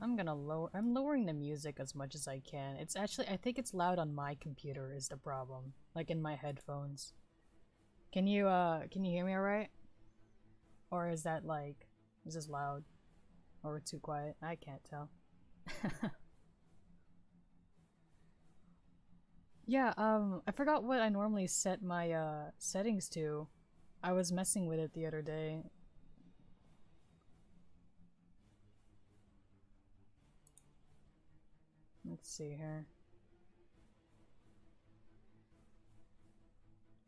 I'm lowering the music as much as I can. It's actually, I think it's loud on my computer is the problem. Like in my headphones. Can you hear me alright? Or is that like, is this loud? Or too quiet? I can't tell. Yeah, I forgot what I normally set my settings to. I was messing with it the other day. Let's see here.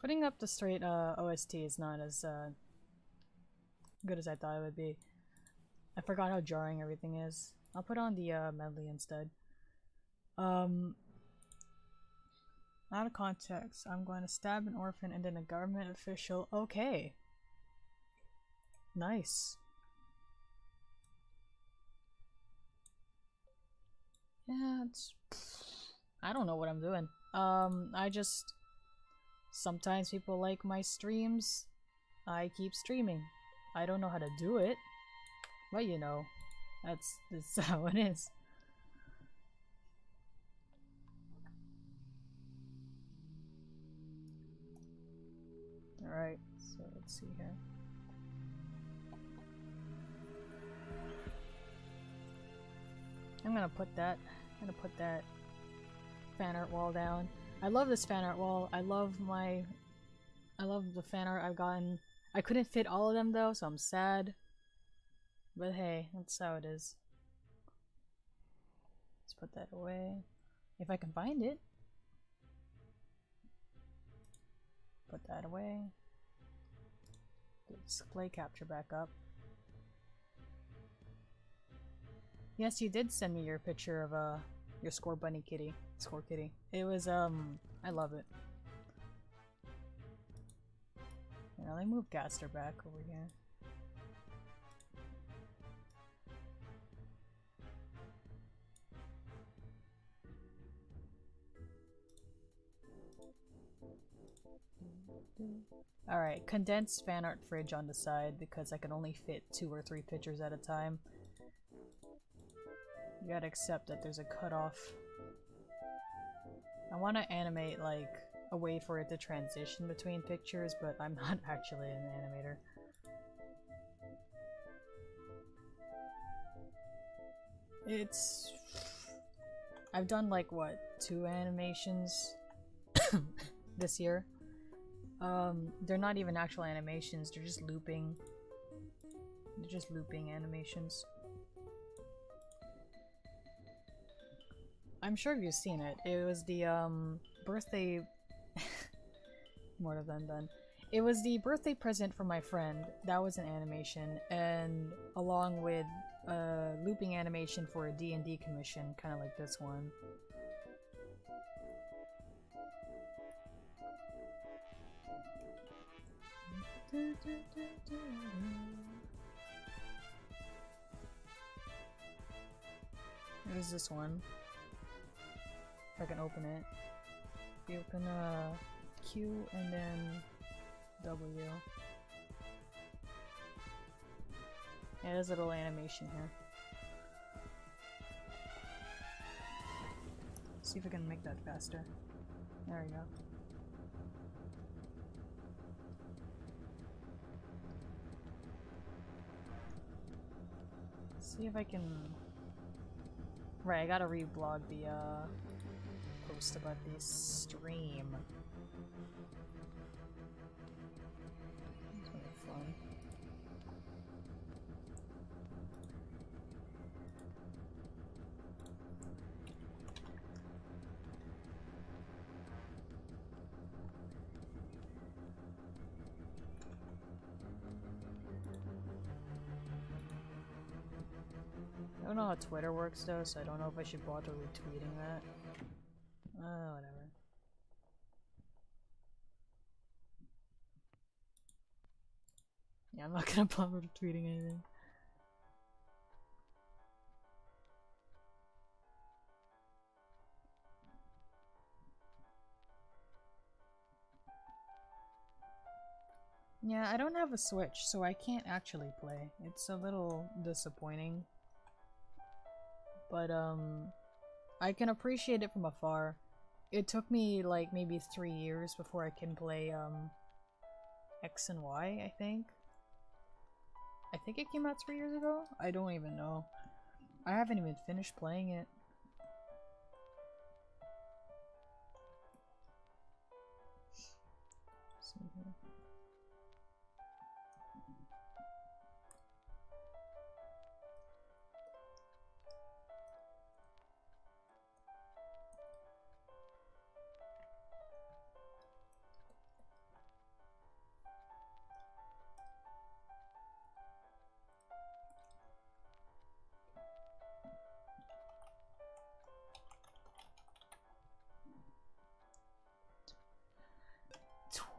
Putting up the straight OST is not as good as I thought it would be. I forgot how jarring everything is. I'll put on the medley instead. Out of context, I'm going to stab an orphan and then a government official. Okay. Nice. Yeah, it's... I don't know what I'm doing. I just... Sometimes people like my streams. I keep streaming. I don't know how to do it. But you know, that's how it is. Alright, so let's see here. I'm gonna put that fan art wall down. I love this fan art wall. I love the fan art I've gotten. I couldn't fit all of them though, so I'm sad. But hey, that's how it is. Let's put that away. If I can find it. Put that away. Display capture back up. Yes, you did send me your picture of your score bunny kitty. Score kitty. It was I love it. Yeah, let me move Gaster back over here. Alright, condensed fan art fridge on the side because I can only fit 2 or 3 pictures at a time. You gotta accept that there's a cutoff. I want to animate like a way for it to transition between pictures, but I'm not actually an animator. It's... I've done like what, 2 animations this year. They're not even actual animations, they're just looping. They're just looping animations. I'm sure you've seen it. It was the birthday... More than done. It was the birthday present for my friend. That was an animation, and along with a looping animation for a D&D commission, kind of like this one. There's this one. If I can open it. You open Q and then W. Yeah, there's a little animation here. See if I can make that faster. There we go. See if I can... Right, I gotta reblog the post about the stream. It's gonna be fun. I don't know how Twitter works though, so I don't know if I should bother retweeting that. Whatever. Yeah, I'm not gonna bother retweeting anything. Yeah, I don't have a Switch, so I can't actually play. It's a little disappointing. but I can appreciate it from afar. It took me like maybe 3 years before I can play X and Y, I think. I think it came out 3 years ago? I don't even know. I haven't even finished playing it. Let's see here.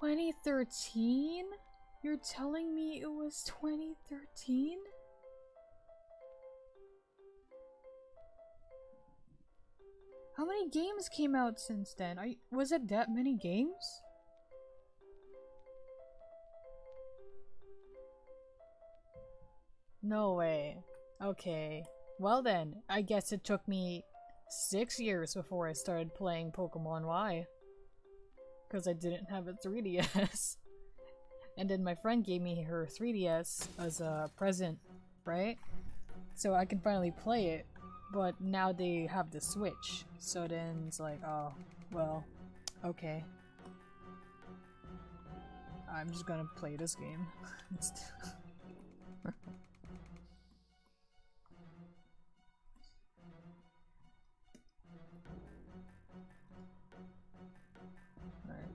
$2013? You're telling me it was 2013? How many games came out since then? Was it that many games? No way. Okay. Well then, I guess it took me 6 years before I started playing Pokemon Y. Because I didn't have a 3DS. And then my friend gave me her 3DS as a present, right? So I can finally play it. But now they have the Switch. So then it's like, oh, well, okay. I'm just gonna play this game. Alright.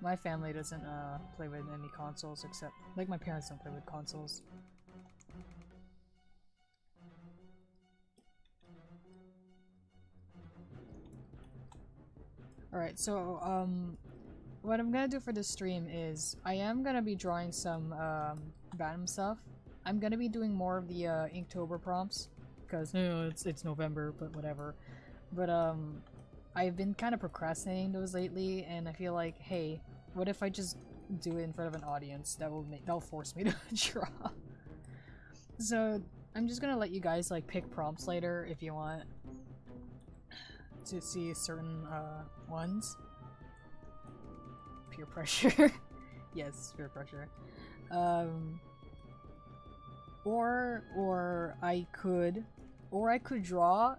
My family doesn't play with any consoles except, like, my parents don't play with consoles. Alright, so what I'm gonna do for this stream is I am gonna be drawing some Bantam stuff. I'm gonna be doing more of the Inktober prompts because it's November, but whatever. But I've been kind of procrastinating those lately, and I feel like, hey, what if I just do it in front of an audience? That'll force me to draw. So I'm just gonna let you guys like pick prompts later if you want to see certain ones. Peer pressure. Yes, peer pressure. Or I could draw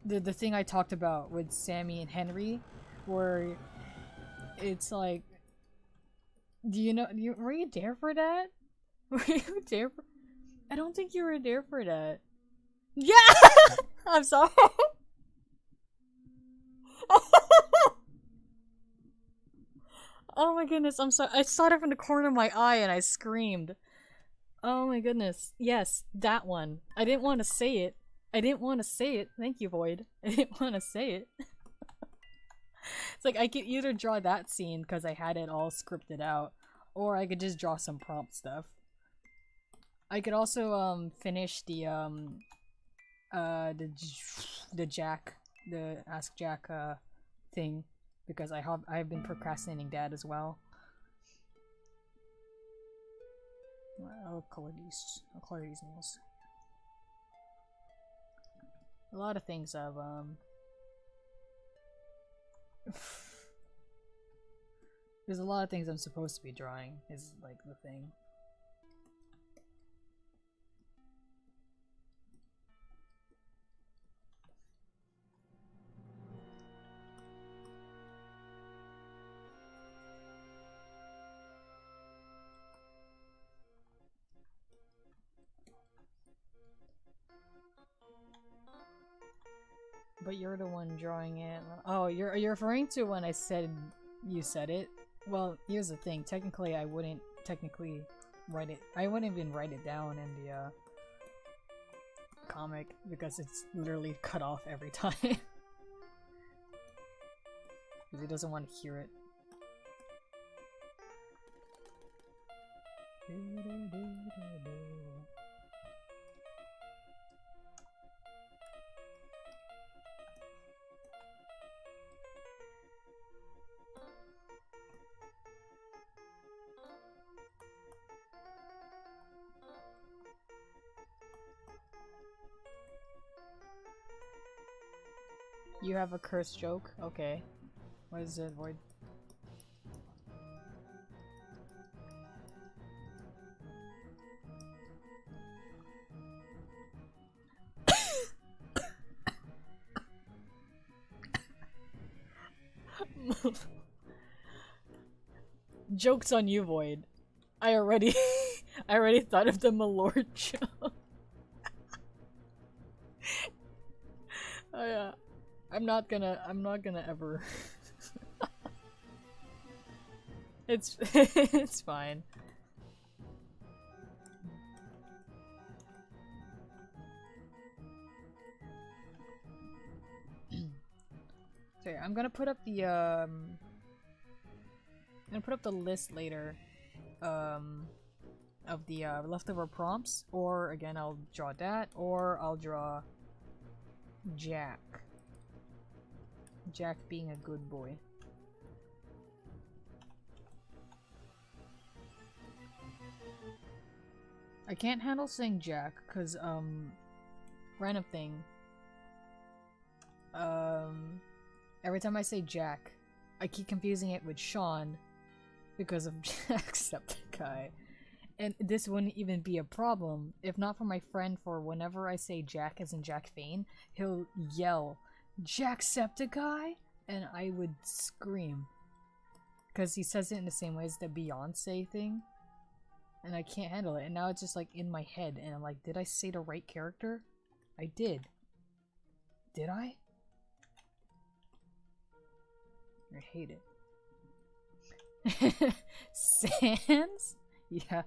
the thing I talked about with Sammy and Henry, where it's like, were you there for that? Were you there for? I don't think you were there for that. Yeah, I'm sorry. Oh my goodness, I'm sorry. I saw it from the corner of my eye and I screamed. Oh my goodness. Yes, that one. I didn't want to say it. I didn't want to say it. Thank you, Void. I didn't want to say it. It's like I could either draw that scene because I had it all scripted out, or I could just draw some prompt stuff. I could also finish the Ask Jack thing because I've been procrastinating that as well. I'll color these nails. A lot of things I've there's a lot of things I'm supposed to be drawing, is like the thing. But you're the one drawing it. Oh, you're referring to when I said you said it? Well, here's the thing. Technically, I wouldn't write it. I wouldn't even write it down in the comic because it's literally cut off every time. Because he doesn't want to hear it. You have a cursed joke? Okay. What is it, Void? Joke's on you, Void. I already I already thought of the Malord joke. Oh yeah. I'm not gonna ever It's it's fine. So yeah, I'm gonna put up the list later of the leftover prompts, or again I'll draw that, or I'll draw Jack. Jack being a good boy. I can't handle saying Jack, cause random thing. Every time I say Jack, I keep confusing it with Sean because of Jacksepticeye. And this wouldn't even be a problem if not for my friend, for whenever I say Jack as in Jack Fane, he'll yell, Jacksepticeye? And I would scream. Because he says it in the same way as the Beyonce thing. And I can't handle it. And now it's just like in my head. And I'm like, did I say the right character? I did. Did I? I hate it. Sans? Yeah.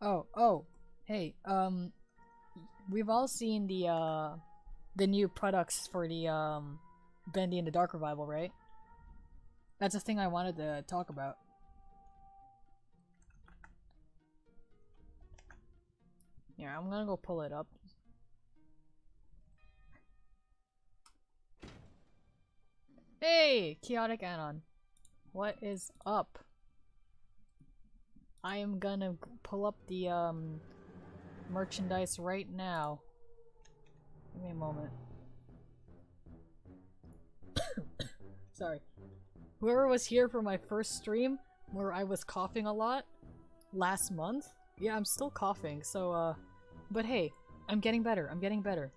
Oh, hey, we've all seen the new products for the, Bendy and the Dark Revival, right? That's a thing I wanted to talk about. Yeah, I'm gonna go pull it up. Hey, Chaotic Anon. What is up? I am gonna pull up the merchandise right now. Give me a moment. Sorry. Whoever was here for my first stream where I was coughing a lot last month? Yeah, I'm still coughing, so but hey, I'm getting better. I'm getting better.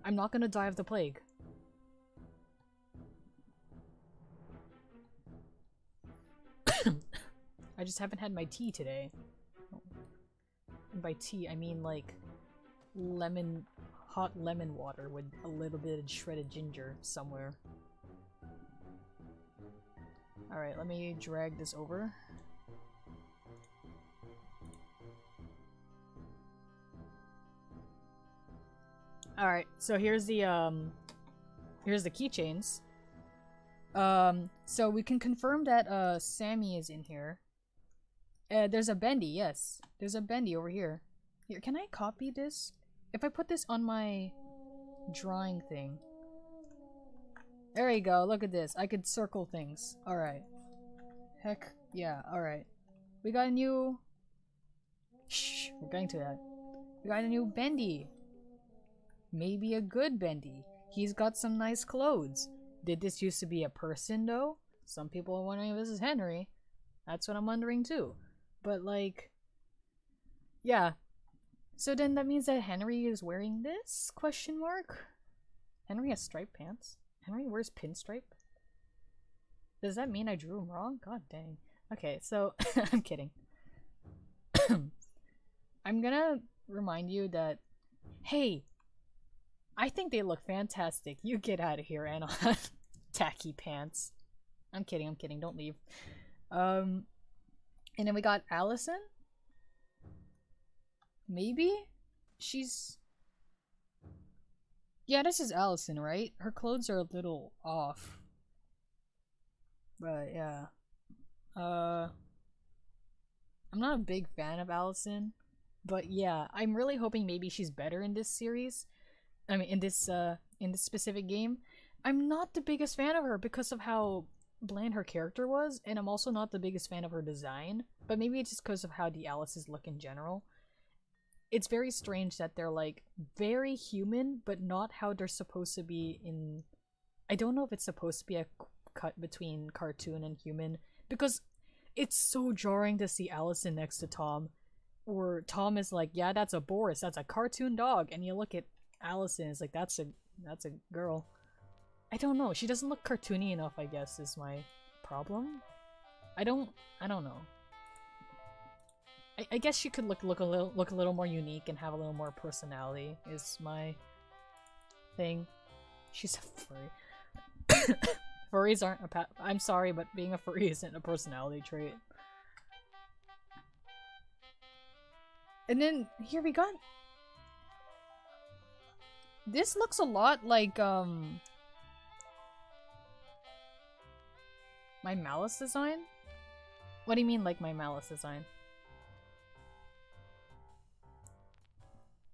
I'm not gonna die of the plague. I just haven't had my tea today. And by tea, I mean like hot lemon water with a little bit of shredded ginger somewhere. Alright, let me drag this over. Alright, so here's the keychains. So we can confirm that Sammy is in here. There's a Bendy, yes. There's a Bendy over here. Here, can I copy this? If I put this on my drawing thing. There you go, look at this. I could circle things. Alright. Heck, yeah, alright. We got a new... Shh, we're getting to that. We got a new Bendy. Maybe a good Bendy. He's got some nice clothes. Did this used to be a person, though? Some people are wondering if this is Henry. That's what I'm wondering, too. But, like... Yeah. So then that means that Henry is wearing this? Question mark? Henry has striped pants? Henry wears pinstripe? Does that mean I drew him wrong? God dang. Okay, so... I'm kidding. I'm gonna remind you that... Hey! I think they look fantastic. You get out of here, Anon. Tacky pants. I'm kidding, don't leave. And then we got Allison? Maybe? She's... Yeah, this is Allison, right? Her clothes are a little off. But, yeah. I'm not a big fan of Allison. But, yeah, I'm really hoping maybe she's better in this series. I mean, in this specific game. I'm not the biggest fan of her because of how bland her character was, and I'm also not the biggest fan of her design, but maybe it's just because of how the Alice's look in general. it's very strange that they're like very human, but not how they're supposed to be in. I don't know if it's supposed to be a cut between cartoon and human because it's so jarring to see Allison next to Tom, where Tom is like, "Yeah, that's a Boris, that's a cartoon dog," and you look at Allison, it's like that's a girl. I don't know. She doesn't look cartoony enough, I guess, is my problem. I don't know. I guess she could look a little more unique and have a little more personality is my thing. She's a furry. Furries aren't a I'm sorry, but being a furry isn't a personality trait. And then here we got. This looks a lot like my Malice design? What do you mean like my Malice design?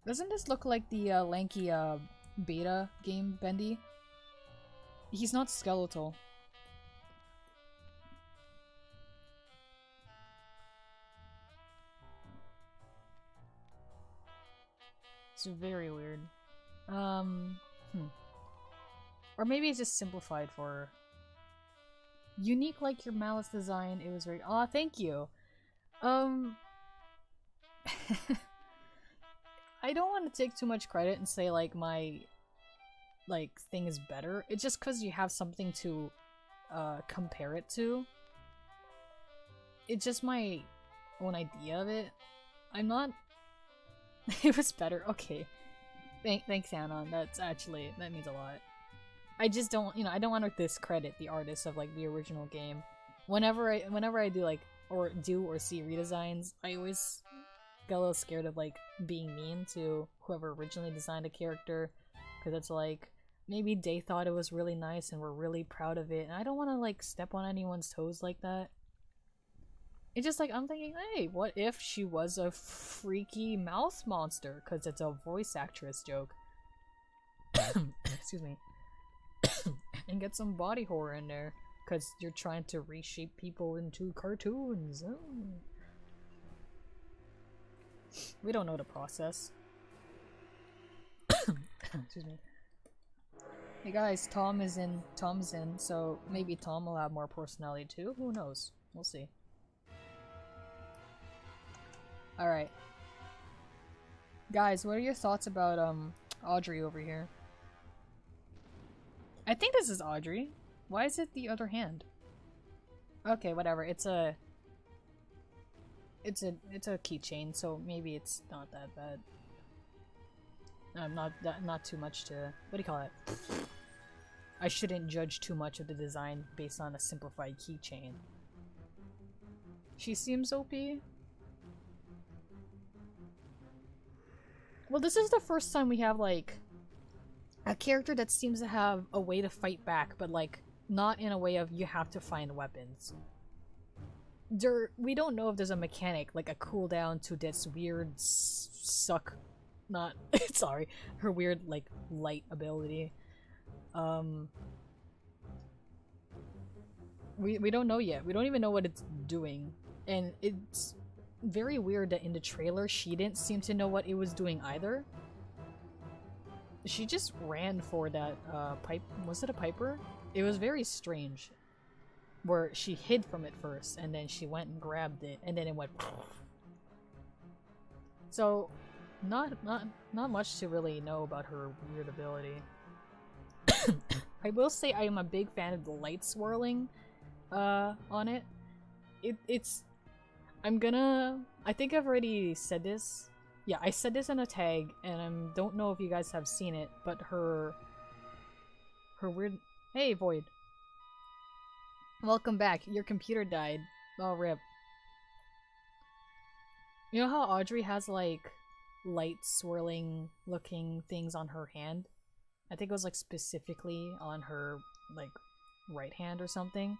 Doesn't this look like the lanky beta game Bendy? He's not skeletal. It's very weird. Or maybe it's just simplified for unique like your Malice design. It was very thank you. I don't want to take too much credit and say like my thing is better. It's just because you have something to compare it to. It's just my own idea of it. I'm not. It was better. Okay. Thanks, Anon. That means a lot. I just don't, I don't want to discredit the artists of like the original game. Whenever I do like or see redesigns, I always get a little scared of like being mean to whoever originally designed a character, because it's like maybe they thought it was really nice and were really proud of it, and I don't want to like step on anyone's toes like that. It's just like I'm thinking, hey, what if she was a freaky mouse monster? Because it's a voice actress joke. Excuse me. And get some body horror in there, because you're trying to reshape people into cartoons. Oh. We don't know the process. Excuse me. Hey guys, Tom's in, so maybe Tom will have more personality too? Who knows? We'll see. Alright. Guys, what are your thoughts about Audrey over here? I think this is Audrey. Why is it the other hand? Okay, whatever. It's a keychain, so maybe it's not that bad. Not too much to, what do you call it? I shouldn't judge too much of the design based on a simplified keychain. She seems OP. Well, this is the first time we have like a character that seems to have a way to fight back, but like not in a way of you have to find weapons. We don't know if there's a mechanic, like a cooldown to this weird sorry, her weird like light ability. We don't know yet. We don't even know what it's doing, and it's very weird that in the trailer she didn't seem to know what it was doing either. She just ran for that pipe. Was it a piper? It was very strange. Where she hid from it first, and then she went and grabbed it, and then it went. So, not much to really know about her weird ability. I will say I am a big fan of the light swirling on it. I think I've already said this. Yeah, I said this in a tag, and I don't know if you guys have seen it, but her weird. Hey, Void. Welcome back. Your computer died. Oh, rip. You know how Audrey has like light swirling looking things on her hand? I think it was like specifically on her like right hand or something.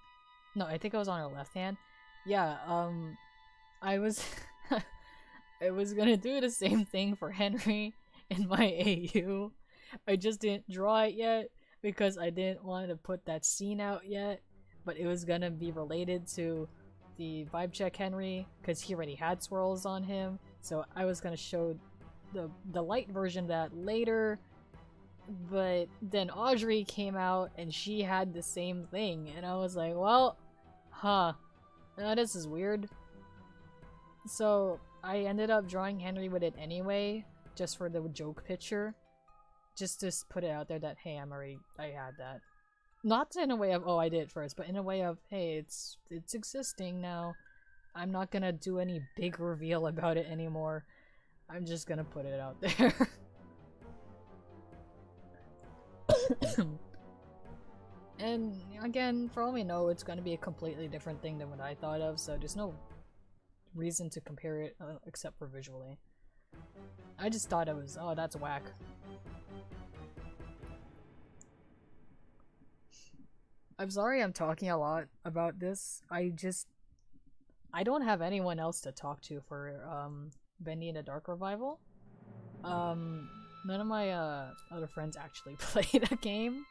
No, I think it was on her left hand. Yeah, I was I was gonna do the same thing for Henry in my AU. I just didn't draw it yet because I didn't want to put that scene out yet, but it was gonna be related to the vibe check Henry because he already had swirls on him, so I was gonna show the light version of that later, but then Audrey came out and she had the same thing, and I was like, well, huh, this is weird. So I ended up drawing Henry with it anyway, just for the joke picture, just to put it out there that hey, I had that. Not in a way of oh I did it first, but in a way of hey, it's existing now. I'm not gonna do any big reveal about it anymore. I'm just gonna put it out there. And again, for all we know, it's gonna be a completely different thing than what I thought of, so there's no reason to compare it except for visually. I just thought it was, oh, that's whack. I'm sorry I'm talking a lot about this. I don't have anyone else to talk to for Bendy in the Dark Revival. None of my other friends actually play the game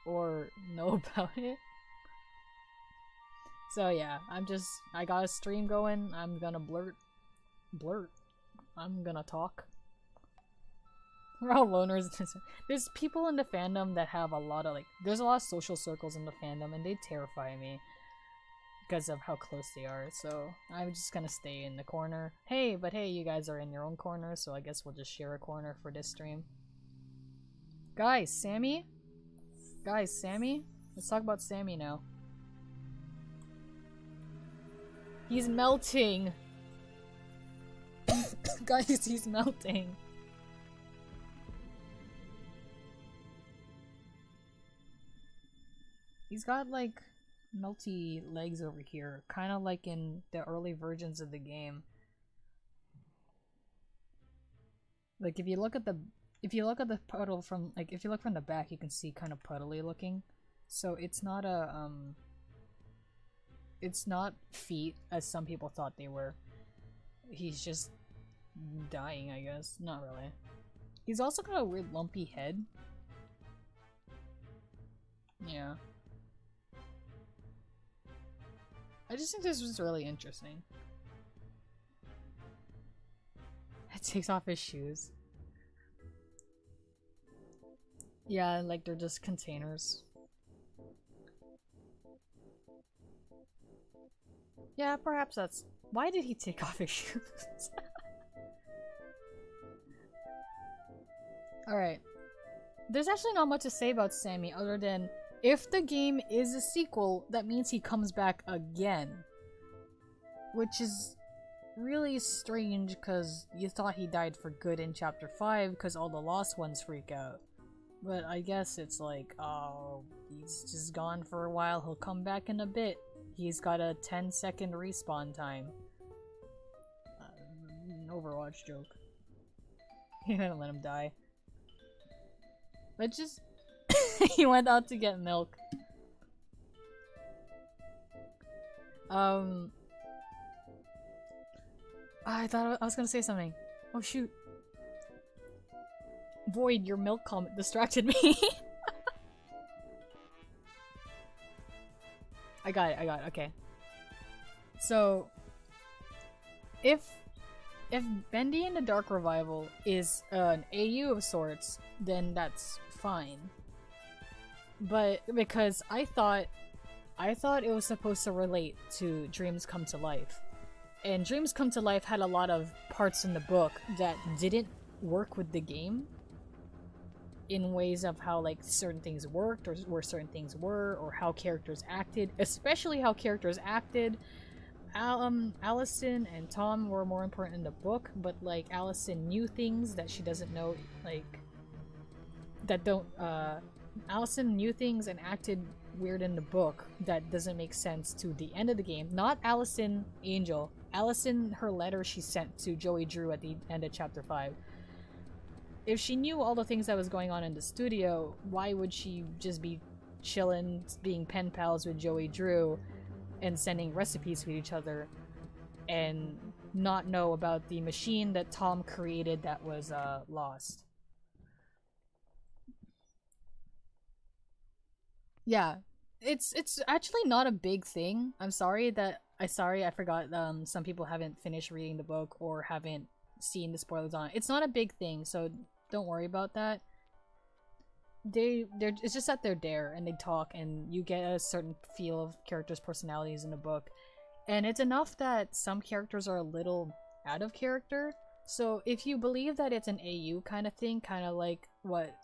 or know about it. So yeah, I got a stream going. I'm gonna blurt. I'm gonna talk. We're all loners. There's people in the fandom that have a lot of there's a lot of social circles in the fandom, and they terrify me because of how close they are. So I'm just gonna stay in the corner. Hey, you guys are in your own corner, so I guess we'll just share a corner for this stream. Guys, Sammy? Let's talk about Sammy now. He's melting! Guys, he's melting. He's got melty legs over here, kind of like in the early versions of the game. If you look at the puddle from if you look from the back, you can see kind of puddly looking. So it's not it's not feet as some people thought they were. He's just dying, I guess. Not really. He's also got a weird lumpy head. Yeah. I just think this was really interesting. It takes off his shoes. Yeah, they're just containers. Yeah, perhaps that's... Why did he take off his shoes? Alright. There's actually not much to say about Sammy other than if the game is a sequel, that means he comes back again. Which is really strange because you thought he died for good in Chapter 5 because all the lost ones freak out. But I guess it's oh, he's just gone for a while, he'll come back in a bit. He's got a 10-second respawn time. Overwatch joke. You're gonna let him die. But just... he went out to get milk. I thought I was gonna say something. Oh shoot. Void, your milk comment distracted me. I got it, okay. So, if Bendy in the Dark Revival is an AU of sorts, then that's fine. But because I thought it was supposed to relate to Dreams Come to Life. And Dreams Come to Life had a lot of parts in the book that didn't work with the game in ways of how certain things worked or where certain things were or how characters acted, especially how characters acted. Allison and Tom were more important in the book, but Allison knew things that she doesn't know, that don't Allison knew things and acted weird in the book that doesn't make sense to the end of the game. Not Allison Angel. Allison, her letter she sent to Joey Drew at the end of Chapter 5. If she knew all the things that was going on in the studio, why would she just be chilling, being pen pals with Joey Drew and sending recipes to each other and not know about the machine that Tom created that was lost? Yeah, it's actually not a big thing. I'm sorry I forgot some people haven't finished reading the book or haven't seen the spoilers on it. It's not a big thing, so don't worry about that. It's just that they're there and they talk and you get a certain feel of characters' personalities in the book. And it's enough that some characters are a little out of character. So if you believe that it's an AU kind of thing, kind of like what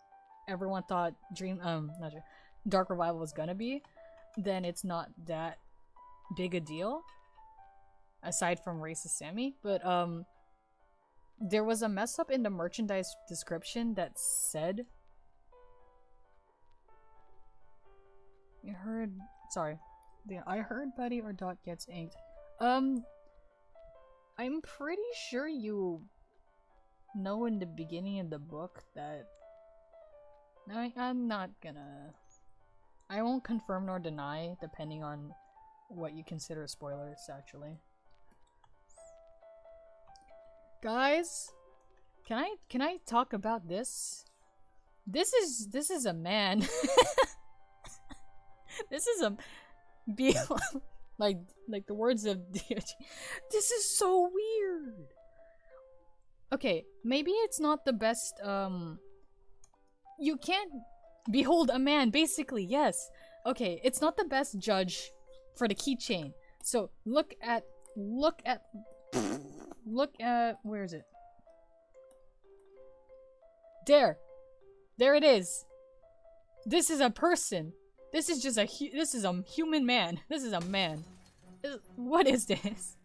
everyone thought Dark Revival was gonna be, then it's not that big a deal. Aside from racist Sammy. But there was a mess up in the merchandise description that said I heard Buddy or Dot gets inked. I'm pretty sure you know in the beginning of the book that I'm not gonna... I won't confirm nor deny depending on what you consider spoilers, actually. Guys, can I talk about this? This is a man. This is a like the words of DOG. This is so weird. Okay, maybe it's not the best you can't behold a man, basically, yes. Okay, it's not the best judge for the keychain. So look at where is it? There it is. This is a person. This is just this is a human man. This is a man. What is this?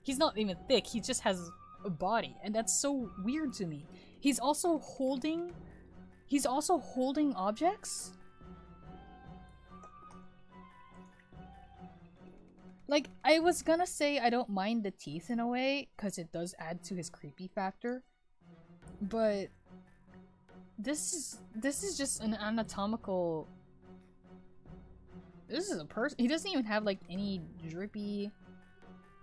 He's not even thick. He just has a body, and that's so weird to me. He's also holding objects. Like, I was gonna say I don't mind the teeth in a way, because it does add to his creepy factor. But this is just an anatomical... This is a person. He doesn't even have, like, any drippy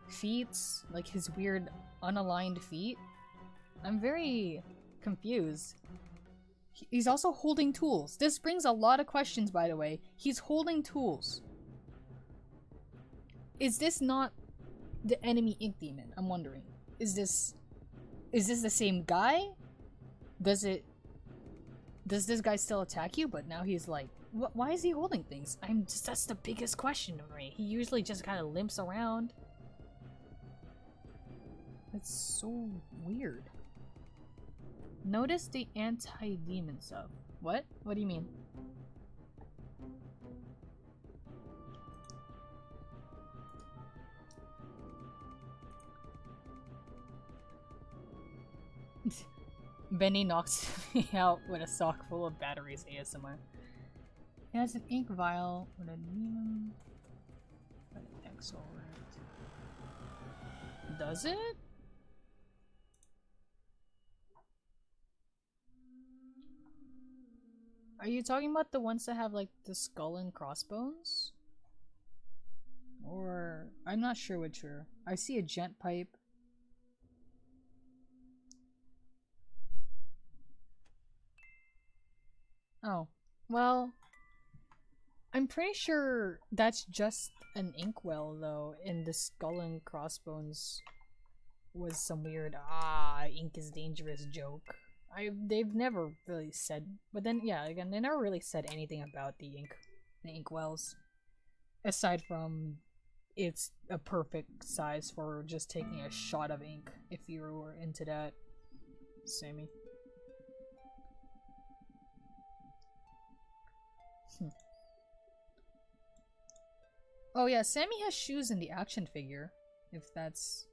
feet. Like, his weird unaligned feet. I'm very confused. He's also holding tools. This brings a lot of questions, by the way. He's holding tools. Is this not the enemy ink demon? I'm wondering. Is this the same guy? Does this guy still attack you? But now he's like, why is he holding things? That's the biggest question to me. He usually just kind of limps around. It's so weird. Notice the anti-demon stuff. What? What do you mean? Benny knocks me out with a sock full of batteries ASMR. It has an ink vial with a demon. An X over it. Does it? Are you talking about the ones that have like the skull and crossbones? Or I'm not sure which are. I see a gent pipe. Oh, well, I'm pretty sure that's just an inkwell though, and the skull and crossbones was some weird ink is dangerous joke. They've never really said, but then yeah, again, they never really said anything about the inkwells, aside from it's a perfect size for just taking a shot of ink if you were into that, Sammy. Oh yeah, Sammy has shoes in the action figure, if that's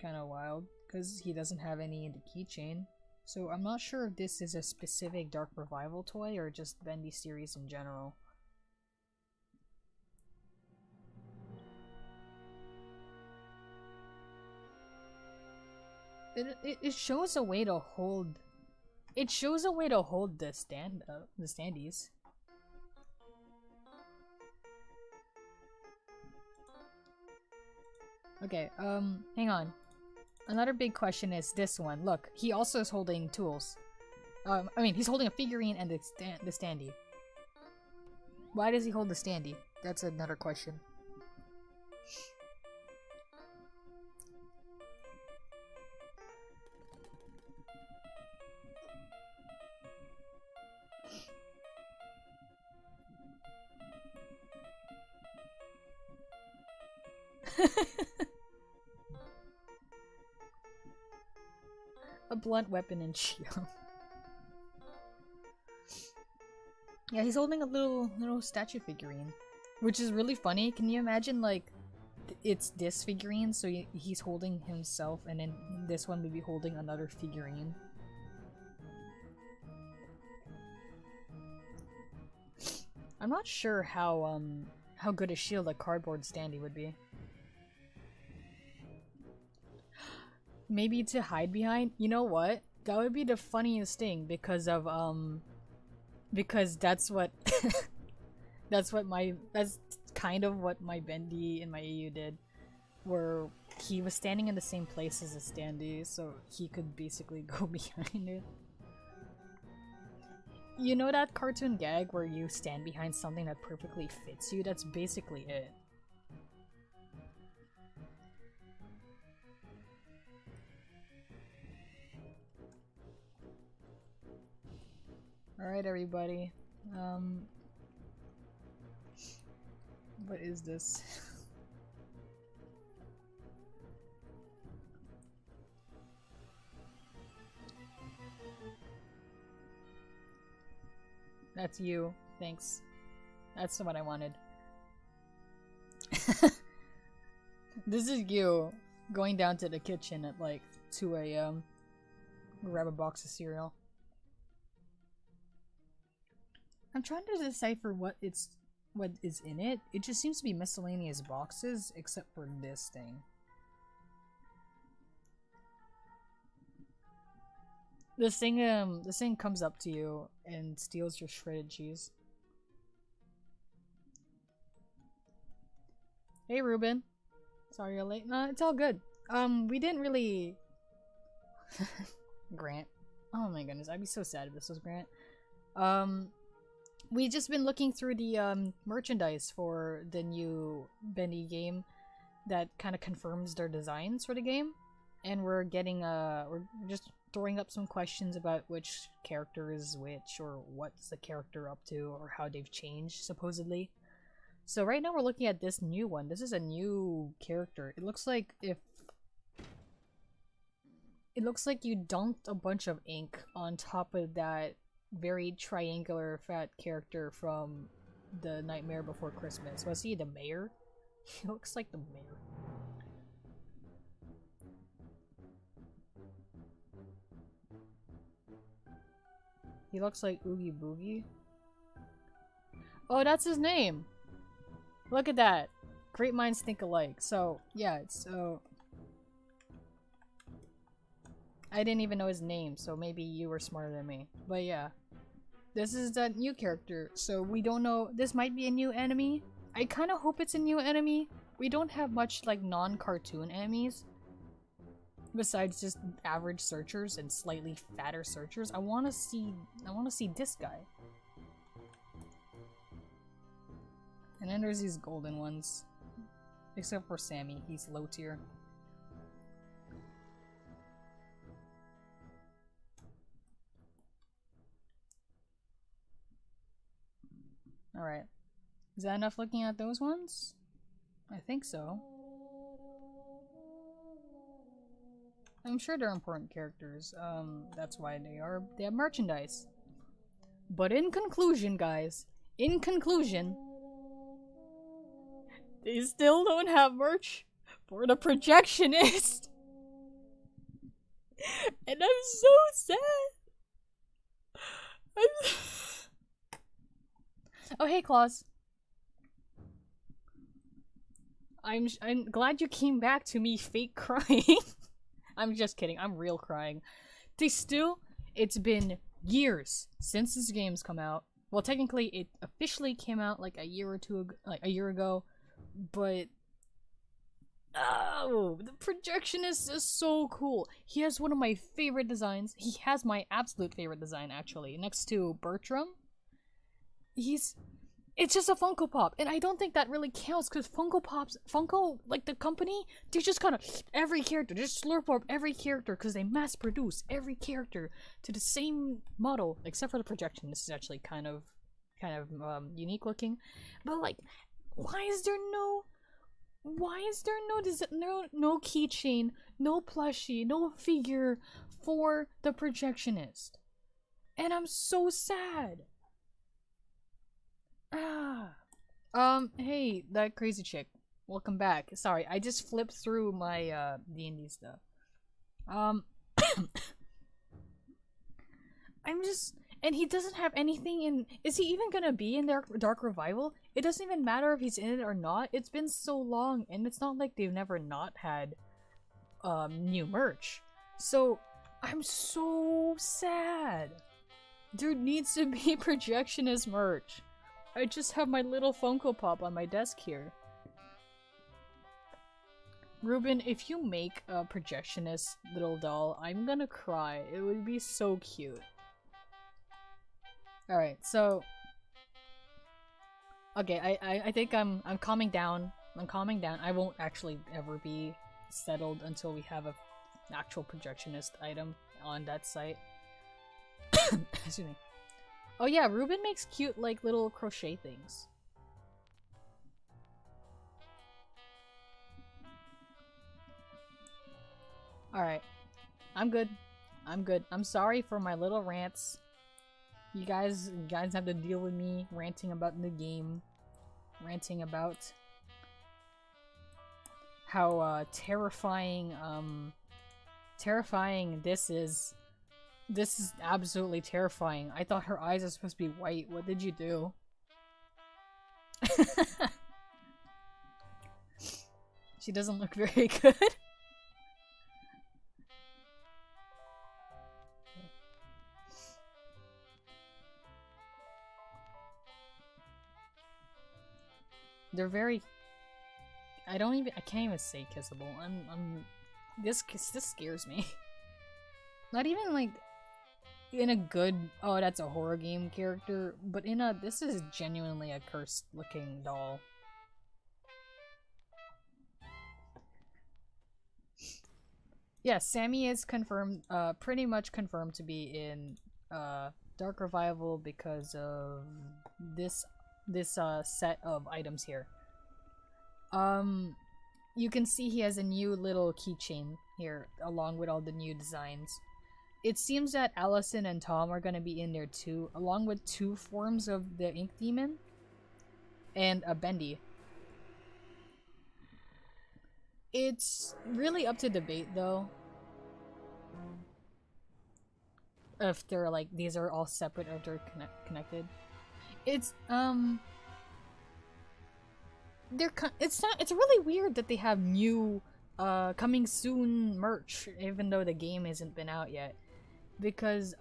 kind of wild, because he doesn't have any in the keychain. So I'm not sure if this is a specific Dark Revival toy or just Bendy series in general. It shows a way to hold. It shows a way to hold the standees. Okay, hang on. Another big question is this one. Look, he also is holding tools. I mean, he's holding a figurine and the standee. Why does he hold the standee? That's another question. A blunt weapon and shield. Yeah, he's holding a little statue figurine, which is really funny. Can you imagine, like, it's this figurine, so he's holding himself, and then this one would be holding another figurine. I'm not sure how good a shield a cardboard standee would be. Maybe to hide behind? You know what? That would be the funniest thing because of because that's what that's kind of what my Bendy and my AU did, where he was standing in the same place as a standee, so he could basically go behind it. You know that cartoon gag where you stand behind something that perfectly fits you? That's basically it. Alright, everybody. What is this? That's you. Thanks. That's what I wanted. This is you going down to the kitchen at like 2 AM. Grab a box of cereal. I'm trying to decipher what is in it. It just seems to be miscellaneous boxes, except for this thing. This thing comes up to you and steals your shredded cheese. Hey Ruben. Sorry you're late. No, it's all good. We didn't really Grant. Oh my goodness, I'd be so sad if this was Grant. We just been looking through the merchandise for the new Bendy game that kind of confirms their designs for the game, and we're getting we're just throwing up some questions about which character is which, or what's the character up to, or how they've changed supposedly. So right now we're looking at this new one. This is a new character. It looks like you dunked a bunch of ink on top of that very triangular fat character from the Nightmare Before Christmas. Was he the mayor? He looks like the mayor. He looks like Oogie Boogie. Oh, that's his name! Look at that! Great minds think alike. So, yeah, so... I didn't even know his name, so maybe you were smarter than me. But yeah. This is that new character, so we don't know. This might be a new enemy. I kind of hope it's a new enemy. We don't have much, like, non-cartoon enemies. Besides just average searchers and slightly fatter searchers. I want to see this guy. And then there's these golden ones. Except for Sammy, he's low tier. Alright. Is that enough looking at those ones? I think so. I'm sure they're important characters. That's why they have merchandise. But in conclusion, guys, they still don't have merch for the projectionist. And I'm so sad. Oh, hey, Claus. I'm glad you came back to me fake crying. I'm just kidding. I'm real crying. It's been years since this game's come out. Well, technically, it officially came out like a year ago, but oh, the projectionist is so cool. He has one of my favorite designs. He has my absolute favorite design, actually, next to Bertram. It's just a Funko Pop, and I don't think that really counts, because Funko, like the company, they just kind of, every character, just slurp up every character, because they mass produce every character to the same model, except for the projection. This is actually kind of unique looking, but like, why is there no Why is there no keychain, no plushie, no figure for the projectionist? And I'm so sad. Hey, that crazy chick. Welcome back. Sorry, I just flipped through my D&D stuff. I'm just, and he doesn't have anything in. Is he even gonna be in their Dark Revival? It doesn't even matter if he's in it or not. It's been so long, and it's not like they've never not had new merch. So I'm so sad. Dude needs to be projectionist merch. I just have my little Funko Pop on my desk here. Ruben, if you make a projectionist little doll, I'm gonna cry. It would be so cute. Alright, so okay, I think I'm calming down. I'm calming down. I won't actually ever be settled until we have an actual projectionist item on that site. Excuse me. Oh yeah, Ruben makes cute like little crochet things. Alright. I'm good. I'm good. I'm sorry for my little rants. You guys have to deal with me ranting about the game. Ranting about how terrifying this is. This is absolutely terrifying. I thought her eyes are supposed to be white. What did you do? She doesn't look very good. They're very. I can't even say kissable. This scares me. Not even like in a good, oh, that's a horror game character, but in a, this is genuinely a cursed looking doll. Yeah, Sammy is confirmed, pretty much confirmed to be in Dark Revival because of this set of items here. You can see he has a new little keychain here along with all the new designs. It seems that Allison and Tom are gonna be in there too, along with 2 forms of the Ink Demon and a Bendy. It's really up to debate though. If they're like, these are all separate or they're connected. It's it's really weird that they have new coming soon merch even though the game hasn't been out yet, because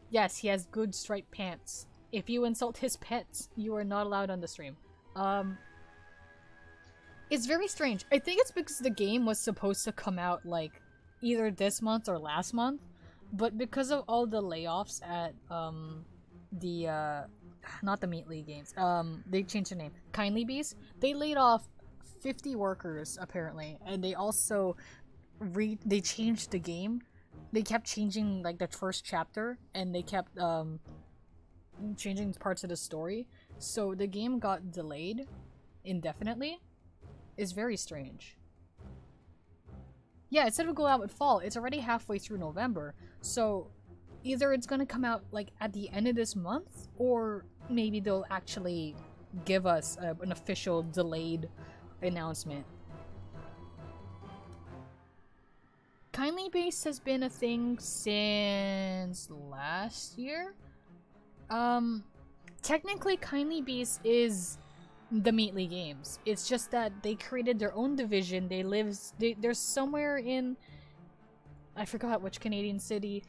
yes, he has good striped pants. If you insult his pets, you are not allowed on the stream. It's very strange. I think it's because the game was supposed to come out like either this month or last month, but because of all the layoffs at the not the Meat League games. They changed their name. Kindly Beast. They laid off 50 workers apparently, and they also they changed the game. They kept changing like the first chapter, and they kept changing parts of the story. So the game got delayed indefinitely. It's very strange. Yeah, it said it would go out with fall. It's already halfway through November, so either it's gonna come out like at the end of this month, or maybe they'll actually give us an official delayed announcement. Kindly Base has been a thing since last year. Technically Kindly Beast is the Meat League games. It's just that they created their own division. They're somewhere in, I forgot which Canadian city.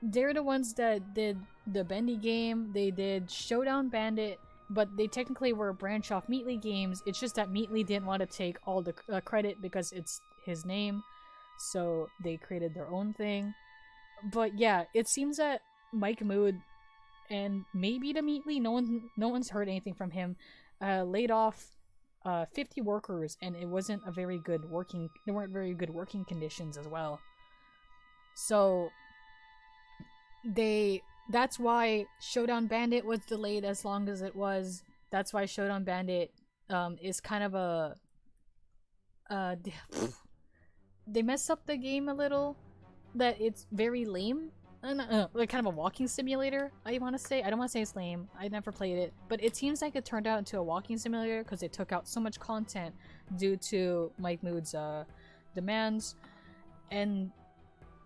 They're the ones that did the Bendy game. They did Showdown Bandit, but they technically were a branch off Meat League games. It's just that Meat League didn't want to take all the credit because it's his name, so they created their own thing. But yeah, it seems that Mike Mood and maybe the Meat League, no one's heard anything from him, laid off 50 workers, and it wasn't a very good working. There weren't very good working conditions as well. So that's why Showdown Bandit was delayed as long as it was. That's why Showdown Bandit is kind of a uh they messed up the game a little. That it's very lame. Like kind of a walking simulator, I want to say. I don't want to say it's lame. I never played it, but it seems like it turned out into a walking simulator because they took out so much content due to Mike Mood's demands, and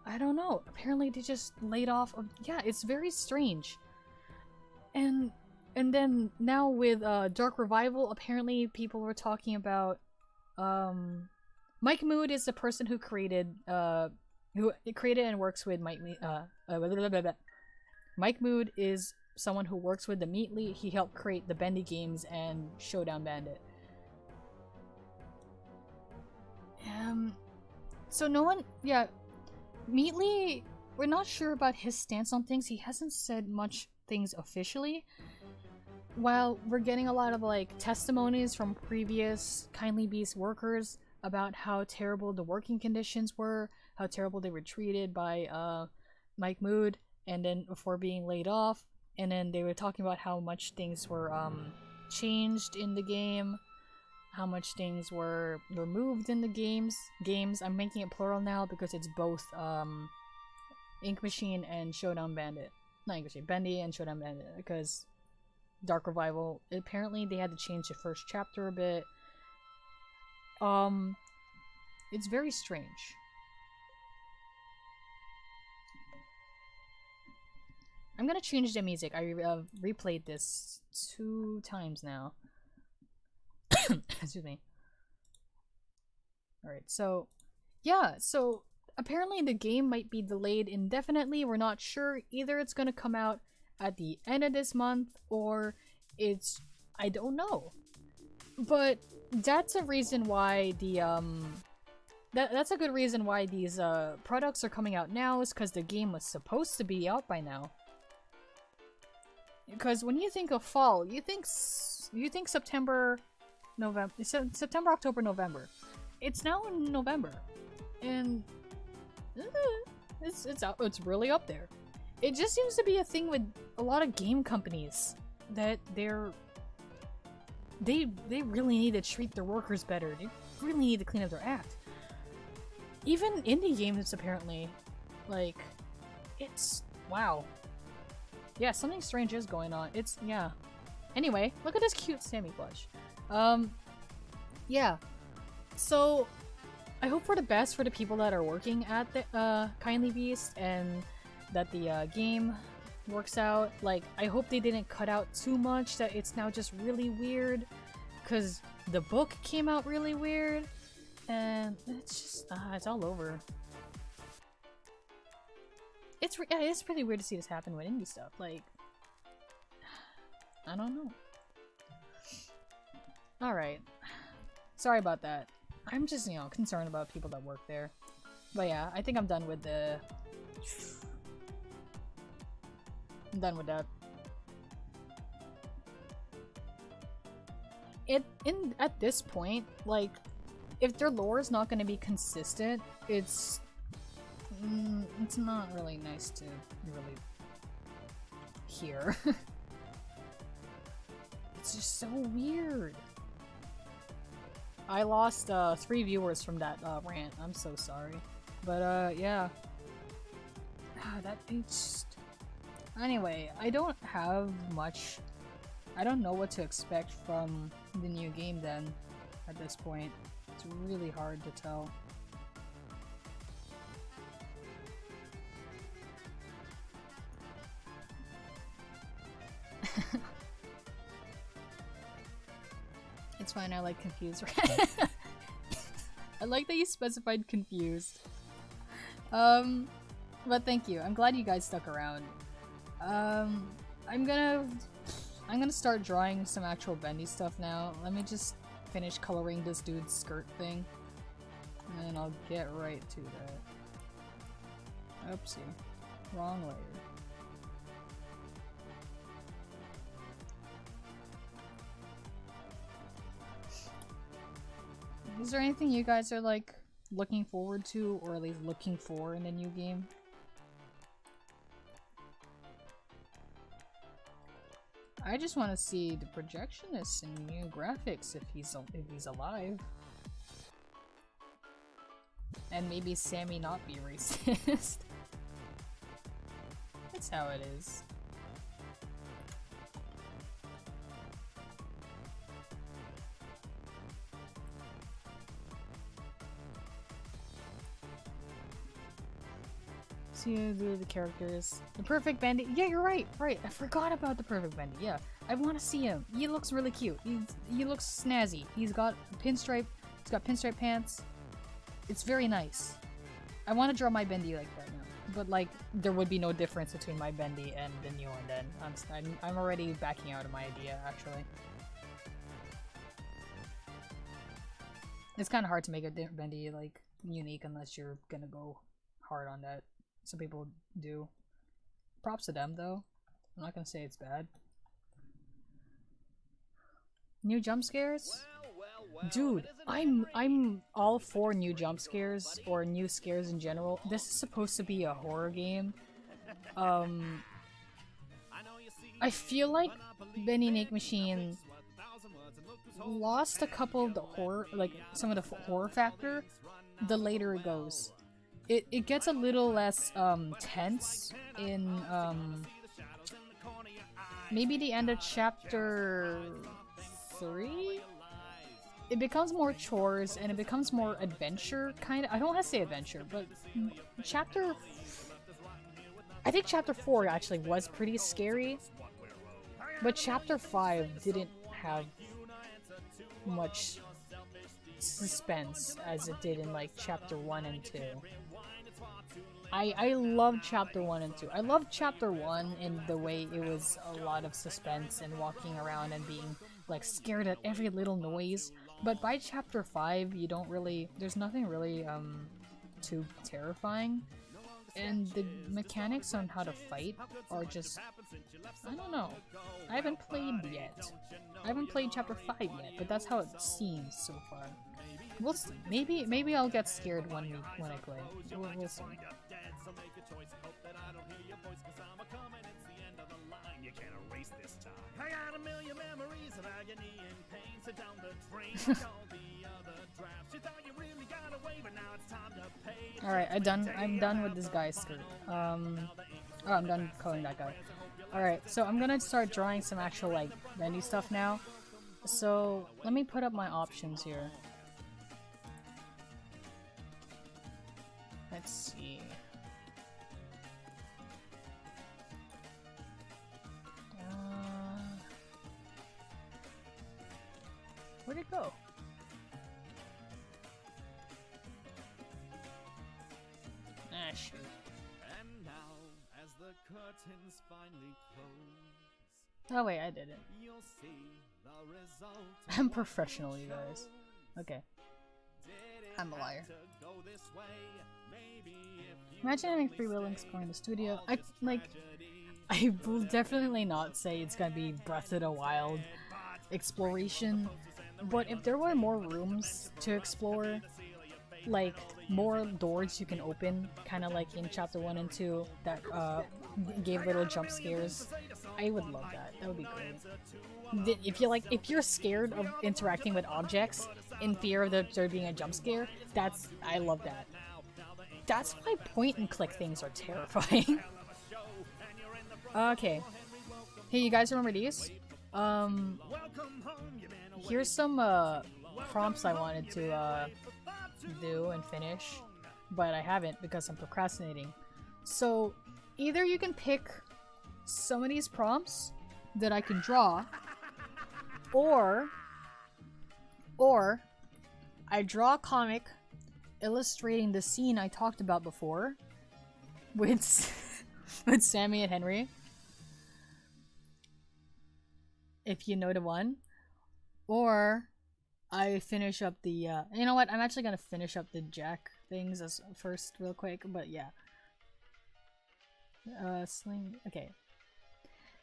I don't know. Apparently, they just laid off. Yeah, it's very strange. And then now with Dark Revival, apparently people were talking about Mike Mood is the person who created and works with Mike Mood is someone who works with the Meatly. He helped create the Bendy games and Showdown Bandit. So no one, yeah, Meatly, we're not sure about his stance on things. He hasn't said much things officially. While we're getting a lot of like testimonies from previous Kindly Beast workers about how terrible the working conditions were, how terrible they were treated by Mike Mood, and then before being laid off, and then they were talking about how much things were changed in the game, how much things were removed in the games. I'm making it plural now because it's both Ink Machine and Showdown Bandit. Not Ink Machine, Bendy and Showdown Bandit, because Dark Revival, apparently they had to change the first chapter a bit. It's very strange. I'm gonna change the music. I replayed this 2 times now. Excuse me. Alright, so yeah, so apparently the game might be delayed indefinitely. We're not sure. Either it's gonna come out at the end of this month or it's, I don't know. But that's a reason why the that's a good reason why these products are coming out now, is because the game was supposed to be out by now. Because when you think of fall, you think September, November, September, October, November. It's now in November, and it's out. It's really up there. It just seems to be a thing with a lot of game companies that they really need to treat their workers better. They really need to clean up their act. Even indie games, apparently, like, it's wow. Yeah, something strange is going on. It's, yeah. Anyway, look at this cute Sammy plush. Yeah. So, I hope for the best for the people that are working at the Kindly Beast, and that the game works out. Like, I hope they didn't cut out too much, that it's now just really weird, because the book came out really weird, and it's just, it's all over. It's pretty weird to see this happen with indie stuff. Like, I don't know. Alright. Sorry about that. I'm just, you know, concerned about people that work there. But yeah, I think I'm done with the... I'm done with that. At this point, like, if their lore is not going to be consistent, it's not really nice to really hear. It's just so weird. I lost 3 viewers from that rant. I'm so sorry. But yeah. Anyway, I don't have much. I don't know what to expect from the new game then, at this point. It's really hard to tell. It's fine, I like confused. I like that you specified confused. But thank you. I'm glad you guys stuck around. I'm gonna start drawing some actual bendy stuff now. Let me just finish coloring this dude's skirt thing, and then I'll get right to that. Oopsie. Wrong layer. Is there anything you guys are like looking forward to, or at least looking for in the new game? I just want to see the projectionist and new graphics if he's alive. And maybe Sammy not be racist. That's how it is. See the characters. The perfect bandit. Yeah, you're right. Right. I forgot about the perfect bandit. Yeah. I want to see him. He looks really cute. He looks snazzy. He's got pinstripe. He's got pinstripe pants. It's very nice. I want to draw my bendy like that now. But like, there would be no difference between my bendy and the new one then. I'm already backing out of my idea, actually. It's kind of hard to make a bendy like unique unless you're gonna go hard on that. Some people do. Props to them though. I'm not gonna say it's bad. New jump scares? Dude, I'm all for new jump scares or new scares in general. This is supposed to be a horror game. I feel like Bendy Snake Machine lost a couple of the horror, like some of the horror factor the later it goes. It gets a little less tense in maybe the end of chapter 3. It becomes more chores and it becomes more adventure kind of. I don't want to say adventure, but I think chapter 4 actually was pretty scary, but chapter 5 didn't have much suspense as it did in like chapter 1 and 2. I love chapter 1 and 2. I love chapter 1 in the way it was a lot of suspense and walking around and being like scared at every little noise. But by chapter 5, you don't really, there's nothing really too terrifying. And the mechanics on how to fight are just, I don't know. I haven't played yet. I haven't played chapter 5 yet, but that's how it seems so far. We'll see. Maybe I'll get scared when I play. We'll see. I got a million memories of agony and pain. Sit down the train like all the other drafts. You thought you really got away, but now it's time to pay. Alright, I'm done with this guy's skirt. Oh, I'm done coloring that guy. Alright, so I'm gonna start drawing some actual like bendy stuff now. So let me put up my options here. Let's see. Where'd it go? Ah, shoot. And now, as the curtains finally close, oh wait, I did it. You'll see the result. I'm professional, you guys. Okay. I'm a liar. Imagine having free will exploring the studio. I will definitely not say it's gonna be Breath of the Wild exploration. But if there were more rooms to explore, like more doors you can open, kind of like in chapter 1 and 2 that gave little jump scares, I would love that. That would be great. If you're scared of interacting with objects in fear of there being a jump scare, I love that. That's why point and click things are terrifying. Okay. Hey, you guys remember these? Here's some prompts I wanted to do and finish, but I haven't because I'm procrastinating. So either you can pick some of these prompts that I can draw, or I draw a comic illustrating the scene I talked about before with Sammy and Henry. If you know the one. Or I finish up the you know what, I'm actually gonna finish up the Jack things as first real quick, but yeah. Sling, okay.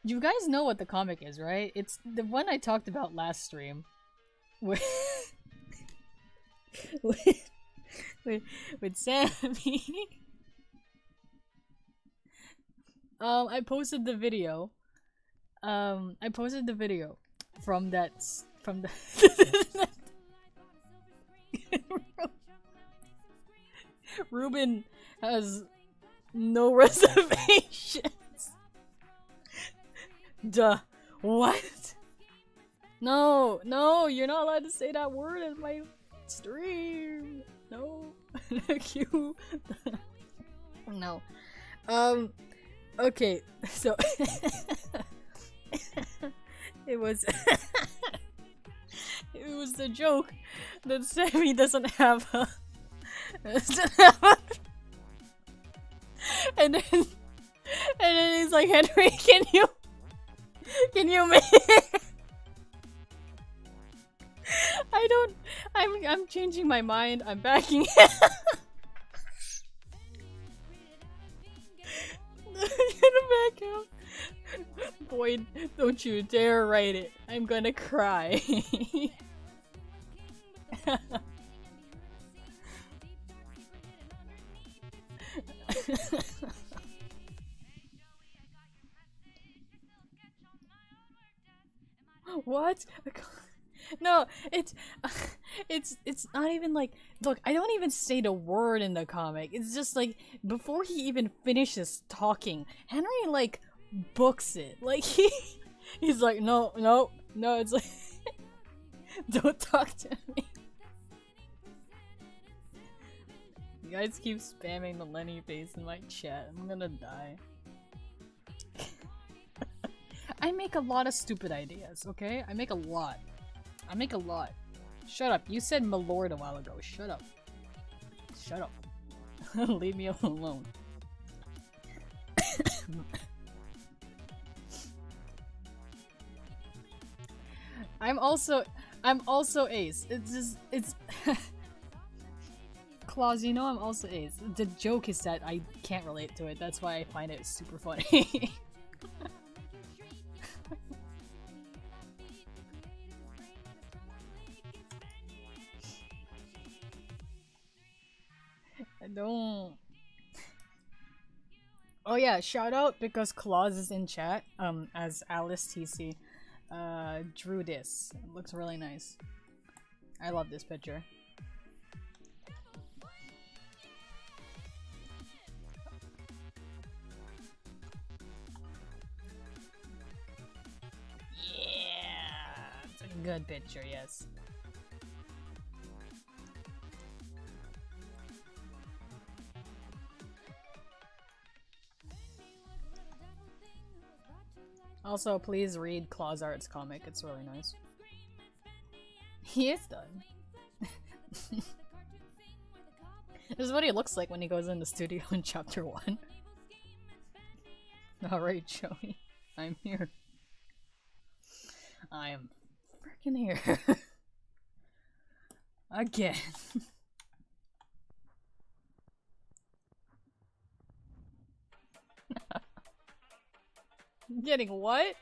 You guys know what the comic is, right? It's the one I talked about last stream. With with Sammy. I posted the video. I posted the video from that from the Ruben has no reservations. Duh. What? No, no, you're not allowed to say that word in my stream. No. You. No. Okay, so it was it was the joke that Sammy doesn't have a and then he's like, Henry, can you make I'm changing my mind. I'm backing it. I'm gonna back out. Boyd, don't you dare write it. I'm gonna cry. What? No, it's not even like, look, I don't even say the word in the comic. It's just like before he even finishes talking, Henry like books it. Like he's like, no, it's like don't talk to me. You guys keep spamming the Lenny face in my chat. I'm gonna die. I make a lot of stupid ideas, okay? I make a lot. Shut up. You said Malord a while ago. Shut up. Shut up. Leave me alone. I'm also Ace. It's Claus, you know I'm also Ace. The joke is that I can't relate to it. That's why I find it super funny. I don't. Oh yeah, shout out because Claus is in chat. As Alice TC, drew this. It looks really nice. I love this picture. Yeah, it's a good picture. Yes. Also, please read Claus Art's comic. It's really nice. He is done. This is what he looks like when he goes in the studio in chapter 1. Alright, Joey. I'm here. I am freaking here. Again. Getting what?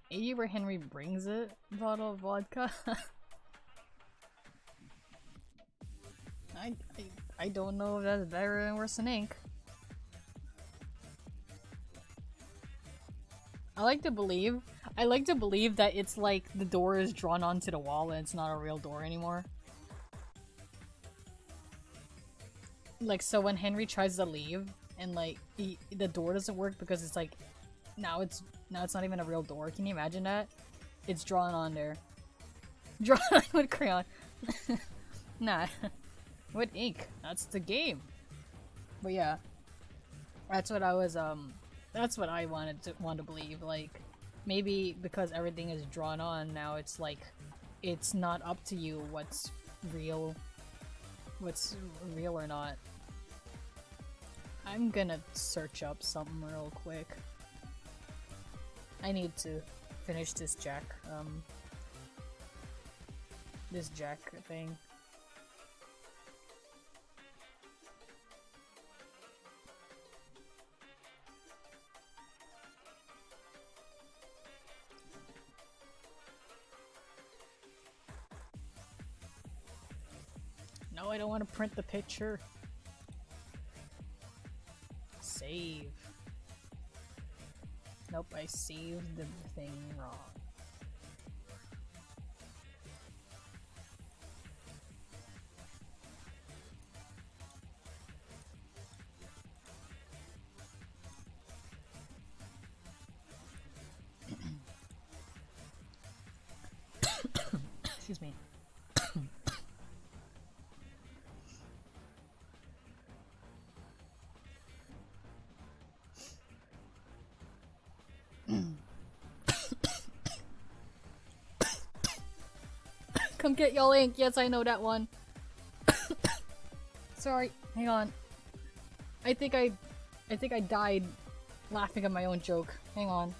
Maybe where Henry brings it? Bottle of vodka? I don't know if that's better than worse than ink. I like to believe that it's like the door is drawn onto the wall and it's not a real door anymore. Like, so when Henry tries to leave and like the door doesn't work because it's like now it's not even a real door. Can you imagine that? It's drawn on there. Drawn with crayon. Nah. With ink. That's the game. But yeah. That's what I was that's what I want to believe. Like, maybe because everything is drawn on now, it's like it's not up to you what's real or not. I'm gonna search up something real quick. I need to finish this Jack thing. No, I don't want to print the picture. save. Nope, I saved the thing wrong. Excuse me. Come get y'all ink. Yes, I know that one. Sorry, hang on. I think I died laughing at my own joke. Hang on.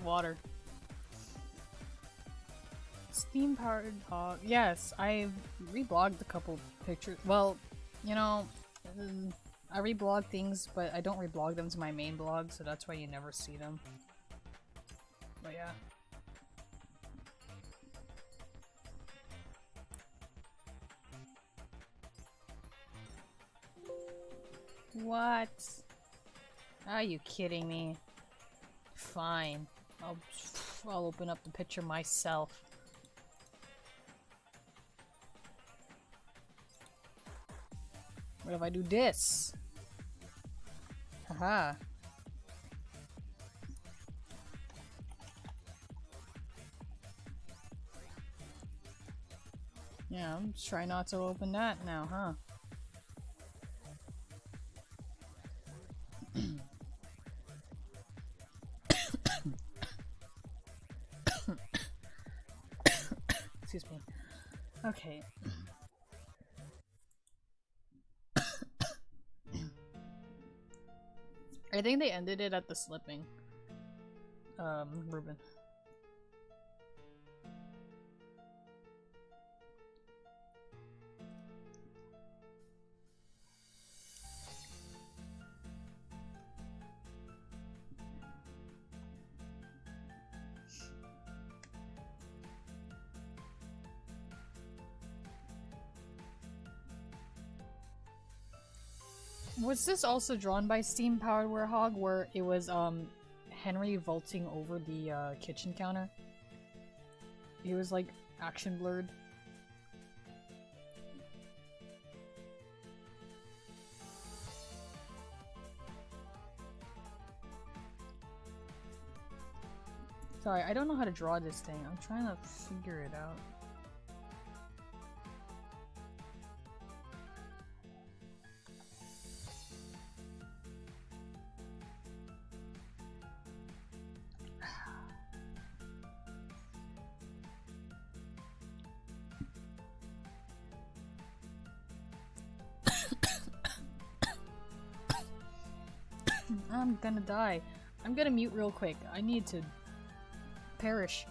Water. Steam powered hog. Yes, I've reblogged a couple pictures. Well, you know, I reblog things, but I don't reblog them to my main blog, so that's why you never see them. But yeah. What? Are you kidding me? Fine. I'll open up the picture myself. What if I do this? Haha. Yeah, I'm just trying not to open that now, huh? Excuse me. Okay. I think they ended it at the slipping. Ruben. Was this also drawn by Steam Powered Warehog, where it was Henry vaulting over the kitchen counter? He was like action blurred. Sorry, I don't know how to draw this thing. I'm trying to figure it out. I'm gonna die. I'm gonna mute real quick. I need to perish.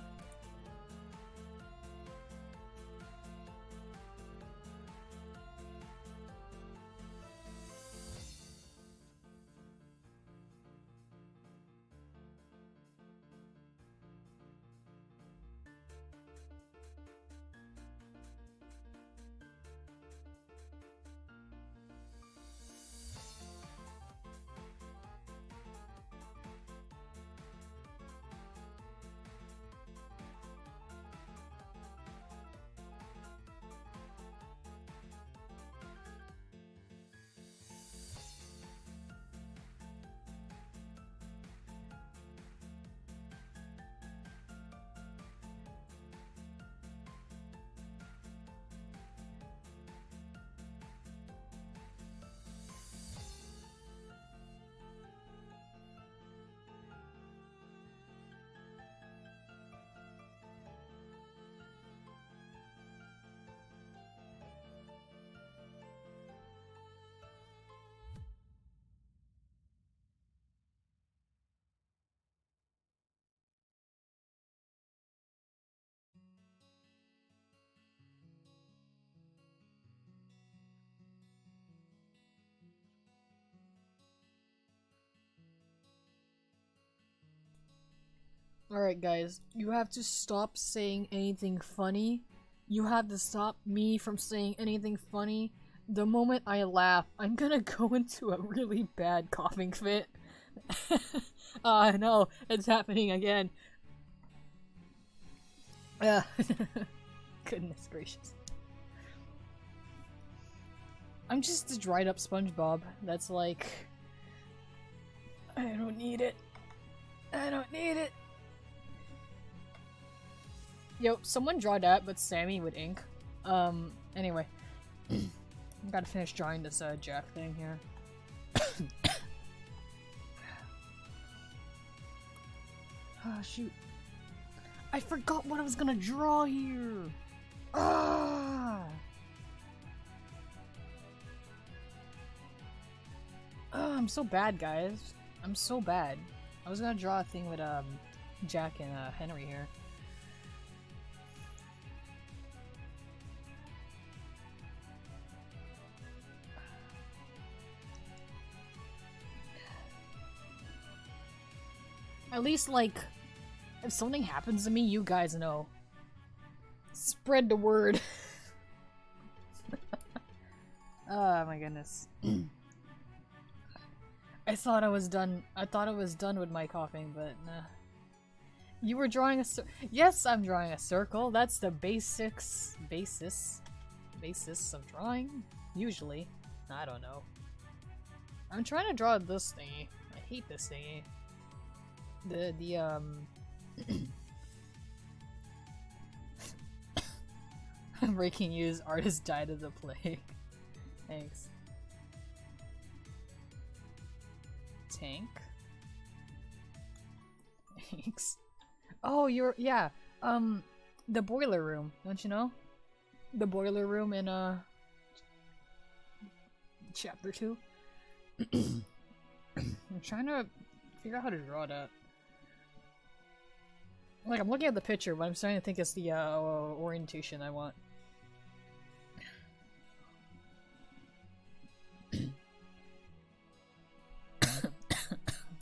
Alright, guys, you have to stop saying anything funny. You have to stop me from saying anything funny. The moment I laugh, I'm gonna go into a really bad coughing fit. No, it's happening again. Goodness gracious. I'm just a dried up SpongeBob. That's like... I don't need it. I don't need it. Yo, someone draw that, but Sammy with ink. Anyway. I gotta finish drawing this, Jack thing here. Ah, shoot. I forgot what I was gonna draw here! Ah! Oh, I'm so bad, guys. I'm so bad. I was gonna draw a thing with, Jack and, Henry here. At least, like, if something happens to me, you guys know. Spread the word. Oh my goodness. I thought I was done. I thought I was done with my coughing, but nah. You were drawing a yes, I'm drawing a circle. That's the basis of drawing. Usually. I don't know. I'm trying to draw this thingy. I hate this thingy. Breaking news, artist died of the plague. Thanks. Tank. Thanks. Oh, yeah. The boiler room, don't you know? The boiler room in, chapter 2. I'm trying to figure out how to draw that. Like, I'm looking at the picture, but I'm starting to think it's the, orientation I want.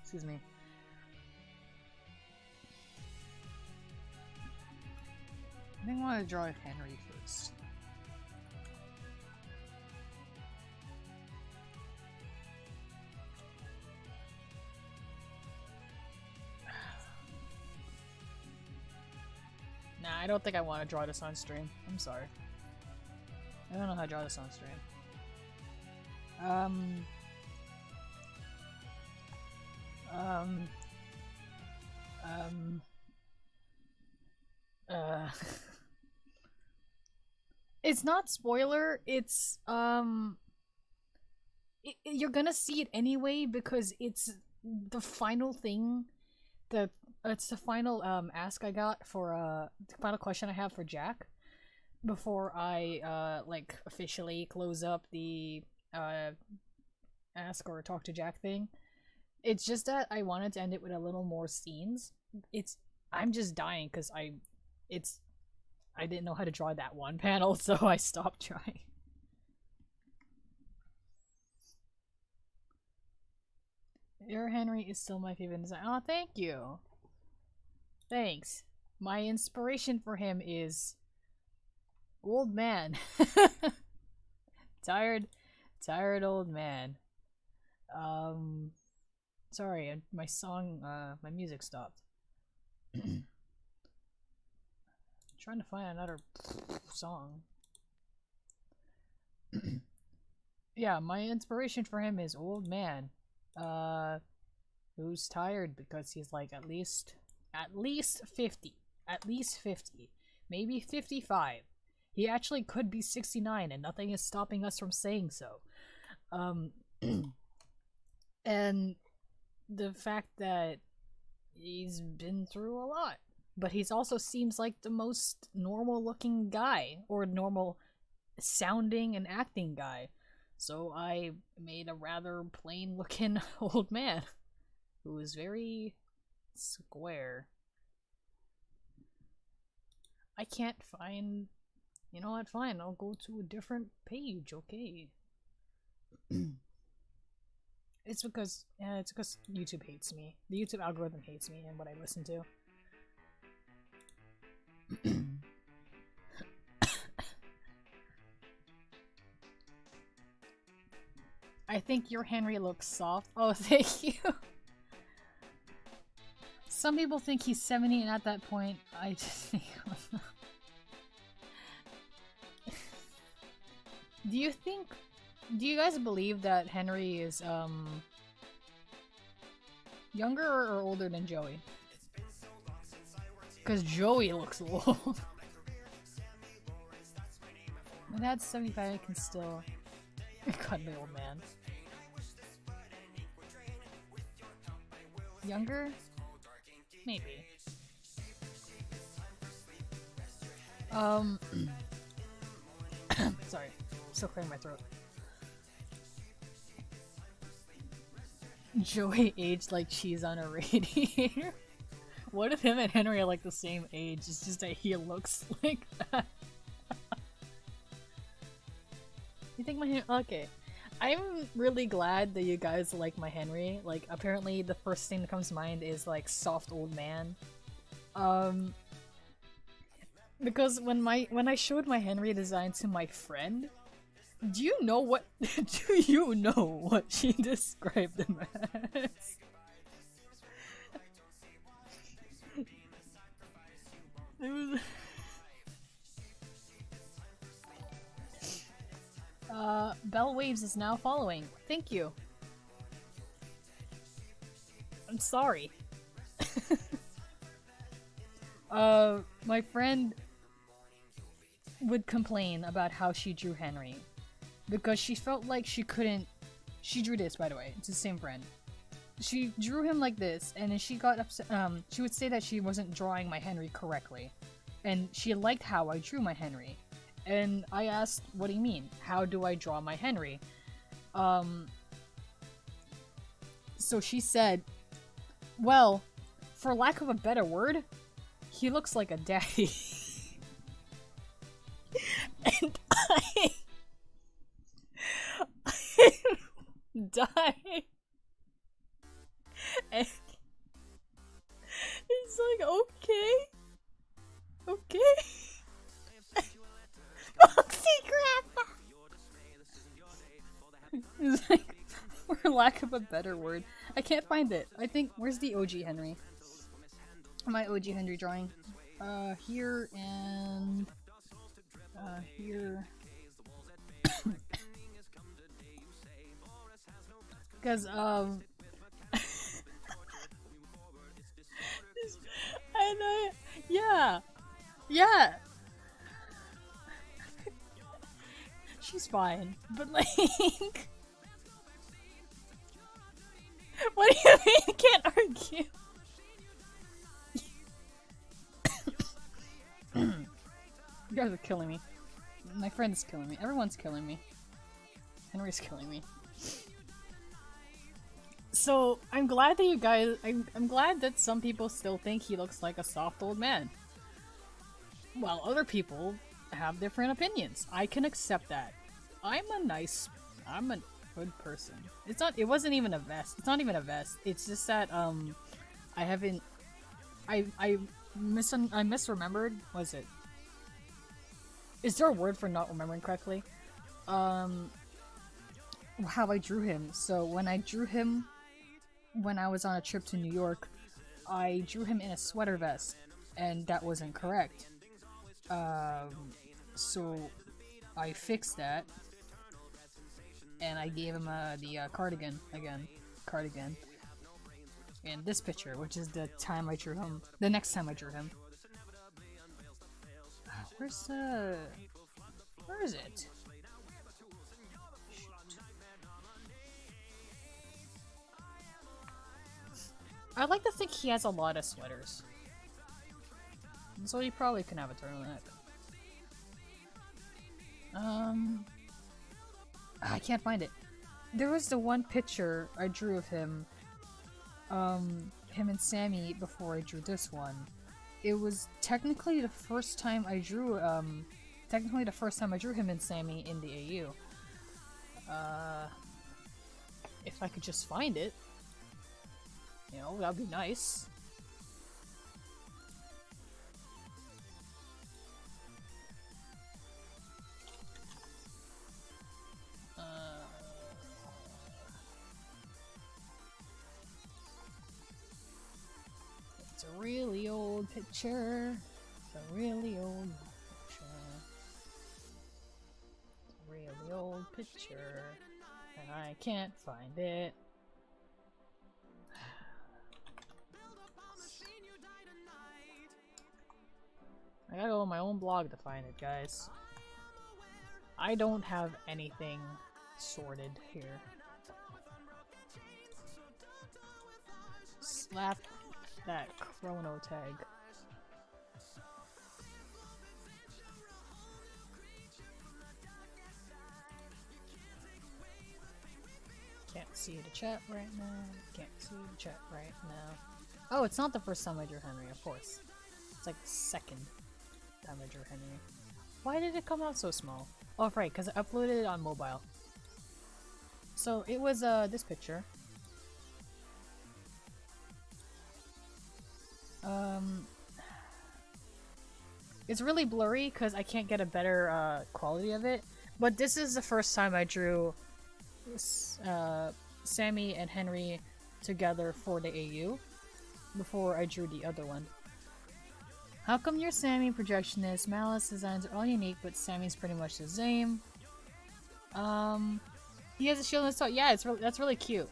Excuse me. I think I want to draw Henry first. Nah, I don't think I want to draw this on stream. I'm sorry. I don't know how to draw this on stream. It's not spoiler, it's, you're gonna see it anyway because it's the final thing, it's the final, ask I got for, the final question I have for Jack before I, like, officially close up the, ask or talk to Jack thing. It's just that I wanted to end it with a little more scenes. I'm just dying because I didn't know how to draw that one panel, so I stopped trying. Your Henry is still my favorite design. Oh, thank you. Thanks. My inspiration for him is old man. tired old man. Sorry, my song, my music stopped. Trying to find another song. Yeah, my inspiration for him is old man. Who's tired because he's like at least 50. At least 50. Maybe 55. He actually could be 69 and nothing is stopping us from saying so. And the fact that he's been through a lot. But he also seems like the most normal looking guy, or normal sounding and acting guy. So I made a rather plain looking old man who is very square. I can't find... You know what, fine, I'll go to a different page, okay? It's because YouTube hates me. The YouTube algorithm hates me and what I listen to. I think your Henry looks soft. Oh, thank you. Some people think he's 70, and at that point, I just think... Do you guys believe that Henry is, younger or older than Joey? Because Joey looks old. My dad's 75, I can still... God, my old man. Younger? Maybe. Sorry. Still clearing my throat. Joey aged like cheese on a radiator. What if him and Henry are like the same age? It's just that he looks like that. You think my Henry? Okay. I'm really glad that you guys like my Henry. Like, apparently the first thing that comes to mind is like soft old man. Because when I showed my Henry design to my friend, do you know what she described him as? It was Bell Waves is now following. Thank you. I'm sorry. My friend would complain about how she drew Henry because she felt like she couldn't. She drew this, by the way. It's the same friend. She drew him like this, and then she got upset. She would say that she wasn't drawing my Henry correctly, and she liked how I drew my Henry. And I asked, "What do you mean? How do I draw my Henry?" So she said, "Well, for lack of a better word, he looks like a daddy." And I died. And it's like, okay. Foxy Grandpa! It's like, for lack of a better word. I can't find it. I think, where's the OG Henry? My OG Henry drawing. Here and... here. Because, and yeah! She's fine, but like... What do you mean? Can't argue? You guys are killing me. My friend is killing me. Everyone's killing me. Henry's killing me. So, I'm glad that you guys- I'm glad that some people still think he looks like a soft old man. While other people have different opinions. I can accept that. I'm a good person. It wasn't even a vest. It's not even a vest. It's just that, I misremembered. What is it? Is there a word for not remembering correctly? How I drew him. So when I drew him, when I was on a trip to New York, I drew him in a sweater vest, and that wasn't correct. So I fixed that, and I gave him the cardigan again. Cardigan. And this picture, which is the time I drew him. The next time I drew him. Where is it? Shoot. I like to think he has a lot of sweaters. So he probably can have a turtleneck. I can't find it. There was the one picture I drew of him, him and Sammy before I drew this one. It was technically the first time I drew, him and Sammy in the AU. If I could just find it, you know, that'd be nice. really old picture. It's a really old picture. It's a really old picture. And I can't find it. I gotta go on my own blog to find it, guys. I don't have anything sorted here. Slap that chrono tag. Can't see the chat right now. Can't see the chat right now. Oh, it's not the first time I drew Henry, of course. It's like the second time I drew Henry. Why did it come out so small? Oh, right, because I uploaded it on mobile. So it was this picture. It's really blurry because I can't get a better quality of it. But this is the first time I drew Sammy and Henry together for the AU before I drew the other one. How come your Sammy projectionist? Malice designs are all unique, but Sammy's pretty much the same. He has a shield and stuff. Yeah, that's really cute.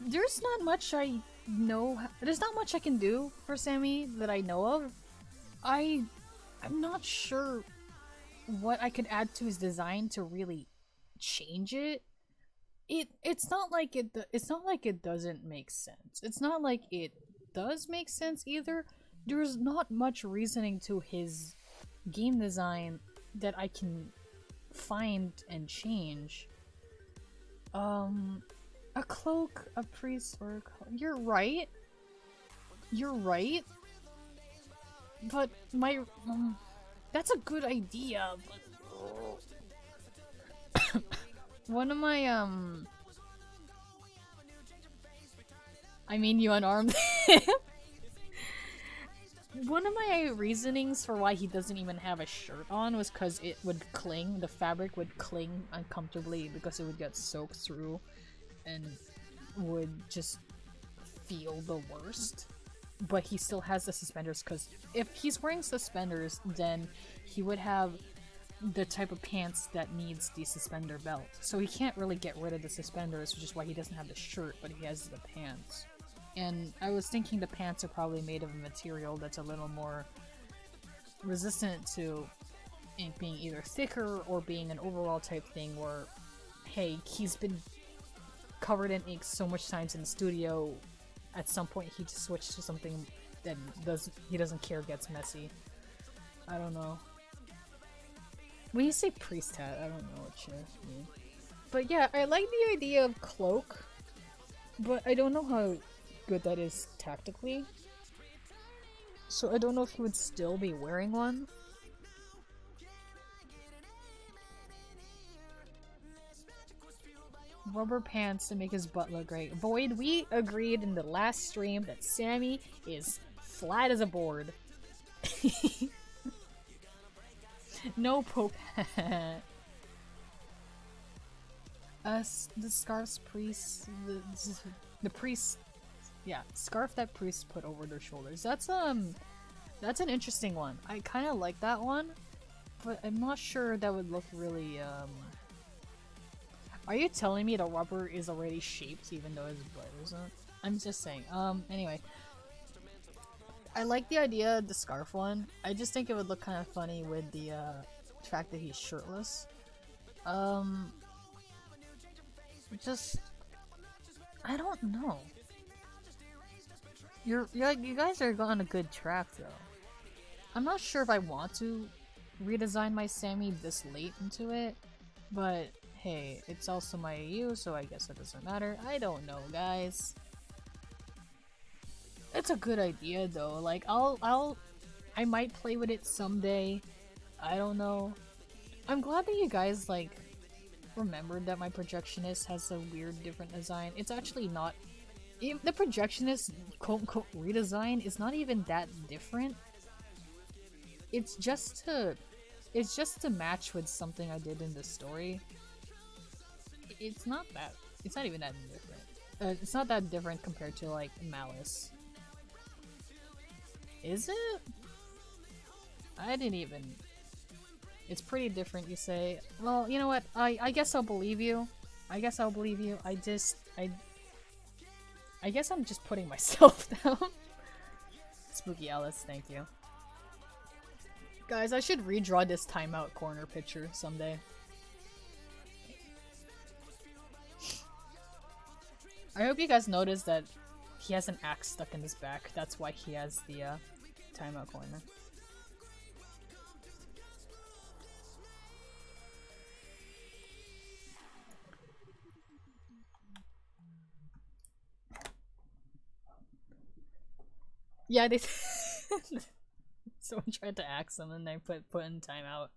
There's not much I know. There's not much I can do for Sammy that I know of. I'm not sure what I could add to his design to really change it. It's not like it doesn't make sense. It's not like it does make sense either. There's not much reasoning to his game design that I can find and change. A cloak, a priest, or a cloak. You're right. You're right. But my that's a good idea. But one of my I mean, you unarmed. One of my reasonings for why he doesn't even have a shirt on was because it would cling. The fabric would cling uncomfortably because it would get soaked through and would just feel the worst. But he still has the suspenders because if he's wearing suspenders, then he would have the type of pants that needs the suspender belt. So he can't really get rid of the suspenders, which is why he doesn't have the shirt, but he has the pants. And I was thinking the pants are probably made of a material that's a little more resistant to it being either thicker or being an overall type thing where, hey, he's been covered in ink so much times in the studio, at some point he just switched to something that he doesn't care gets messy. I don't know. When you say priest hat, I don't know what you mean. But yeah, I like the idea of cloak, but I don't know how good that is tactically. So I don't know if he would still be wearing one. Rubber pants to make his butt look great. Void, we agreed in the last stream that Sammy is flat as a board. No poke hat. The scarf's priest, the priest, yeah, scarf that priests put over their shoulders. That's an interesting one. I kind of like that one, but I'm not sure that would look really. Are you telling me the rubber is already shaped even though his butt isn't? I'm just saying. Anyway. I like the idea of the scarf one. I just think it would look kind of funny with the fact that he's shirtless. Just I don't know. You guys are on a good track though. I'm not sure if I want to redesign my Sammy this late into it, but hey, it's also my AU, so I guess it doesn't matter. I don't know, guys. It's a good idea though. Like I might play with it someday. I don't know. I'm glad that you guys like remembered that my projectionist has a weird different design. It's actually not. The projectionist quote-unquote redesign is not even that different. It's just to match with something I did in the story. It's not that It's not even that different. It's not that different compared to like Malice. Is it? I didn't even. It's pretty different, you say. Well, you know what? I guess I'll believe you. I guess I'll believe you. I guess I'm just putting myself down. Spooky Alice, thank you. Guys, I should redraw this timeout corner picture someday. I hope you guys noticed that he has an axe stuck in his back. That's why he has the timeout corner. Yeah, they someone tried to axe him and they put in timeout.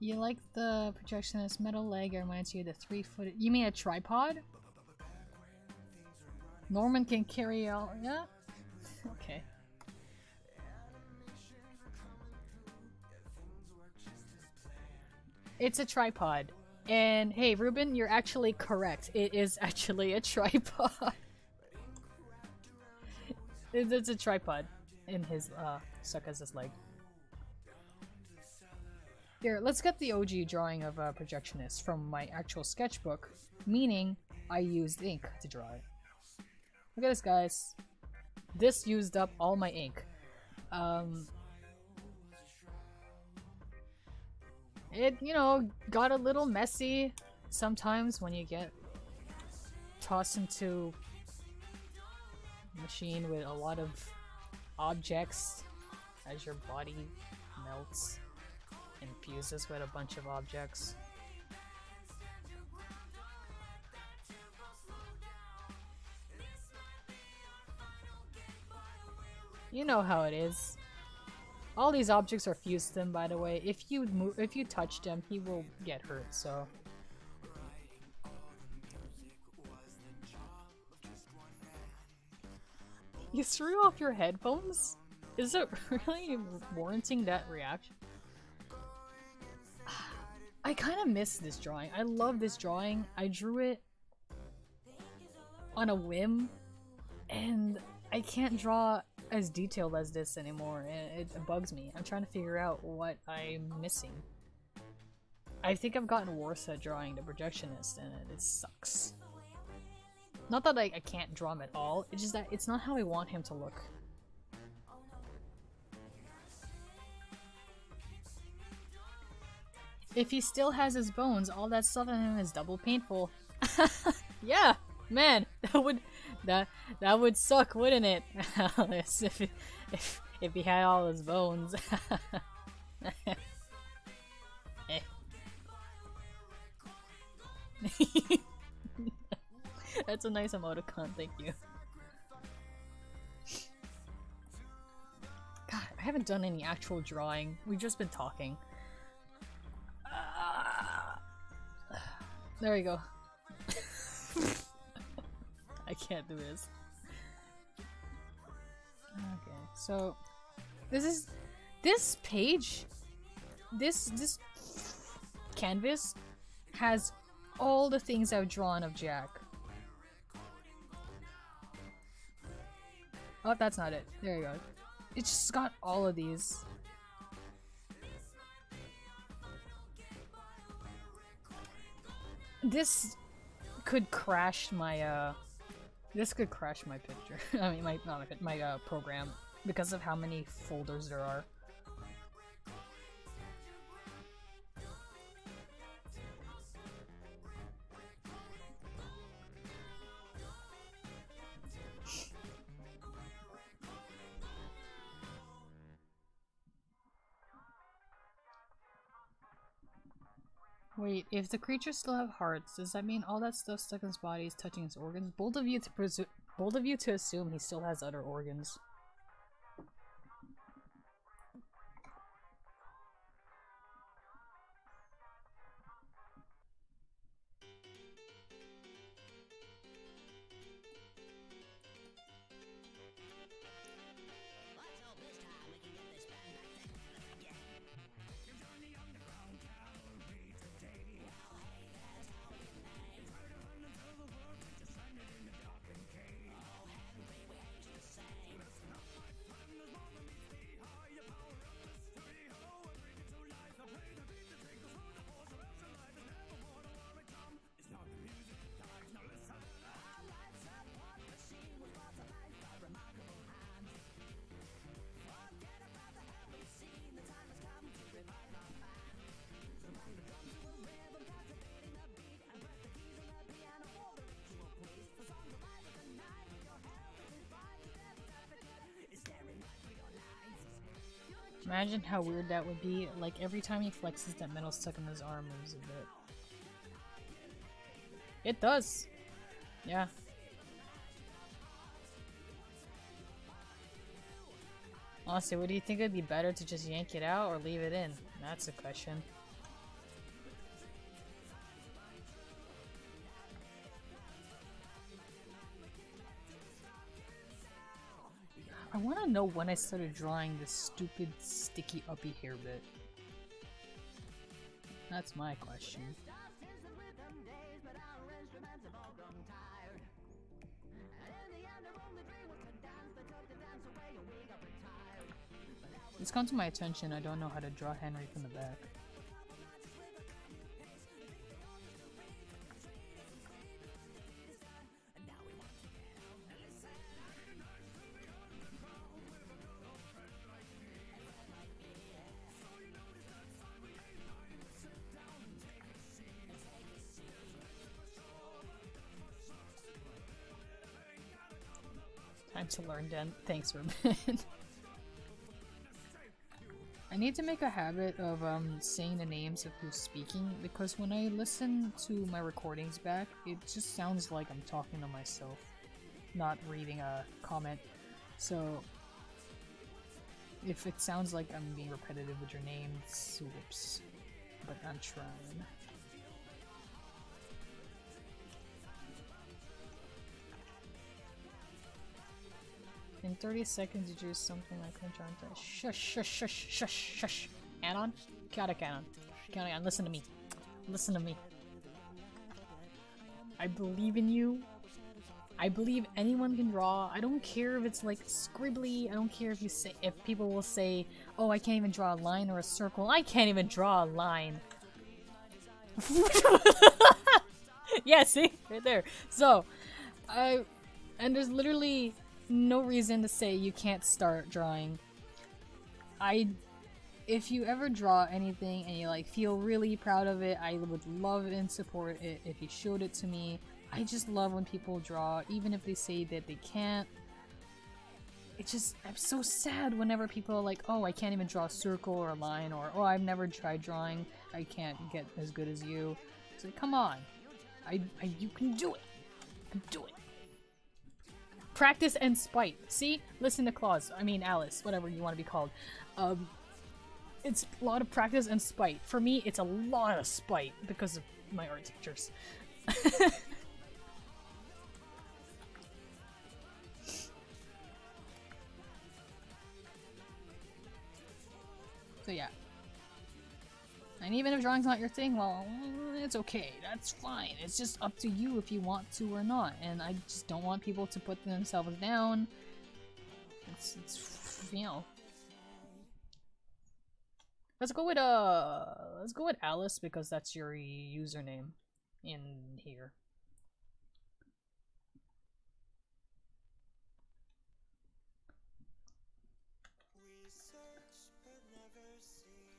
You like the projectionist metal leg? It reminds you of the 3-foot. You mean a tripod? Norman can carry all. Yeah? Okay. It's a tripod. And hey, Ruben, you're actually correct. It is actually a tripod. It's a tripod. In his, stuck as his leg. Here, let's get the OG drawing of a projectionist from my actual sketchbook, meaning I used ink to draw it. Look at this, guys. This used up all my ink. It, you know, got a little messy sometimes when you get tossed into a machine with a lot of objects as your body melts and fuses with a bunch of objects. You know how it is. All these objects are fused to him, by the way. If you touch them, he will get hurt, so. You threw off your headphones? Is it really warranting that reaction? I kind of miss this drawing. I love this drawing. I drew it on a whim, and I can't draw as detailed as this anymore. It bugs me. I'm trying to figure out what I'm missing. I think I've gotten worse at drawing the projectionist, and it sucks. Not that I can't draw him at all, it's just that it's not how I want him to look. If he still has his bones, all that stuff on him is double painful. Yeah, man, that would suck, wouldn't it? if he had all his bones. That's a nice emoticon, thank you. God, I haven't done any actual drawing. We've just been talking. There we go. I can't do this. Okay, so this page, this canvas has all the things I've drawn of Jack. Oh, that's not it. There you go. It's just got all of these. This could crash my picture. I mean, my program because of how many folders there are. Wait, if the creatures still have hearts, does that mean all that stuff stuck in his body is touching his organs? Bold of you to assume he still has other organs. Imagine how weird that would be. Like every time he flexes, that metal stuck in his arm moves a bit. It does. Yeah. Honestly, what do you think it'd be better to just yank it out or leave it in? That's a question. I want to know when I started drawing this stupid sticky uppy hair bit. That's my question. It's come to my attention I don't know how to draw Henry from the back. Time to learn, Den. Thanks, Ruben. I need to make a habit of saying the names of who's speaking, because when I listen to my recordings back, it just sounds like I'm talking to myself, not reading a comment. So if it sounds like I'm being repetitive with your names, whoops. But I'm trying. In 30 seconds, you drew something like Conjunta. Shush, shush, shush, shush, shush. Anon? Chaotic Anon. Chaotic Anon, listen to me. Listen to me. I believe in you. I believe anyone can draw. I don't care if it's like scribbly. I don't care if you say if people will say, "Oh, I can't even draw a line or a circle." I can't even draw a line. Yeah, see? Right there. So, and there's literally no reason to say you can't start drawing. If you ever draw anything and you like feel really proud of it, I would love and support it if you showed it to me. I just love when people draw, even if they say that they can't. It's just, I'm so sad whenever people are like, oh, I can't even draw a circle or a line, or oh, I've never tried drawing, I can't get as good as you. It's like, come on. You can do it. You can do it. Practice and spite. See? Listen to Claus. I mean Alice, whatever you want to be called. It's a lot of practice and spite. For me, it's a lot of spite because of my art teachers. So yeah. And even if drawing's not your thing, well, it's okay. That's fine. It's just up to you if you want to or not. And I just don't want people to put themselves down. It's you know. Let's go with Alice because that's your username in here.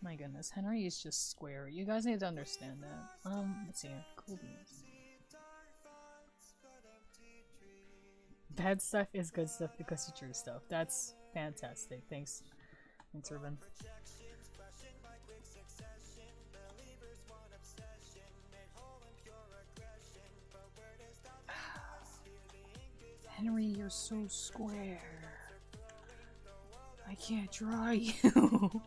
My goodness, Henry is just square. You guys need to understand that. Let's see here. Cool beans. Bad stuff is good stuff because you drew stuff. That's fantastic. Thanks. Thanks, Ruben. Henry, you're so square. I can't draw you.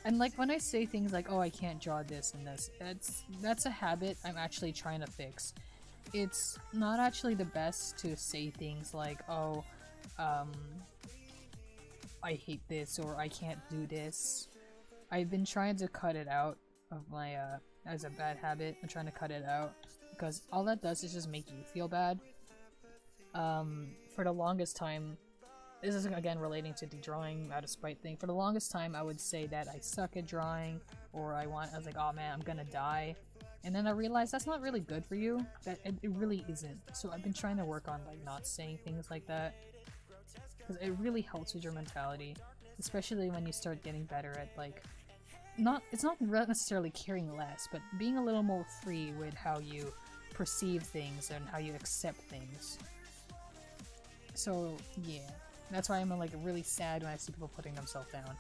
And like when I say things like, oh, I can't draw this and this, that's a habit I'm actually trying to fix. It's not actually the best to say things like, oh, I hate this or I can't do this. I've been trying to cut it out of my, as a bad habit. I'm trying to cut it out because all that does is just make you feel bad. For the longest time, this is again relating to the drawing out of spite thing. For the longest time, I would say that I suck at drawing, or I was like, oh man, I'm gonna die. And then I realized that's not really good for you. That it really isn't. So I've been trying to work on like not saying things like that, because it really helps with your mentality, especially when you start getting better at like, it's not necessarily caring less, but being a little more free with how you perceive things and how you accept things. So yeah, that's why I'm like really sad when I see people putting themselves down.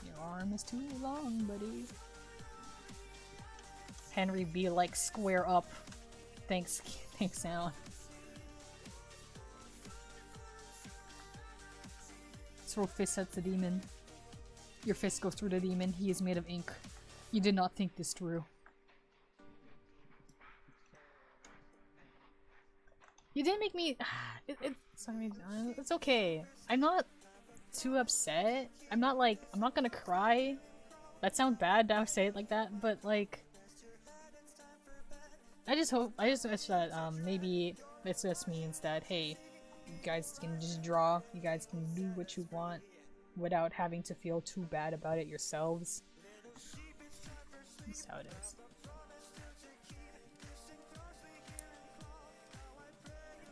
Your arm is too long, buddy. Henry be like, square up. Thanks, thanks, Alan. Throw fists at the demon. Your fist goes through the demon. He is made of ink. You did not think this through. You didn't make me. Sorry, it's okay. I'm not too upset. I'm not gonna cry. That sounds bad to say it like that, but like, I just wish that maybe this just means that, hey, you guys can just draw. You guys can do what you want without having to feel too bad about it yourselves. That's how it is.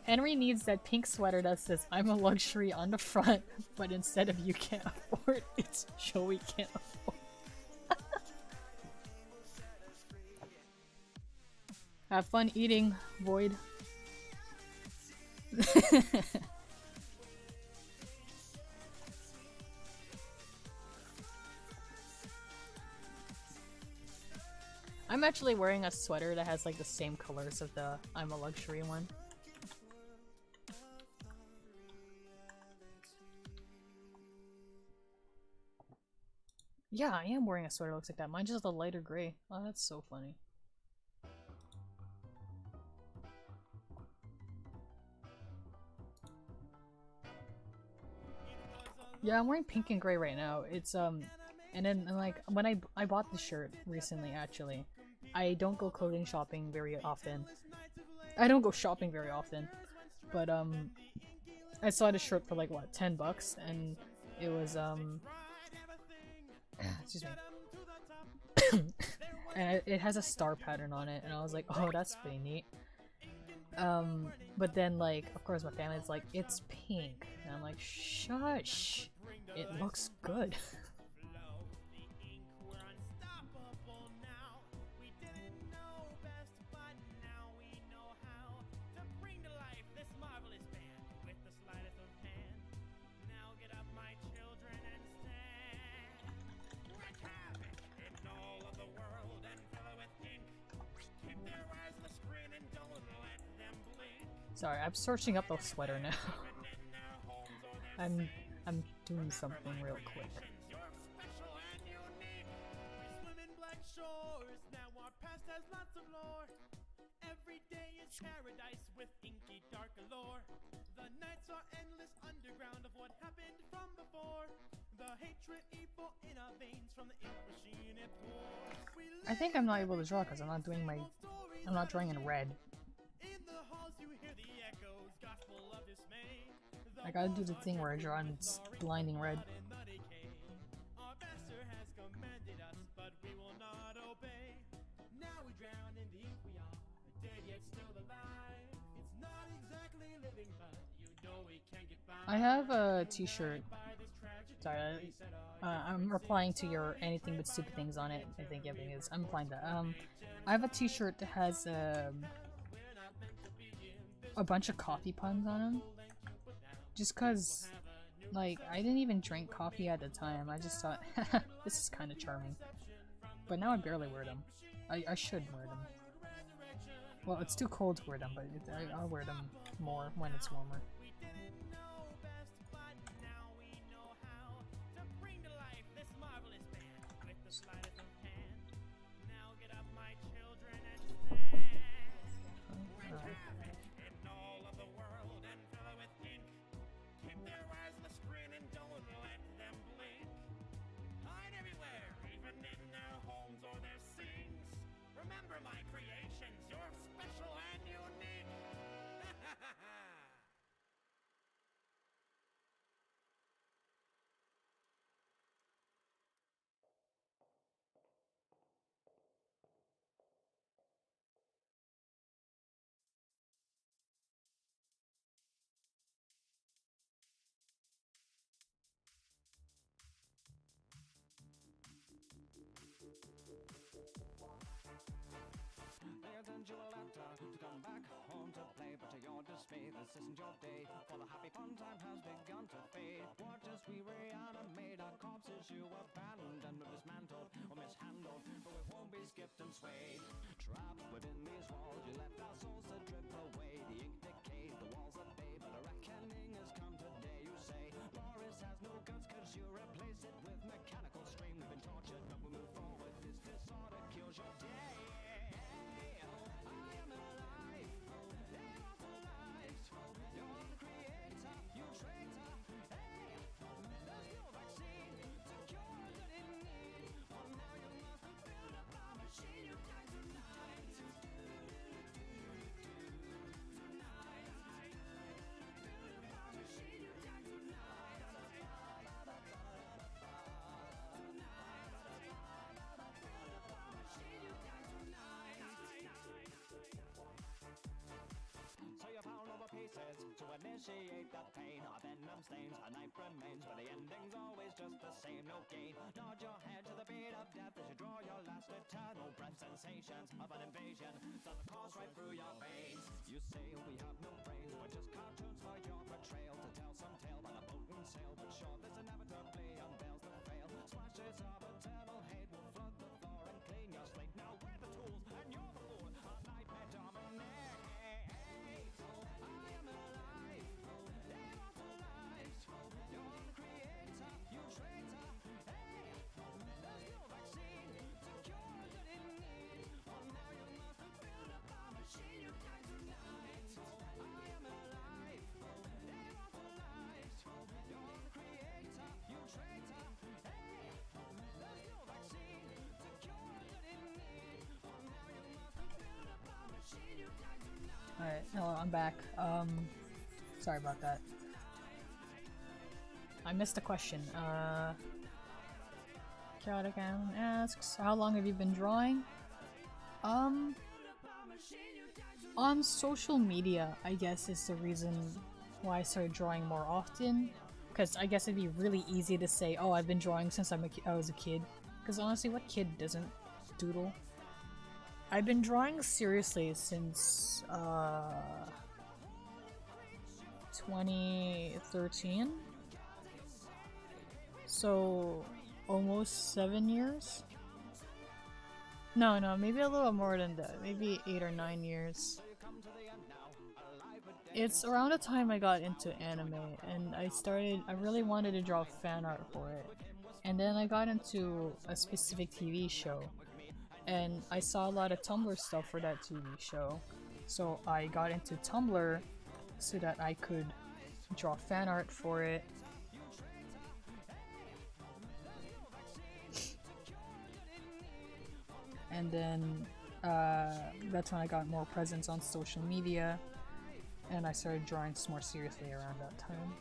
Henry needs that pink sweater that says "I'm a luxury" on the front, but instead of "you can't afford," it's "Joey can't afford." Have fun eating, Void. I'm actually wearing a sweater that has like the same colors of the "I'm a luxury" one. Yeah, I am wearing a sweater that looks like that. Mine's just a lighter gray. Oh, that's so funny. Yeah, I'm wearing pink and gray right now. It's and then like when I bought the shirt recently, actually, I don't go clothing shopping very often. I don't go shopping very often, but I saw the shirt for like what, $10, and it was excuse me, and it has a star pattern on it, and I was like, oh, that's pretty neat. But then like, of course, my family's like, it's pink, and I'm like, shush, it looks good. Sorry, I'm searching up a sweater now. I'm doing something real quick. Every day is paradise with inky dark allure. The nights are endless underground of what happened from before. The hatred evil in our veins from the ink machine it pours. I think I'm not able to draw because I'm not drawing in red. I gotta do the thing where I draw in blinding red. I have a t-shirt. Sorry, I'm replying to your anything but stupid things on it. I think everything is. I'm replying to that. I have a t-shirt that has a bunch of coffee puns on them. Just cause, like, I didn't even drink coffee at the time. I just thought, this is kind of charming. But now I barely wear them. I should wear them. Well, it's too cold to wear them, but I'll wear them more when it's warmer. this isn't your day, for the happy fun time has begun to fade. Watch as we reanimate our corpses you abandoned or dismantled or mishandled, but we won't be skipped and swayed. Trapped within these walls, you left our souls to drift away. The ink decayed, the walls are bay, but a reckoning has come today. You say Loris has no guts cause you replace it with mechanical stream. We've been tortured, but we move forward. This disorder kills your day. I am alive, immortalized. You're the creator, you traitor. Hey, there's no vaccine to cure the in need. For now you must build up a machine. You die tonight. So you pound over pieces to initiate the pain. Our venom stains, our knife remains, but the ending's always just the same. No gain. Nod your head to the beat of death as you draw your last eternal breath. Sensations of an invasion start to course right through your veins. You say we have no brains, we're just cartoons for your portrayal. To tell some tale by the boat we sail, but sure this inevitably unveils the fail. Splashes of eternal hate will flood the floor and clean your slate. Now we're the tools and you're the fool. Our nightmare dominates. I am alive, immortalized. You're the creator, you traitor. Hey, there's no vaccine to cure the in need. For now you must build up a machine. You die tonight. I am alive, immortalized. You're the creator, you traitor. Hey, there's no vaccine to cure the in need. For now you must build up a machine. You die tonight. Alright, hello, I'm back. Sorry about that. I missed a question. Chaotic Animal asks, how long have you been drawing? On social media, I guess is the reason why I started drawing more often. Because I guess it'd be really easy to say, oh, I've been drawing since I was a kid. Because honestly, what kid doesn't doodle? I've been drawing seriously since 2013, so almost 7 years. No, maybe a little more than that, maybe 8 or 9 years. It's around the time I got into anime and I really wanted to draw fan art for it, and then I got into a specific TV show and I saw a lot of Tumblr stuff for that TV show, so I got into Tumblr so that I could draw fan art for it. And then that's when I got more presence on social media and I started drawing more seriously around that time.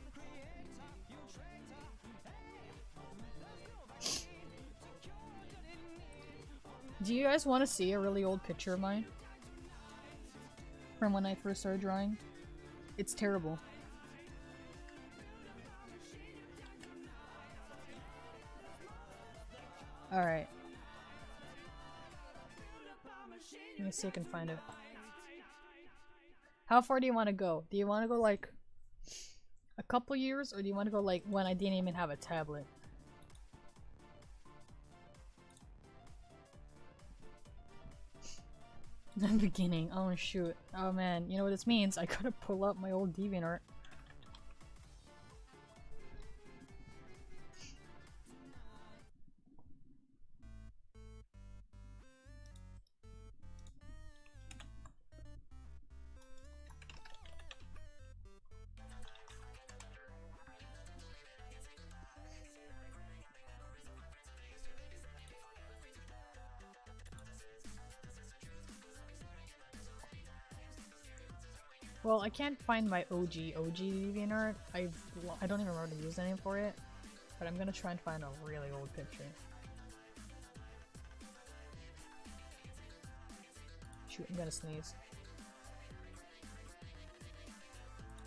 Do you guys want to see a really old picture of mine? From when I first started drawing? It's terrible. Alright. Let me see if I can find it. How far do you want to go? Do you want to go like a couple years, or do you want to go like when I didn't even have a tablet? The beginning. Oh shoot. Oh man, you know what this means? I gotta pull up my old DeviantArt. Well, I can't find my OG DeviantArt. I don't even remember the username for it, but I'm gonna try and find a really old picture. Shoot, I'm gonna sneeze.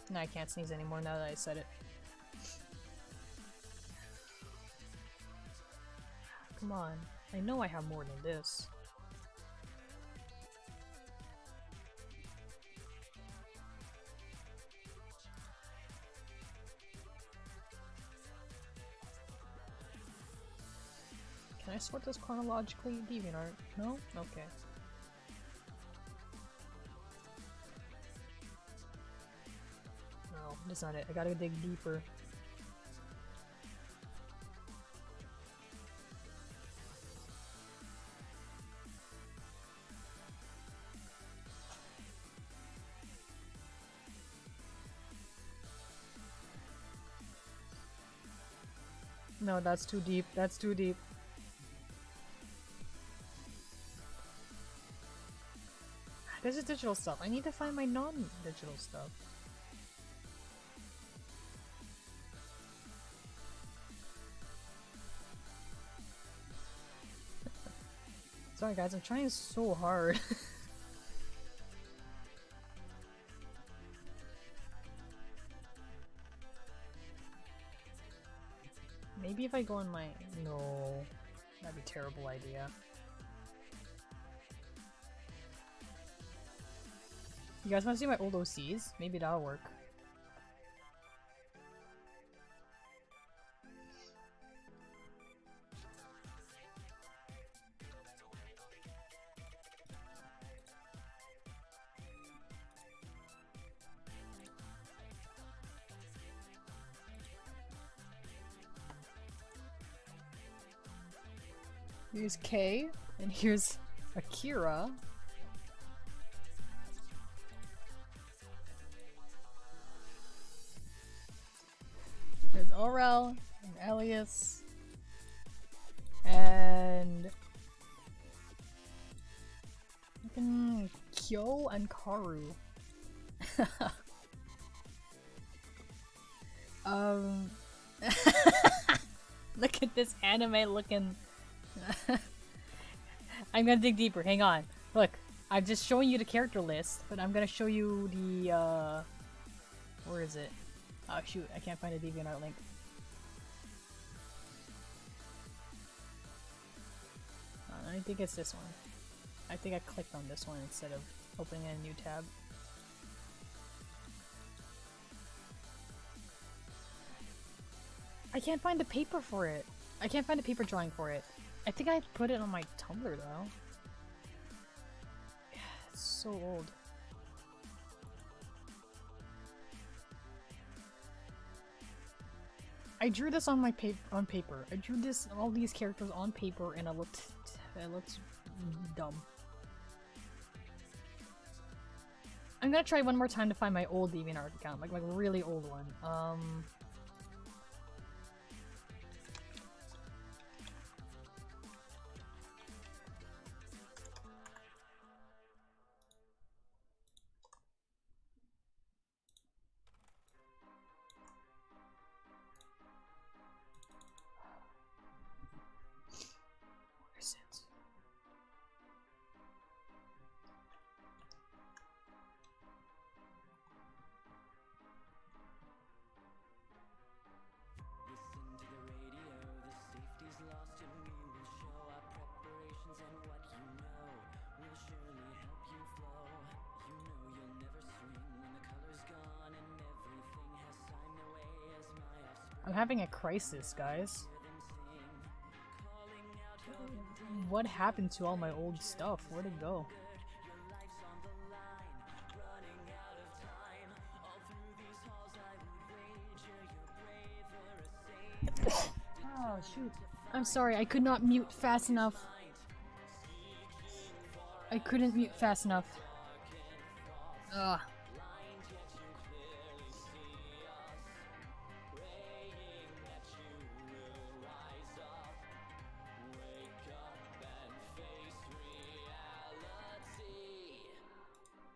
No, I can't sneeze anymore now that I said it. Come on, I know I have more than this. I sort this chronologically? DeviantArt? No? Okay. No, that's not it. I gotta dig deeper. No, that's too deep. That's too deep. This is digital stuff. I need to find my non-digital stuff. Sorry guys, I'm trying so hard. Maybe if I go in my... No. That'd be a terrible idea. You guys want to see my old OCs? Maybe that'll work. Here's Kay, and here's Akira. There's Aurel, and Elias, and fucking Kyo and Karu. Look at this anime looking. I'm gonna dig deeper, hang on. Look, I'm just showing you the character list, but I'm gonna show you the, where is it? Oh shoot, I can't find a DeviantArt link. I think it's this one. I think I clicked on this one instead of opening a new tab. I can't find the paper for it. I can't find a paper drawing for it. I think I put it on my Tumblr though. Yeah, it's so old. I drew this on my on paper. I drew all these characters on paper, and it looked dumb. I'm gonna try one more time to find my old DeviantArt account, like a really old one. I'm having a crisis, guys. What happened to all my old stuff? Where'd it go? Oh, shoot. I'm sorry, I could not mute fast enough. I couldn't mute fast enough. Ugh.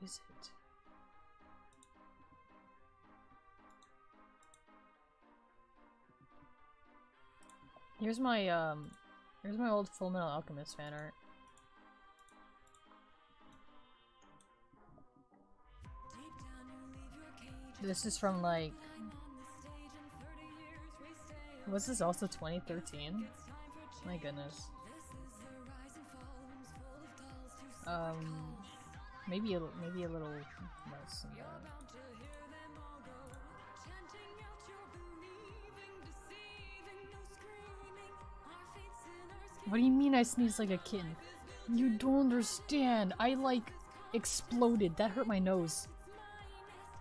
Is it? Here's my old Fullmetal Alchemist fan art. This is from like, was this also 2013? My goodness. Maybe a little less than that. What do you mean I sneezed like a kitten? You don't understand. I like exploded. That hurt my nose.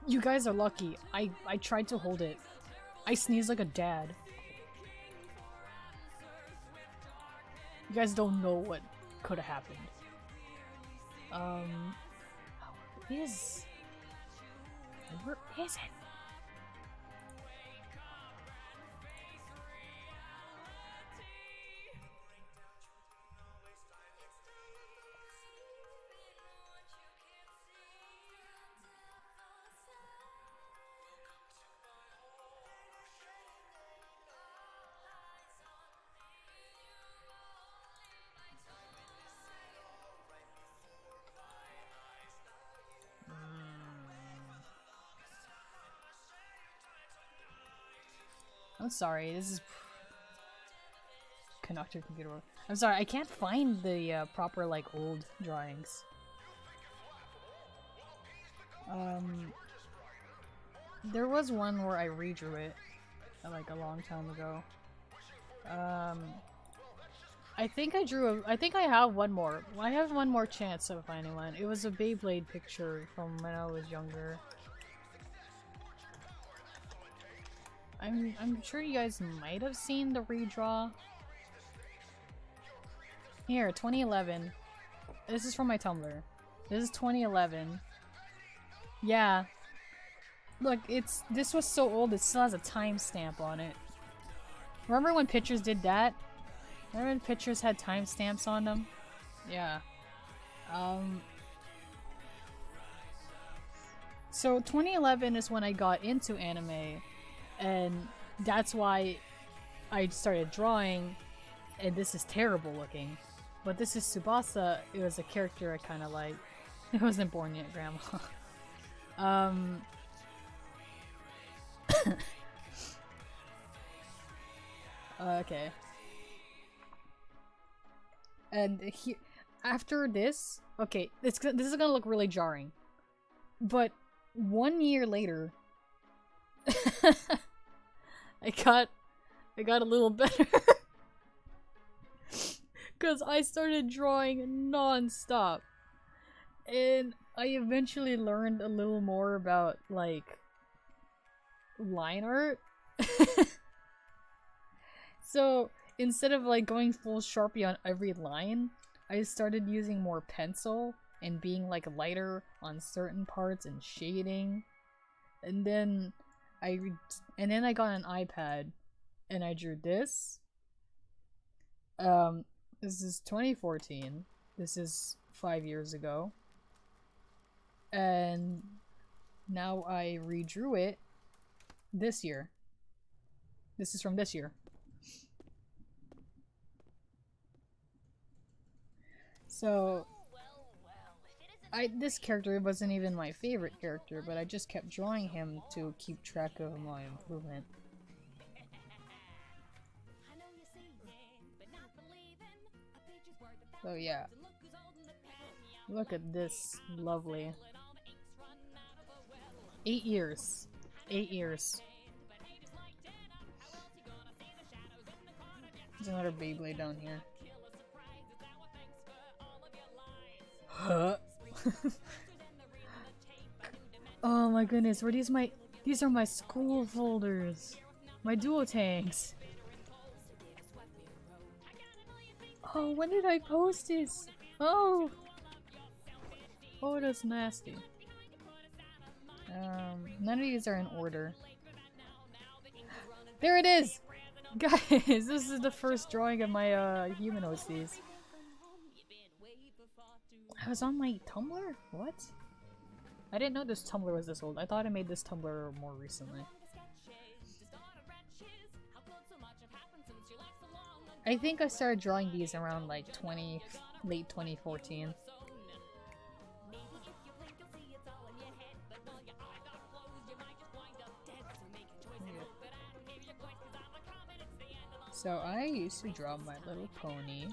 You guys are lucky. I tried to hold it. I sneezed like a dad. You guys don't know what could have happened. Where is it? I'm sorry, this is connected computer. I'm sorry, I can't find the proper like old drawings. There was one where I redrew it like a long time ago. I think I think I have one more. I have one more chance of finding one. It was a Beyblade picture from when I was younger. I'm sure you guys might have seen the redraw. Here, 2011. This is from my Tumblr. This is 2011. Yeah. Look, this was so old it still has a timestamp on it. Remember when pictures did that? Remember when pictures had timestamps on them? Yeah. So 2011 is when I got into anime, and that's why I started drawing, and this is terrible looking. But this is Tsubasa. It was a character I kind of like. I wasn't born yet, Grandma. Okay. And after this, okay, this is gonna look really jarring, but 1 year later, I got a little better, because I started drawing non-stop, and I eventually learned a little more about like line art. So instead of like going full Sharpie on every line, I started using more pencil and being like lighter on certain parts and shading. And then I got an iPad and I drew this. This is 2014. This is 5 years ago. And now I redrew it this year. This is from this year. So, this character wasn't even my favorite character, but I just kept drawing him to keep track of my improvement. So yeah. Look at this. Lovely. 8 years. 8 years. There's another Beyblade down here. Huh? Oh my goodness, were these are my school folders. My duo tanks. Oh, when did I post this? Oh! Oh, that's nasty. None of these are in order. There it is! Guys, this is the first drawing of my human OCs. I was on my Tumblr? What? I didn't know this Tumblr was this old. I thought I made this Tumblr more recently. I think I started drawing these around like late 2014. So I used to draw My Little Pony.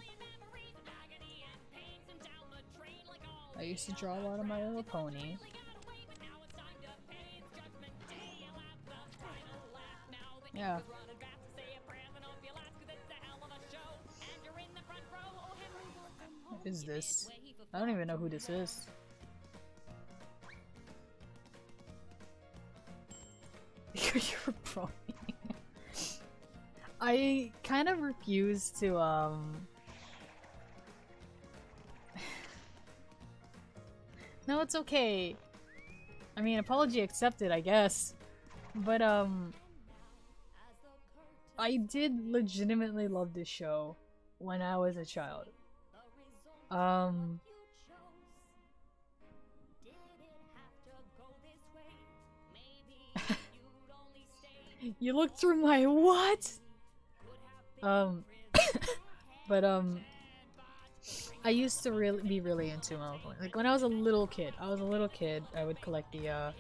I used to draw a lot of My Little Pony. Yeah. is this? I don't even know who this is. You're a pro. I kind of refuse to, No, it's okay. I mean, apology accepted, I guess. But, I did legitimately love this show when I was a child. You looked through my what? But I used to be really into My Little Pony. Like when I was a little kid, I would collect the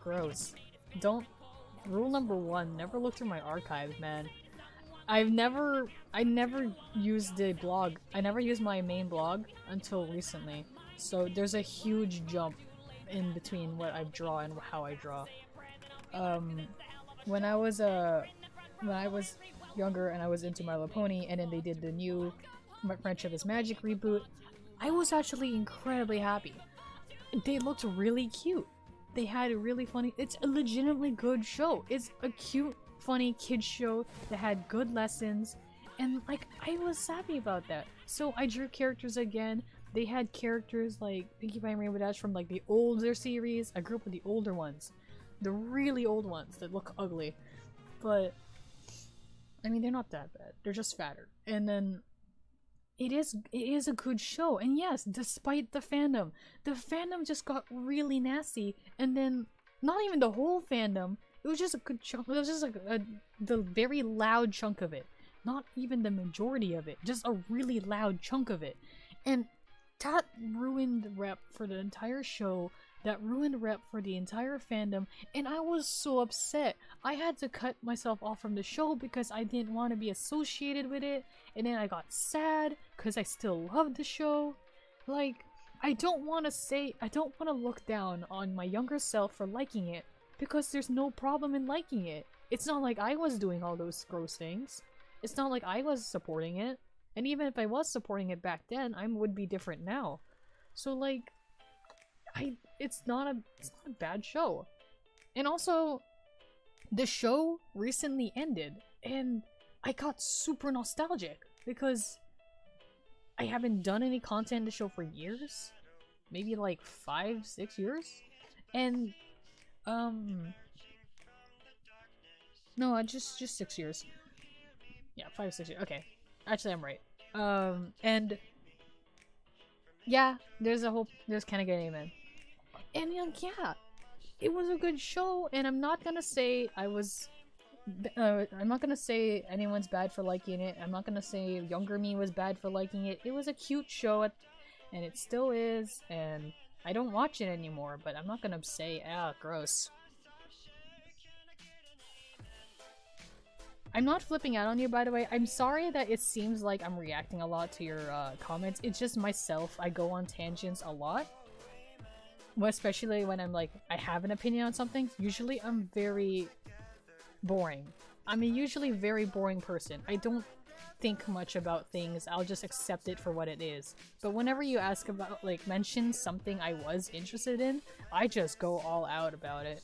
gross. Don't rule number 1, never look through my archives, man. I never used the blog. I never used my main blog until recently. So there's a huge jump in between what I draw and how I draw. When I was younger and I was into My Little Pony, and then they did the new Friendship is Magic reboot, I was actually incredibly happy. They looked really cute. They had a really funny— it's a legitimately good show. It's a cute, funny kids show that had good lessons, and like I was happy about that. So I drew characters again. They had characters like Pinkie Pie and Rainbow Dash from like the older series. I grew up with the older ones. The really old ones that look ugly. But I mean, they're not that bad. They're just fatter. And then it is a good show. And yes, despite the fandom just got really nasty. And then not even the whole fandom. It was just a good chunk. It was just like the very loud chunk of it. Not even the majority of it. Just a really loud chunk of it. And that ruined rep for the entire show. That ruined rep for the entire fandom, and I was so upset. I had to cut myself off from the show because I didn't want to be associated with it, and then I got sad because I still loved the show. Like, I don't want to look down on my younger self for liking it, because there's no problem in liking it. It's not like I was doing all those gross things. It's not like I was supporting it, and even if I was supporting it back then, I would be different now. So like, it's not a bad show. And also, the show recently ended, and I got super nostalgic because I haven't done any content in the show for years. Maybe like 5-6 years? And, no, just 6 years. Yeah, 5-6 years. Okay. Actually, I'm right. And yeah, there's Can I Get an Amen? And yeah, it was a good show, and I'm not gonna say I'm not gonna say anyone's bad for liking it. I'm not gonna say younger me was bad for liking it. It was a cute show, and it still is, and I don't watch it anymore, but I'm not gonna say, gross. I'm not flipping out on you, by the way. I'm sorry that it seems like I'm reacting a lot to your comments. It's just myself. I go on tangents a lot. Well, especially when I'm like, I have an opinion on something. Usually I'm very boring. I'm a usually very boring person. I don't think much about things. I'll just accept it for what it is. But whenever you ask about, like, mention something I was interested in, I just go all out about it.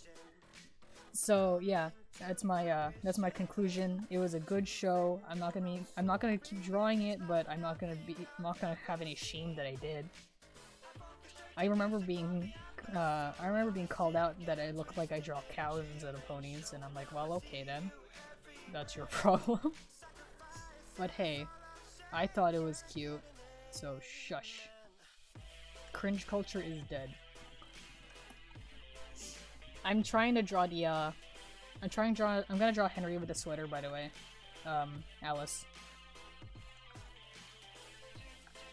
So yeah, that's my conclusion. It was a good show. I'm not gonna keep drawing it, but I'm not gonna have any shame that I did. I remember being called out that I look like I draw cows instead of ponies, and I'm like, well, okay then. That's your problem. But hey, I thought it was cute, so shush. Cringe culture is dead. I'm trying to draw the, I'm gonna draw Henry with the sweater, by the way. Alice.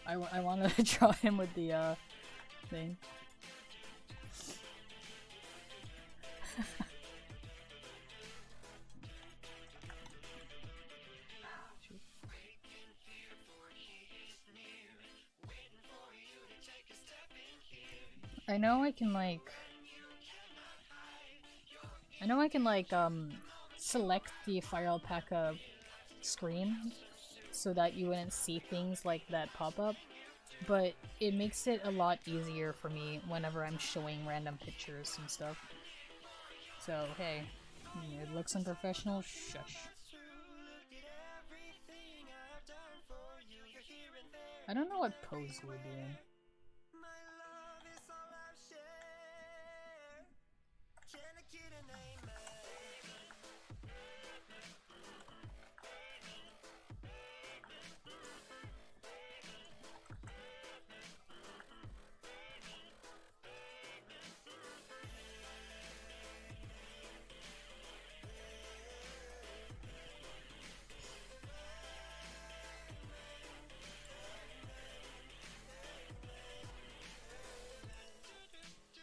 I want to draw him with the, thing. I know I can select the Fire Alpaca screen so that you wouldn't see things like that pop up, but it makes it a lot easier for me whenever I'm showing random pictures and stuff. So hey, it looks unprofessional, shush. I don't know what pose you would be in.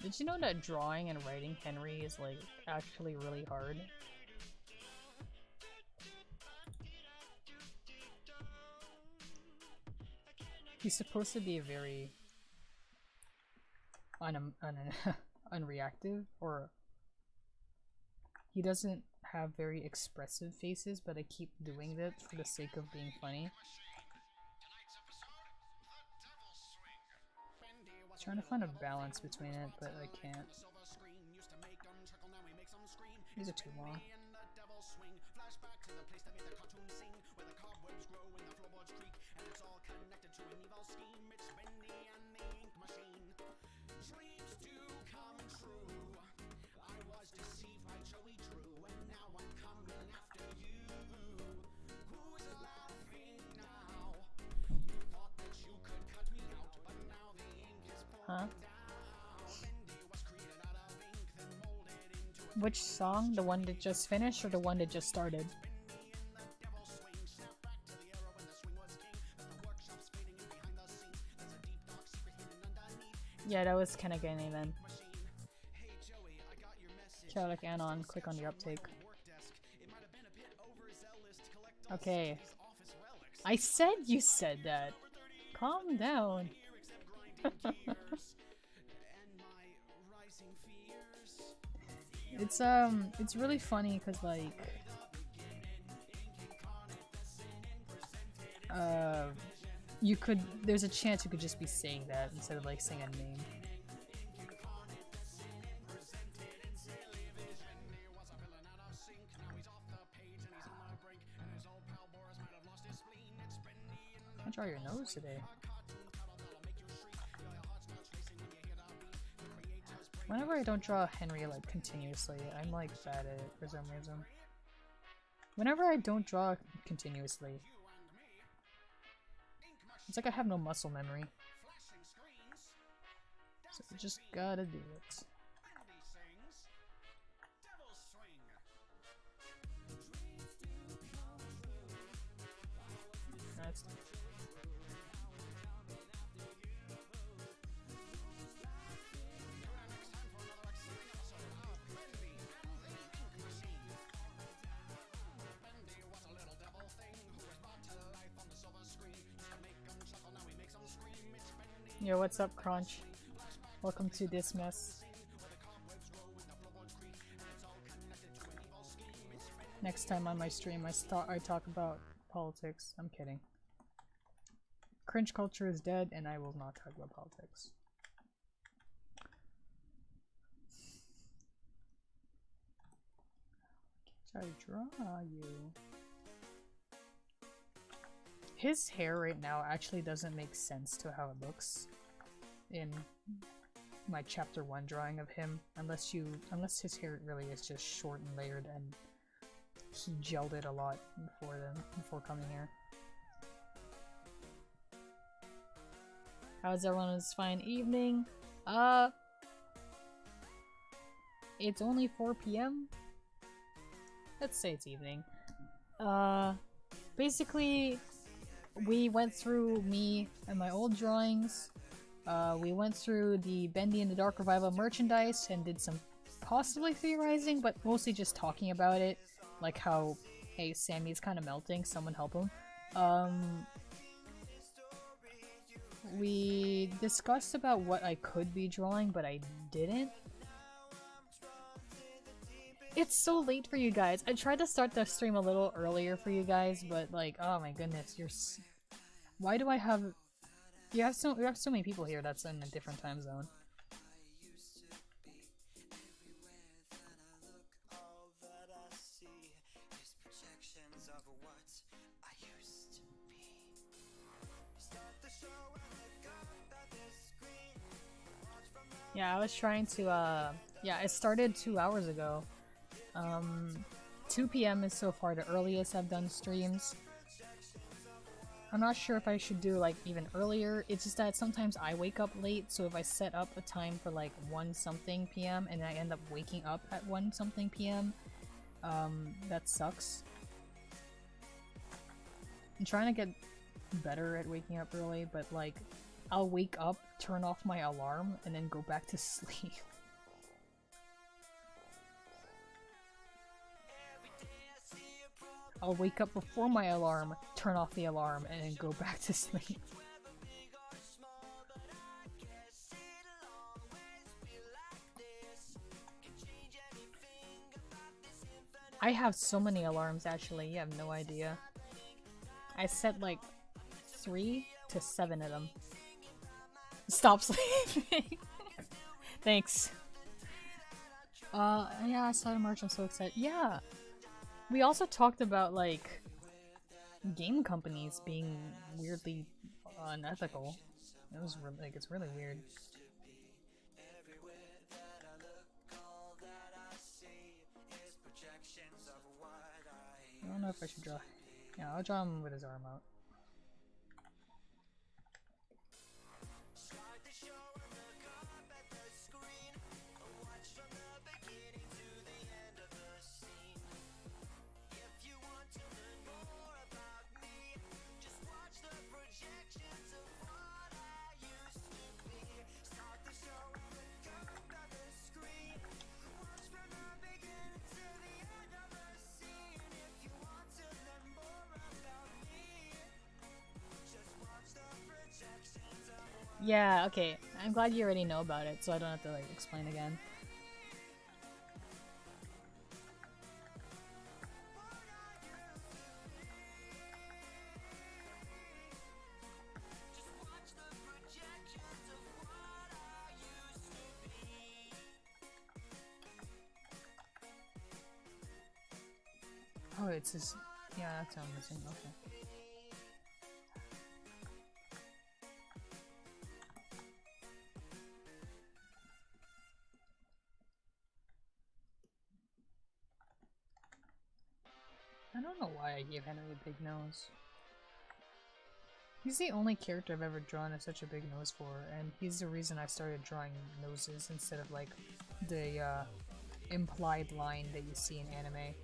Did you know that drawing and writing Henry is like actually really hard? He's supposed to be very unreactive, or he doesn't have very expressive faces, but I keep doing that for the sake of being funny. Trying to find a balance between it, but I can't. These are too long. Huh? Which song? The one that just finished or the one that just started? Yeah, that was kinda Kenegane then. Chaotic Anon, click on the uptake. Okay. I said you said that. Calm down. It's really funny because like there's a chance you could just be saying that instead of like saying a name. Can't draw your nose today. Whenever I don't draw Henry like continuously, I'm like bad at it for some reason. Whenever I don't draw continuously, it's like I have no muscle memory. So you just gotta do it. That's Yo, what's up, Crunch? Welcome to this mess. Next time on my stream, I talk about politics. I'm kidding. Cringe culture is dead, and I will not talk about politics. Try to draw you. His hair right now actually doesn't make sense to how it looks in my chapter 1 drawing of him, unless his hair really is just short and layered and he gelled it a lot before coming here. How's everyone's fine evening? It's only 4 p.m. Let's say it's evening. Basically, we went through me and my old drawings. We went through the Bendy in the Dark Revival merchandise and did some possibly theorizing, but mostly just talking about it. Like how, hey, Sammy's kind of melting, someone help him. We discussed about what I could be drawing, but I didn't. It's so late for you guys. I tried to start the stream a little earlier for you guys, but like, oh my goodness, why do I have... You have so many people here that's in a different time zone. Yeah, I was trying to, yeah, it started 2 hours ago. 2 p.m. is so far the earliest I've done streams. I'm not sure if I should do, like, even earlier. It's just that sometimes I wake up late, so if I set up a time for, like, 1 something p.m. and I end up waking up at 1 something p.m., that sucks. I'm trying to get better at waking up early, but, like, I'll wake up, turn off my alarm, and then go back to sleep. I'll wake up before my alarm, turn off the alarm, and then go back to sleep. I have so many alarms actually, you have no idea. I set like 3 to 7 of them. Stop sleeping! Thanks. Yeah, I saw the merch, I'm so excited. Yeah! We also talked about, like, game companies being weirdly unethical. It was really, like, it's really weird. I don't know if I should draw. Yeah, I'll draw him with his arm out. Yeah, okay. I'm glad you already know about it, so I don't have to, like, explain again. Oh, it's just... Yeah, that's what I'm missing. Okay. I don't know why I gave Henry a big nose. He's the only character I've ever drawn with such a big nose for, and he's the reason I started drawing noses instead of, like, the, implied line that you see in anime.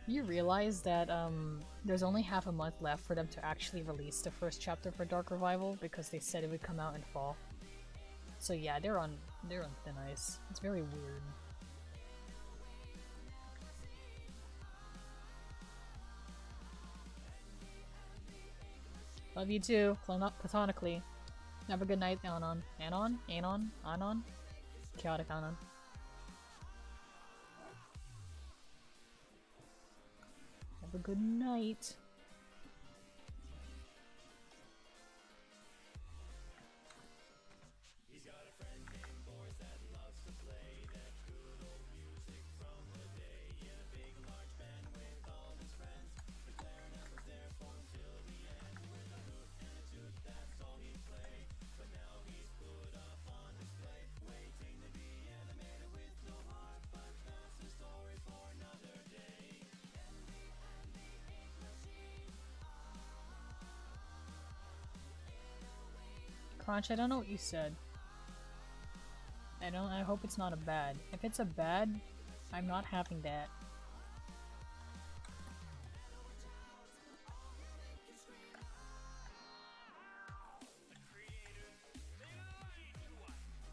You realize that, there's only half a month left for them to actually release the first chapter for Dark Revival because they said it would come out in fall. So yeah, they're on thin ice. It's very weird. Love you too, platonically. Have a good night, Anon. Anon? Anon? Anon? Chaotic Anon. Have a good night. Crunch, I don't know what you said. I hope it's not a bad. If it's a bad, I'm not having that.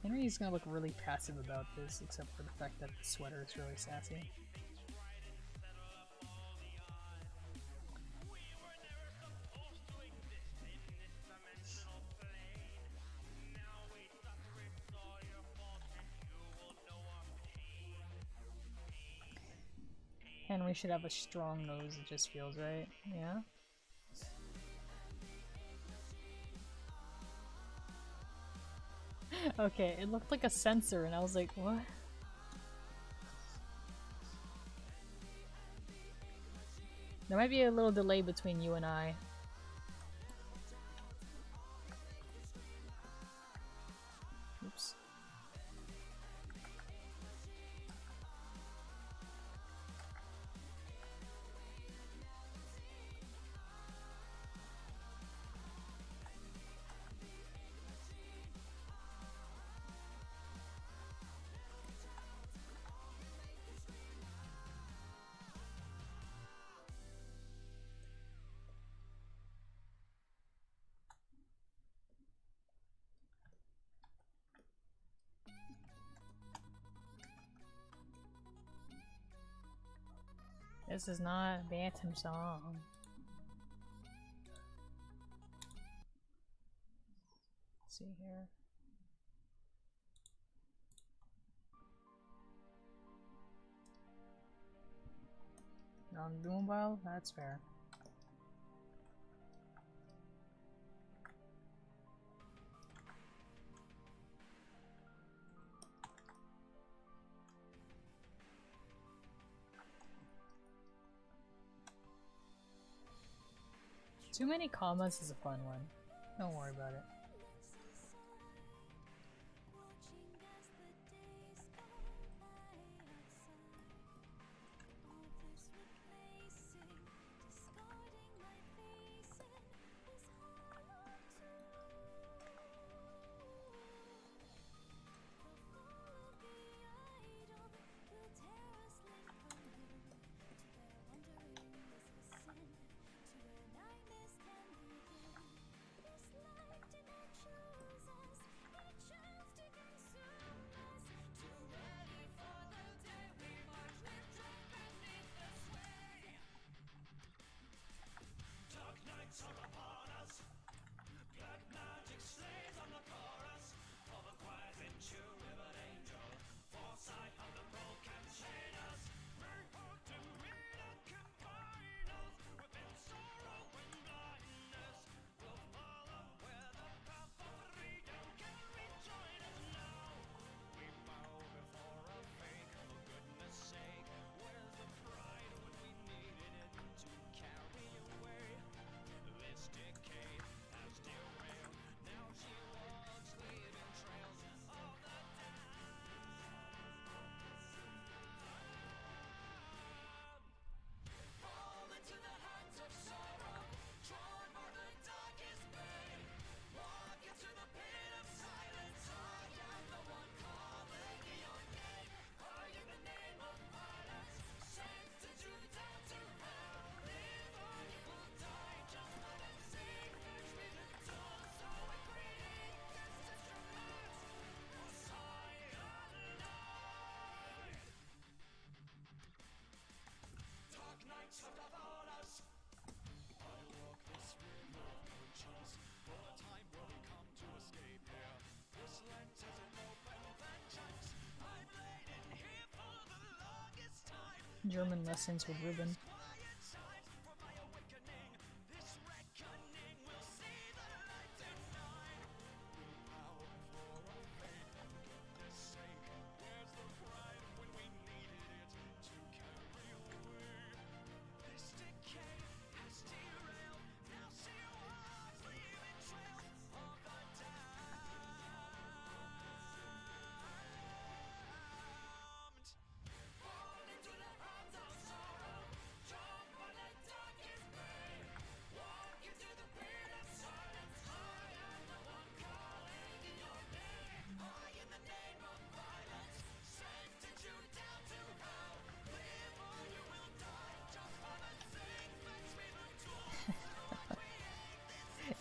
Henry's gonna look really passive about this, except for the fact that the sweater is really sassy. And we should have a strong nose, it just feels right. Yeah? Okay, it looked like a sensor and I was like, what? There might be a little delay between you and I. Oops. This is not a Bantam song. Let's see here. Non-mobile? That's fair. Too many commas is a fun one. Don't worry about it. German lessons with Ruben.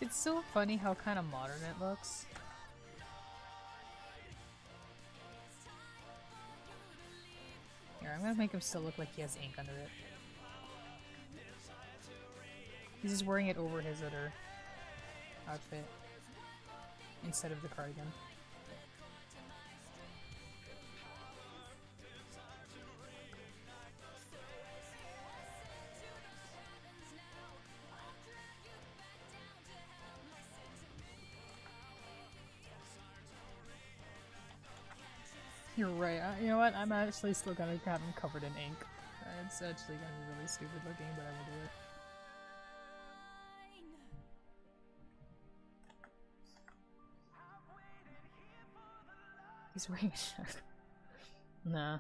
It's so funny how kind of modern it looks. Here, I'm gonna make him still look like he has ink under it. He's just wearing it over his other outfit instead of the cardigan. You're right. You know what? I'm actually still gonna have him covered in ink. It's actually gonna be really stupid looking, but I will do it. He's wearing a shirt. Nah.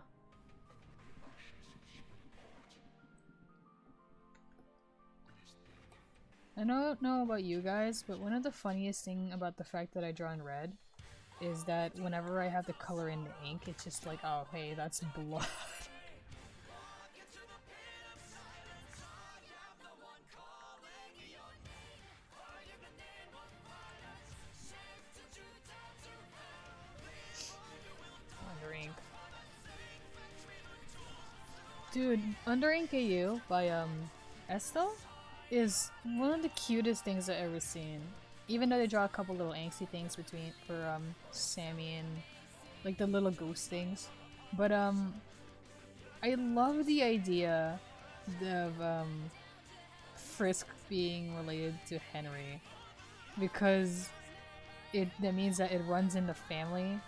I don't know about you guys, but one of the funniest thing about the fact that I draw in red is that whenever I have to color in the ink, it's just like, oh hey, that's blood. Under ink. Dude, Under Ink AU by Esto is one of the cutest things I've ever seen. Even though they draw a couple little angsty things between for Sammy and like the little ghost things. But I love the idea of Frisk being related to Henry because that means that it runs in the family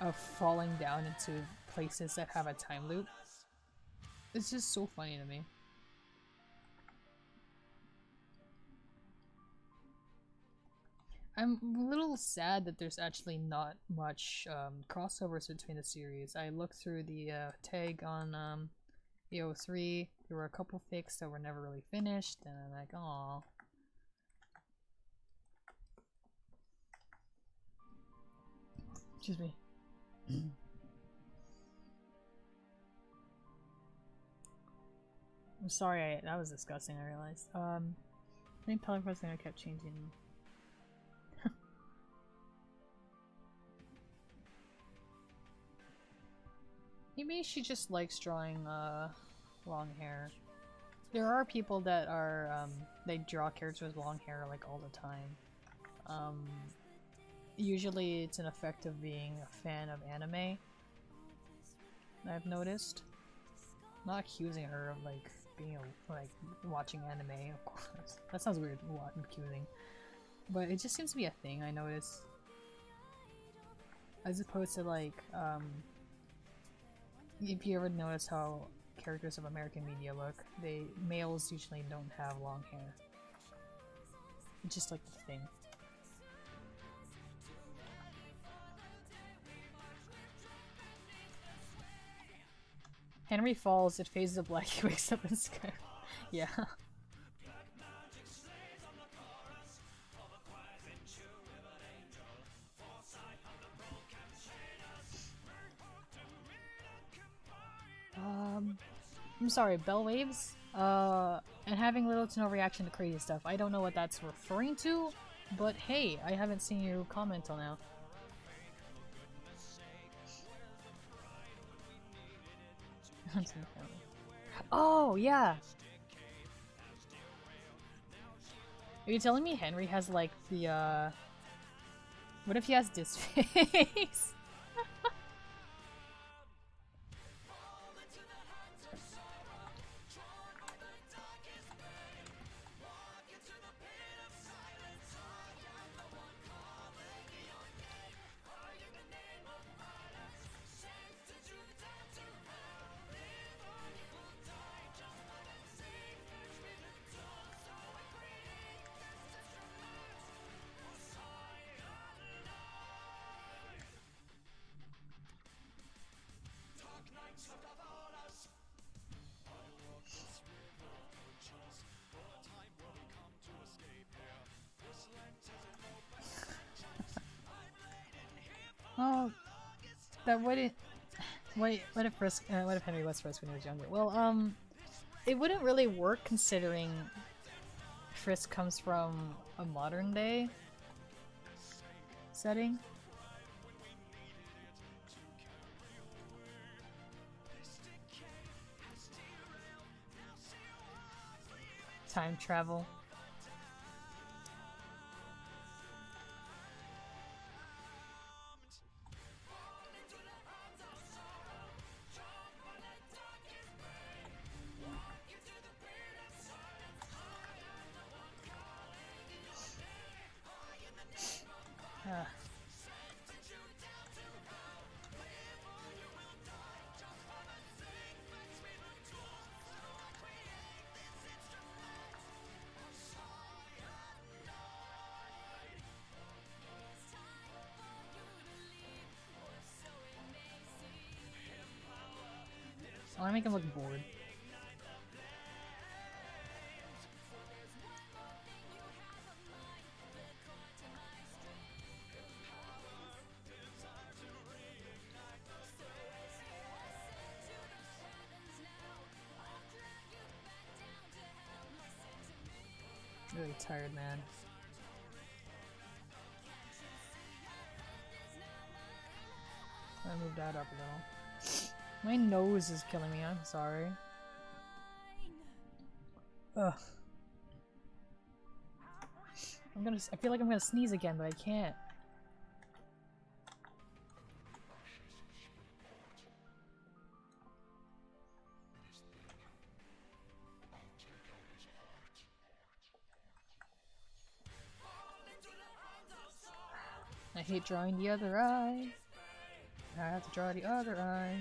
of falling down into places that have a time loop. It's just so funny to me. I'm a little sad that there's actually not much crossovers between the series. I looked through the tag on AO3. There were a couple fics that were never really finished, and I'm like, aw. Excuse me. I'm sorry, that was disgusting, I realized. I think Telepressing I kept changing. Maybe she just likes drawing long hair. There are people that are they draw characters with long hair like all the time. Usually it's an effect of being a fan of anime. I've noticed. Not accusing her of like being like watching anime, of course. That sounds weird, accusing. But it just seems to be a thing I notice. As opposed to like if you ever notice how characters of American media look, males usually don't have long hair. It's just like the thing. Henry falls, it fades to black, he wakes up in sky. Yeah. I'm sorry, bell waves? And having little to no reaction to crazy stuff. I don't know what that's referring to, but hey, I haven't seen you comment till now. Oh, yeah! Are you telling me Henry has like the what if he has this face? Oh, that wouldn't. Wait, what if Henry was Frisk when he was younger? Well, it wouldn't really work considering Frisk comes from a modern day setting. Time travel. I wanna make him look bored. Really tired, man. I moved that up a little. My nose is killing me, I'm sorry. Ugh. I feel like I'm gonna sneeze again, but I can't. I hate drawing the other eye. I have to draw the other eye.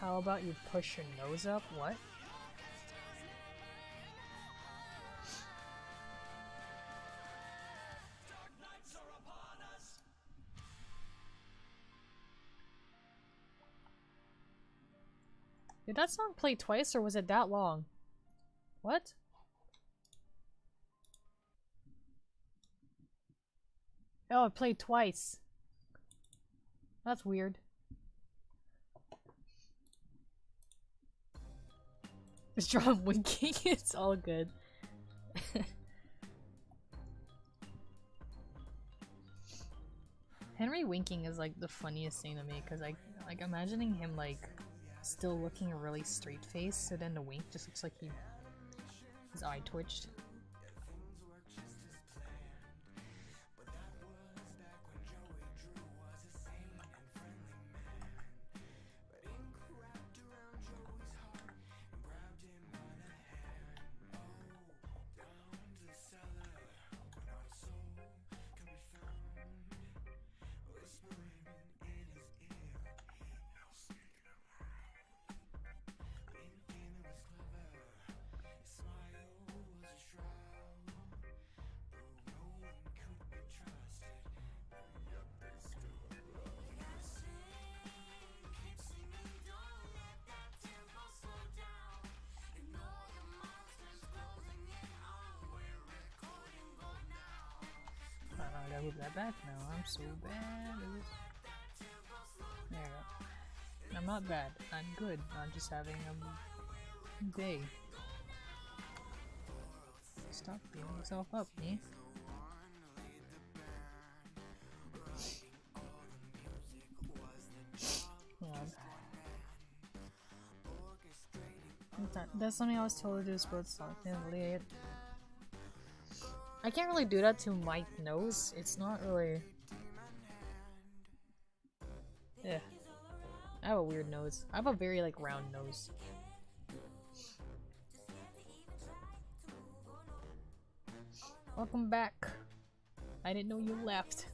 How about you push your nose up? What? Did that song play twice or was it that long? What? Oh, it played twice. That's weird. Just draw him winking, it's all good. Henry winking is like the funniest thing to me because like imagining him like still looking a really straight face, so then the wink just looks like his eye twitched. I gotta move that back now. I'm so bad. There you go. I'm not bad. I'm good. I'm just having a day. Stop beating yourself up, me. That's something I was told to do, but something late. I can't really do that to my nose. It's not really. Yeah. I have a weird nose. I have a very like round nose. Welcome back. I didn't know you left.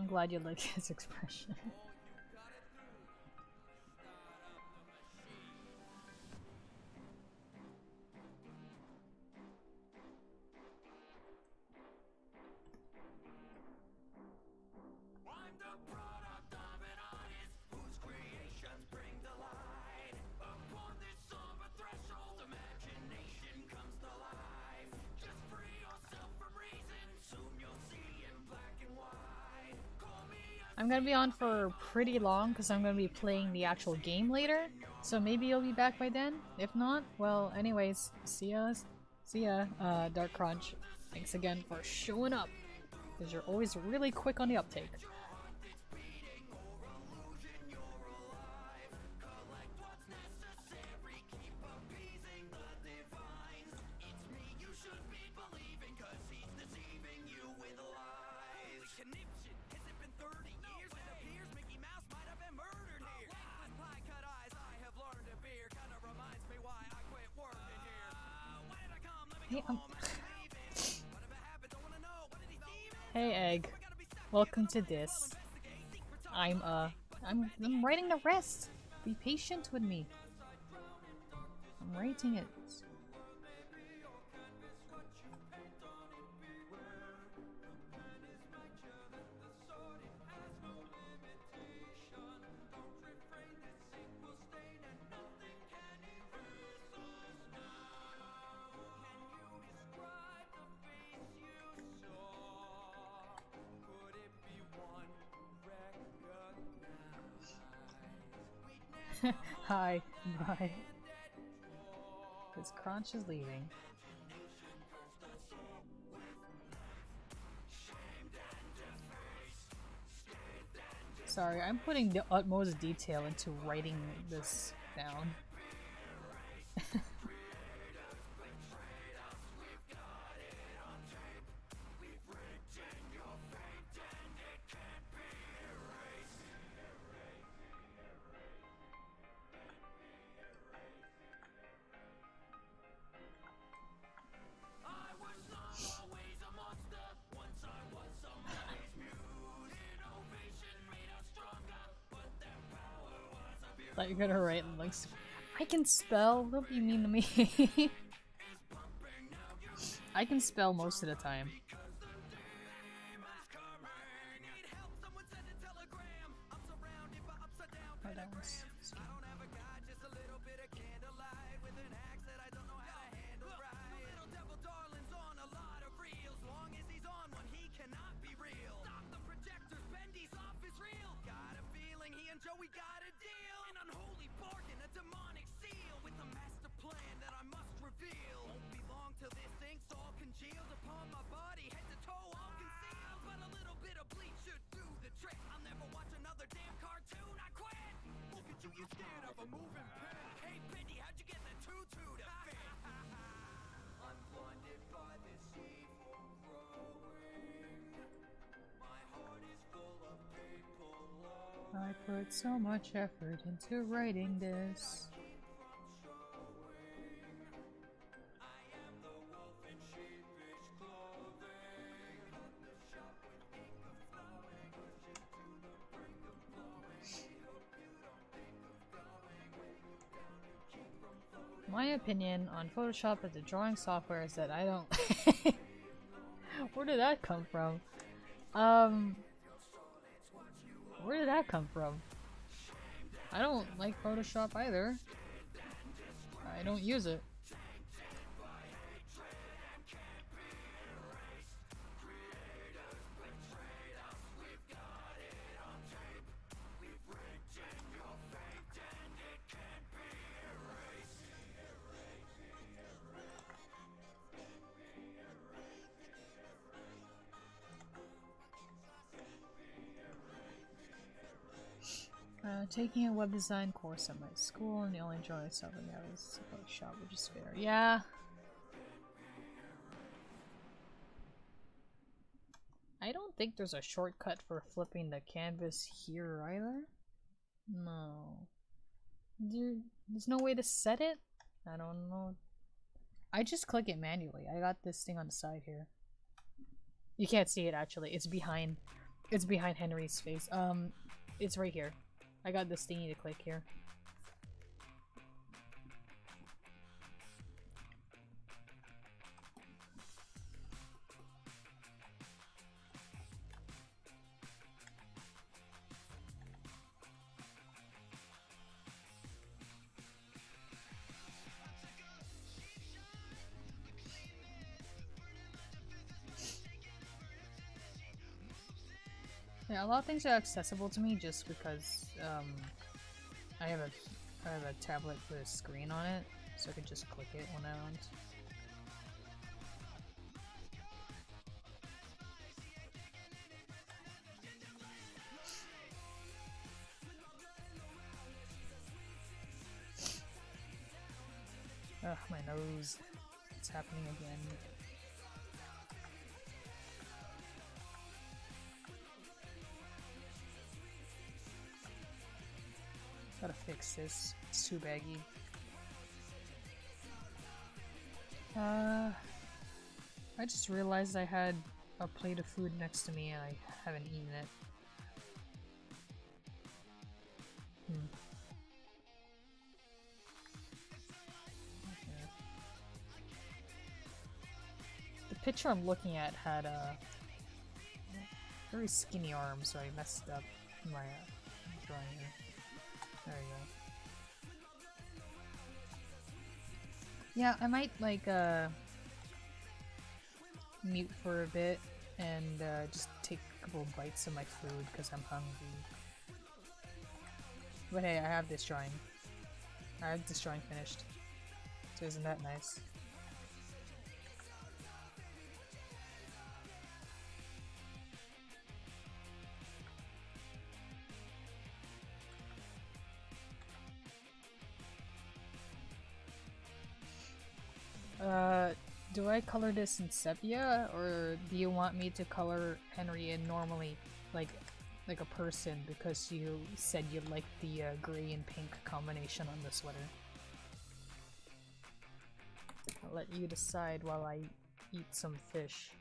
I'm glad you like his expression. I'm gonna be on for pretty long because I'm gonna be playing the actual game later. So maybe you'll be back by then. If not, well, anyways, see ya. See ya, Dark Crunch. Thanks again for showing up. Because you're always really quick on the uptake. Hey, hey, Egg. Welcome to this. I'm writing the rest. Be patient with me. I'm writing it. Hi, bye. Because Crunch is leaving. Sorry, I'm putting the utmost detail into writing this down. Thought you're gonna write looks. I can spell. Don't be mean to me. I can spell most of the time. Oh, that was scary. We got a deal, an unholy bargain, a demonic seal with a master plan that I must reveal. Won't be long till this ink's all congealed upon my body, head to toe all concealed. But a little bit of bleach should do the trick. I'll never watch another damn cartoon. I quit. Look at you, you scared of a moving pin. Hey, Bendy, how'd you get the tutu to fit? I'm blinded by this evil growing. My heart is full of people love. I put so much effort into writing this. My opinion on Photoshop as a drawing software is that I don't... Where did that come from? Where did that come from? I don't like Photoshop either. I don't use it. Taking a web design course at my school, and the only drawing software we have is Photoshop, which is fair. Yeah. I don't think there's a shortcut for flipping the canvas here either. No. There's no way to set it? I don't know. I just click it manually. I got this thing on the side here. You can't see it actually. It's behind It's behind Henry's face. It's right here. I got this thingy to click here. Yeah, a lot of things are accessible to me just because I have a tablet with a screen on it, so I could just click it when I want. Ugh, my nose. It's happening again. Gotta fix this. It's too baggy. I just realized I had a plate of food next to me and I haven't eaten it. Okay. The picture I'm looking at had very skinny arms, so I messed up my drawing here. There you go. Yeah, I might like mute for a bit and just take a couple bites of my food because I'm hungry. But hey, I have this drawing. I have this drawing finished. So isn't that nice? Do I color this in sepia, or do you want me to color Henry in normally, like a person, because you said you liked the gray and pink combination on the sweater? I'll let you decide while I eat some fish.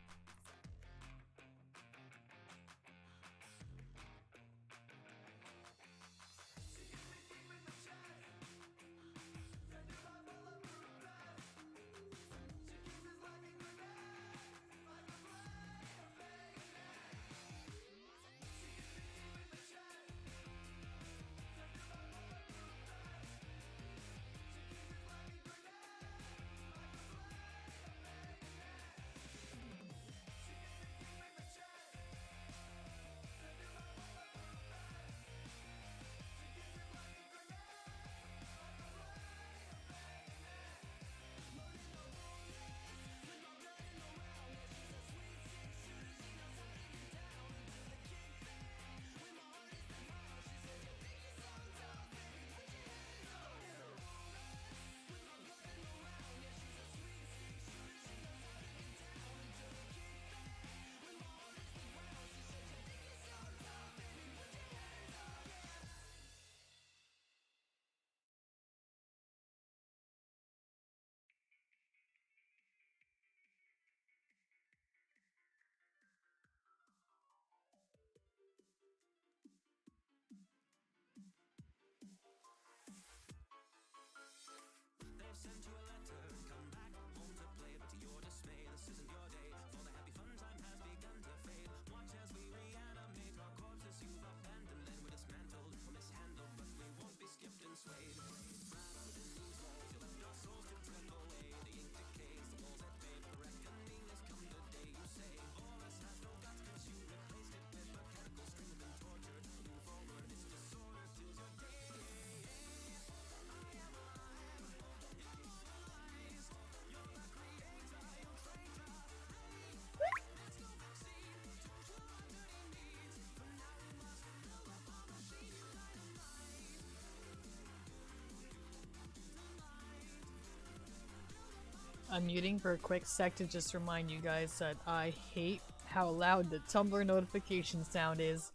I'm muting for a quick sec to just remind you guys that I hate how loud the Tumblr notification sound is,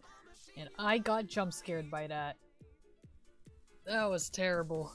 and I got jump scared by that. That was terrible.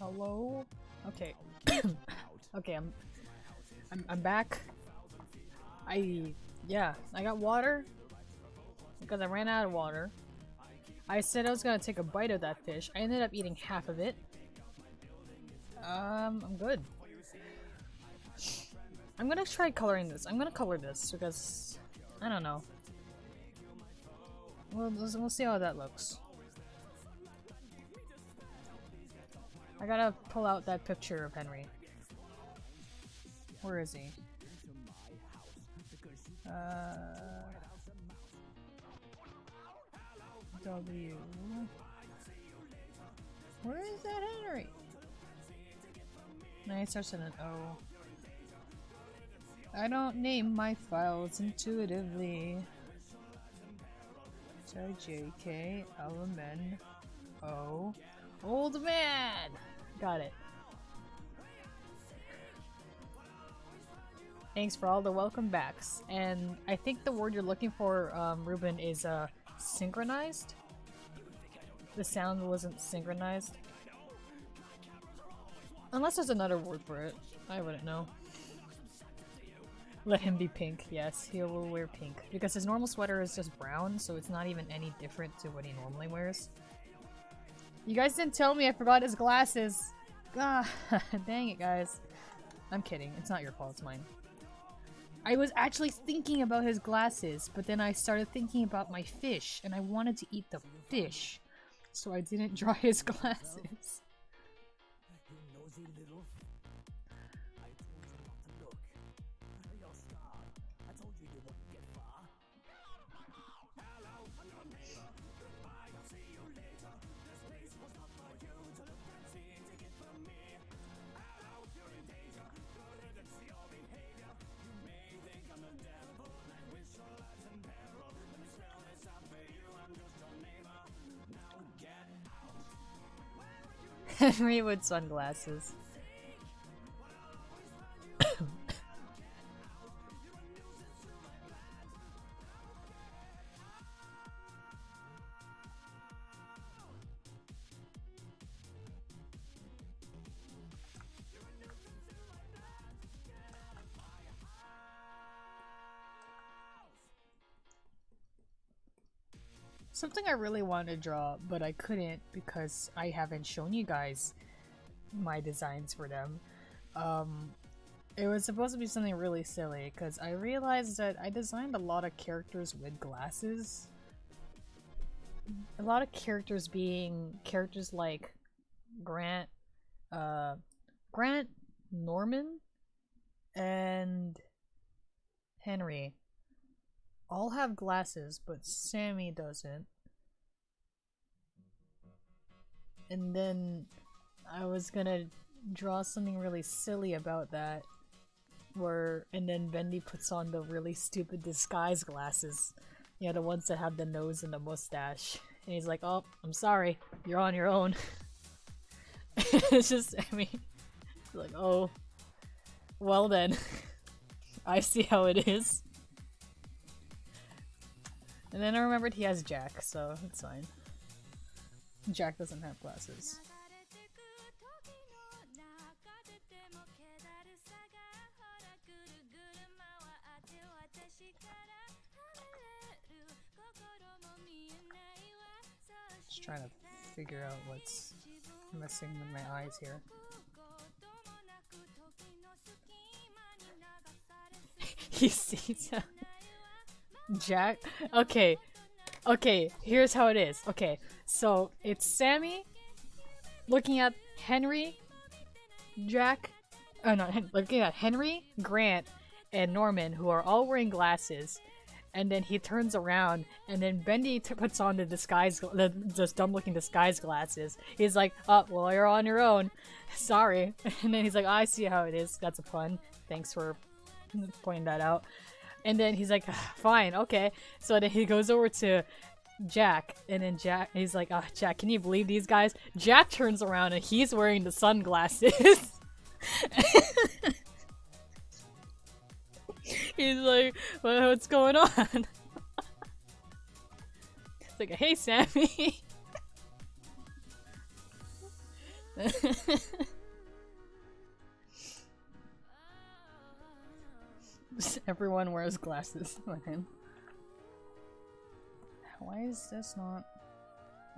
Hello? Okay. Okay, I'm back. Yeah, I got water because I ran out of water. I said I was gonna take a bite of that fish. I ended up eating half of it. I'm good. I'm gonna try coloring this. I'm gonna color this because I don't know. We'll see how that looks. I gotta pull out that picture of Henry. Where is he? W. Where is that Henry? No, it starts with an O. I don't name my files intuitively. So JK, LMN, O. Old man! Got it. Thanks for all the welcome backs. And I think the word you're looking for, Ruben, is synchronized? The sound wasn't synchronized. Unless there's another word for it. I wouldn't know. Let him be pink. Yes, he will wear pink. Because his normal sweater is just brown, so it's not even any different to what he normally wears. You guys didn't tell me I forgot his glasses! Ah, dang it, guys. I'm kidding. It's not your fault, it's mine. I was actually thinking about his glasses, but then I started thinking about my fish, and I wanted to eat the fish, so I didn't draw his glasses. Henry with sunglasses. Something I really wanted to draw, but I couldn't because I haven't shown you guys my designs for them. It was supposed to be something really silly because I realized that I designed a lot of characters with glasses. A lot of characters being characters like Grant, Norman, and Henry all have glasses, but Sammy doesn't. And then I was gonna draw something really silly about that, and then Bendy puts on the really stupid disguise glasses. Yeah, the ones that have the nose and the mustache. And he's like, oh, I'm sorry, you're on your own. It's just, I mean, like, oh, well then, I see how it is. And then I remembered he has Jack, so it's fine. Jack doesn't have glasses. Just trying to figure out what's messing with my eyes here. He sees Jack? Okay, here's how it is. Okay, so it's Sammy looking at Henry, Jack, looking at Henry, Grant, and Norman, who are all wearing glasses, and then he turns around, and then Bendy puts on the just dumb-looking disguise glasses. He's like, oh, well, you're on your own. Sorry. And then he's like, oh, I see how it is. That's a pun. Thanks for pointing that out. And then he's like, fine, okay. So then he goes over to Jack, and then he's like, oh, Jack, can you believe these guys? Jack turns around and he's wearing the sunglasses. He's like, what's going on? It's like, hey, Sammy. Everyone wears glasses on him. Why is this not?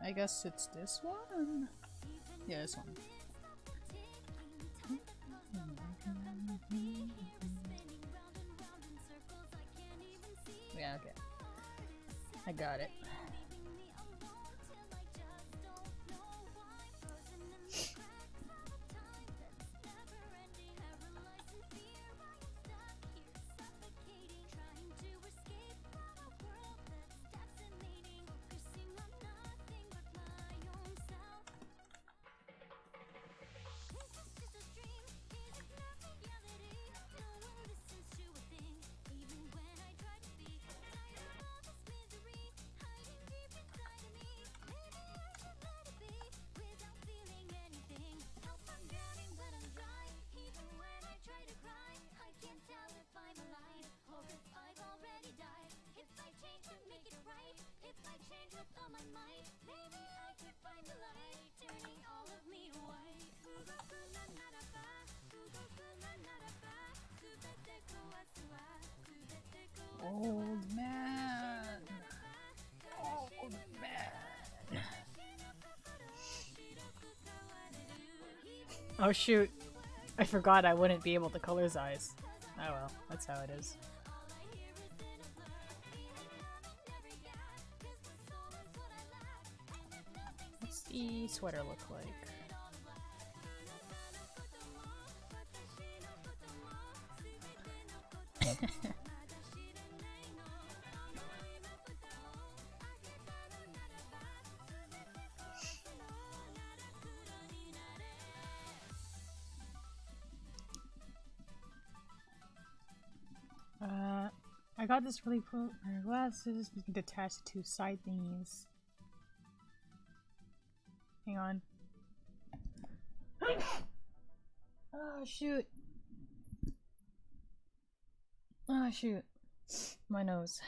I guess it's this one? Yeah, this one. Yeah, okay. I got it. Old man. Old man. Oh shoot. I forgot I wouldn't be able to color his eyes. Oh well, that's how it is. What's the sweater look like? I got this really cool glasses. You can detach the two side thingies. Hang on. Oh shoot. Oh shoot. My nose.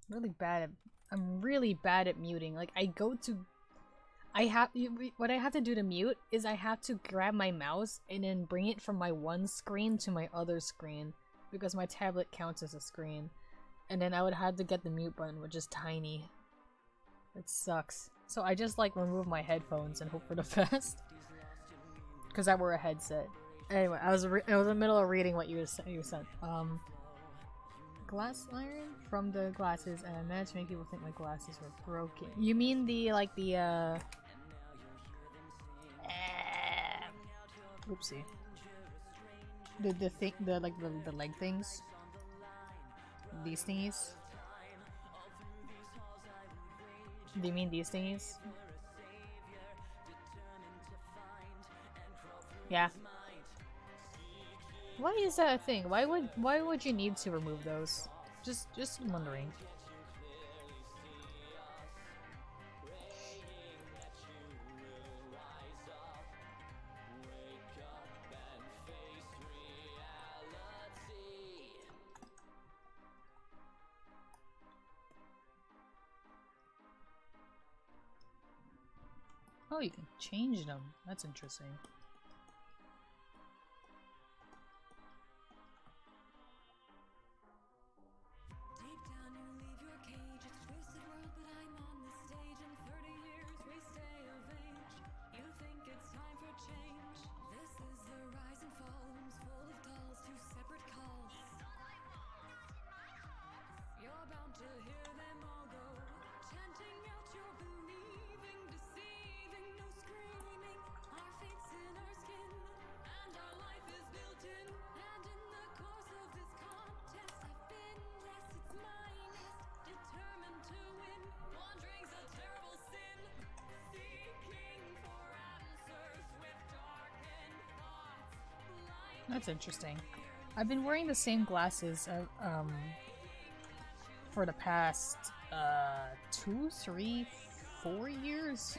Really bad at I'm really bad at muting. Like what I have to do to mute is I have to grab my mouse and then bring it from my one screen to my other screen because my tablet counts as a screen. And then I would have to get the mute button, which is tiny. It sucks. So I just like remove my headphones and hope for the best. Because I wear a headset. Anyway, I was in the middle of reading what you sent. Glass iron from the glasses, and I managed to make people think my glasses were broken. You mean the oopsie. The leg things? These thingies? Do you mean these thingies? Yeah. Why is that a thing? Why would you need to remove those? Just wondering. Oh, you can change them. That's interesting. That's interesting. I've been wearing the same glasses for the past 2, 3, 4 years.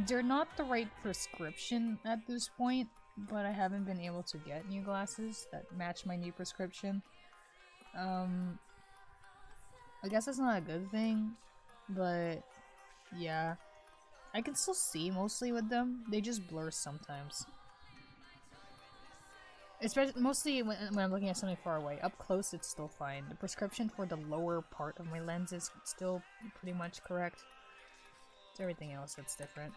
They're not the right prescription at this point, but I haven't been able to get new glasses that match my new prescription. I guess that's not a good thing, But yeah, I can still see mostly with them. They just blur sometimes. Especially mostly when I'm looking at something far away. Up close, it's still fine. The prescription for the lower part of my lens is still pretty much correct. It's everything else that's different.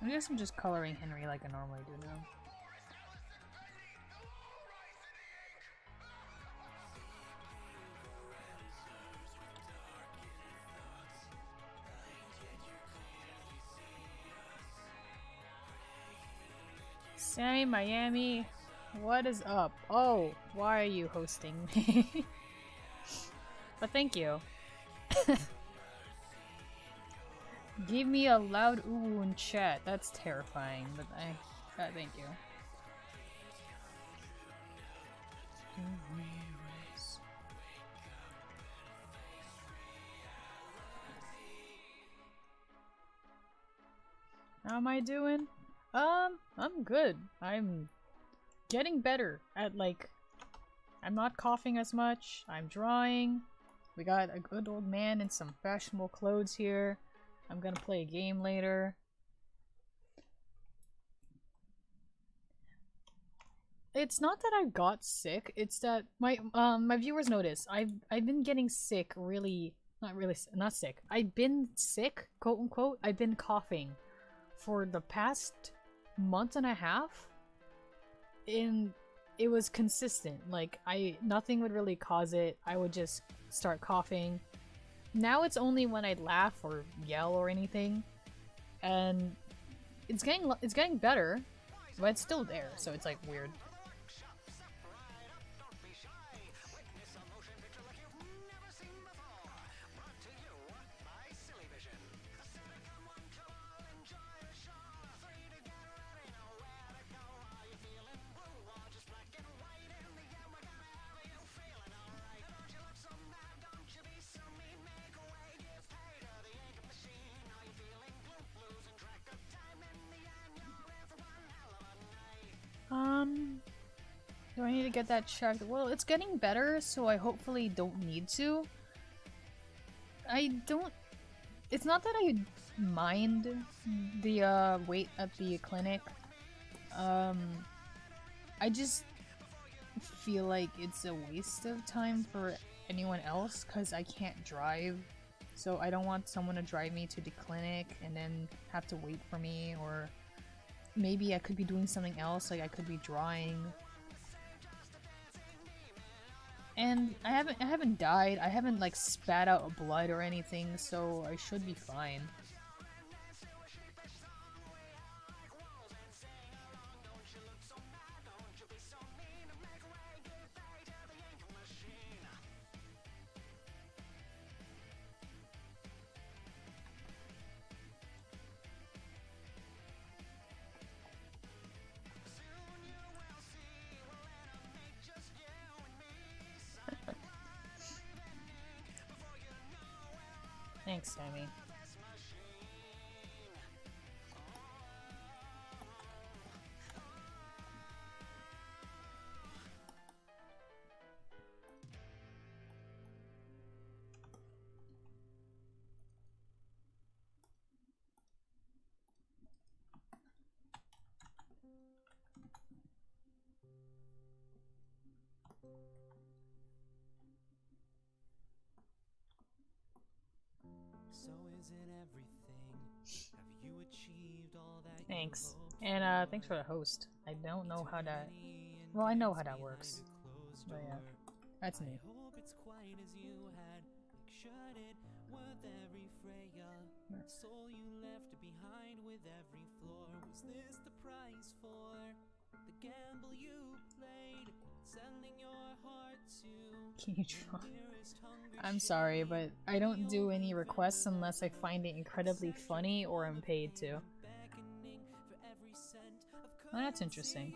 I guess I'm just coloring Henry like I normally do now. Sammy Miami, what is up? Oh, why are you hosting me? But thank you. Give me a loud ooh in chat. That's terrifying, but thank you. How am I doing? I'm good. I'm getting better at, like, I'm not coughing as much. I'm drawing. We got a good old man in some fashionable clothes here. I'm gonna play a game later. It's not that I got sick. It's that my viewers notice I've been getting sick. Not sick. I've been sick, quote unquote. I've been coughing for the past month and a half. And it was consistent. Like nothing would really cause it. I would just start coughing. Now it's only when I laugh or yell or anything, and it's getting better, but it's still there. So it's like weird. Do I need to get that checked? Well, it's getting better, so I hopefully don't need to. It's not that I mind the wait at the clinic. I just feel like it's a waste of time for anyone else because I can't drive. So I don't want someone to drive me to the clinic and then have to wait for me, or maybe I could be doing something else, like I could be drawing. And I haven't died, I haven't like spat out blood or anything, so I should be fine. Thanks, Sammy. So is it everything? Have you achieved all that? Thanks. And thanks for the host. I don't know how that... Well, I know how that works. But yeah, that's neat. I hope it's quite as you had pictured it, worth every frail soul you left behind with every floor. Was this the price for the gamble you played? Can you draw? I'm sorry, but I don't do any requests unless I find it incredibly funny or I'm paid to. Oh, that's interesting.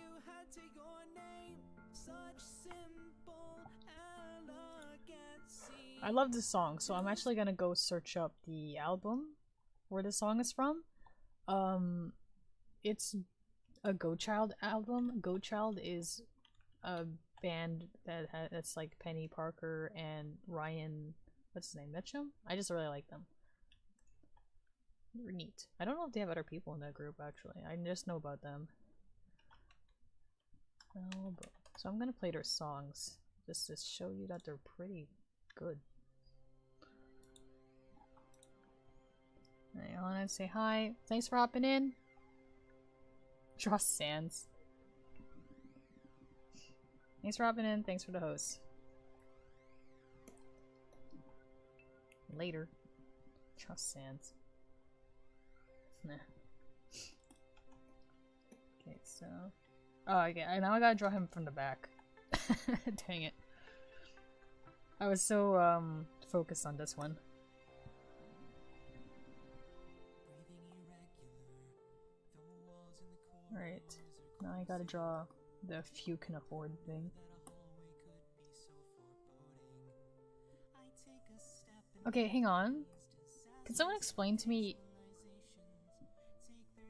I love this song, so I'm actually gonna go search up the album where the song is from. It's a Go Child album. Go Child is a band that's like Penny Parker and Ryan, what's his name, Mitchum? I just really like them. They're neat. I don't know if they have other people in that group actually. I just know about them. So I'm gonna play their songs just to show you that they're pretty good. I wanna say hi. Thanks for hopping in. Trust Sands. Thanks for hopping in. Thanks for the host. Later. Trust Sands. Nah. Okay, so... Oh, okay. Now I gotta draw him from the back. Dang it. I was so, focused on this one. Alright. Now I gotta draw the "if you can afford" thing. Okay, hang on. Can someone explain to me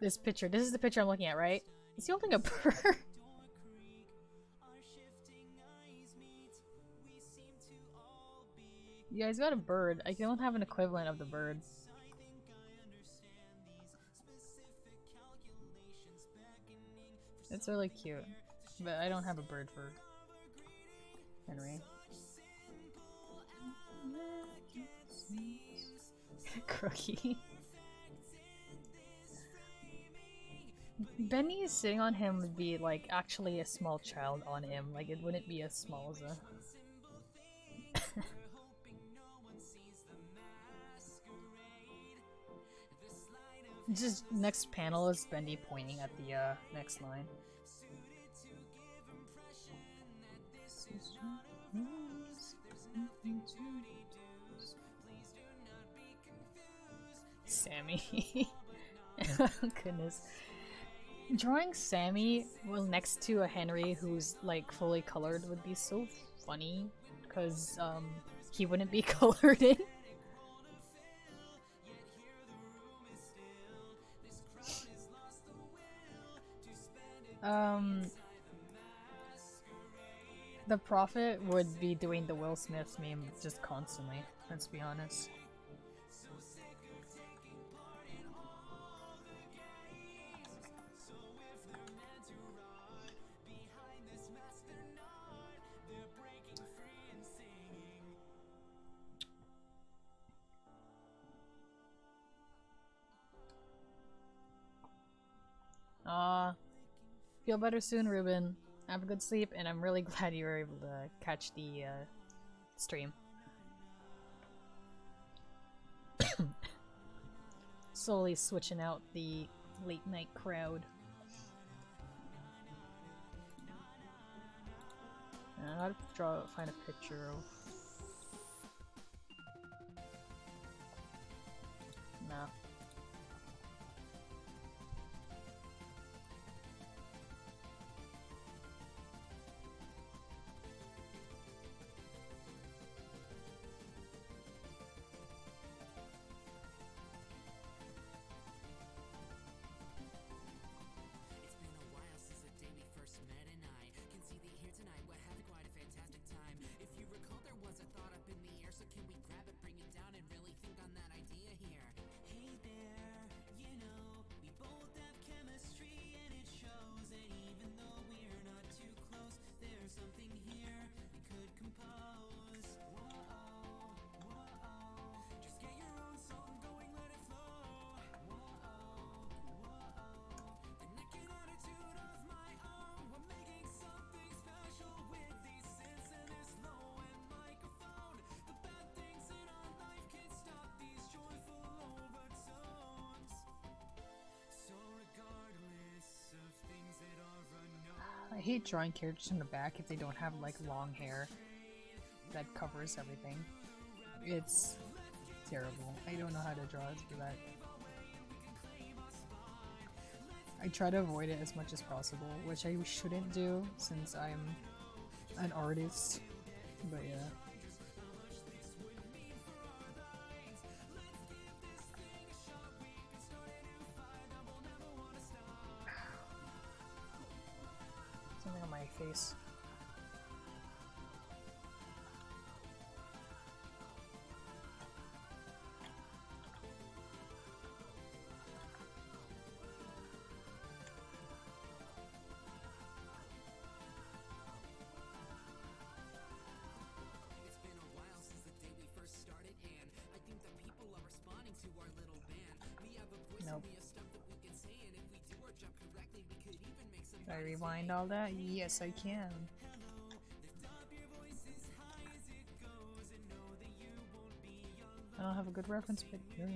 this picture? This is the picture I'm looking at, right? Is he holding a bird? You guys got a bird. I don't have an equivalent of the bird. It's really cute, but I don't have a bird for Henry. Crookie. Benny sitting on him would be like actually a small child on him. Like it wouldn't be as small as a. Just next panel is Bendy pointing at the next line. Sammy. Oh, goodness. Drawing Sammy well next to a Henry who's like fully colored would be so funny because he wouldn't be colored in. The Prophet would be doing the Will Smith meme just constantly, let's be honest. Feel better soon, Ruben. Have a good sleep, and I'm really glad you were able to catch the stream. Slowly switching out the late night crowd. I gotta find a picture of. No. I hate drawing characters in the back if they don't have like long hair that covers everything. It's terrible. I don't know how to draw through that. I try to avoid it as much as possible, which I shouldn't do since I'm an artist, but yeah. Something on my face. Nope. Can I rewind all that? Yes, I can. I don't have a good reference picture.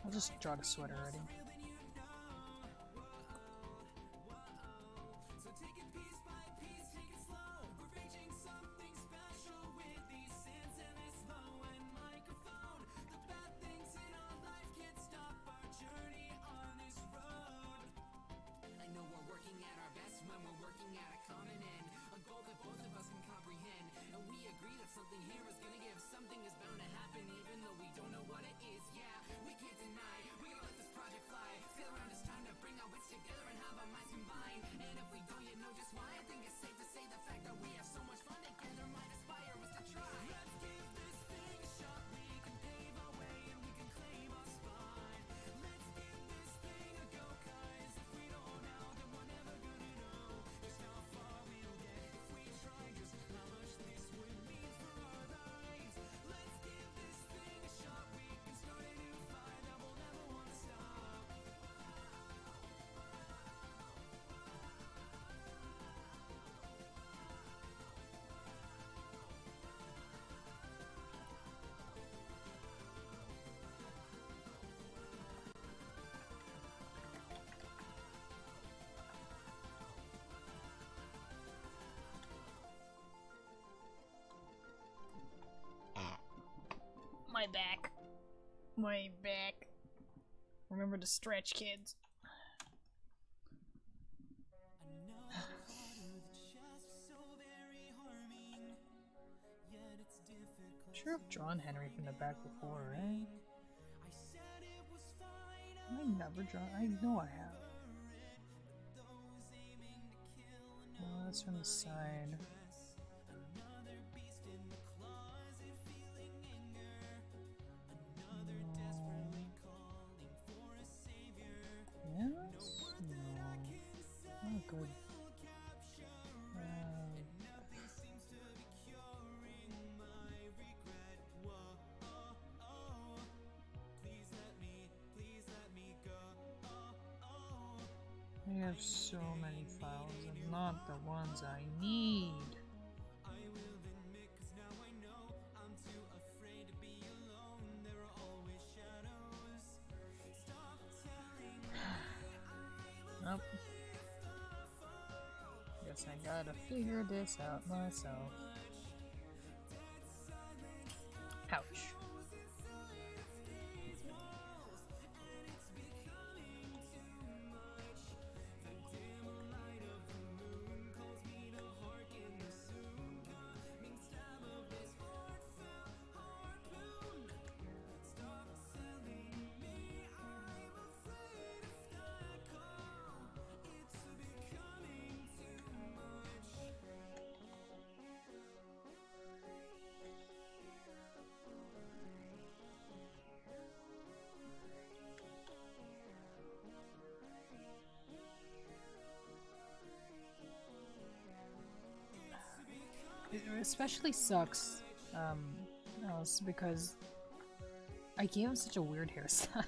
I'll just draw the sweater already. My back. My back. Remember to stretch, kids. Sure, I've drawn Henry from the back before, right? I never drawn. I know I have. Oh, that's from the side. Yes? No. Oh, good. I have so many files and not the ones I need. Nope. Guess I gotta figure this out myself. Ouch. It especially sucks, else because I gave him such a weird hairstyle.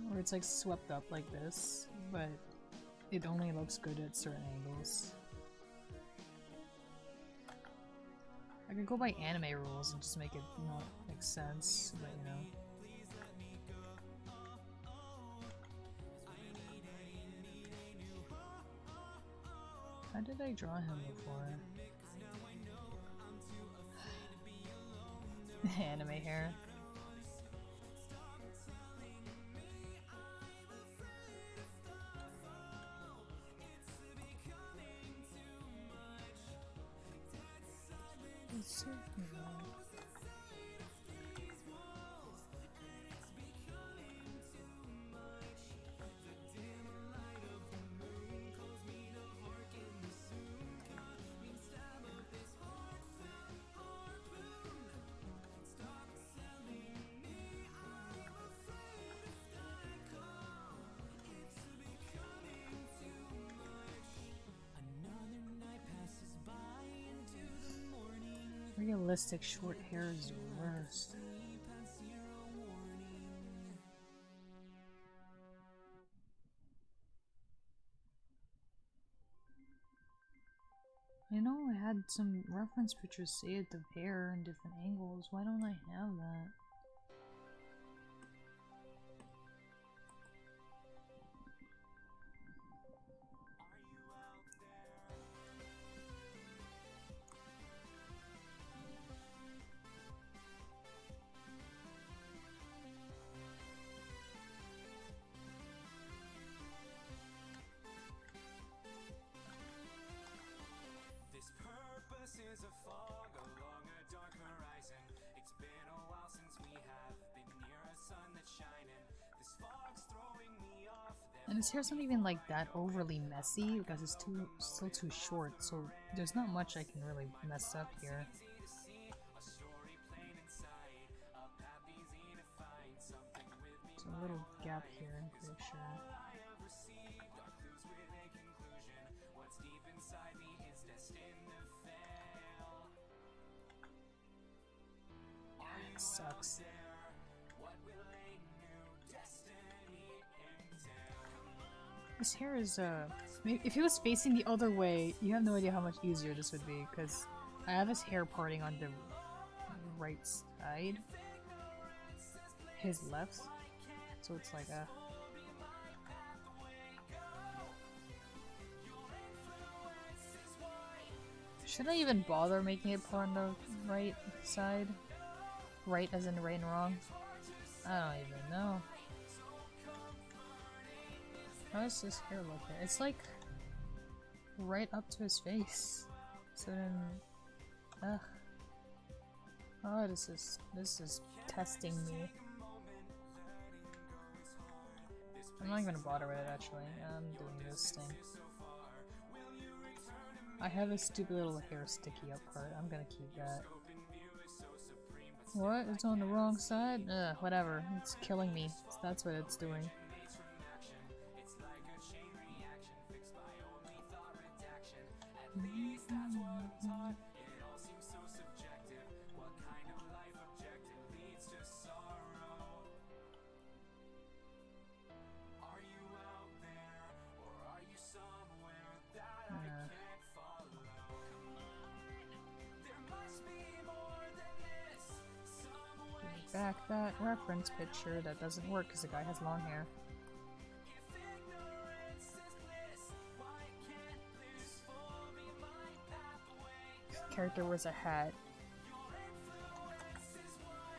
Where it's like swept up like this, but it only looks good at certain angles. I could go by anime rules and just make it not make sense, but you know. did I draw him before? Anime hair. Realistic short hair is the worst. I know I had some reference pictures saved of hair in different angles. Why don't I have that? And his hair's not even like that overly messy because it's still too short, so there's not much I can really mess up here. There's a little gap here, I'm pretty sure. It sucks. His hair is, if he was facing the other way, you have no idea how much easier this would be, because I have his hair parting on the right side. His left. So it's like a... Should I even bother making it part on the right side? Right as in right and wrong? I don't even know. How does this hair look? It's like right up to his face. So then, ugh. Oh, this is testing me. I'm not gonna bother with it actually. I'm doing this thing. I have a stupid little hair sticky up part. I'm gonna keep that. What? It's on the wrong side? Ugh, whatever. It's killing me. That's what it's doing. Back that reference picture. That doesn't work because the guy has long hair. Character wears a hat.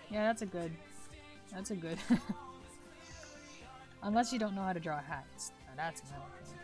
Yeah, that's a good. That's a good. Unless you don't know how to draw hats. Now that's another thing.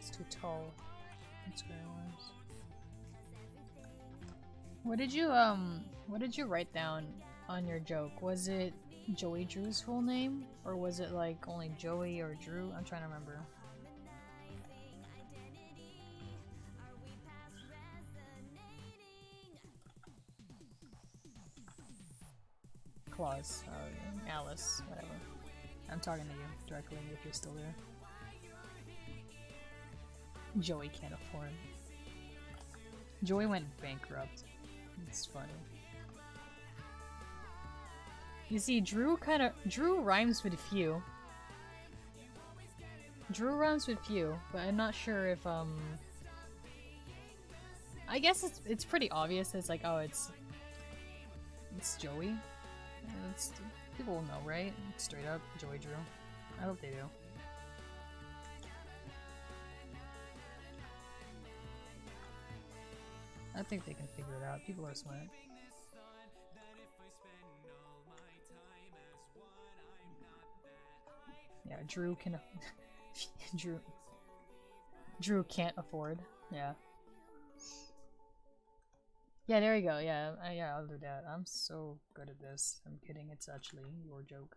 It's too tall. That's what it was. What did you write down on your joke? Was it Joey Drew's full name? Or was it like only Joey or Drew? I'm trying to remember. Claus, Alice, whatever. I'm talking to you directly if you're still there. Joey can't afford. Joey went bankrupt. It's funny. You see, Drew rhymes with few. Drew rhymes with few, but I'm not sure if I guess it's pretty obvious. It's like, oh, it's Joey. People will know, right? Straight up, Joey Drew. I hope they do. I think they can figure it out. People are smart. Yeah, Drew can. Drew can't afford. Yeah. Yeah, there you go. Yeah, yeah, I'll do that. I'm so good at this. I'm kidding. It's actually your joke.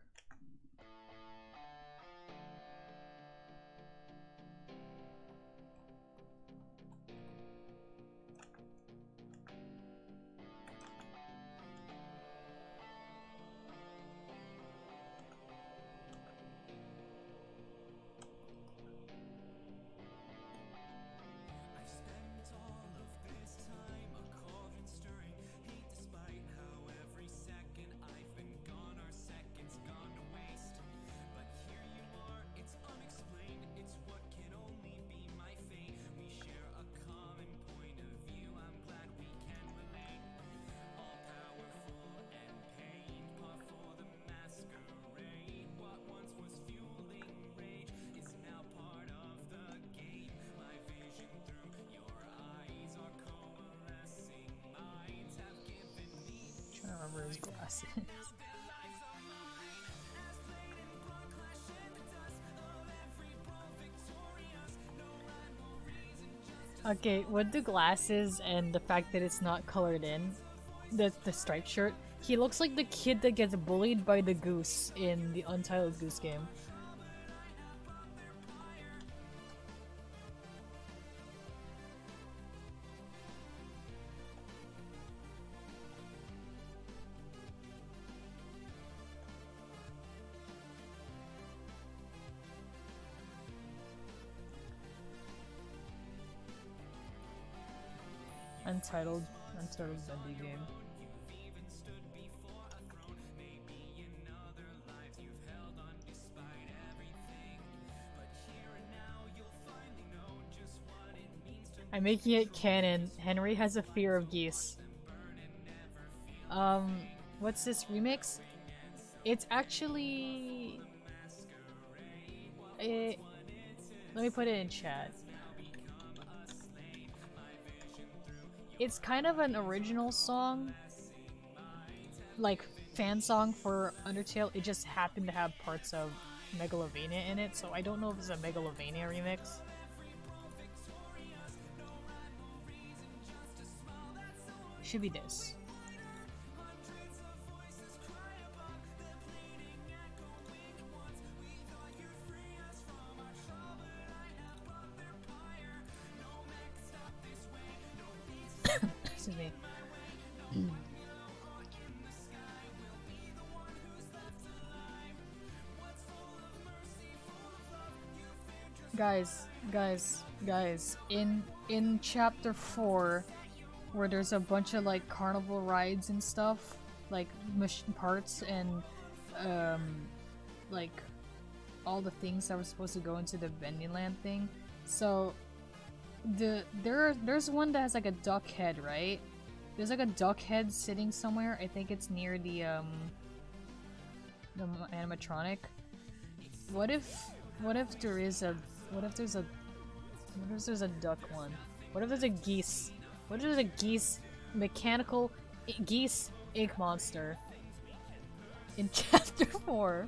His glasses. Okay, with the glasses and the fact that it's not colored in, the striped shirt, he looks like the kid that gets bullied by the goose in the Untitled Goose Game. Untitled Bendy game. I'm making it canon. Henry has a fear of geese. What's this remix? It's actually... let me put it in chat. It's kind of an original song, like fan song for Undertale. It just happened to have parts of Megalovania in it, so I don't know if it's a Megalovania remix. Should be this. Excuse me. Guys, in chapter 4, where there's a bunch of like carnival rides and stuff, like machine parts and like all the things that were supposed to go into the vending land thing. So there's one that has like a duck head, right? There's like a duck head sitting somewhere. I think it's near the animatronic. What if there's a duck one? What if there's a geese? What if there's a geese mechanical geese ink monster in chapter 4?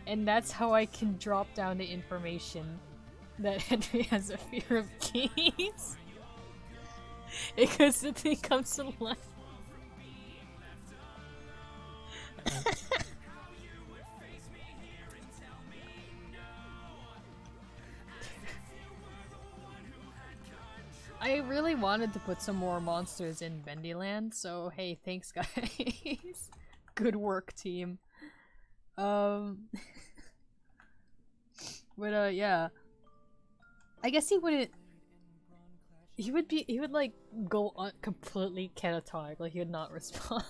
And that's how I can drop down the information that Henry has a fear of keys. Because the thing comes to life. I really wanted to put some more monsters in Bendyland, so hey, thanks guys. Good work, team. But yeah. I guess he wouldn't. He would like go on completely catatonic, like he would not respond.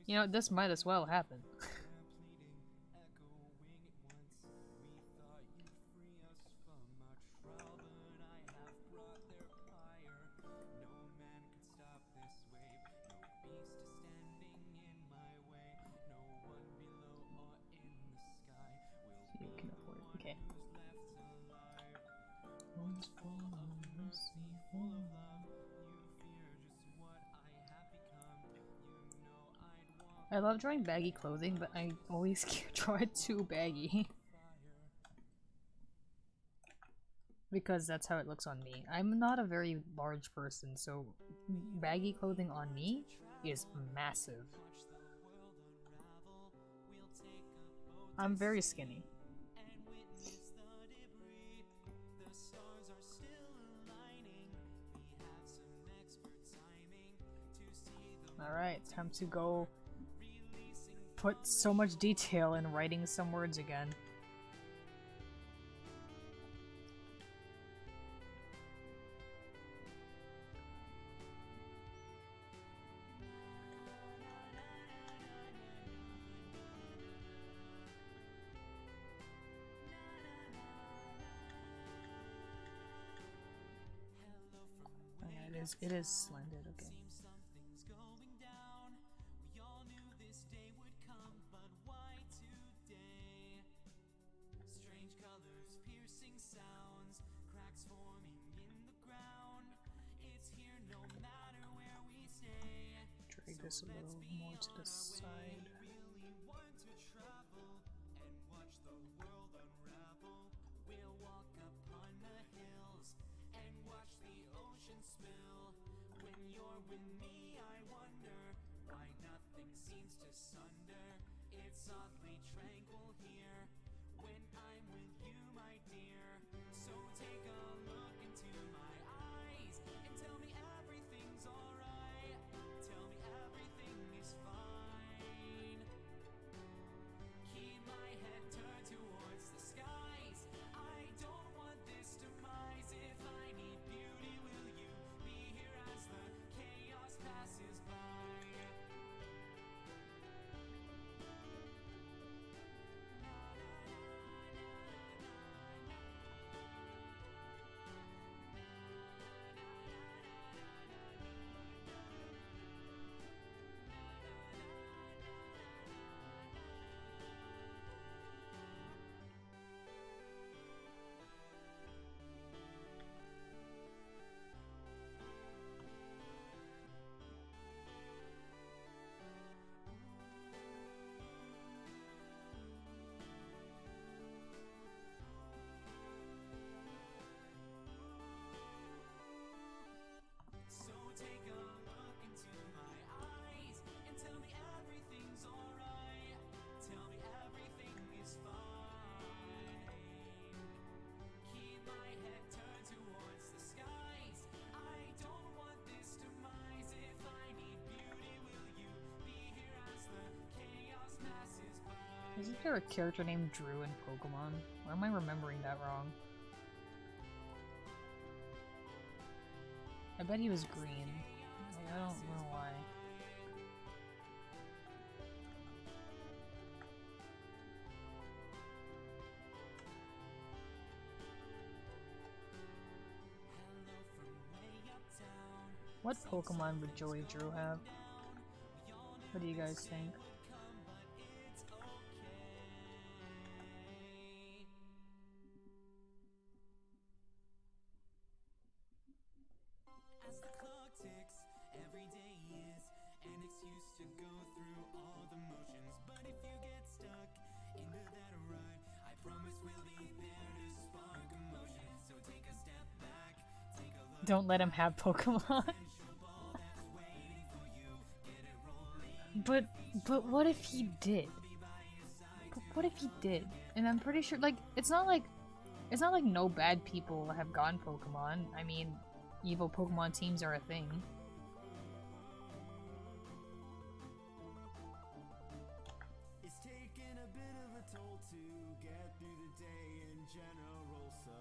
You know, this might as well happen. You can afford it. Okay. I love drawing baggy clothing, but I always draw it too baggy. Because that's how it looks on me. I'm not a very large person, so baggy clothing on me is massive. I'm very skinny. Alright, time to go put so much detail in writing some words again. Oh, yeah, it is splendid, okay. Drag this a little more to the side. Isn't there a character named Drew in Pokemon? Or am I remembering that wrong? I bet he was green. Like, I don't know why. What Pokemon would Joey Drew have? What do you guys think? Every day is an excuse to go through all the Don't let him have Pokemon. But what if he did? But what if he did? And I'm pretty sure, like, it's not like no bad people have gotten Pokemon. I mean, evil Pokemon teams are a thing. It's taken a bit of a toll to get through the day in general, so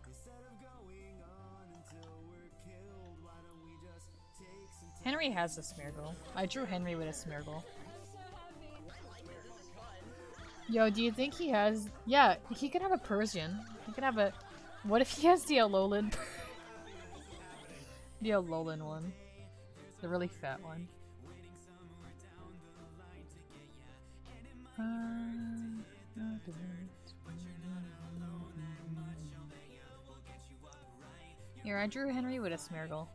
instead of going on until we're killed, why don't we just take some time? Henry has a Smeargle. I drew Henry with a Smeargle. Yo, do you think he has... Yeah, he could have a Persian. He could have a... What if he has the Alolan? The Alolan one. The really fat one. Here, I drew Henry with a Smeargle.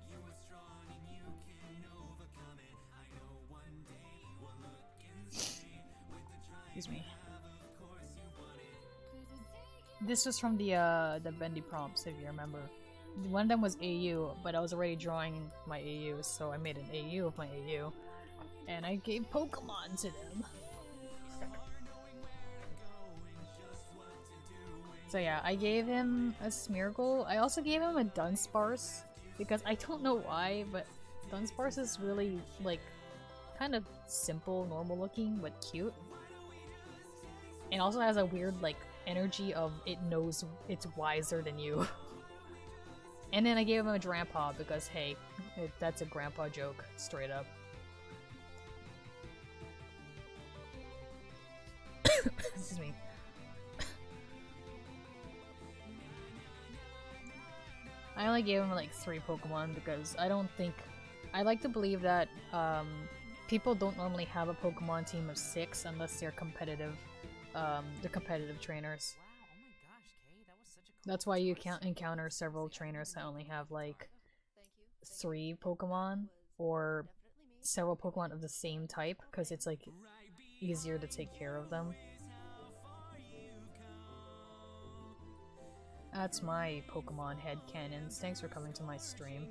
Excuse me. This was from the bendy prompts, if you remember. One of them was AU, but I was already drawing my AU, so I made an AU of my AU. And I gave Pokemon to them. So yeah, I gave him a Smeargle. I also gave him a Dunsparce, because I don't know why, but Dunsparce is really, like, kind of simple, normal looking, but cute. And also has a weird, like, energy of it knows it's wiser than you. And then I gave him a Grandpa because, hey, that's a grandpa joke, straight up. Excuse me. I only gave him like 3 Pokemon because I don't think... I like to believe that people don't normally have a Pokemon team of 6 unless they're competitive. The competitive trainers. Wow, oh my gosh, Kay, that was such a cool That's why you choice. can't encounter several trainers that only have like 3 Pokemon or several Pokemon of the same type, because it's like easier to take care of them. That's my Pokemon headcanons. Thanks for coming to my stream.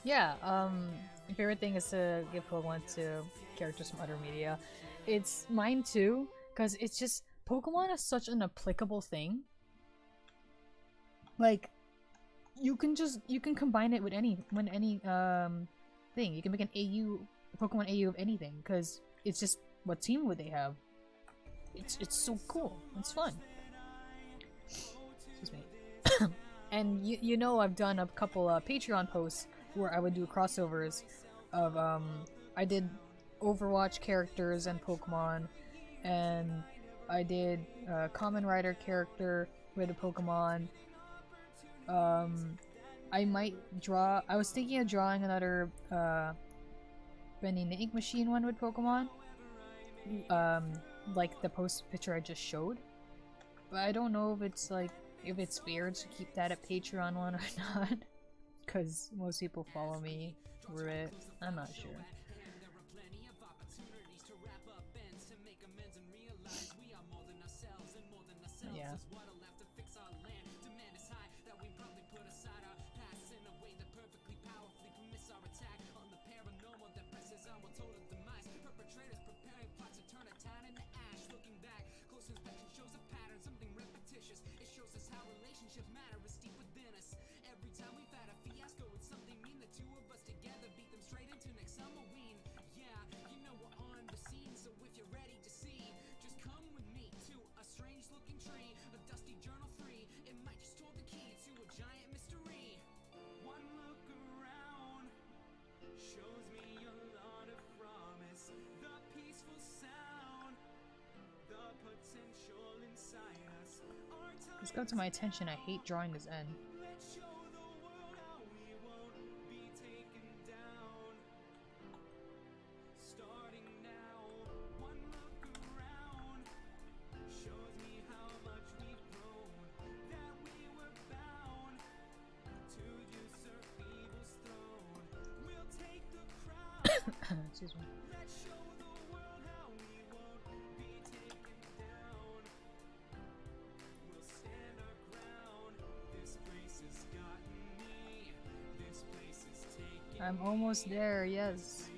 Yeah, my favorite thing is to give Pokemon to characters from other media. It's mine too, because it's just, Pokemon is such an applicable thing. Like, you can combine it with any thing. You can make an AU, Pokemon AU of anything, because it's just, what team would they have? It's so cool. It's fun. Excuse me. And you know I've done a couple Patreon posts where I would do crossovers of I did Overwatch characters and Pokemon, and I did a Kamen Rider character with a Pokemon. I might draw. I was thinking of drawing another Benny the Ink Machine one with Pokemon, like the post picture I just showed. But I don't know if it's like if it's fair to keep that a Patreon one or not. Because most people follow me through it. I'm not sure. Yeah. Shows come to my attention. I hate drawing this end. Excuse me. I'm almost there, yes.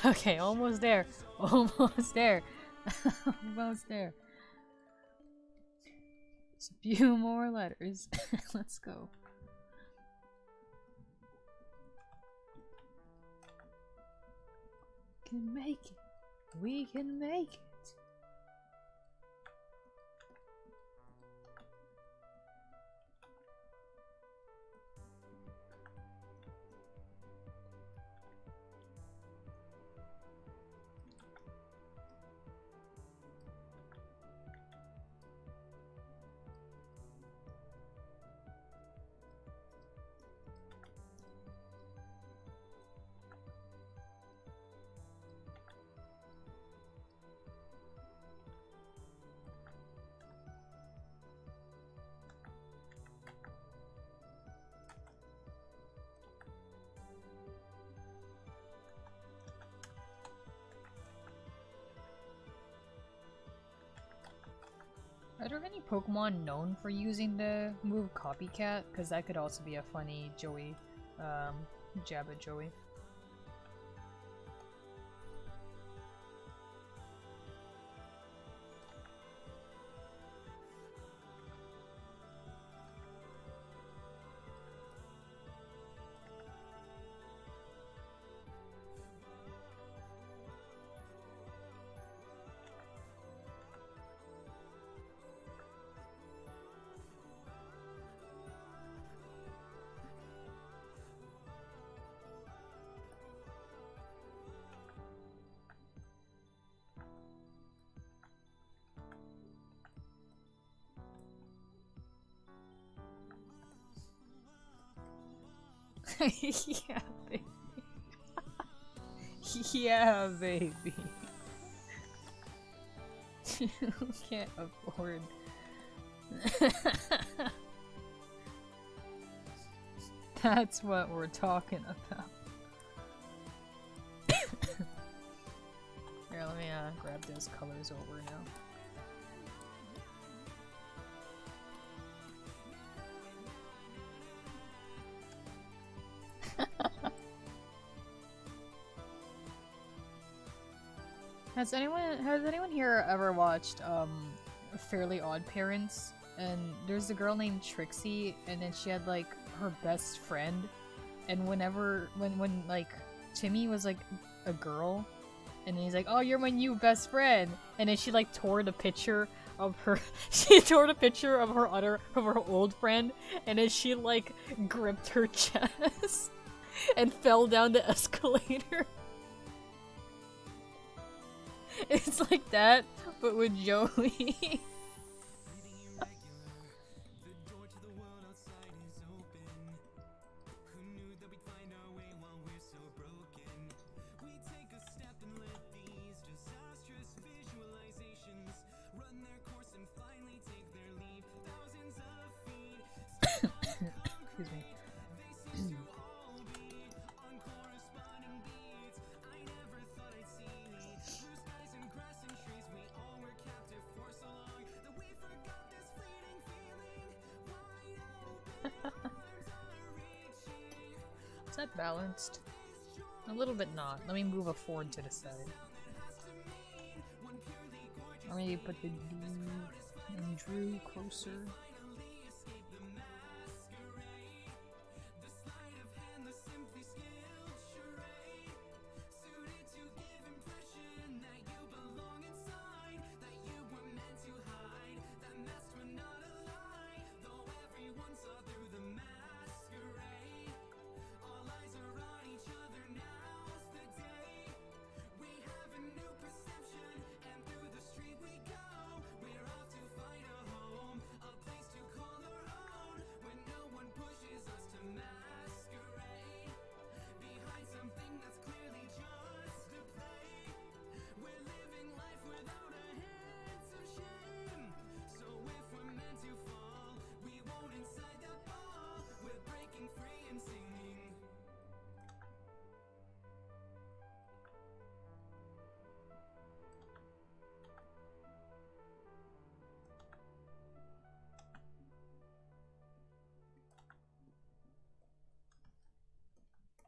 Okay, almost there. Almost there. Almost there. Just a few more letters. Let's go. Can make it. We can make it. Are there any Pokemon known for using the move Copycat? Because that could also be a funny Joey, jab at Joey. Yeah, baby. Yeah, baby. You can't afford. That's what we're talking about. Here, let me grab those colors over now. Has anyone here ever watched Fairly Odd Parents, and there's a girl named Trixie, and then she had like her best friend, and when like Timmy was like a girl, and then he's like, "Oh, you're my new best friend," and then she like tore the picture of her. She tore the picture of her old friend, and then she like gripped her chest and fell down the escalator. It's like that, but with Joey. Excuse me. Is that balanced? A little bit not. Let me move a Ford to the side. Or maybe put the D and Drew closer.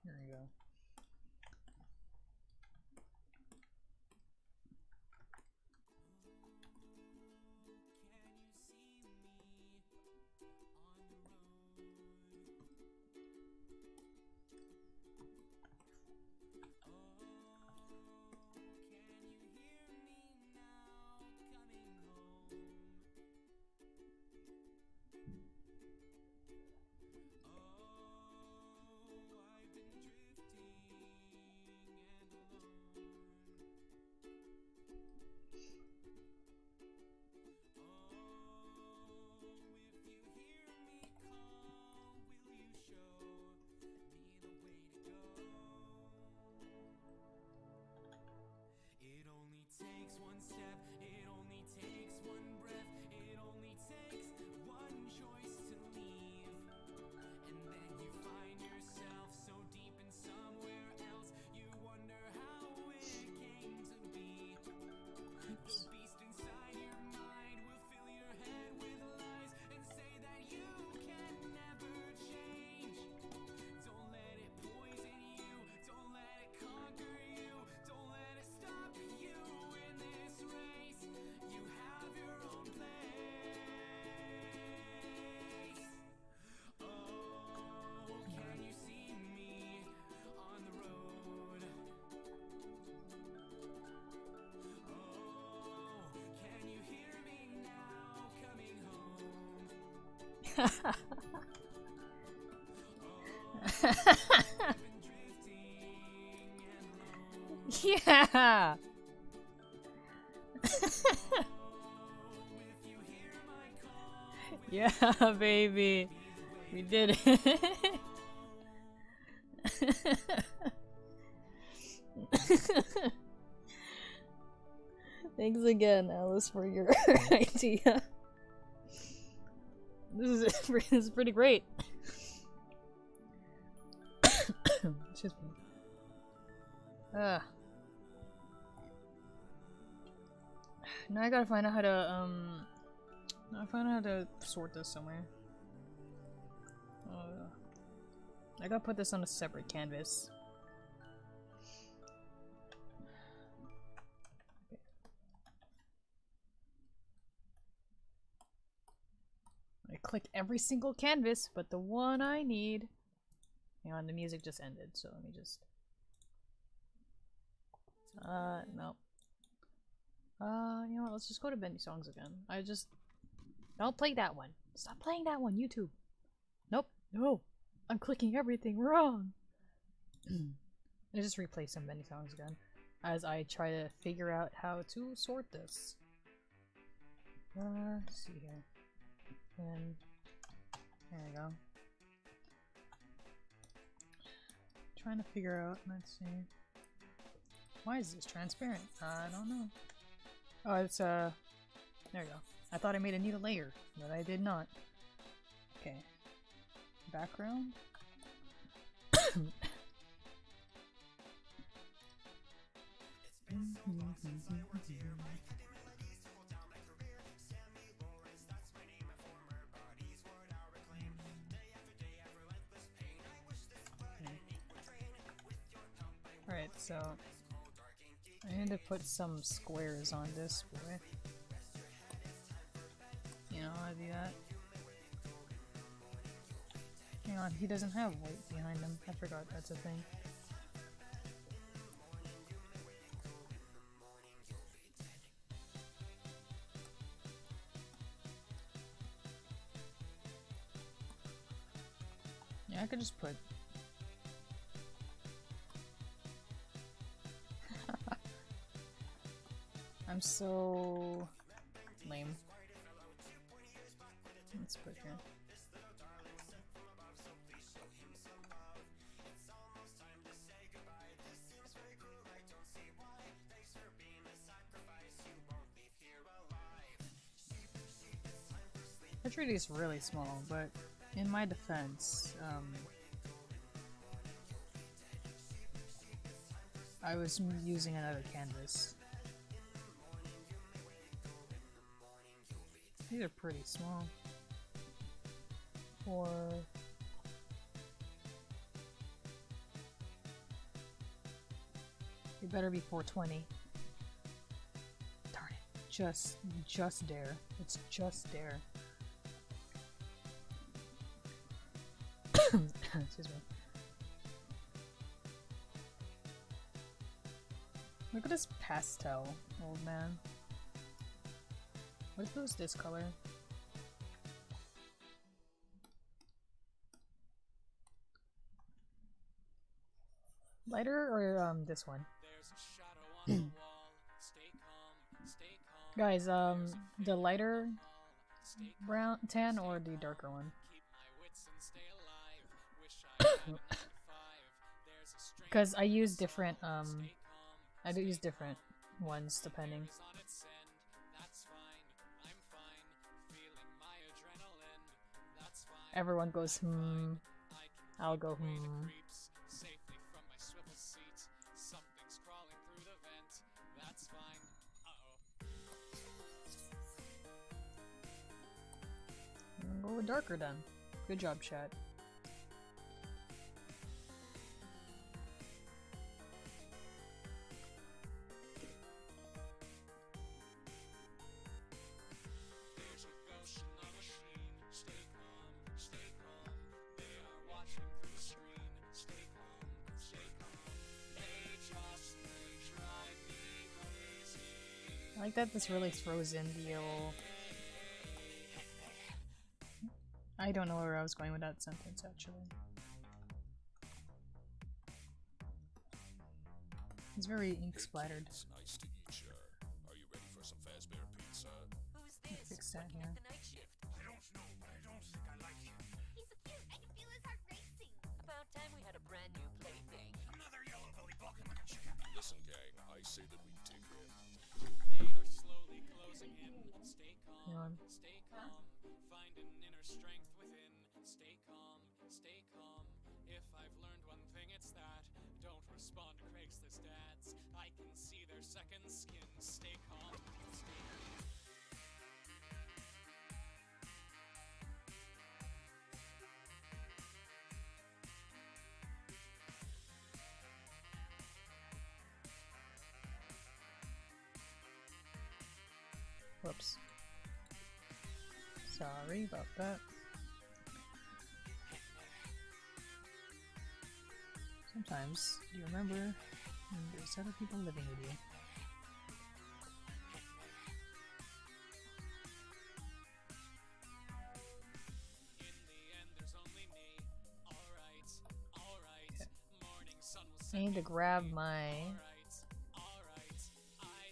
There you go. Yeah. Yeah, baby. We did it. Thanks again, Alice, for your idea. This is pretty great. Excuse me. Now I gotta find out how to now I find out how to sort this somewhere. I gotta put this on a separate canvas. click every single canvas, but the one I need. Hang on, the music just ended, so let me just... no. You know what, let's just go to Bendy Songs again. Don't play that one. Stop playing that one, YouTube. Nope. No. I'm clicking everything wrong. I just replay some Bendy Songs again as I try to figure out how to sort this. Let's see here. And there we go. Trying to figure out, let's see. Why is this transparent? I don't know. Oh, it's there we go. I thought I made a new layer, but I did not. Okay. Background. Alright, so I need to put some squares on this boy. You know how to do that? Hang on, he doesn't have white behind him. I forgot that's a thing. Yeah, I could just put... I'm so... lame. Let's put here. I treat these really small, but in my defense, I was using another canvas. These are pretty small. You better be 420. Darn it. Just dare. It's just dare. Excuse me. Look at this pastel, old man. What if it was this color? Lighter or this one? Guys, the lighter brown tan or the darker one? Because I use different I do use different ones depending. Everyone goes hmm. I'll go hmm. Go with darker then. Good job, chat. I like that this really throws in the old... I don't know where I was going with that sentence, actually. It's very ink splattered. It's nice to eat you. Are you ready for some Fazbear pizza? Who's this? Fix that here. The night shift. I don't know, but I don't think I like him. He's so cute. I can feel his heart racing. About time we had a brand new plaything. Another yellow belly balking like a chicken. Listen, gang, I say that we take him. They are slowly closing in. Stay calm, stay calm. Find an inner strength within. Stay calm, stay calm. If I've learned one thing, it's that don't respond to Craigslist ads. I can see their second skin. Stay calm. Stay calm. Whoops. Sorry about that. sometimes you remember there's other people living with you. I need to grab my...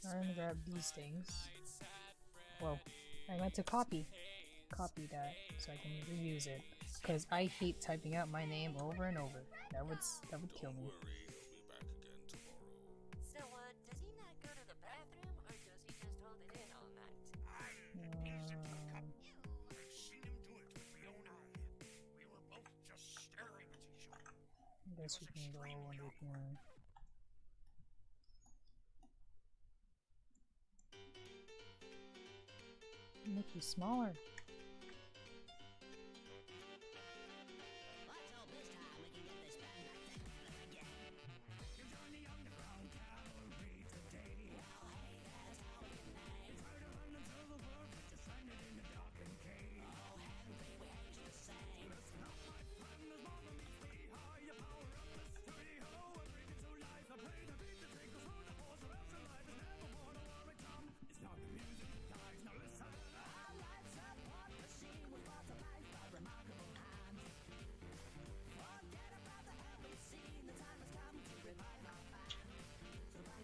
I'm gonna grab these things. Whoa. I meant to copy that so I can reuse it. Because I hate typing out my name over and over. That would kill me. So, does he not go to the bathroom, or does he just hold it in all night? I've seen him do it with my own eye. We were both just staring at each other. I guess we can go under here. Make you smaller.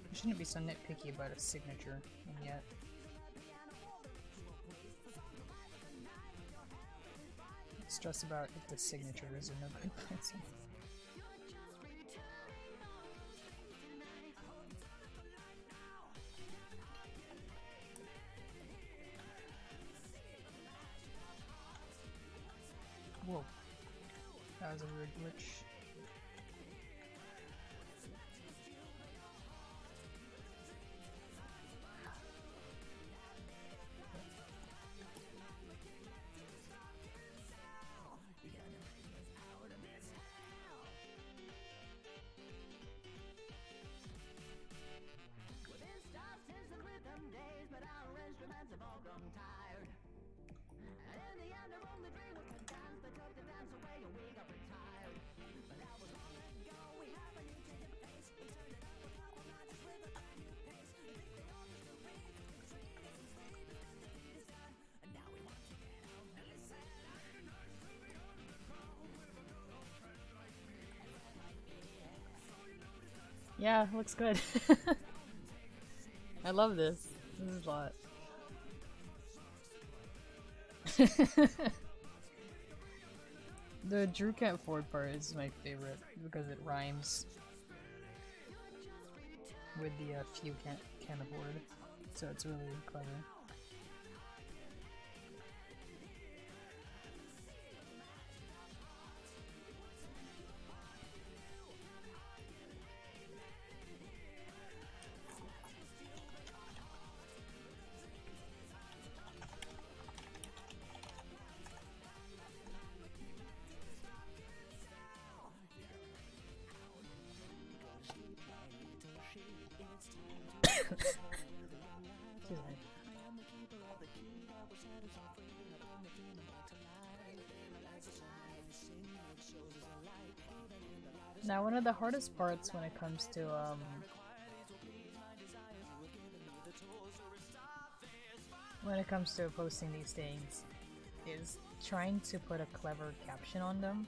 I shouldn't be so nitpicky about a signature, and yet. Stress about if the signature is a no good person. Whoa. That was a weird glitch. Yeah, looks good. I love this. This is a lot. The Drew Can't Ford part is my favorite because it rhymes with the few can't afford, so it's really clever. Now, one of the hardest parts when it comes to posting these things is trying to put a clever caption on them.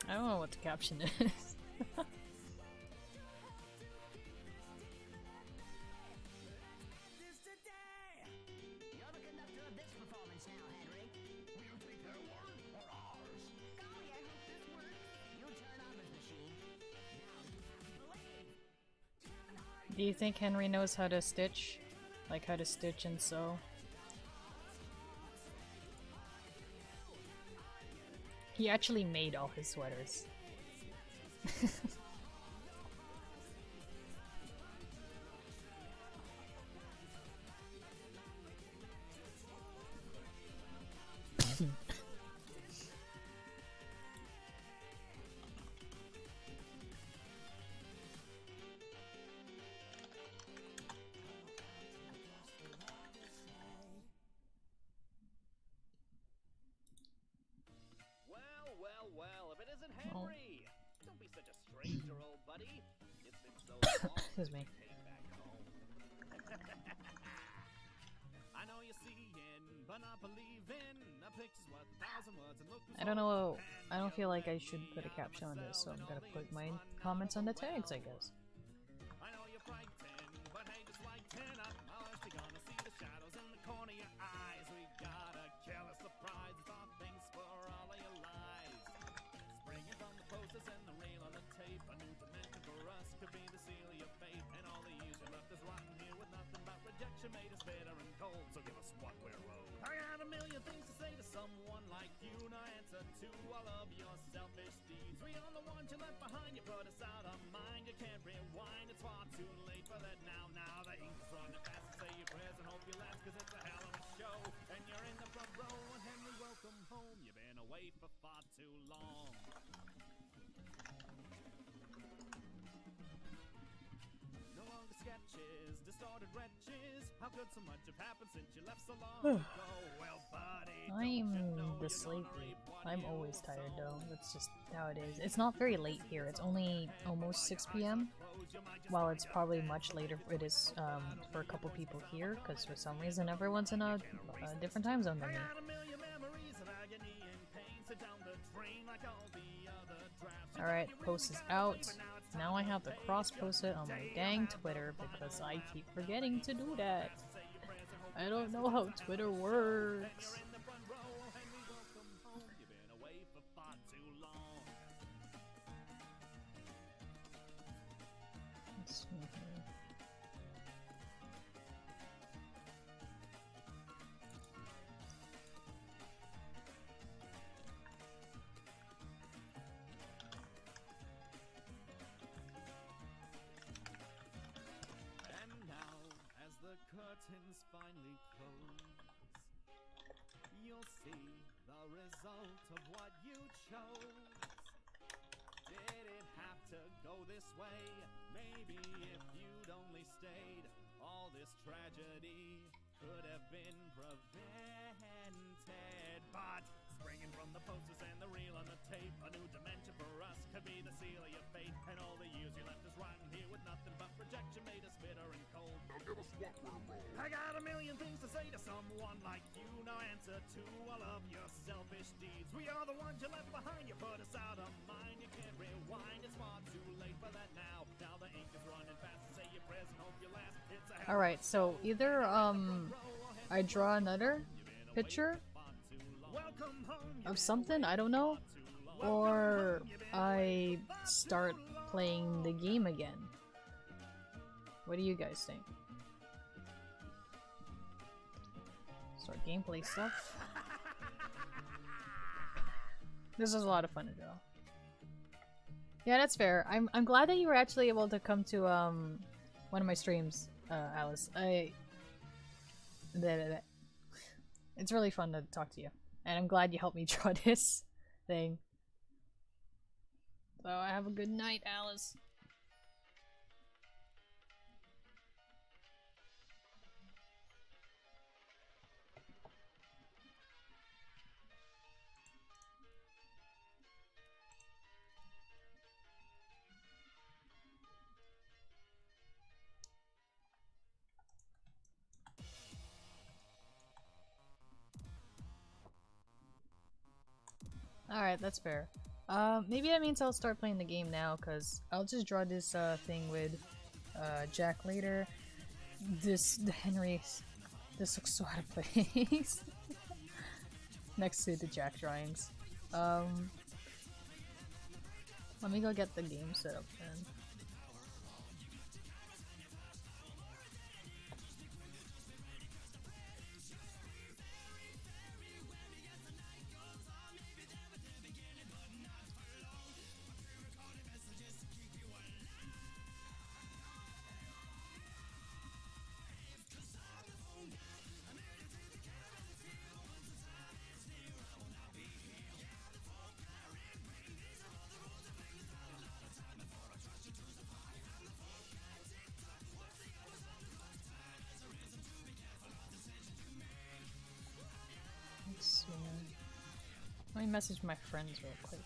I don't know what the caption is. Do you think Henry knows how to stitch? Like how to stitch and sew? He actually made all his sweaters. Excuse me. I know you're seeing, but not believing. A picture's worth 1,000 words, and look. I don't know. I don't feel like I should put a caption on this, so I'm gonna put my comments on the tags, I guess. I know you're frightened, but hey, just lighten up. Honest, you're gonna see the shadows in the corner of your eyes. We got a killer surprise. It's all thanks for all of your lies. Springing from the posters and the reel on the tape. A new dimension for us could be the seal of your fate. And all the years you left us rotting here with nothing but rejection made us bitter and cold. So give us what we're owed. I got a million things to say to someone like you. No answer to all of your selfish deeds. We are the ones you left behind. You put us out of mind. You can't rewind. It's far too late for that now. Now the ink is running fast. And say your prayers and hope you last, cause it's a hell of a show. And you're in the front row. And Henry, welcome home. You've been away for far too long. No longer sketches, distorted wretches. How could so much have happened since you left so long ago? Well, buddy, I'm sleepy. I'm always tired though. That's just how it is. It's not very late here. It's only almost 6 p.m. While it's probably much later it is for a couple people here, because for some reason everyone's in a different time zone than me. Alright, post is out. Now I have to cross-post it on my dang Twitter because I keep forgetting to do that. I don't know how Twitter works. Let's see here. Curtains finally close. You'll see the result of what you chose. Did it have to go this way? Maybe if you'd only stayed, all this tragedy could have been prevented. But springing from the posters and the reel on the tape, a new dimension for us could be the seal of your fate. And all the years you left us rotting here with nothing but rejection made us bitter and cold. I got a million things to say to someone like you. No answer to all of your selfish deeds. We are the ones you left behind. You put us out of mind. You can't rewind. It's far too late for that now. Now the ink is running fast. Say your prayers and hope you last. Alright, so either I draw another picture of something, I don't know, or I start playing the game again. What do you guys think? Start gameplay stuff. This is a lot of fun to draw. Yeah, that's fair. I'm glad that you were actually able to come to one of my streams, Alice. It's really fun to talk to you, and I'm glad you helped me draw this thing. So have a good night, Alice. Alright, that's fair. Maybe that means I'll start playing the game now, because I'll just draw this thing with Jack later. Henry, this looks so out of place. Next to the Jack drawings. Let me go get the game set up then. Let me message my friends real quick.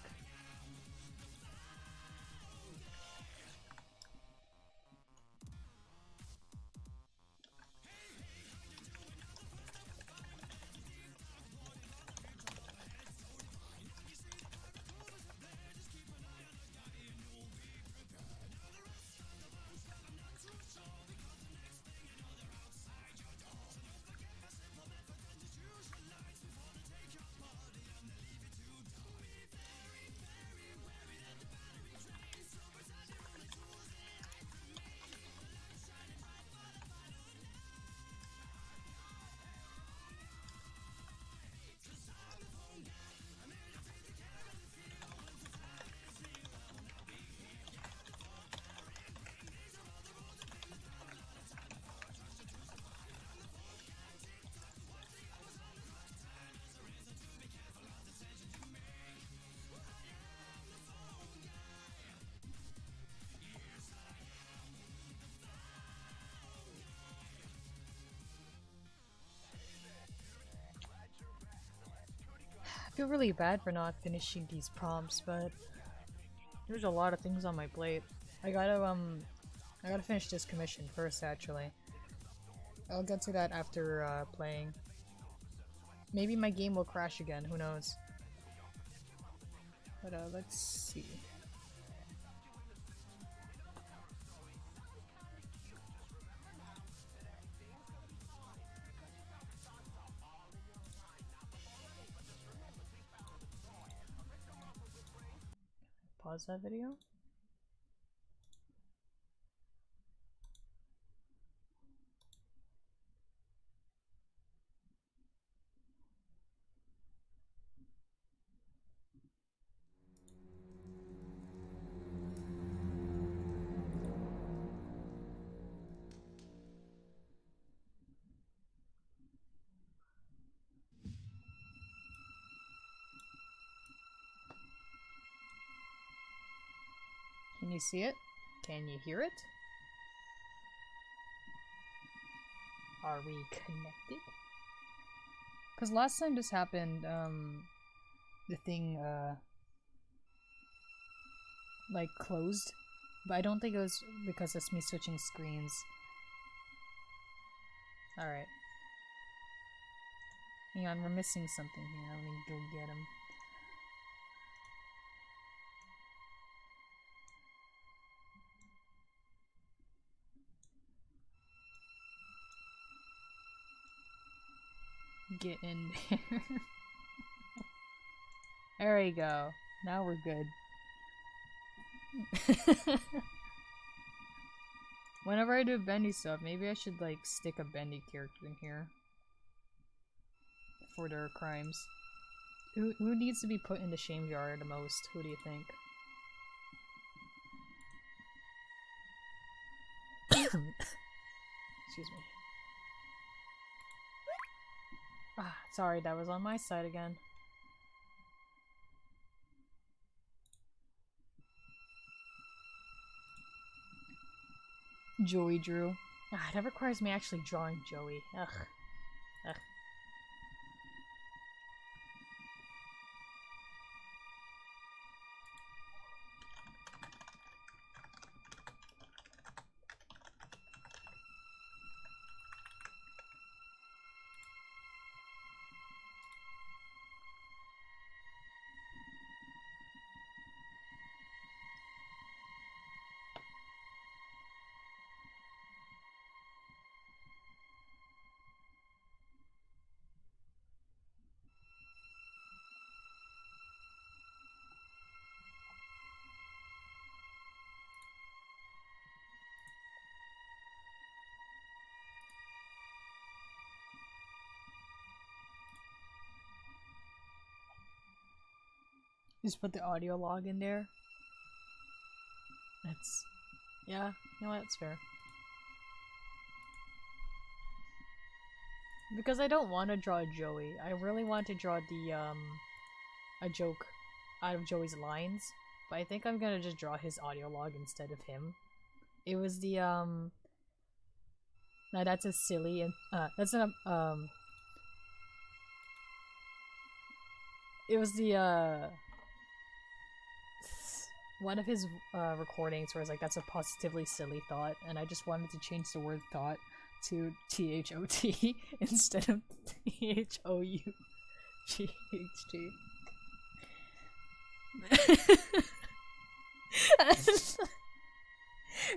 feel really bad for not finishing these prompts, but there's a lot of things on my plate. I gotta finish this commission first, actually. I'll get to that after playing. Maybe my game will crash again, who knows. But let's see. Pause that video. Can you see it? Can you hear it? Are we connected? Because last time this happened, the thing, like, closed. But I don't think it was because it's me switching screens. Alright. Hang on, we're missing something here. Let me go get him. Get in there. There we go. Now we're good. Whenever I do bendy stuff, maybe I should like stick a bendy character in here for their crimes. Who needs to be put in the shame jar the most? Who do you think? Excuse me. Ah, sorry, that was on my side again. Joey drew. Ah, that requires me actually drawing Joey. Ugh. Ugh. Just put the audio log in there. That's... yeah, you know what, that's fair. Because I don't want to draw Joey. I really want to draw the, a joke out of Joey's lines. But I think I'm gonna just draw his audio log instead of him. It was the, now that's a silly and, that's an, it was the, one of his recordings where it's like, that's a positively silly thought, and I just wanted to change the word thought to T-H-O-T instead of T-H-O-U-G-H-T.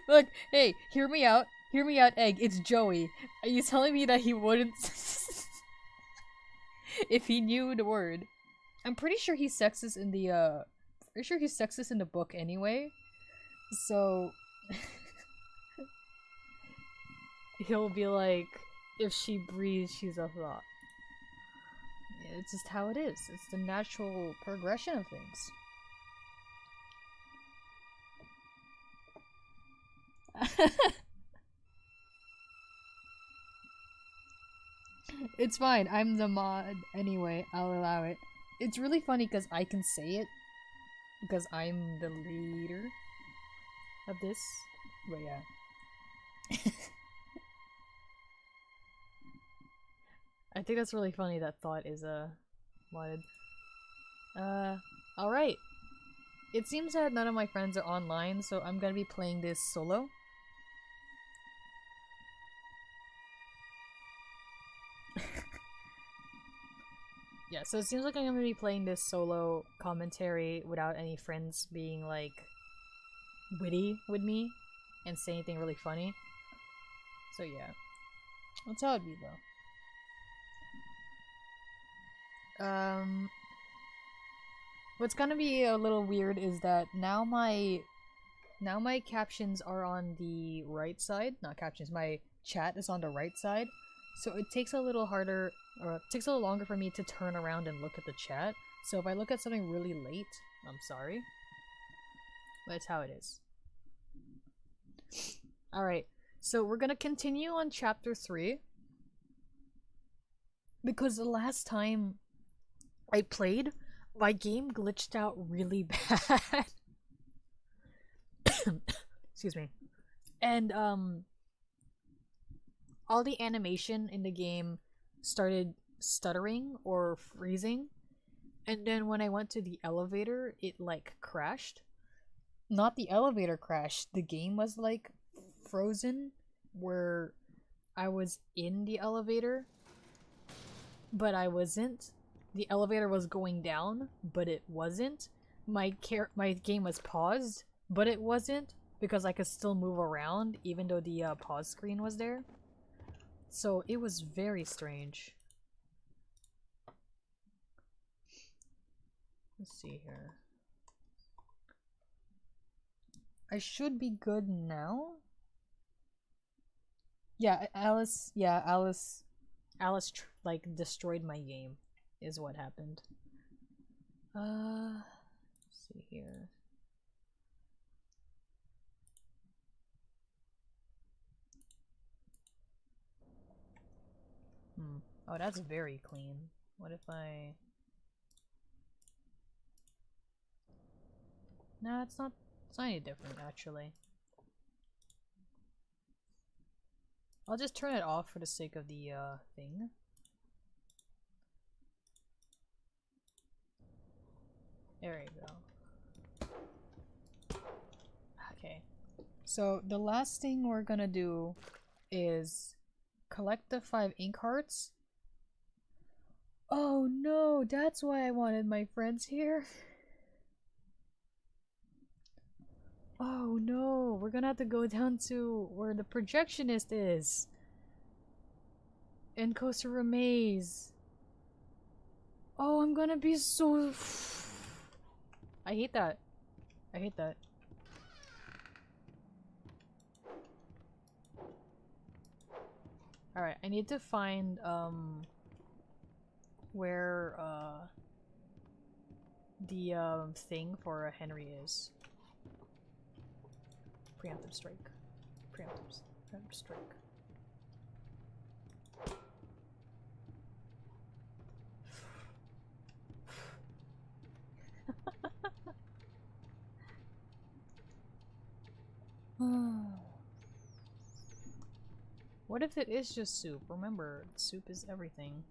Look, hey, hear me out, Egg, it's Joey. Are you telling me that he wouldn't if he knew the word? I'm pretty sure he's sexist in the, pretty sure he's sexist in the book anyway, so he'll be like, if she breathes, she's a thought. Yeah, it's just how it is. It's the natural progression of things. It's fine, I'm the mod anyway, I'll allow it. It's really funny because I can say it, because I'm the leader of this, but yeah. I think that's really funny that thought is modded. Alright. It seems that none of my friends are online, so I'm gonna be playing this solo. Yeah, so it seems like I'm gonna be playing this solo commentary without any friends being, like, witty with me and say anything really funny. So yeah. That's how it'd be, though. What's gonna be a little weird is that now my captions are on the right side. Not captions, my chat is on the right side. So it takes a little harder, or it takes a little longer for me to turn around and look at the chat. So if I look at something really late, I'm sorry. But that's how it is. Alright, so we're gonna continue on chapter 3. Because the last time I played, my game glitched out really bad. Excuse me. And, all the animation in the game started stuttering or freezing. And then when I went to the elevator, it, like, crashed. Not the elevator crashed, the game was, like, frozen, where I was in the elevator, but I wasn't. The elevator was going down, but it wasn't. My game was paused, but it wasn't, because I could still move around even though the pause screen was there. So it was very strange. Let's see here. I should be good now. Yeah, Alice like destroyed my game is what happened. Let's see here. Oh, that's very clean. What if I... No, it's not any different, actually. I'll just turn it off for the sake of the, thing. There you go. Okay. So, the last thing we're gonna do is collect the 5 ink hearts. Oh no, that's why I wanted my friends here. Oh no, we're gonna have to go down to where the projectionist is. In Costa Maze. Oh, I'm gonna be so... I hate that. I hate that. Alright, I need to find, where, the, thing for Henry is. Preemptive strike. Preemptive strike. What if it is just soup? Remember, soup is everything.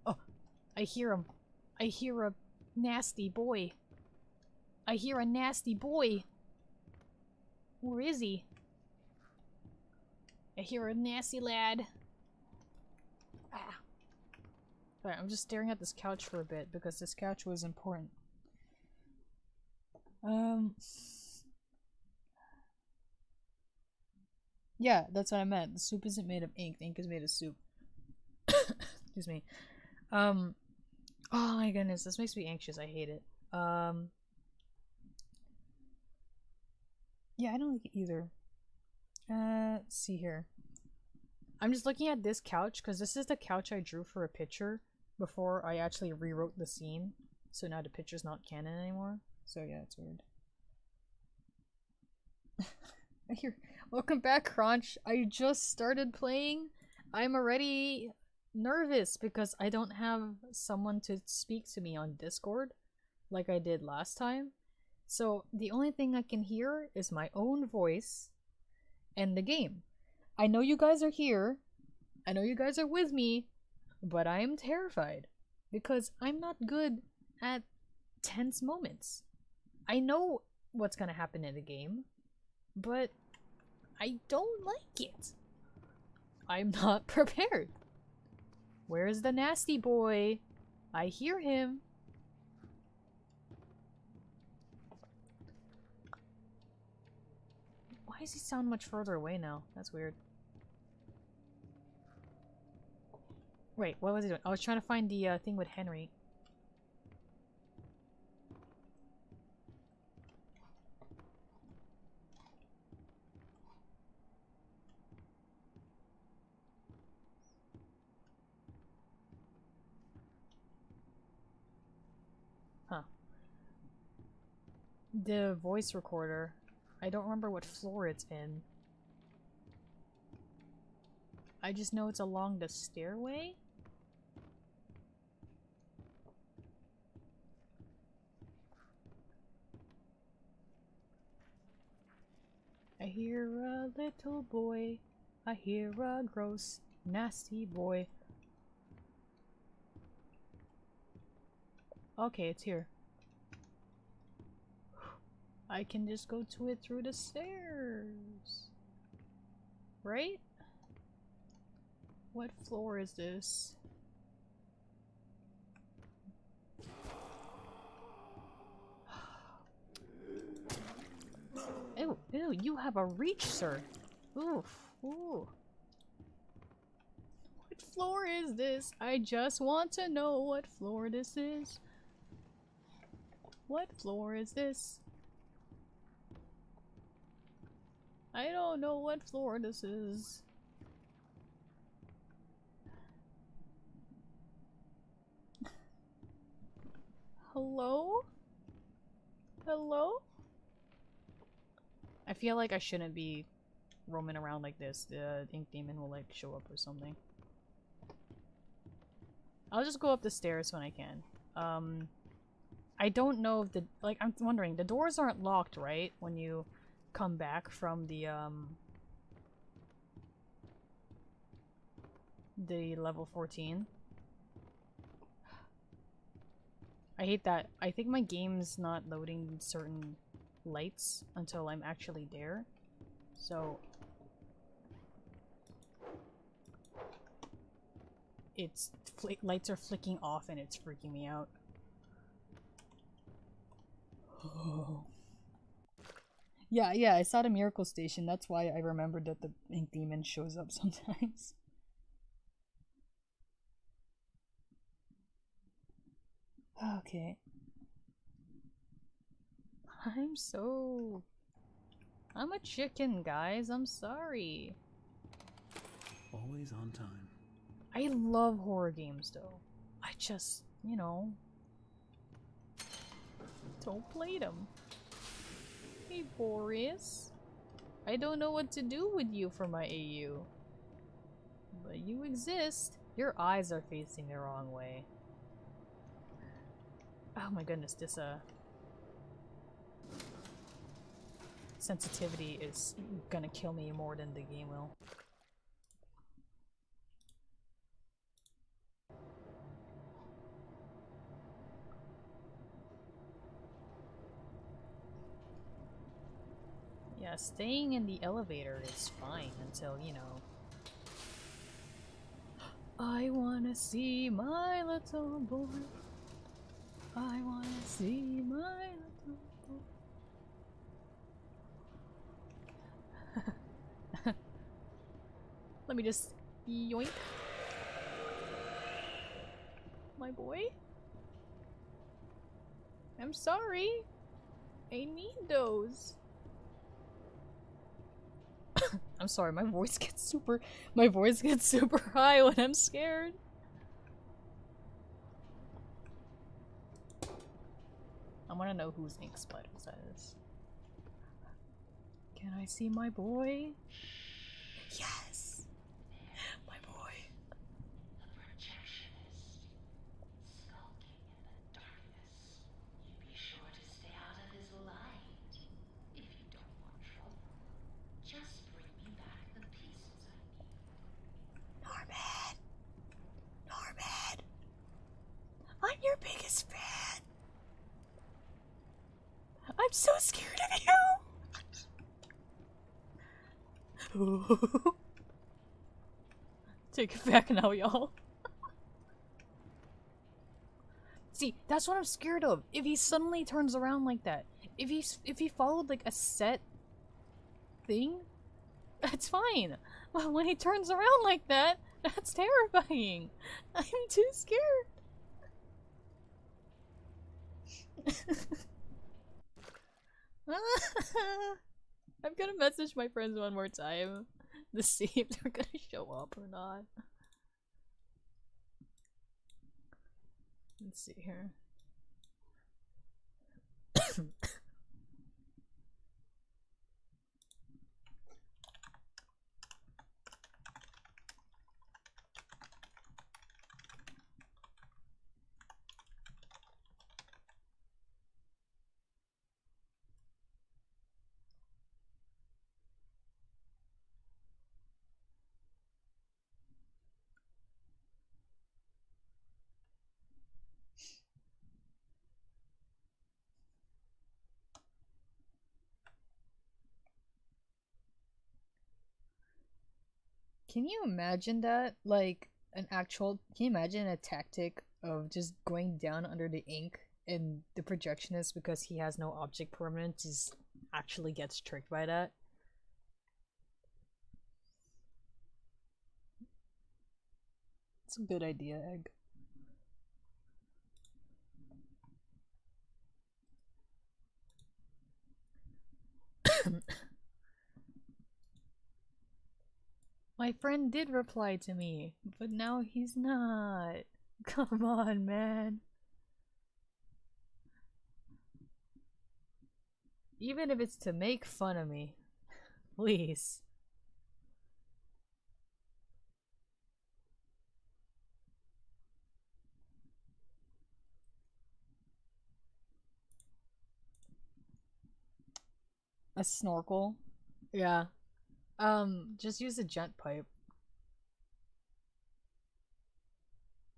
Oh, I hear him. I hear a nasty boy. I hear a nasty boy. Where is he? I hear a nasty lad. Ah. Alright, I'm just staring at this couch for a bit because this couch was important. Yeah, that's what I meant. The soup isn't made of ink. The ink is made of soup. Excuse me. Oh my goodness, this makes me anxious. I hate it. Yeah, I don't like it either. Let's see here. I'm just looking at this couch because this is the couch I drew for a picture before I actually rewrote the scene. So now the picture's not canon anymore. So yeah, it's weird. Welcome back, Crunch. I just started playing. I'm already nervous because I don't have someone to speak to me on Discord like I did last time. So the only thing I can hear is my own voice and the game. I know you guys are here. I know you guys are with me, But I am terrified because I'm not good at tense moments. I know what's gonna happen in the game, but I don't like it. I'm not prepared. Where's the nasty boy? I hear him. Why does he sound much further away now? That's weird. Wait, what was he doing? I was trying to find the thing with Henry. Huh. The voice recorder. I don't remember what floor it's in. I just know it's along the stairway. I hear a little boy. I hear a gross, nasty boy. Okay, it's here. I can just go to it through the stairs. Right? What floor is this? Ew, ew, you have a reach, sir. Oof, ooh. What floor is this? I just want to know what floor this is. What floor is this? I don't know what floor this is. Hello? Hello? I feel like I shouldn't be roaming around like this. The ink demon will like show up or something. I'll just go up the stairs when I can. I don't know if I'm wondering, the doors aren't locked, right? When you come back from the level 14. I hate that. I think my game's not loading certain lights until I'm actually there. So it's lights are flicking off and it's freaking me out. Oh. Yeah, I saw the Miracle Station. That's why I remembered that the ink demon shows up sometimes. Okay. I'm a chicken, guys. I'm sorry. Always on time. I love horror games, though. I just, don't play them. Hey, Boris. I don't know what to do with you for my AU. But you exist. Your eyes are facing the wrong way. Oh my goodness, this, sensitivity is gonna kill me more than the game will. Yeah, staying in the elevator is fine until, I wanna see my little boy. I wanna see my little boy. Let me just yoink. My boy? I'm sorry. I need those. I'm sorry, my voice gets super high when I'm scared. I wanna know whose ink spiders that is. Can I see my boy? Yes! My boy. The projectionist, skulking in the darkness. You be sure to stay out of his light. If you don't want trouble, just bring me back the pieces I need. Norman! I'm so scared of you! Take it back now, y'all. See, that's what I'm scared of. If he suddenly turns around like that, if he followed like a set thing, that's fine. But when he turns around like that, that's terrifying. I'm too scared. I'm gonna message my friends one more time to see if they're gonna show up or not. Let's see here. Can you imagine that? Like, can you imagine a tactic of just going down under the ink and the projectionist, because he has no object permanence, just actually gets tricked by that? It's a good idea, Egg. My friend did reply to me, but now he's not. Come on, man. Even if it's to make fun of me. Please. A snorkel? Yeah. Just use a jet pipe.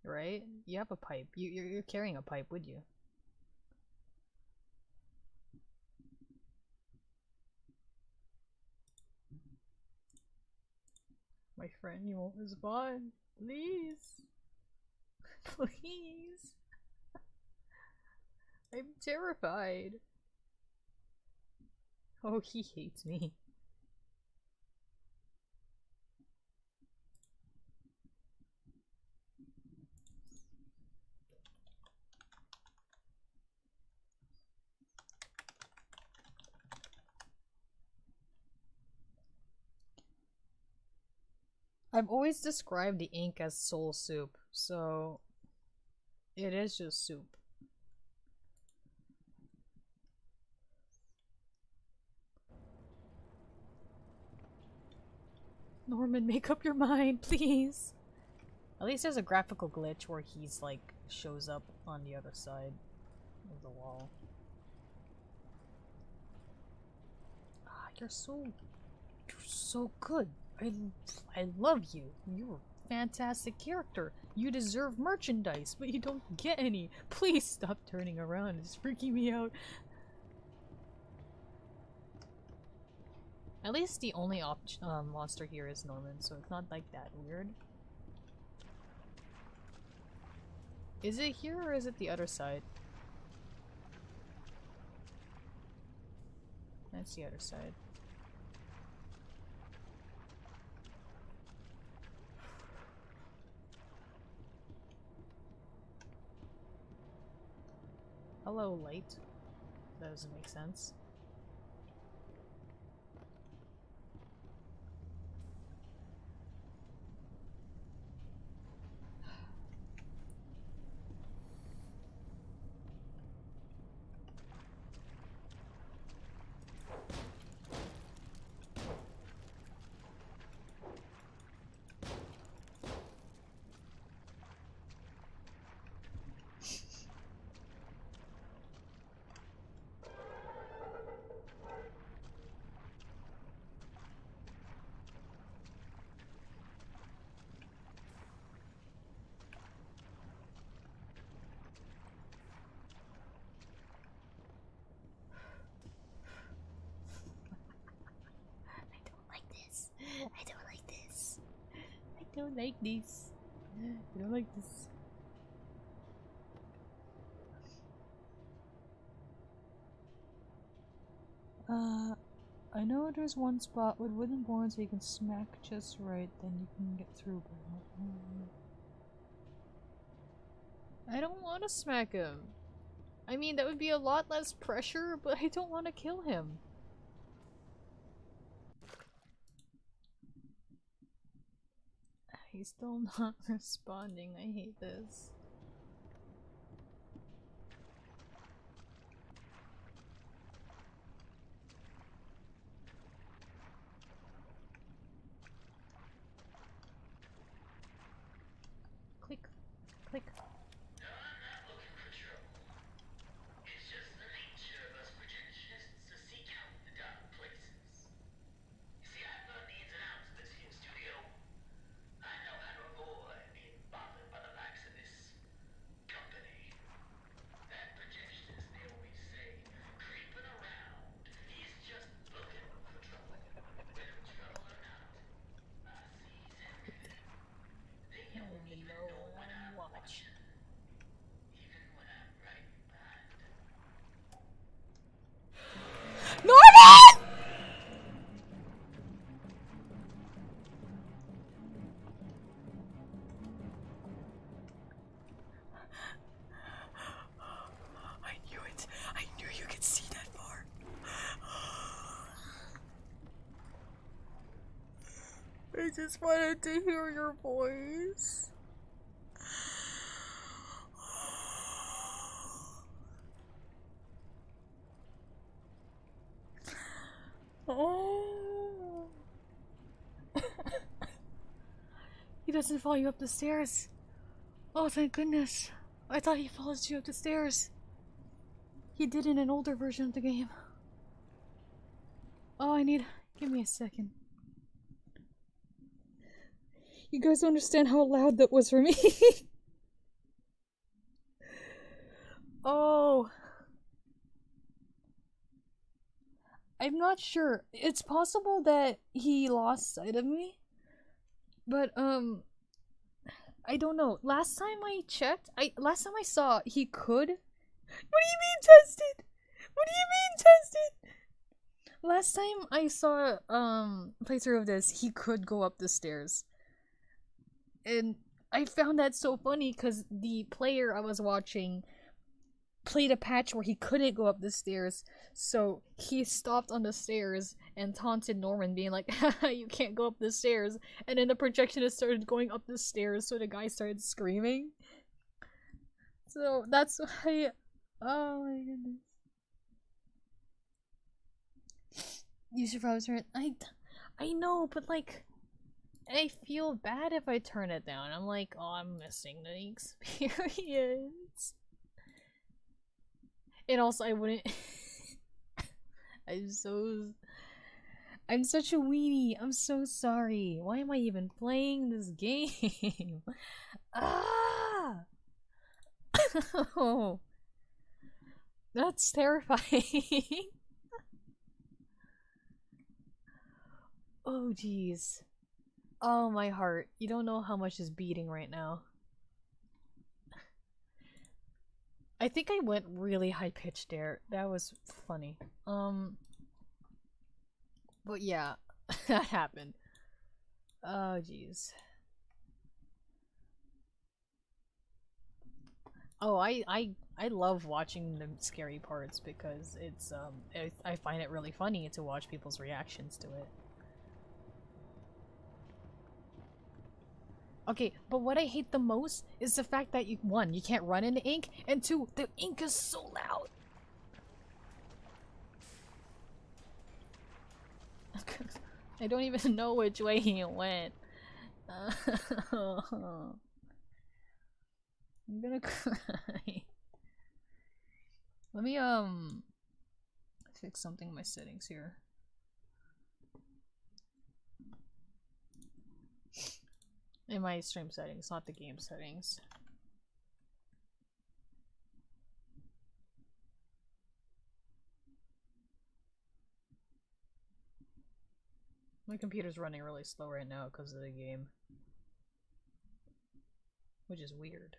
Right? You have a pipe. You're carrying a pipe, would you? My friend, you won't respond. Please. Please. I'm terrified. Oh, he hates me. I've always described the ink as soul soup, so it is just soup. Norman, make up your mind, please. At least there's a graphical glitch where he's like shows up on the other side of the wall. Ah, you're so good. I love you. You're a fantastic character. You deserve merchandise, but you don't get any. Please stop turning around. It's freaking me out. At least the only monster here is Norman, so it's not like that weird. Is it here or is it the other side? That's the other side. Hello, light. That doesn't make sense. don't like this. I don't like this. I know there's one spot with wooden boards where you can smack just right, then you can get through. I don't want to smack him. I mean, that would be a lot less pressure, but I don't want to kill him. He's still not responding. I hate this. Click. Click. No, I'm not looking for trouble. It's just the nature of us projectionists to seek out the dark places. You see, I've learned the ins and outs of this here studio. I know how to avoid being bothered by the likes of this company. That projectionist, they always say, creeping around. He's just looking for trouble. Whether it's trouble or not, I sees everything. They I don't don't even even know know what when I'm I'm watching. watching. Even when I'm right behind them. Norman! I knew it. I knew you could see that far. I just wanted to hear your voice. Oh. He doesn't follow you up the stairs. Oh, thank goodness. I thought he follows you up the stairs. He did in an older version of the game. Oh, give me a second. You guys don't understand how loud that was for me. Oh. I'm not sure. It's possible that he lost sight of me. But, I don't know. Last time I checked, last time I saw, he could. What do you mean tested? What do you mean tested? Last time I saw, playthrough of this, he could go up the stairs. And I found that so funny because the player I was watching played a patch where he couldn't go up the stairs, so he stopped on the stairs and taunted Norman, being like, haha, you can't go up the stairs. And then the projectionist started going up the stairs, so the guy started screaming. So that's why. Oh my goodness. You should probably turn it. I know, but like, I feel bad if I turn it down. I'm like, oh, I'm missing the experience. And also, I wouldn't. I'm such a weenie. I'm so sorry. Why am I even playing this game? Ah! Oh, that's terrifying. Oh, jeez. Oh, my heart. You don't know how much is beating right now. I think I went really high pitched there. That was funny. But yeah, that happened. Oh, jeez. Oh, I love watching the scary parts because it's I find it really funny to watch people's reactions to it. Okay, but what I hate the most is the fact that one, you can't run into ink, and two, the ink is so loud. I don't even know which way he went. I'm gonna cry. Let me fix something in my settings here. In my stream settings, not the game settings. My computer's running really slow right now because of the game. which is weird.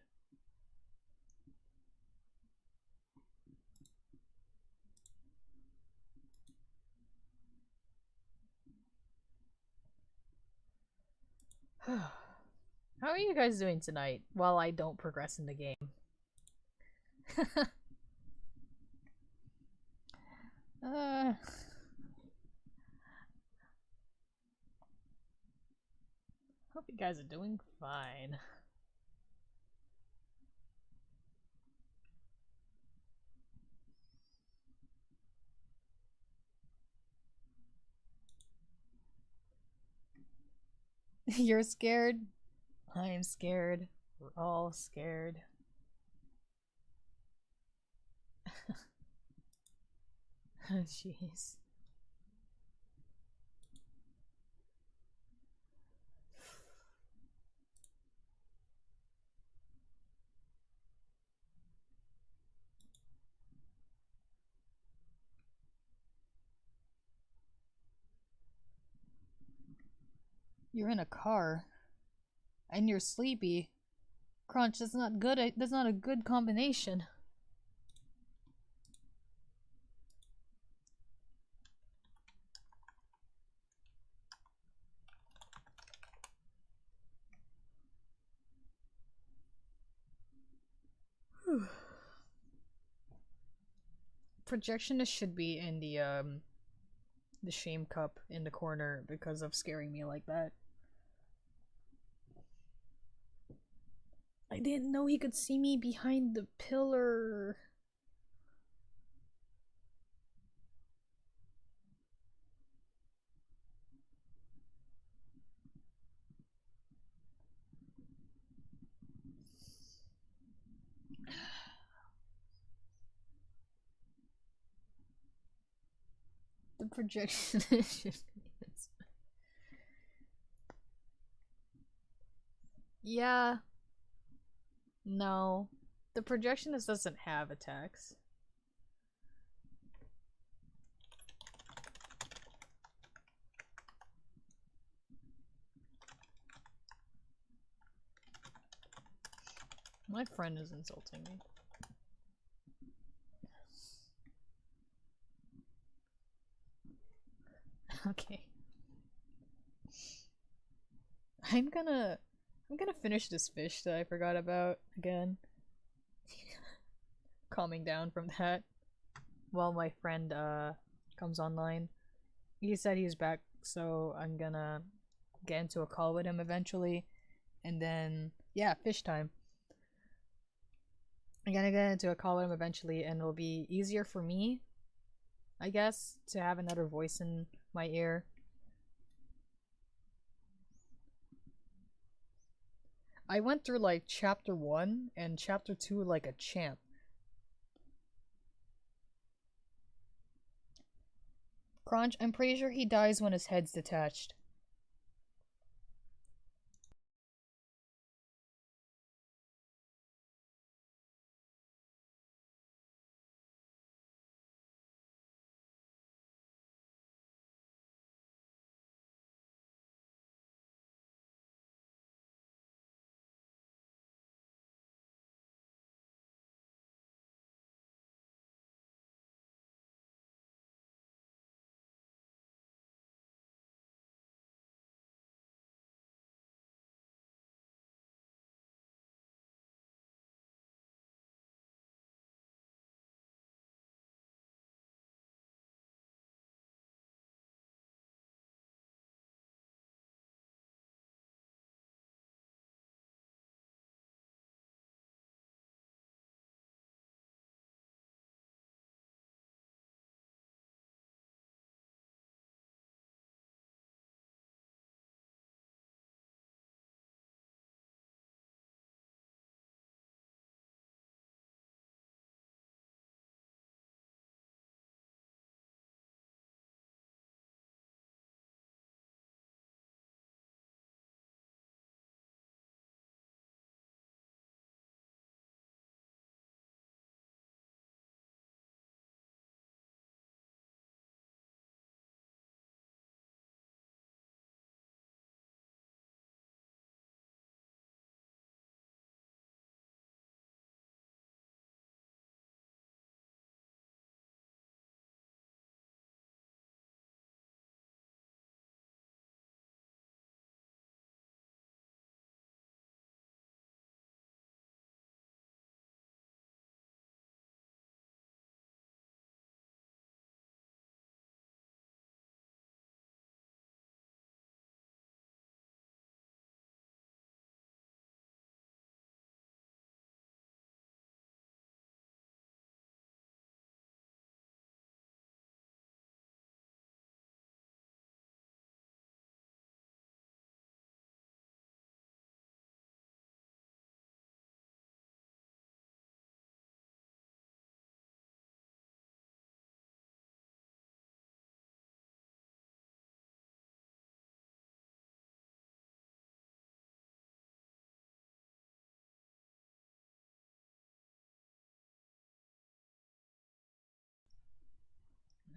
How are you guys doing tonight while I don't progress in the game? uh, hope you guys are doing fine. You're scared? I'm scared. We're all scared. Jeez. You're in a car. And you're sleepy. Crunch, that's not good. That's not a good combination. Projectionist should be in the shame cup in the corner because of scaring me like that. I didn't know he could see me behind the pillar. The projectionist should be this. Yeah. No. The projectionist doesn't have attacks. My friend is insulting me. Okay. I'm gonna finish this fish that I forgot about again. Calming down from that while my friend comes online. He said he's back, so I'm gonna get into a call with him eventually, and then yeah, fish time. I'm gonna get into a call with him eventually, and it'll be easier for me, I guess, to have another voice in my ear. I went through like chapter 1 and chapter 2 like a champ. Crunch, I'm pretty sure he dies when his head's detached.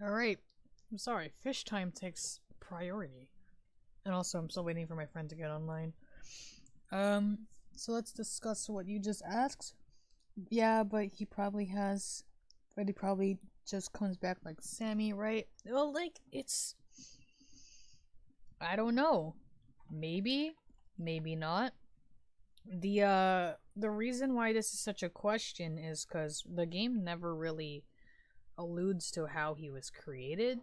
Alright. I'm sorry, fish time takes priority. And also, I'm still waiting for my friend to get online. So let's discuss what you just asked. Yeah, but he probably has. But he probably just comes back like Sammy, right? Well, like, it's. I don't know. Maybe. Maybe not. The reason why this is such a question is because the game never really alludes to how he was created.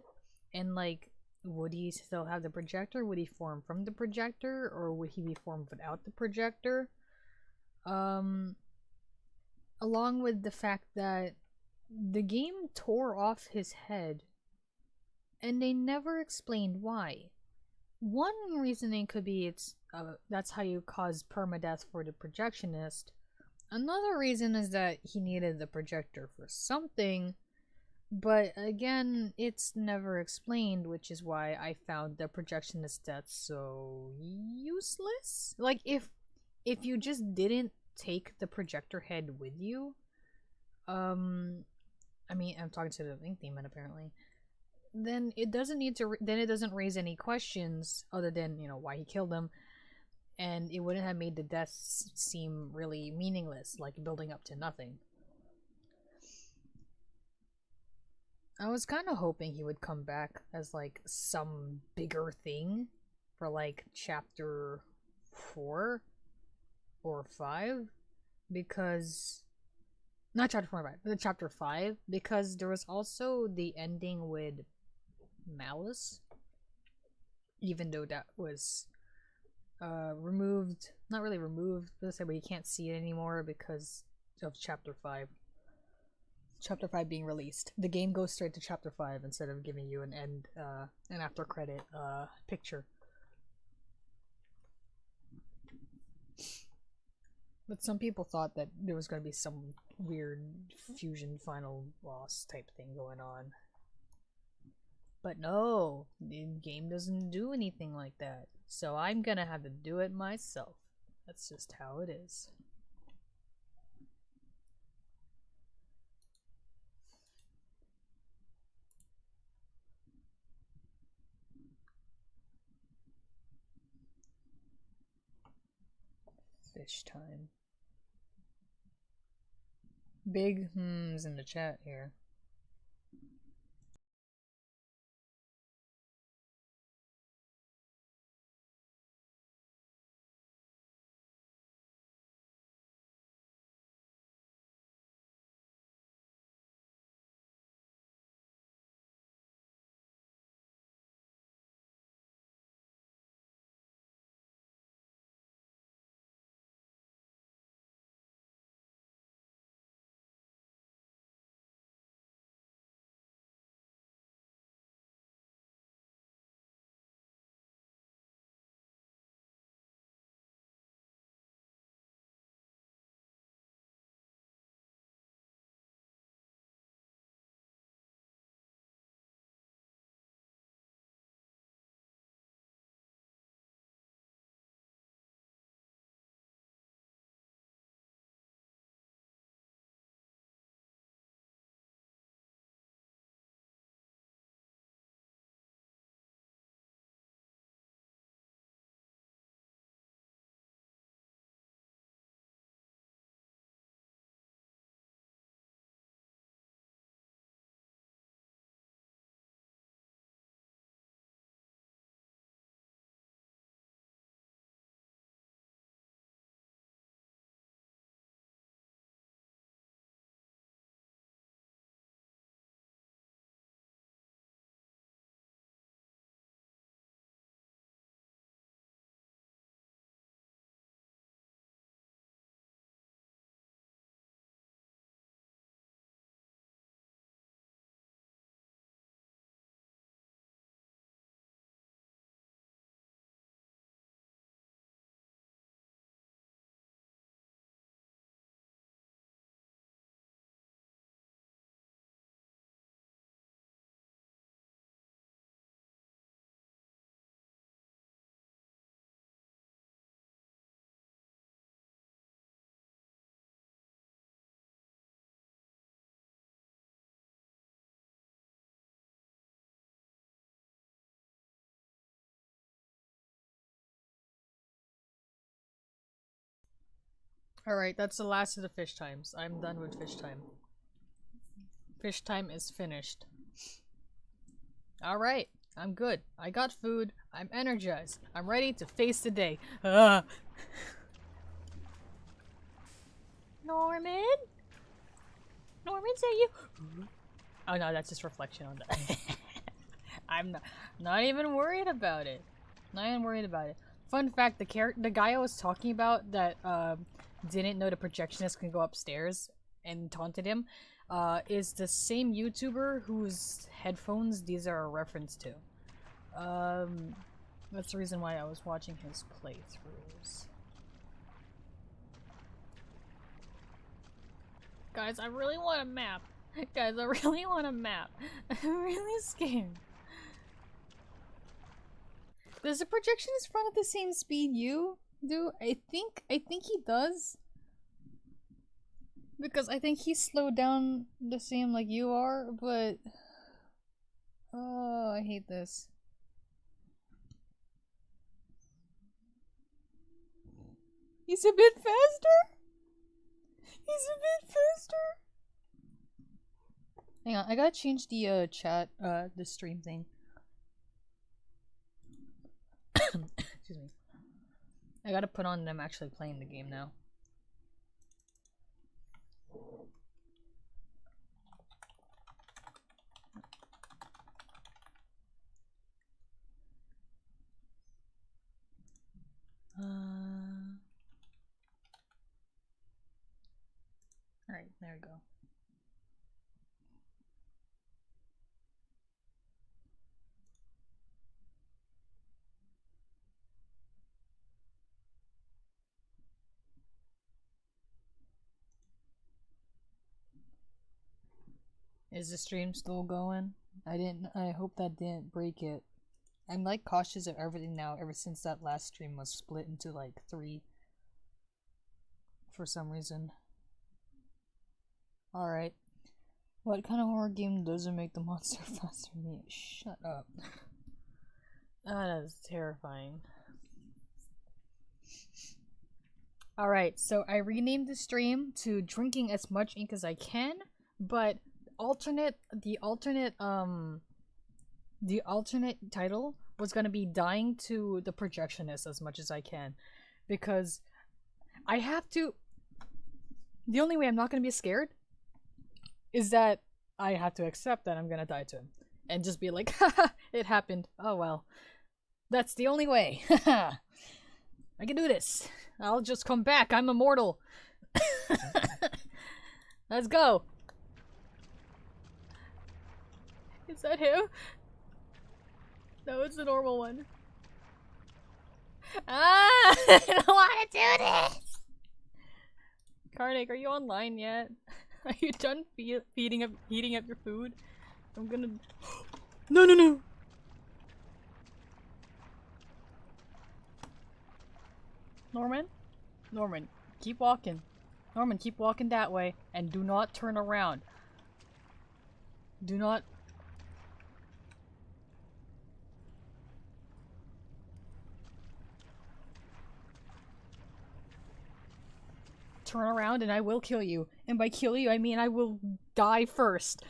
And, like, would he still have the projector? Would he form from the projector? Or would he be formed without the projector? Um, Along with the fact that the game tore off his head and they never explained why. One reasoning could be that's how you cause permadeath for the projectionist. Another reason is that he needed the projector for something, but again, it's never explained, which is why I found the projectionist death so useless. Like, if you just didn't take the projector head with you, I mean, I'm talking to the Link Demon apparently. Then it doesn't need to. Then it doesn't raise any questions other than why he killed him, and it wouldn't have made the deaths seem really meaningless, like building up to nothing. I was kind of hoping he would come back as like some bigger thing for like chapter 4 or 5, because not chapter 4 or 5, but chapter 5, because there was also the ending with Malice, even though that was removed, not really removed, but you can't see it anymore because of chapter 5 being released. The game goes straight to chapter 5 instead of giving you an after credit picture. But some people thought that there was going to be some weird fusion final boss type thing going on. But no, the game doesn't do anything like that. So I'm gonna have to do it myself. That's just how it is. Fish time. Big hmms in the chat here. Alright, that's the last of the fish times. I'm done with fish time. Fish time is finished. Alright, I'm good. I got food. I'm energized. I'm ready to face the day. Norman? Norman, say you. Oh no, that's just reflection on that. I'm not even worried about it. Not even worried about it. Fun fact: the guy I was talking about that didn't know the projectionist can go upstairs and taunted him, is the same YouTuber whose headphones these are a reference to. That's the reason why I was watching his playthroughs. Guys, I really want a map. Guys, I really want a map. I'm really scared. Does the projectionist run at the same speed you do? I think he does. Because I think he's slowed down the same like you are, but... Oh, I hate this. He's a bit faster? He's a bit faster? Hang on, I gotta change the chat, the stream thing. Excuse me. I gotta put on them actually playing the game now. Alright, there we go. Is the stream still going? I hope that didn't break it. I'm like cautious of everything now ever since that last stream was split into like 3. For some reason. Alright. What kind of horror game doesn't make the monster faster than you? Shut up. That is terrifying. Alright, so I renamed the stream to Drinking as Much Ink as I Can, but the alternate title was gonna be Dying to the Projectionist as Much as I Can. Because I have to... The only way I'm not gonna be scared is that I have to accept that I'm gonna die to him. And just be like, haha, it happened. Oh well. That's the only way. I can do this. I'll just come back. I'm immortal. Let's go. Is that him? No, it's the normal one. Ah! I don't want to do this! Karnak, are you online yet? Are you done heating up your food? I'm gonna... No, no, no! Norman? Norman, keep walking. Norman, keep walking that way, and do not turn around. Do not... turn around and I will kill you. And by kill you, I mean I will die first.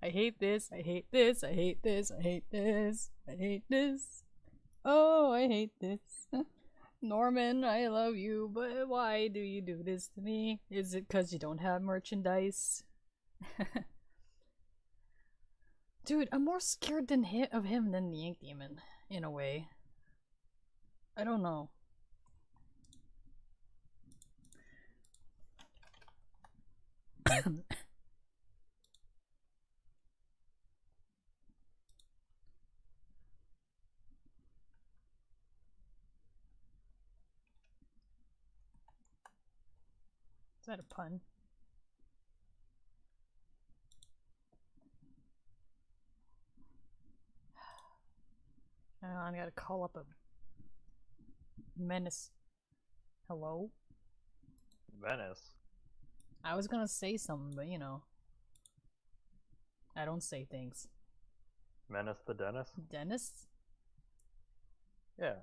I hate this, I hate this, I hate this, I hate this, I hate this. Oh, I hate this. Norman, I love you, but why do you do this to me? Is it because you don't have merchandise? Dude, I'm more scared of him than the Ink Demon, in a way. I don't know. Is that a pun? I gotta call up a menace. Hello? Menace? I was gonna say something, but you know. I don't say things. Menace the Dennis? Dennis? Yeah.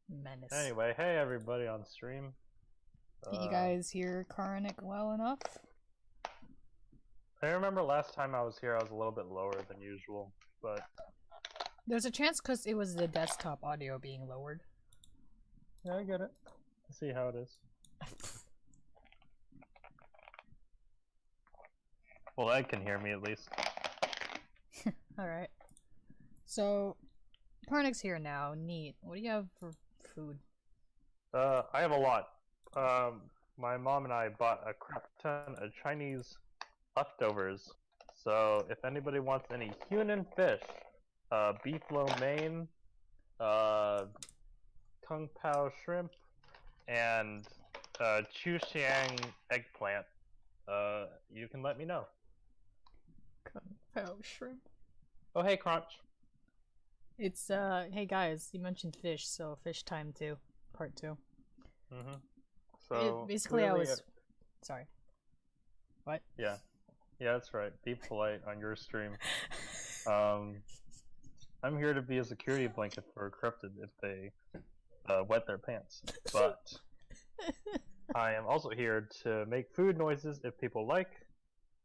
Menace. Anyway, hey everybody on stream. Can you guys hear Karnik well enough? I remember last time I was here, I was a little bit lower than usual, but There's a chance because it was the desktop audio being lowered. yeah, I get it. I see how it is. Well, Ed can hear me at least. Alright. So, Karnik's here now. Neat. What do you have for food? I have a lot. My mom and I bought a crap ton of Chinese leftovers. So if anybody wants any Hunan fish, beef lo mein, kung pao shrimp, and chu xiang eggplant, you can let me know. Kung Pao shrimp. Oh, hey, Crunch. It's, hey guys, you mentioned fish, so fish time too. Part 2. Mm-hmm. So Basically, I clearly was. Sorry. What? Yeah, that's right. Be polite on your stream. I'm here to be a security blanket for Corrupted if they wet their pants. But I am also here to make food noises if people like.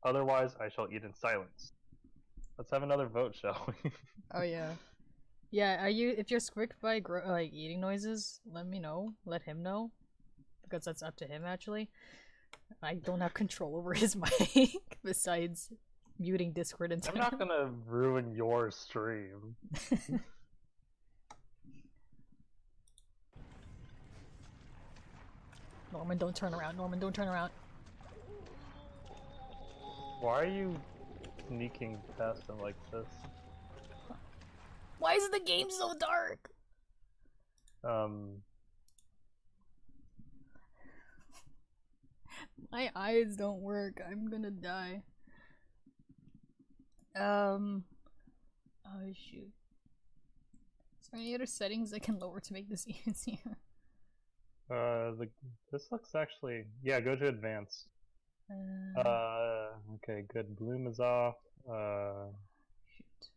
Otherwise, I shall eat in silence. Let's have another vote, shall we? Oh yeah. Yeah, if you're squicked by like eating noises, let me know. Let him know. Because that's up to him actually. I don't have control over his mic besides muting Discord and I'm not gonna ruin your stream. Norman, don't turn around. Norman, don't turn around. Why are you sneaking past him like this? Why is the game so dark? My eyes don't work. I'm gonna die. Oh shoot. Is there any other settings I can lower to make this easier? This looks actually, yeah, go to advanced. Okay, good. Bloom is off. Shoot.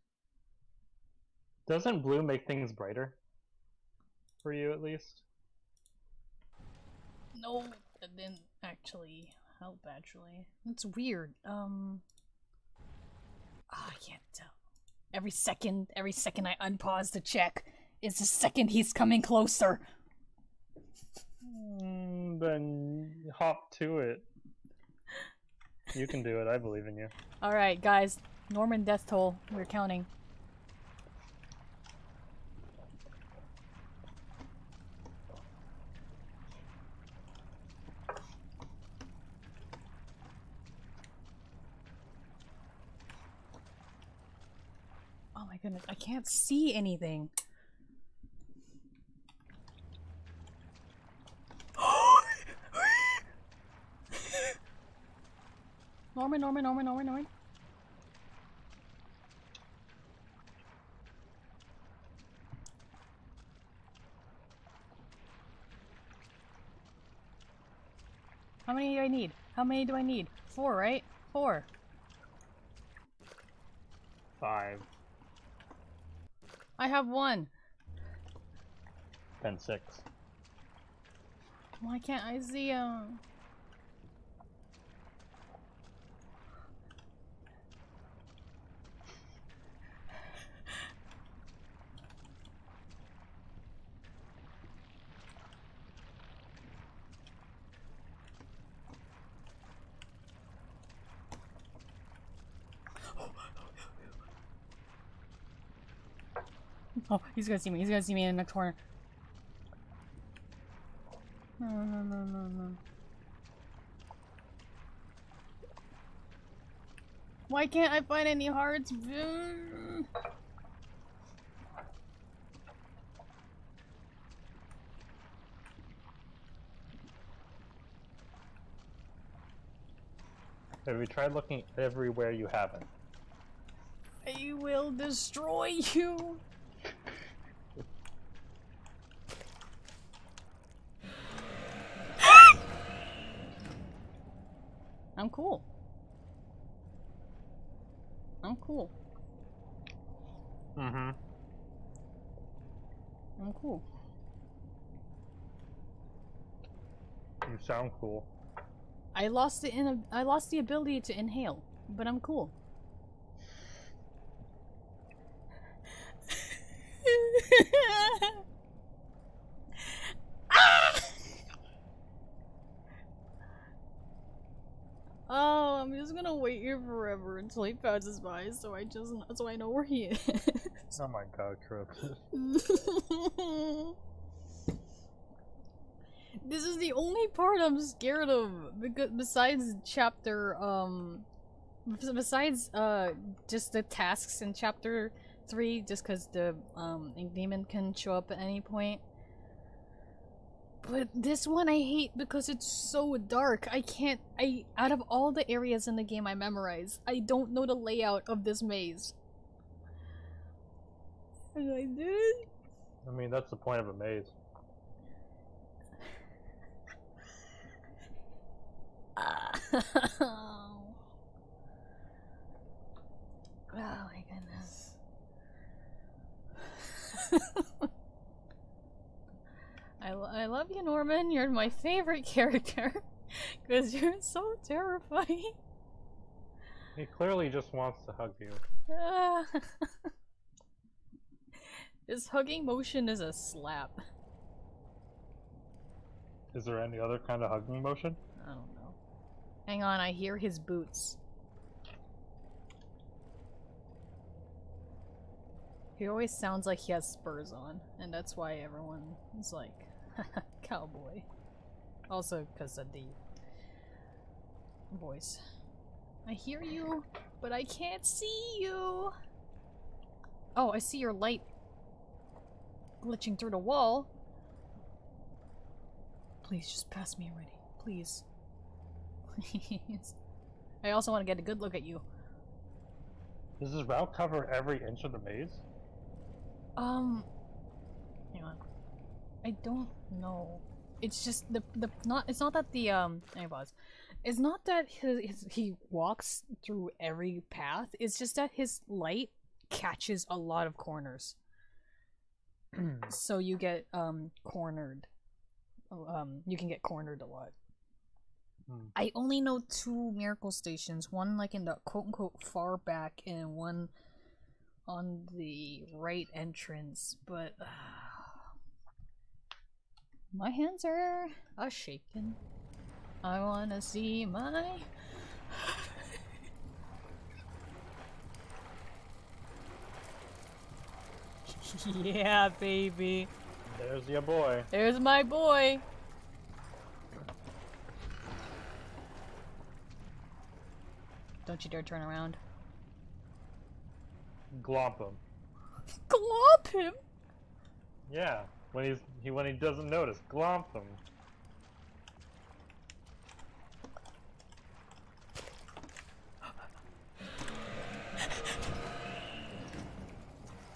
Doesn't blue make things brighter? For you, at least? No, that didn't actually help, actually. That's weird. I can't tell. Every second I unpause to check, it's a second he's coming closer. Then hop to it. You can do it, I believe in you. Alright, guys. Norman death toll. We're counting. Oh my goodness, I can't see anything. Norman. How many do I need? How many do I need? 4, right? 4. 5. I have 1. Then 6. Why can't I see him? Oh, he's gonna see me. He's gonna see me in the next corner. No. Why can't I find any hearts? Have you tried looking everywhere you haven't? I will destroy you. I'm cool. Mm-hmm. I'm cool. You sound cool. I lost the ability to inhale, but I'm cool. Ah! Oh, I'm just gonna wait here forever until he passes by, so I know where he is. Oh my god, corrupted. This is the only part I'm scared of, because besides just the tasks in chapter 3, just because the ink demon can show up at any point. But this one I hate because it's so dark. Out of all the areas in the game I memorized, I don't know the layout of this maze. And I did it. I mean, that's the point of a maze. Oh my goodness. I love you, Norman. You're my favorite character because you're so terrifying. He clearly just wants to hug you. This hugging motion is a slap. Is there any other kind of hugging motion? I don't know. Hang on, I hear his boots. He always sounds like he has spurs on, and that's why everyone is like, cowboy. Also, because of the voice. I hear you, but I can't see you. Oh, I see your light glitching through the wall. Please, just pass me already. Please. Please. I also want to get a good look at you. Does this route cover every inch of the maze? Hang on. I don't know. It's just it's not that the I pause. It's not that he walks through every path. It's just that his light catches a lot of corners. So you get cornered. You can get cornered a lot. I only know 2 miracle stations. One like in the quote-unquote far back, and one on the right entrance. But my hands are shaking. I wanna see my... Yeah, baby. There's your boy. There's my boy. Don't you dare turn around. Glomp him. Glop him? Yeah, when he doesn't notice, glomp him.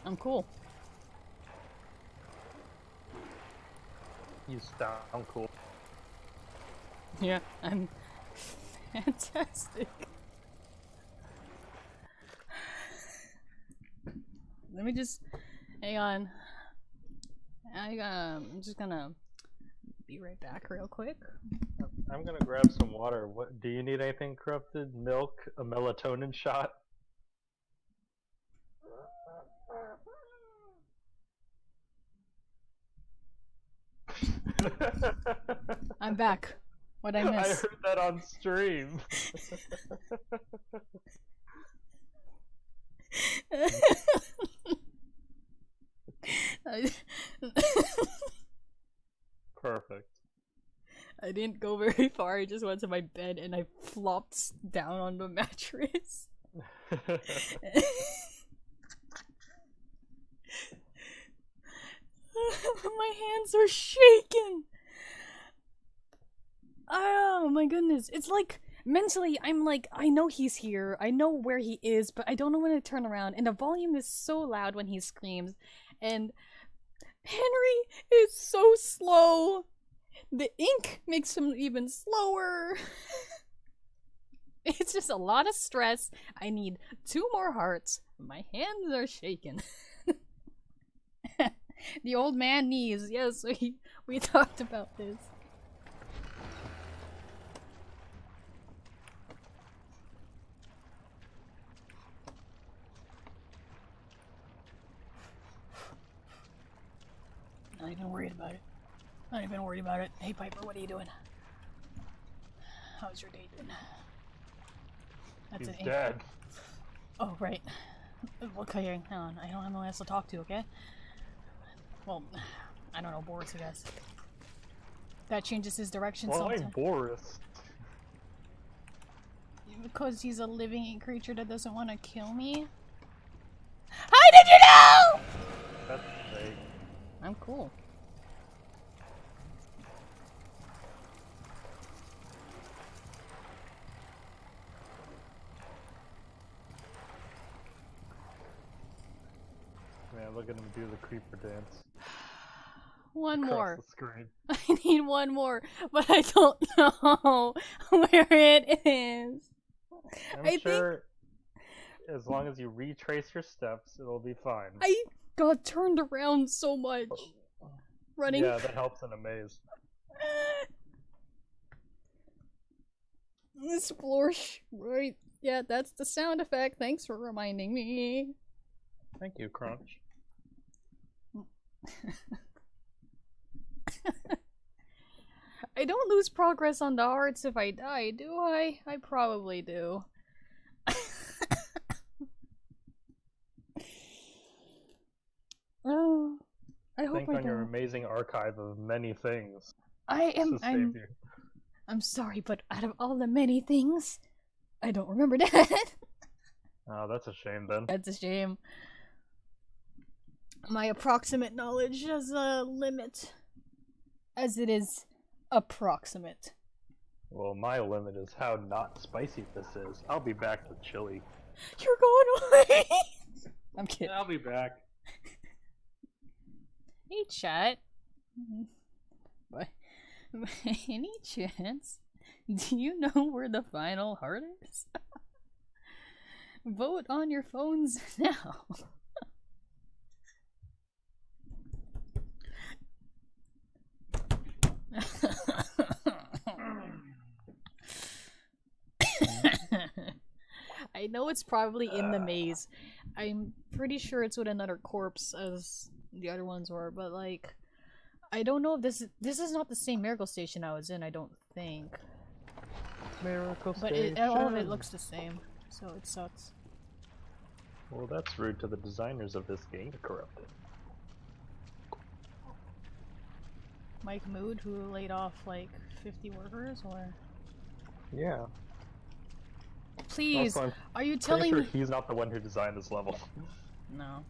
I'm cool. You sound cool. Yeah, I'm fantastic. Let me just hang on. I'm just gonna be right back real quick. I'm gonna grab some water. What do you need? Anything corrupted? Milk? A melatonin shot? I'm back. What'd I miss? I heard that on stream. Perfect. I didn't go very far. I just went to my bed and I flopped down on the mattress. My hands are shaking. Oh my goodness. It's like mentally I'm like, I know he's here. I know where he is, but I don't know when to turn around. And the volume is so loud when he screams. And Henry is so slow. The ink makes him even slower. It's just a lot of stress. I need 2 more hearts. My hands are shaking. The old man knees. Yes, we talked about this. worried about it. Not even worried about it. Hey Piper, what are you doing? How's your date been? That's He's an dead. Oh, right. Okay, hang on. I don't have no one else to talk to, okay? Well, I don't know, Boris, I guess. That changes his direction Why sometimes. Boris? Because he's a living creature that doesn't want to kill me? How did you know?! That's fake. I'm cool. Man, look at him do the creeper dance. One Across more. the screen. I need one more, but I don't know where it is. I'm sure as long as you retrace your steps, it'll be fine. I got turned around so much. Running. Yeah, that helps in a maze. Splorsh. Right. Yeah, that's the sound effect. Thanks for reminding me. Thank you, Crunch. I don't lose progress on the hearts if I die, do I? I probably do. Oh, I hope Think I on your don't. amazing archive of many things. I am. To save you. I'm sorry, but out of all the many things, I don't remember that. Oh, that's a shame then. That's a shame. My approximate knowledge has a limit, as it is approximate. Well, my limit is how not spicy this is. I'll be back with chili. You're going away. I'm kidding. I'll be back. Hey, chat. But any chance? Do you know where the final heart is? Vote on your phones now. I know it's probably in the maze. I'm pretty sure it's with another corpse as the other ones were, but like, I don't know if this is not the same miracle station I was in. I don't think. Miracle But all of it looks the same, so it sucks. Well, that's rude to the designers of this game, corrupted. Mike Mood, who laid off like 50 workers, or Yeah. please, Also, I'm are you pretty telling sure me? he's not the one who designed this level. No.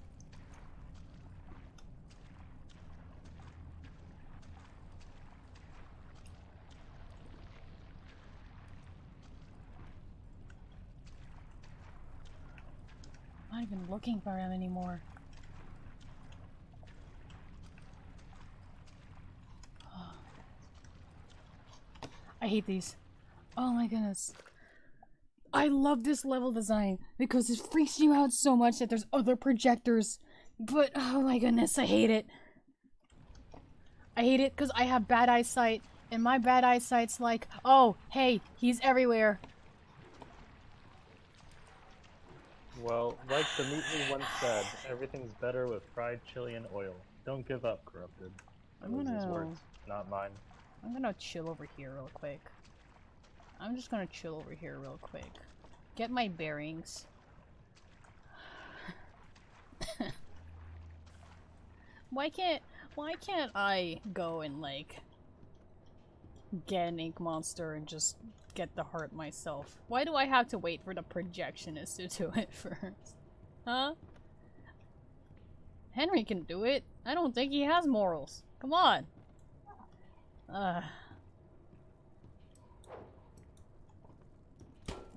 I'm not even looking for him anymore. I hate these. Oh my goodness. I love this level design because it freaks you out so much that there's other projectors. But oh my goodness, I hate it. I hate it because I have bad eyesight, and my bad eyesight's like, oh, hey, he's everywhere. Well, like the Meatly once said, everything's better with fried chili and oil. Don't give up, corrupted. That was his words, not mine. I'm gonna chill over here real quick. I'm just gonna chill over here real quick. Get my bearings. Why can't I go and like get an ink monster and just get the heart myself? Why do I have to wait for the projectionist to do it first? Huh? Henry can do it. I don't think he has morals. Come on.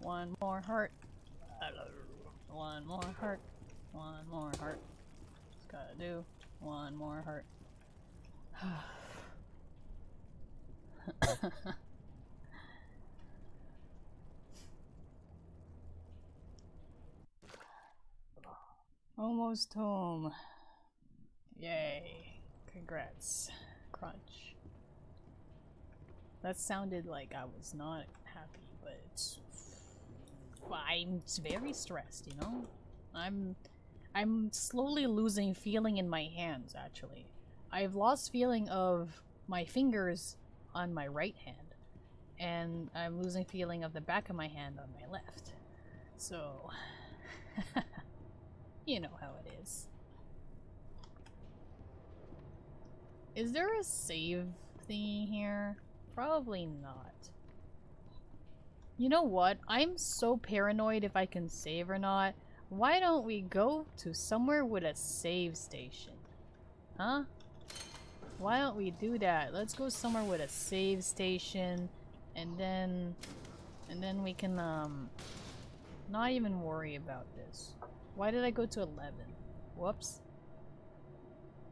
One more heart. One more heart. One more heart. Just gotta do one more heart. Almost home. Yay. Congrats. Crunch. That sounded like I was not happy, but I'm very stressed, you know? I'm slowly losing feeling in my hands, actually. I've lost feeling of my fingers on my right hand, and I'm losing feeling of the back of my hand on my left. So, you know how it is. Is there a save thingy here? Probably not. You know what? I'm so paranoid if I can save or not. Why don't we go to somewhere with a save station? Huh? Why don't we do that? Let's go somewhere with a save station, and then we can not even worry about this. Why did I go to 11? Whoops.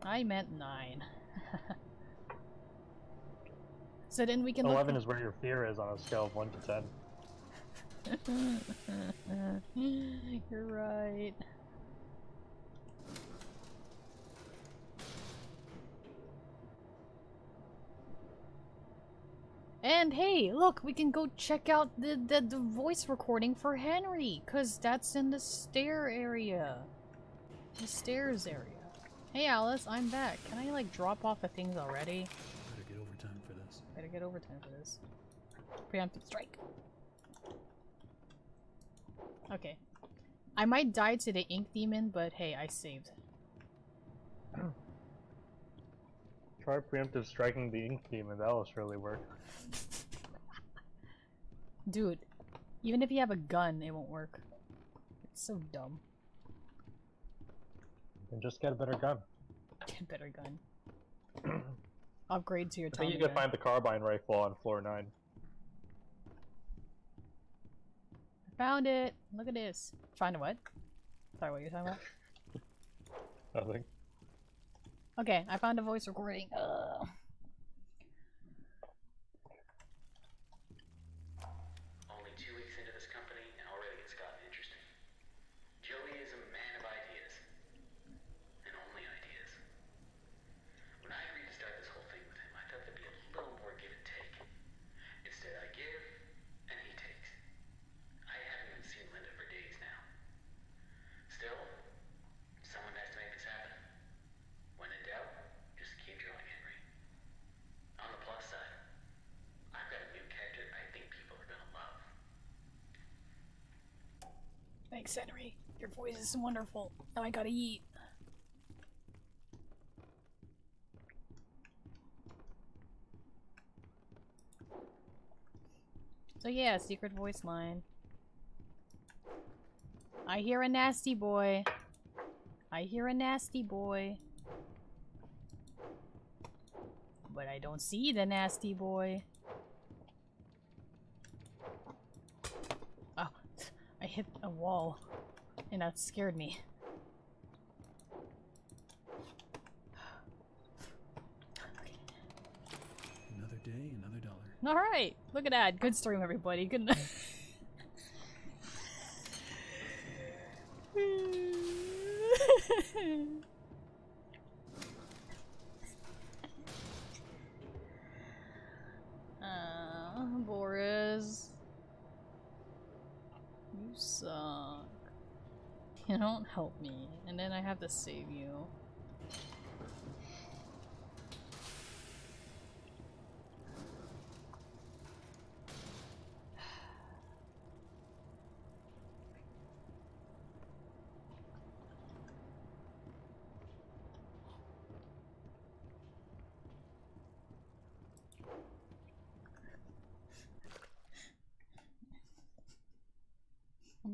I meant 9. So then we can 11 is where your fear is on a scale of 1 to 10. You're right. And hey, look, we can go check out the voice recording for Henry, cause that's in the stair area. The stairs area. Hey Alice, I'm back. Can I like drop off the things already? Better get overtime for this. Better get overtime for this. Preemptive strike. Okay. I might die to the ink demon, but hey, I saved. Try preemptive striking the ink demon, that'll surely work. Dude, even if you have a gun, it won't work. It's so dumb. Then just get a better gun. Get a better gun. Upgrade to your I think Tommy you can gun. find the carbine rifle on floor 9. Found it! Look at this. Find a what? Sorry, what you're talking about? Nothing. Okay, I found a voice recording. Only 2 weeks into this company, and already it's gotten interesting. Joey is a man of ideas. And only ideas. When I agreed to start this whole thing with him, I thought there'd be a little more give and take. Instead, I give, and he takes. I haven't even seen Linda for days now. Still, someone has to make this happen. When in doubt, just keep drawing, Henry. On the plus side, I've got a new character I think people are gonna love. Thanks, Henry. Your voice is wonderful. Now I gotta eat. So yeah, secret voice line. I hear a nasty boy. I hear a nasty boy. But I don't see the nasty boy. Oh, I hit a wall. And that scared me. Another day, another dollar. Alright! Look at that. Good stream, everybody. Good night. Boris. You suck. You don't help me, and then I have to save you.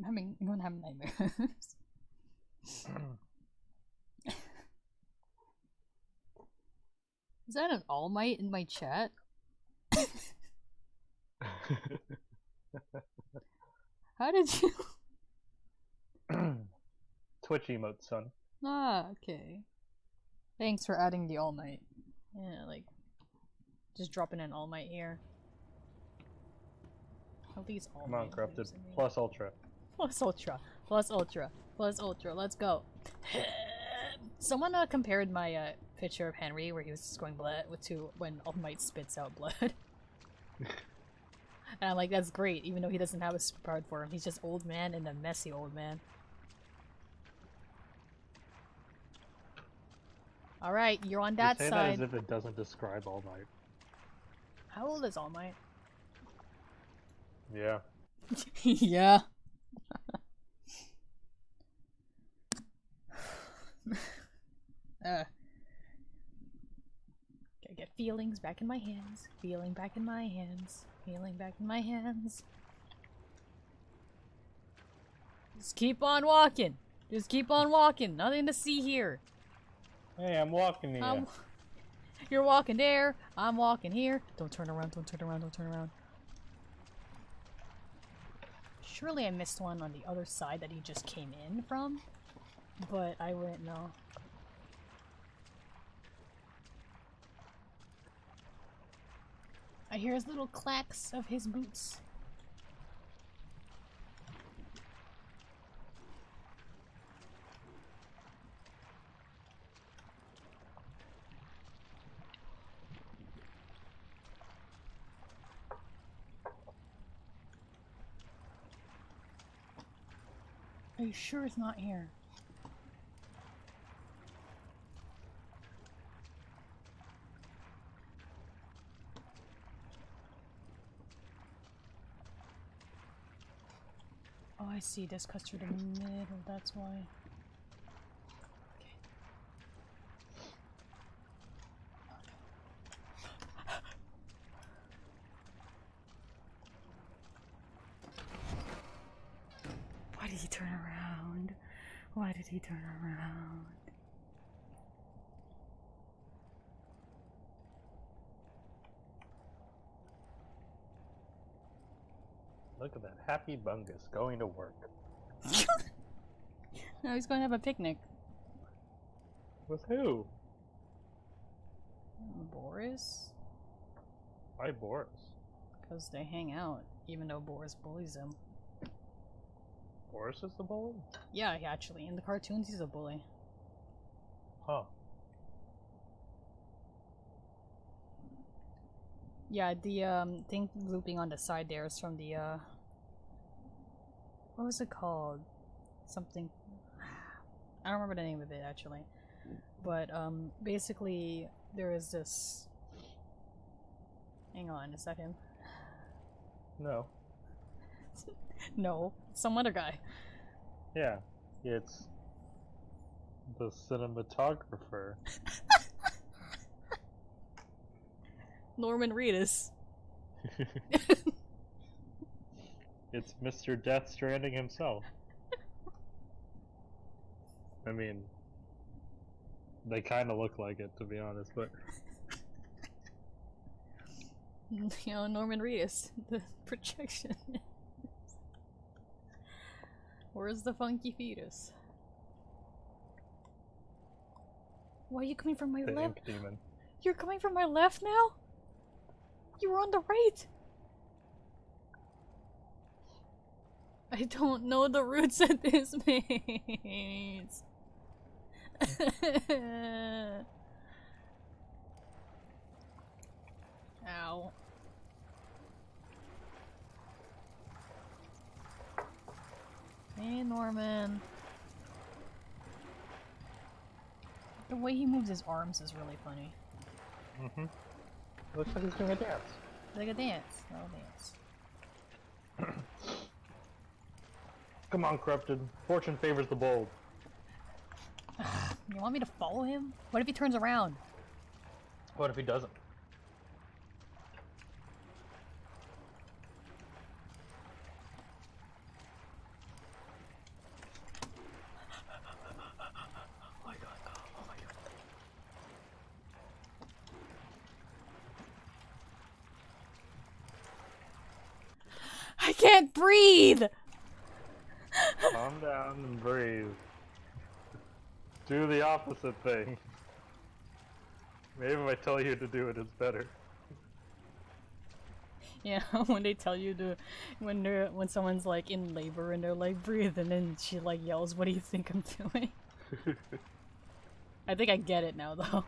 I'm gonna have nightmares. Is that an All Might in my chat? How did you? Twitch emote, son. Ah, okay. Thanks for adding the All Might. Yeah, like, just dropping an All Might here. At least All Come on, Might. corrupted. Plus ultra. Plus Ultra. Plus Ultra. Plus Ultra. Let's go. Someone compared my picture of Henry where he was just going blood to when All Might spits out blood. And I'm like, that's great, even though he doesn't have a superpower for him. He's just old man and a messy old man. Alright, you're on You that say that side. as if it doesn't describe All Might. How old is All Might? Yeah. Yeah. Gotta get feelings back in my hands. Feeling back in my hands. Feeling back in my hands. Just keep on walking. Just keep on walking. Nothing to see here. Hey, I'm walking here. You're walking there. I'm walking here. Don't turn around. Don't turn around. Don't turn around. Surely I missed one on the other side that he just came in from, but I wouldn't know. I hear his little clacks of his boots. Are you sure it's not here? Oh, I see. This cuts through the middle. That's why. Okay. Why did he turn around? Why did he turn around? Look at that happy bungus going to work. No, he's going to have a picnic. With who? Boris? Why Boris? Because they hang out, even though Boris bullies him. Boris is the bully? Yeah, actually, in the cartoons he's a bully. Huh. Yeah, the thing looping on the side there is from the what was it called? Something I don't remember the name of it actually. But basically there is this. Hang on, is that him? No. No, some other guy. Yeah. It's the cinematographer. Norman Reedus. It's Mr. Death Stranding himself. I mean, they kind of look like it, to be honest, but You know, Norman Reedus, the projection. Where's the funky fetus? Why are you coming from my the left? Ink Demon. You're coming from my left now? You were on the right! I don't know the routes at this maze. Ow. Hey, Norman. The way he moves his arms is really funny. Mm-hmm. Looks like he's doing a dance. Like a dance. I'll dance. Come on, Corrupted. Fortune favors the bold. You want me to follow him? What if he turns around? What if he doesn't? Oh my god. Oh my god. I can't breathe! Calm down and breathe. Do the opposite thing. Maybe if I tell you to do it, it's better. Yeah, when they tell you to, when someone's like in labor and they're like breathe, and then she like yells, "What do you think I'm doing?" I think I get it now, though.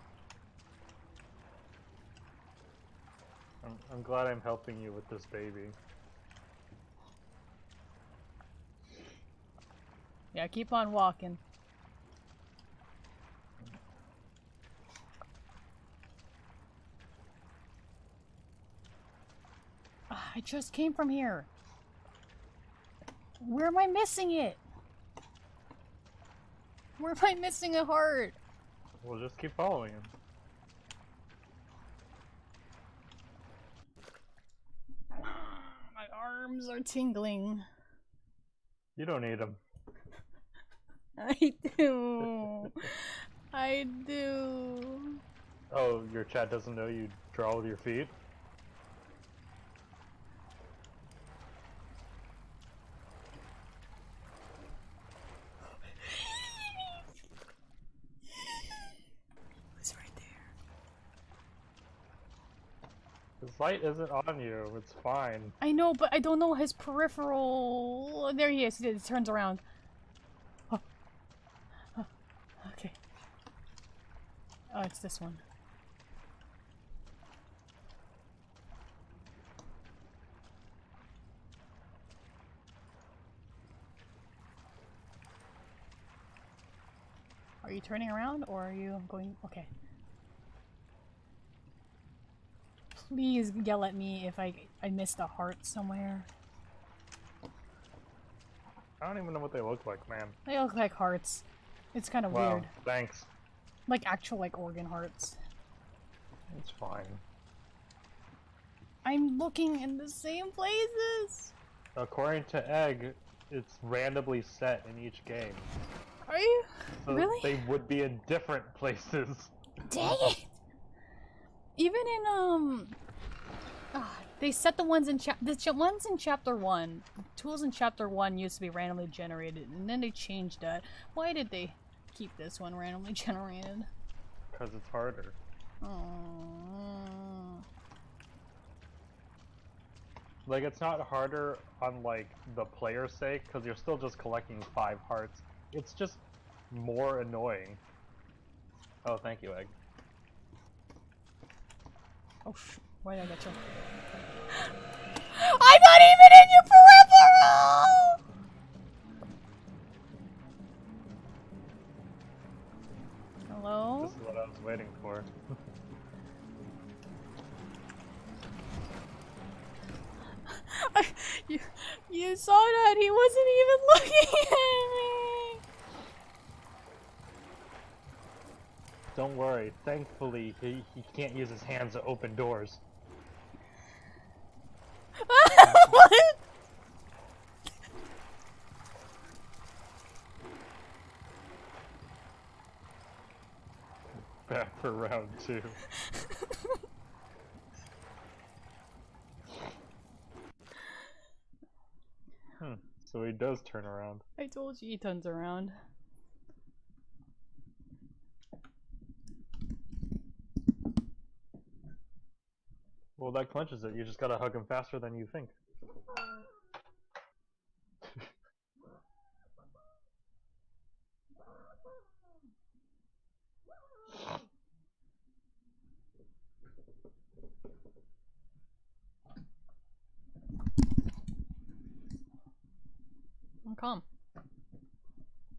I'm glad I'm helping you with this baby. Yeah, keep on walking. I just came from here. Where am I missing it? Where am I missing a heart? We'll just keep following him. My arms are tingling. You don't need him. I do. I do. Oh, your chat doesn't know you draw with your feet? It's right there. His light isn't on you, it's fine. I know, but I don't know his peripheral. There he is. He turns around. Oh. Oh. Okay. Oh, it's this one. Are you turning around or are you going? Okay. Please yell at me if I missed a heart somewhere. I don't even know what they look like, man. They look like hearts. It's kind of Wow, weird. thanks. Like actual like organ hearts. It's fine. I'm looking in the same places. According to Egg, it's randomly set in each game. Are you? So Really? they would be in different places. Dang it! Even in they set the ones in ones in chapter 1. Tools in chapter 1 used to be randomly generated, and then they changed that. Why did they keep this one randomly generated? Because it's harder. Oh. Like, it's not harder on, like, the player's sake, because you're still just collecting 5 hearts. It's just more annoying. Oh, thank you, Egg. Oh why did I get you? I'm not even in your peripheral! Hello? This is what I was waiting for. You saw that he wasn't even looking at me. Don't worry, thankfully he can't use his hands to open doors. What? Back for round 2. So he does turn around. I told you he turns around. Well, that clinches it. You just gotta hug him faster than you think. I'm calm.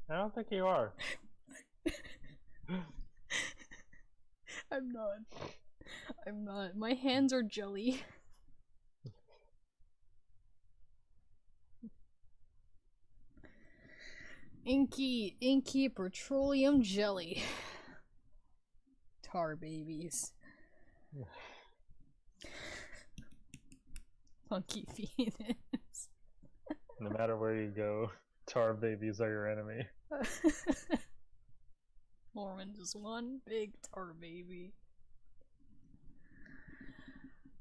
I don't think you are. I'm not. I'm not. My hands are jelly. Inky petroleum jelly. Tar babies. Funky penis. No matter where you go, tar babies are your enemy. Norman just one big tar baby.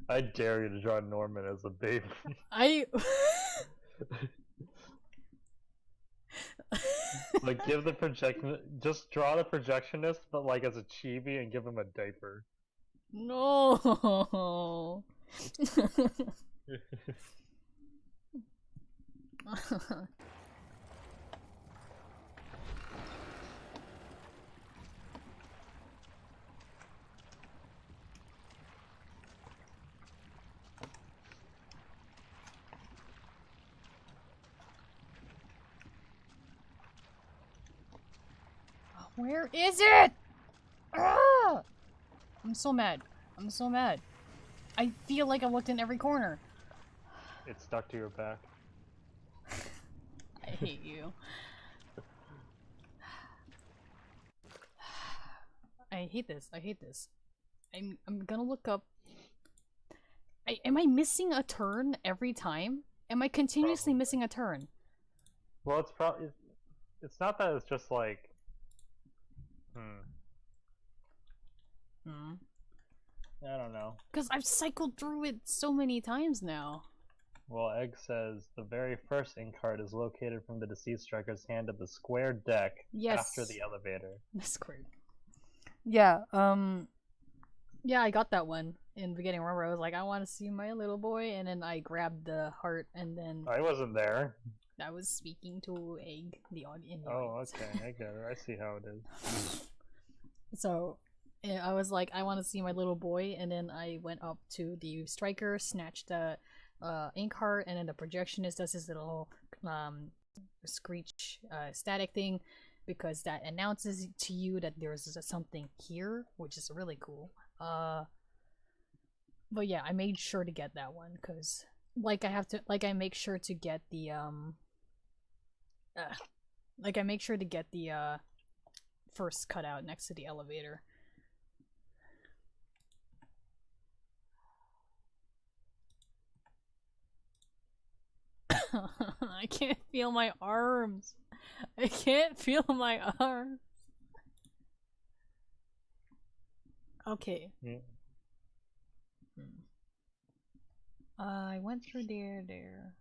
I dare you to draw Norman as a baby. Like, give the just draw the projectionist, but like as a chibi and give him a diaper. No. Where is it? Ah! I'm so mad. I'm so mad. I feel like I looked in every corner. It stuck to your back. I hate you. I hate this. I hate this. I'm gonna look up. Am I missing a turn every time? Am I continuously Probably. missing a turn? Well, it's probably. It's not that it's just like. I don't know. Because I've cycled through it so many times now. Well, Egg says the very first ink card is located from the deceased striker's hand at the square deck after the elevator. Squared. Yeah, yeah, I got that one in the beginning. Remember, I was like, I want to see my little boy, and then I grabbed the heart, and then I wasn't there. I was speaking to Egg, the audience. Oh, okay, I get it. I see how it is. So, yeah, I was like, I want to see my little boy, and then I went up to the striker, snatched the ink heart, and then the projectionist does this little screech static thing, because that announces to you that there's something here, which is really cool. But yeah, I made sure to get that one, because I make sure to get the first cutout next to the elevator. I can't feel my arms. I can't feel my arms. Okay. Yeah. I went through there.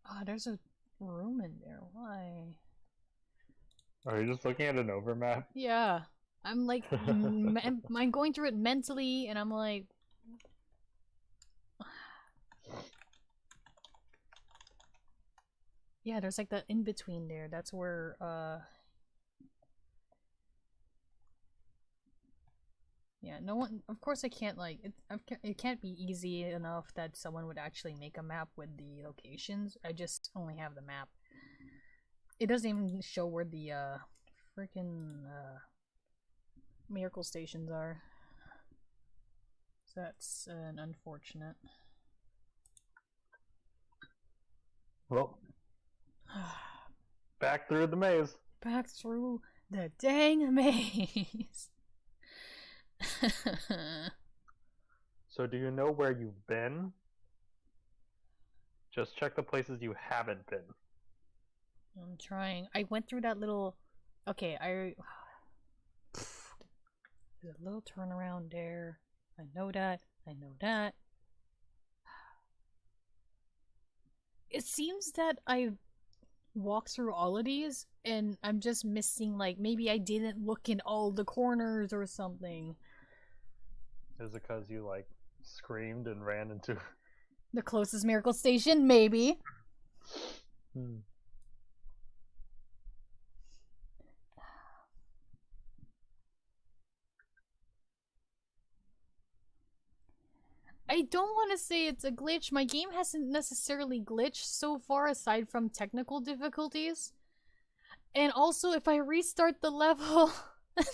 Ah, there's a room in there. Why? Are you just looking at an overmap? Yeah. I'm like, I'm going through it mentally, and I'm like, yeah, there's like that in between there. That's where, yeah, no one, of course I can't, like, it can't be easy enough that someone would actually make a map with the locations. I just only have the map. It doesn't even show where the, freaking, miracle stations are. So that's an unfortunate. Well, back through the maze. Back through the dang maze. So do you know where you've been? Just check the places you haven't been. I'm trying. I went through that little... Okay, there's a little turnaround there. I know that. I know that. It seems that I walked through all of these, and I'm just missing, like, maybe I didn't look in all the corners or something. Is it because you, like, screamed and ran into... The closest miracle station? Maybe. I don't want to say it's a glitch. My game hasn't necessarily glitched so far, aside from technical difficulties. And also, if I restart the level,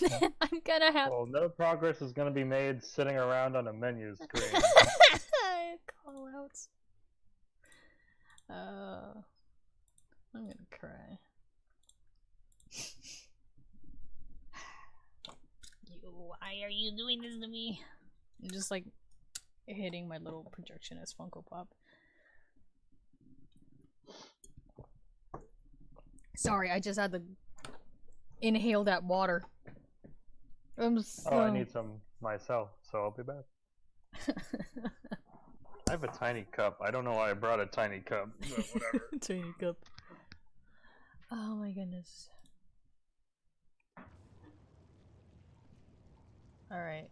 then I'm gonna have... Well, no progress is gonna be made sitting around on a menu screen. Call outs. I'm gonna cry. Why are you doing this to me? I'm just like hitting my little projectionist Funko Pop. Sorry, I just had to inhale that water. I'm so... Oh, I need some myself, so I'll be back. I have a tiny cup. I don't know why I brought a tiny cup, but whatever. Tiny cup. Oh my goodness. Alright.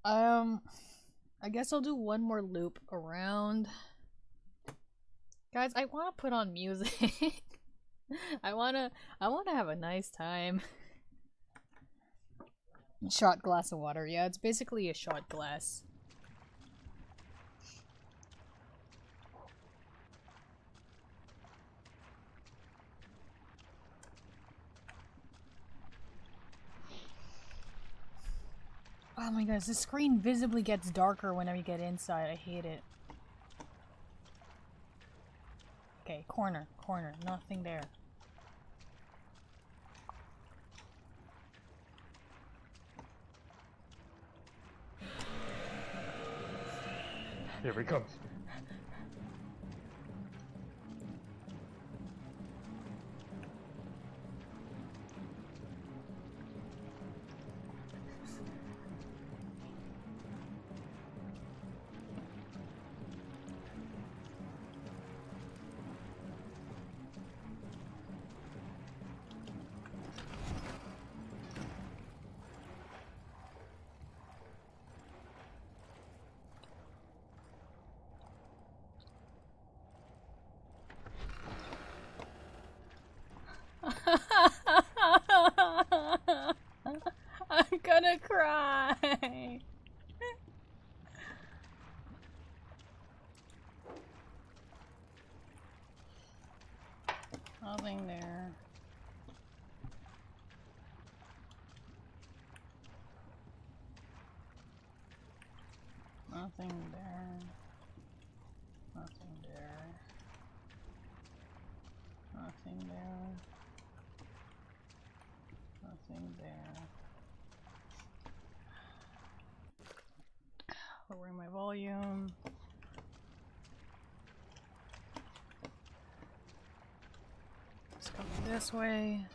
I guess I'll do one more loop around. Guys, I want to put on music. I want to have a nice time. Shot glass of water. Yeah, it's basically a shot glass. Oh my gosh, the screen visibly gets darker whenever you get inside. I hate it. Okay, corner, nothing there. Here he comes. I'm gonna cry. Nothing there. Nothing there. Nothing there. Nothing there. Nothing there. Lowering my volume. It's coming this way.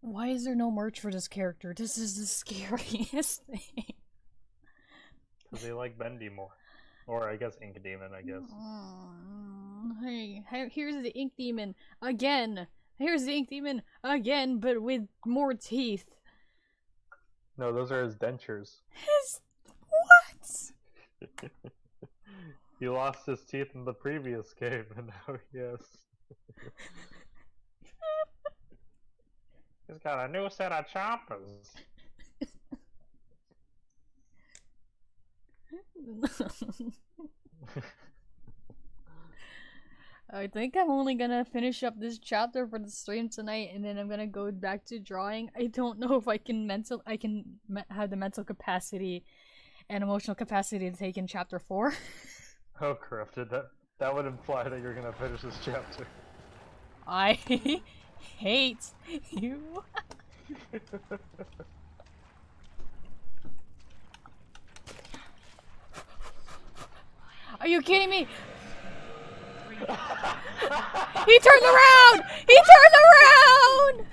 Why is there no merch for this character? This is the scariest thing. Because they like Bendy more. Or I guess Ink Demon, I guess. Hey, here's the Ink Demon again. Here's the Ink Demon again, but with more teeth. No, those are his dentures. His what? He lost his teeth in the previous game, and now he has. He's got a new set of choppers. I think I'm only gonna finish up this chapter for the stream tonight, and then I'm gonna go back to drawing. I don't know if I can have the mental capacity and emotional capacity to take in chapter 4. Oh, corrupted. That would imply that you're gonna finish this chapter. I hate you. Are you kidding me? He turned around! He turned around!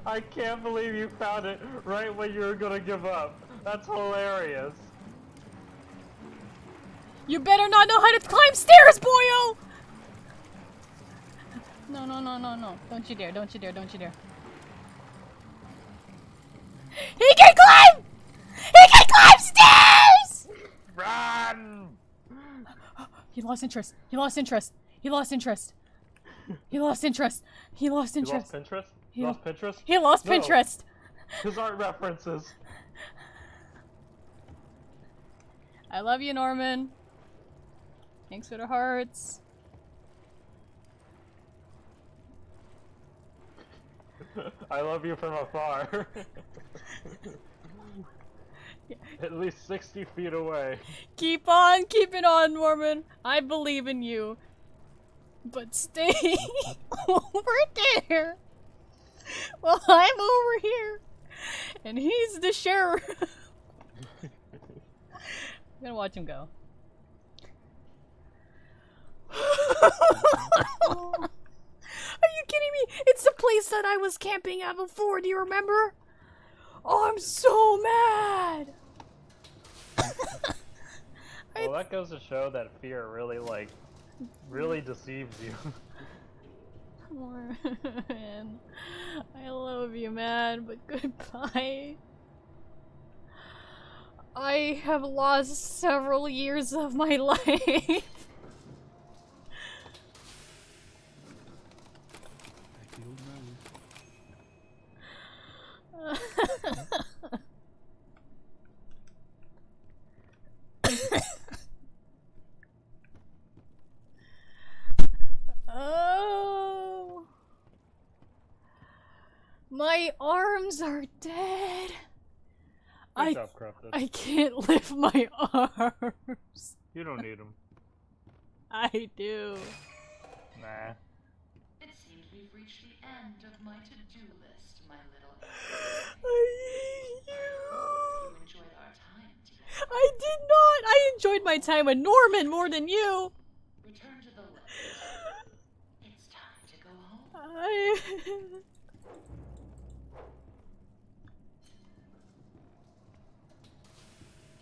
I can't believe you found it right when you were gonna give up. That's hilarious. You better not know how to climb stairs, boyo! No, no, no, no, no. Don't you dare, don't you dare, don't you dare. He can climb! He can climb stairs! Run! He lost interest. He lost interest. He lost interest. He lost interest. He lost interest. You lost Pinterest? You lost Pinterest? He lost No. Pinterest. His art references. I love you, Norman. Thanks for the hearts. I love you from afar. At least 60 feet away. Keep on keeping on, Norman. I believe in you. But stay over there. Well, I'm over here. And he's the sheriff. I'm gonna watch him go. you kidding me? It's the place that I was camping at before, do you remember? Oh, I'm so mad! Well, that goes to show that fear really, like, really deceives you. Man, I love you, man, but goodbye. I have lost several years of my life. Oh, my arms are dead. Good job, Corrupted. I can't lift my arms. You don't need them. I do. Nah. It seems we've reached the end of my to-do list, my little I hate you. You enjoyed our time together. I did not. I enjoyed my time with Norman more than you. Return to the left. It's time to go home.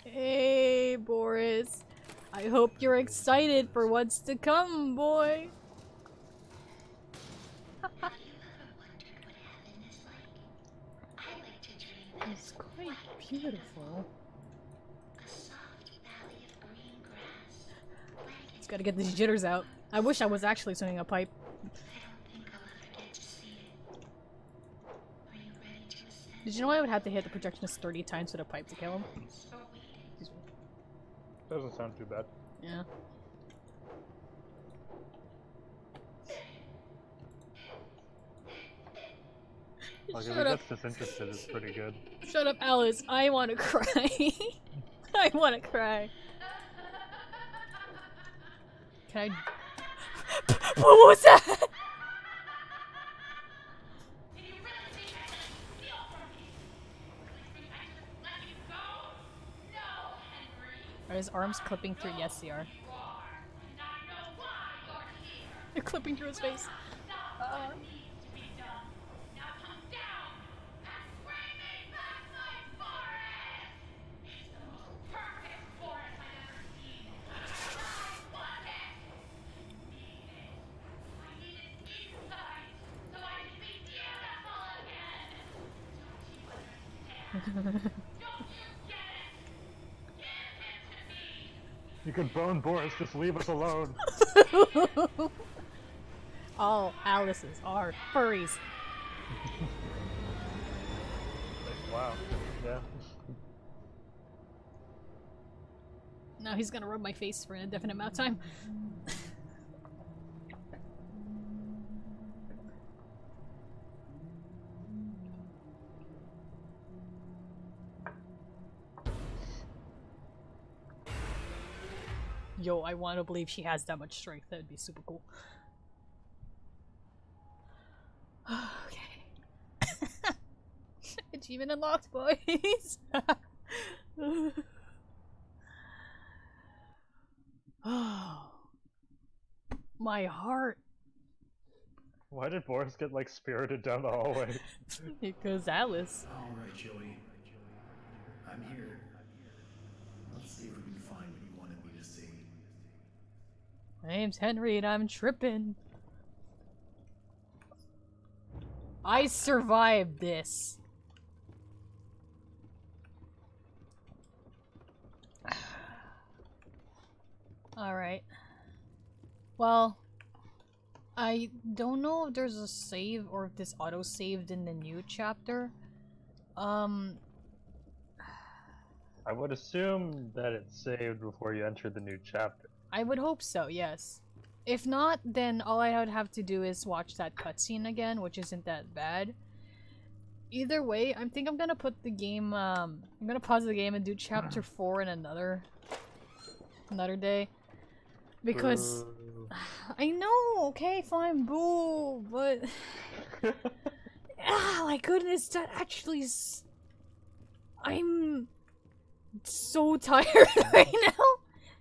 Hey, Boris. I hope you're excited for what's to come, boy. Have you ever wondered what heaven is like? I like to dream that It's quite beautiful. a soft valley of green grass. Just gotta get these jitters out. I wish I was actually swinging a pipe. I don't think I'll ever get to see it. Are you ready to ascend? Did you know I would have to hit the projectionist 30 times with a pipe to kill him? Or waiting? Doesn't sound too bad. Yeah. Like, if Shut he up. gets disinterested, it's pretty good. Shut up, Alice. I wanna cry. I wanna cry. Can I... What was that? Did you really think I let you steal from me? Really think I just let you go? No, Henry. Are his arms clipping through? Yes, they are. You are, and I know why you're here. They're clipping through his face. Stop what needs to be done. Now come down and bring me back my forest. It's the most perfect forest I've ever seen. I want it. Need it. I need it inside so I can be beautiful again. Don't you understand? Don't you get it? Give him to me. You can bone Boris, just leave us alone. All Alice's are furries. Wow. Yeah. Now he's gonna rub my face for an indefinite amount of time. Yo, I want to believe she has that much strength. That'd be super cool. Okay. Achievement unlocked, boys! Oh. My heart. Why did Boris get, like, spirited down the hallway? Because Alice. Alright, Joey. I'm here. Let's see if we can find what you wanted me to see. My name's Henry and I'm tripping. I survived this. Alright. Well, I don't know if there's a save or if this auto-saved in the new chapter. I would assume that it's saved before you enter the new chapter. I would hope so, yes. If not, then all I would have to do is watch that cutscene again, which isn't that bad. Either way, I think I'm gonna put the game, I'm gonna pause the game and do chapter 4 in another day. Because, I know, okay, fine, boo, but... Ah, my goodness, that actually I'm so tired right now.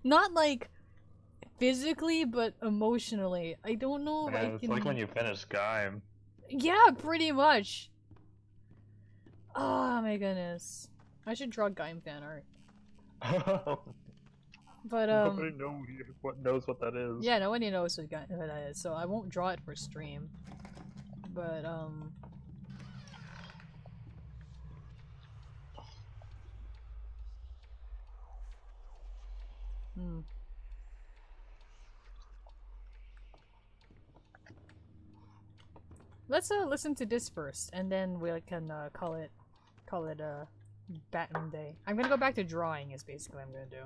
Not like physically, but emotionally. I don't know if I Man, it's can... like when you finish Skyrim. Yeah, pretty much. Oh my goodness. I should draw Gaim fan art. But Nobody knows what that is. yeah, nobody knows what that is, so I won't draw it for stream. But let's listen to this first, and then we can call it Batten Day. I'm gonna go back to drawing. Is basically what I'm gonna do.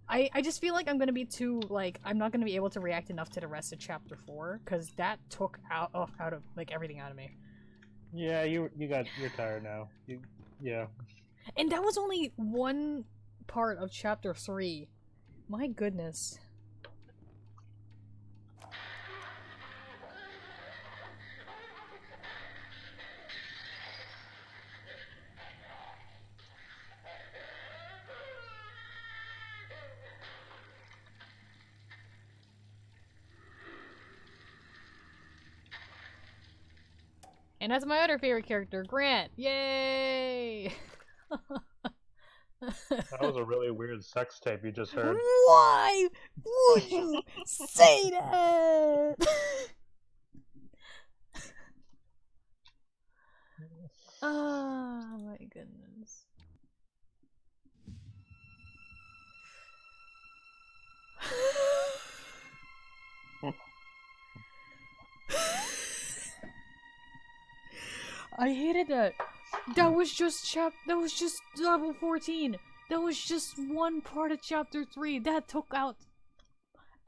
I just feel like I'm gonna be too like I'm not gonna be able to react enough to the rest of chapter 4 because that took out of like everything out of me. Yeah, you're tired now. Yeah. And that was only one part of chapter 3. My goodness. And that's my other favorite character, Grant. Yay! That was a really weird sex tape you just heard. Why would you say that? Oh my goodness. I hated that. That was just level 14. That was just one part of chapter 3. That took out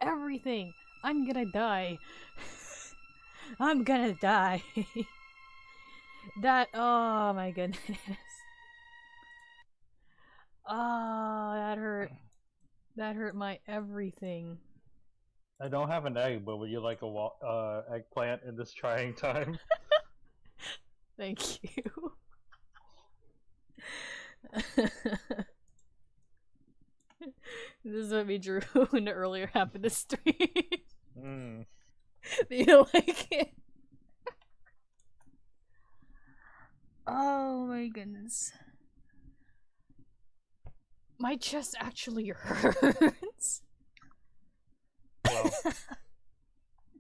everything. I'm gonna die. I'm gonna die. That, oh my goodness. Oh, that hurt. That hurt my everything. I don't have an egg, but would you like a eggplant in this trying time? Thank you. This is what we drew in the earlier half of the stream. Do you like it? Oh my goodness. My chest actually hurts. Well,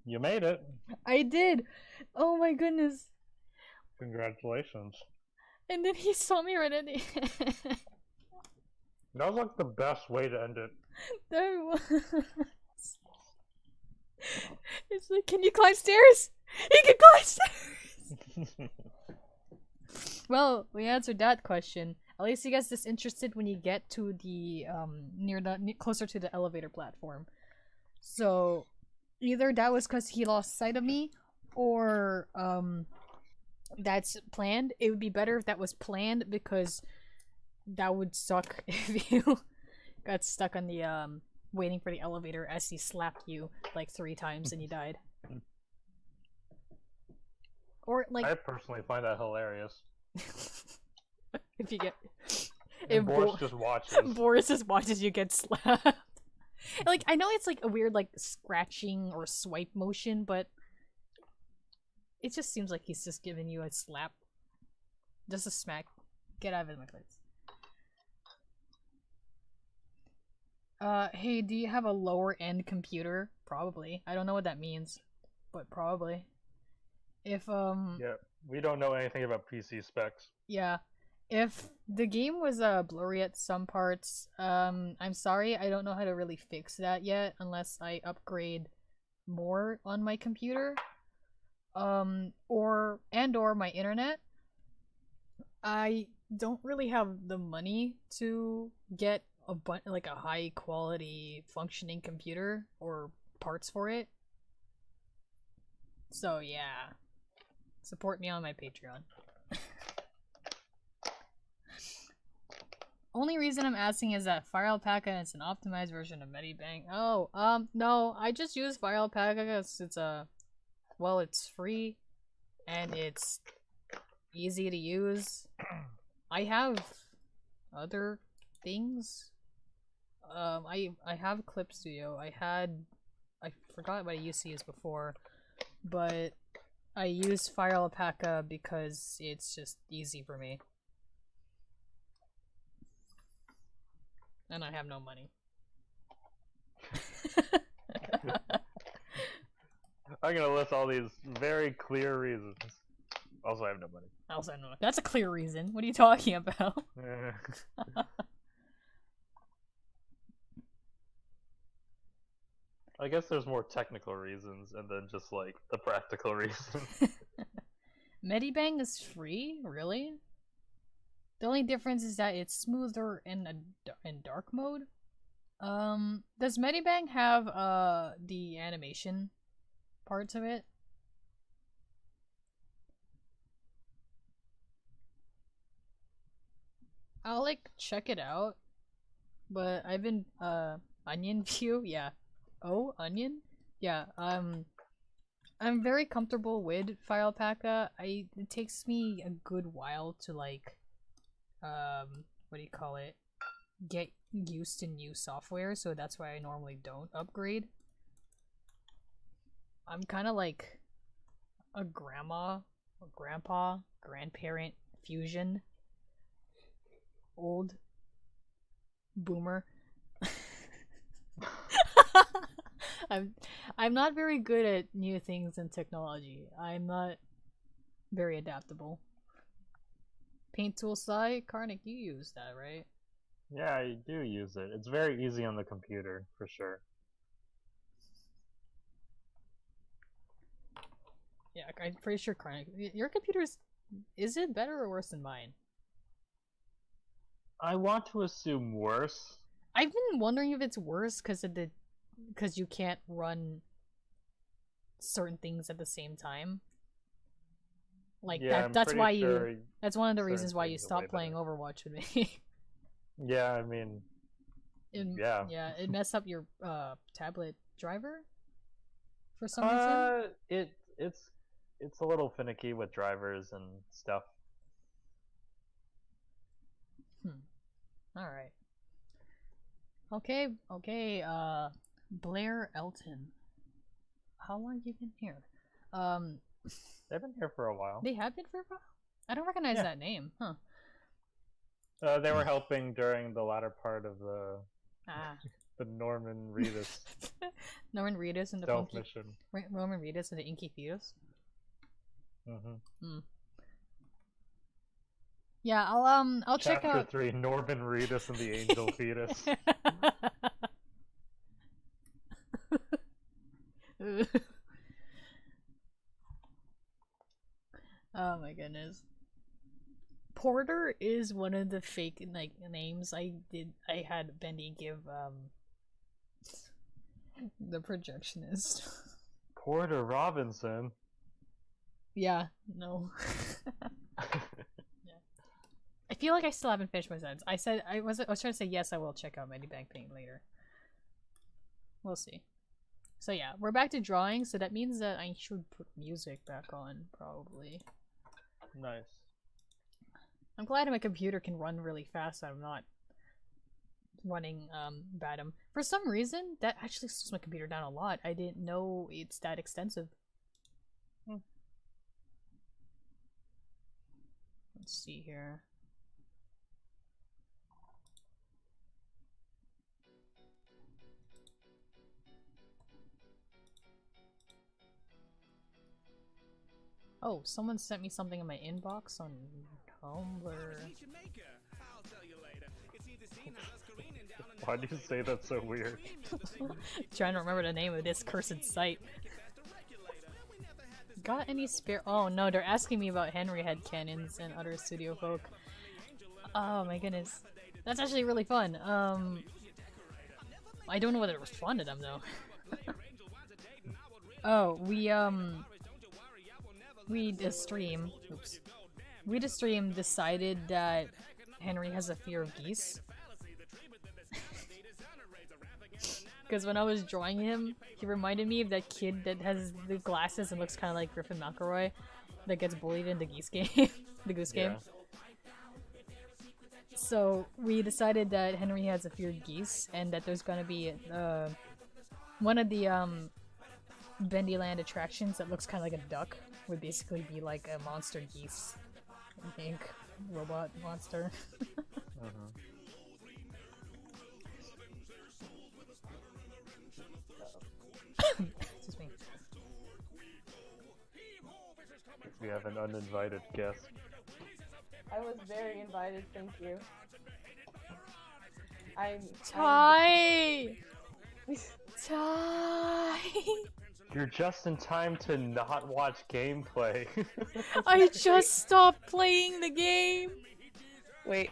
you made it. I did. Oh my goodness. Congratulations. And then he saw me right at the end. That was like the best way to end it. There was. It's like, can you climb stairs? He can climb stairs! Well, we answered that question. At least he gets disinterested when you get to the, closer to the elevator platform. So, either that was because he lost sight of me, or, that's planned. It would be better if that was planned, because that would suck if you got stuck on the, waiting for the elevator as he slapped you, like, 3 times and you died. Or, like... I personally find that hilarious. If you get... And Boris just watches. Boris just watches you get slapped. Like, I know it's, like, a weird, like, scratching or swipe motion, but... It just seems like he's just giving you a slap. Just a smack. Get out of my face. Hey, do you have a lower-end computer? Probably. I don't know what that means, but probably. If, Yeah, we don't know anything about PC specs. Yeah. If the game was, blurry at some parts, I'm sorry, I don't know how to really fix that yet, unless I upgrade more on my computer. Or my internet. I don't really have the money to get a high quality functioning computer or parts for it. So yeah, support me on my Patreon. Only reason I'm asking is that Fire Alpaca is an optimized version of Medibank. Oh, no, I just use Fire Alpaca because it's well, it's free and it's easy to use. I have other things. I have Clip Studio. I forgot what I used to use before, but I use Fire Alpaca because it's just easy for me. And I have no money. I'm gonna list all these very clear reasons. Also, I have no money. I also have no money. That's a clear reason. What are you talking about? I guess there's more technical reasons and then just like the practical reasons. Medibang is free? Really? The only difference is that it's smoother in dark mode. Does Medibang have the animation parts of it? I'll like check it out, but I've been Onion View, yeah. Oh, Onion? Yeah, I'm very comfortable with Fire Alpaca. It takes me a good while to like what do you call it? Get used to new software, so that's why I normally don't upgrade. I'm kind of like a grandma, or grandpa, grandparent fusion. Old boomer. I'm not very good at new things and technology. I'm not very adaptable. Paint tool site, Karnik, you use that, right? Yeah, I do use it. It's very easy on the computer, for sure. Yeah, I'm pretty sure Karnik. Your computer's, is it better or worse than mine? I want to assume worse. I've been wondering if it's worse because you can't run certain things at the same time. Like Yeah, that's why sure that's one of the certain reasons why you things are way stopped playing better. Overwatch with me. Yeah, I mean, yeah. Yeah, it messed up your tablet driver for some reason. It's a little finicky with drivers and stuff. All right. Okay, Blair Elton. How long have you been here? They've been here for a while. They have been for a while? I don't recognize that name, huh? They were helping during the latter part of the the Norman Reedus Norman Reedus and the stealth Funky mission. Norman Reedus and the Inky Fetus. Yeah, I'll check out Chapter 3, Norman Reedus and the Angel Fetus. Oh my goodness. Porter is one of the fake like names I had Bendy give the projectionist. Porter Robinson. Yeah, no. Yeah. I feel like I still haven't finished my sentence. I was trying to say yes, I will check out Medibank Paint later. We'll see. So yeah, we're back to drawing, so that means that I should put music back on, probably. Nice. I'm glad my computer can run really fast, so I'm not running Batum. For some reason, that actually slows my computer down a lot. I didn't know it's that extensive. Let's see here. Oh, someone sent me something in my inbox on Tumblr. Why do you say that so weird? Trying to remember the name of this cursed site. Got any spare? Oh no, they're asking me about Henry headcanons and other studio folk. Oh my goodness, that's actually really fun. I don't know whether to respond to them though. Oh, we just stream. Oops. We just stream decided that Henry has a fear of geese. Because when I was drawing him, he reminded me of that kid that has the glasses and looks kind of like Griffin McElroy that gets bullied in the geese game, the goose game. So we decided that Henry has a fear of geese, and that there's gonna be one of the Bendyland attractions that looks kind of like a duck would basically be like a monster geese, ink robot monster. Excuse me. We have an uninvited guest. I was very invited, thank you. I'm Ty! Ty! You're just in time to not watch gameplay. I just stopped playing the game! Wait,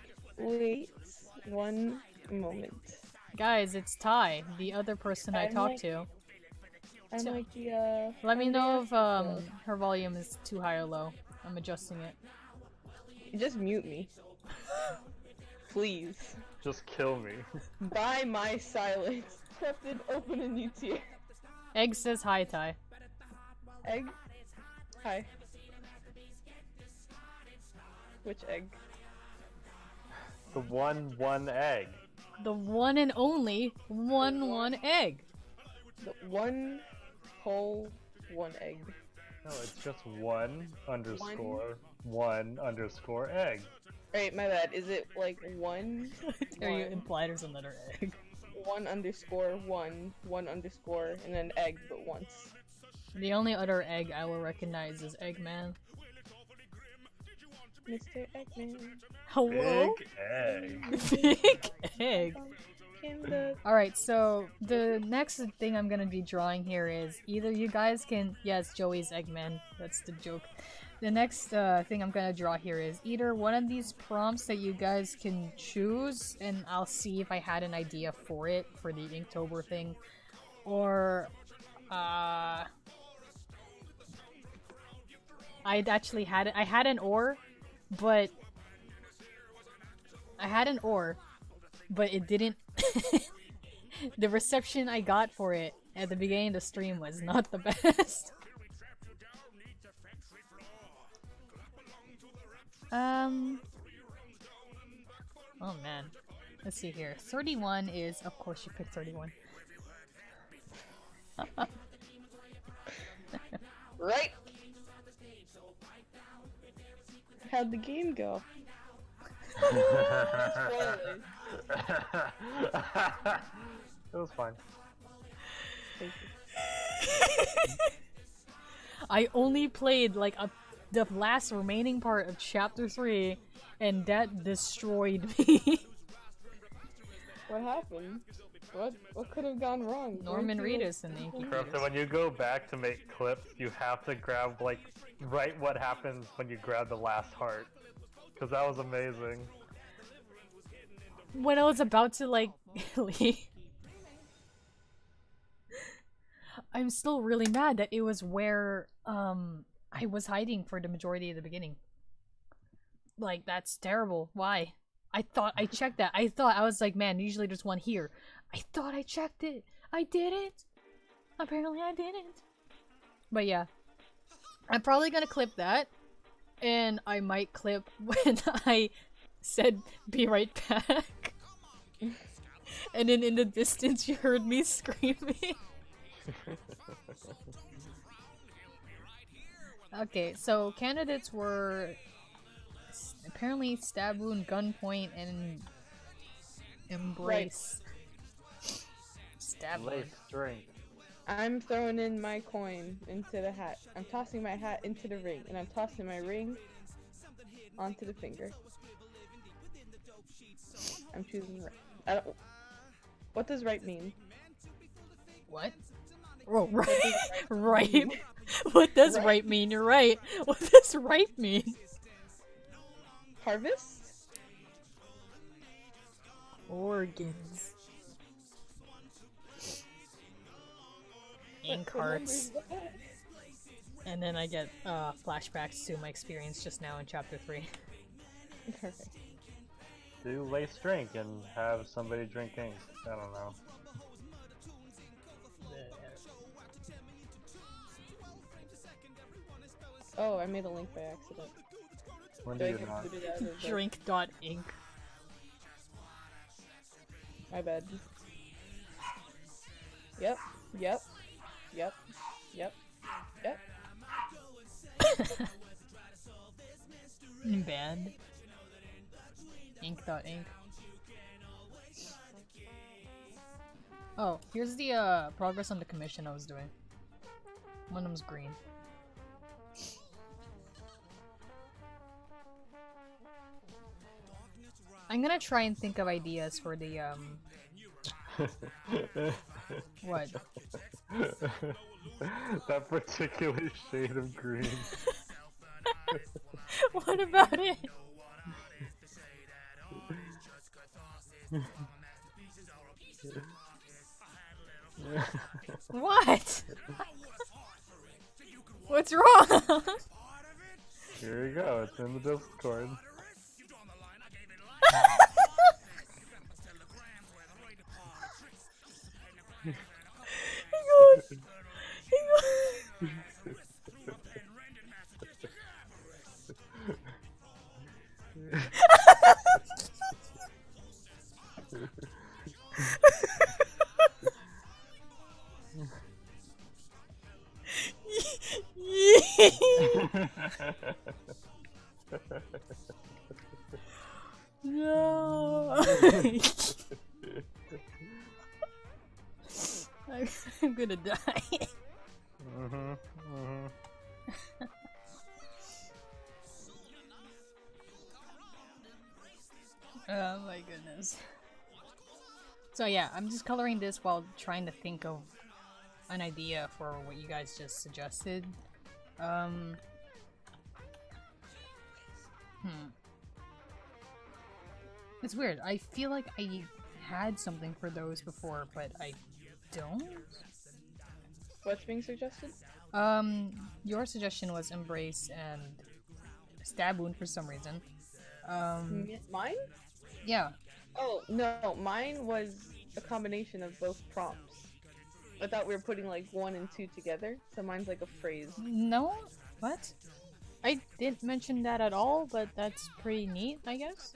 one moment. Guys, it's Ty, the other person I I'm talked like- to. I'm So- like the Let me I'm the know if asshole. her volume is too high or low. I'm adjusting it. Just mute me. Please. Just kill me. Buy my silence. Captain, open a new tier. Egg says hi, Ty. Egg? Hi. Which egg? The one egg. The one and only one egg. The one whole one egg. No, it's just one underscore egg. Right, my bad. Is it like one? There you one, implied there's another egg. one underscore, and then egg, but once. The only other egg I will recognize is Eggman. Mr. Eggman. Hello? Big egg. Big egg. In the Alright, so the next thing I'm gonna be drawing here is either you guys can. Yes, Joey's Eggman. That's the joke. The next thing I'm gonna draw here is either one of these prompts that you guys can choose, and I'll see if I had an idea for it for the Inktober thing, or I had an or, but it didn't. The reception I got for it at the beginning of the stream was not the best. Oh man. Let's see here. 31 is, of course you picked 31. right. How'd the game go? Spoilers. It was fine. Thank you. I only played like the last remaining part of chapter 3, and that destroyed me. What happened? What could have gone wrong? Norman Weren't you- Reedus and the So when you go back to make clips, you have to grab like right what happens when you grab the last heart, because that was amazing. When I was about to like leave, I'm still really mad that it was where I was hiding for the majority of the beginning. Like, that's terrible. Why? I thought I checked that. I was like, man, usually there's one here. I thought I checked it. I didn't. Apparently I didn't. But yeah. I'm probably gonna clip that. And I might clip when I said be right back. And then in the distance you heard me screaming. Okay, so candidates were apparently stab wound, gunpoint, and embrace. Stab wound. Lace string. I'm throwing in my coin into the hat. I'm tossing my hat into the ring, and I'm tossing my ring onto the finger. I'm choosing right. I don't, what does right mean? What? Oh, right. does Right. mean? What does Right? right mean? You're right. What does right mean? Harvest? Organs. Ink What number hearts. is that? And then I get flashbacks to my experience just now in chapter 3. Perfect. Do lace drink and have somebody drink ink. I don't know. Oh, I made a link by accident. When Do do I you get not? booted out of the- Drink.ink. My bad. Yep. Yep. Yep. Yep. Yep. Bad. Ink.ink. Oh, here's the progress on the commission I was doing. One of them's green. I'm gonna try and think of ideas for the what? That particular shade of green. What about it? What? What's wrong? Here we go, it's in the Discord. No. I'm gonna die. Oh my goodness. So yeah, I'm just coloring this while trying to think of an idea for what you guys just suggested. It's weird. I feel like I had something for those before, but I don't. What's being suggested? Your suggestion was embrace and stab wound for some reason. Mine? Yeah. Oh, no, mine was a combination of both prompts. I thought we were putting like 1 and 2 together, so mine's like a phrase. No? What? I didn't mention that at all, but that's pretty neat, I guess.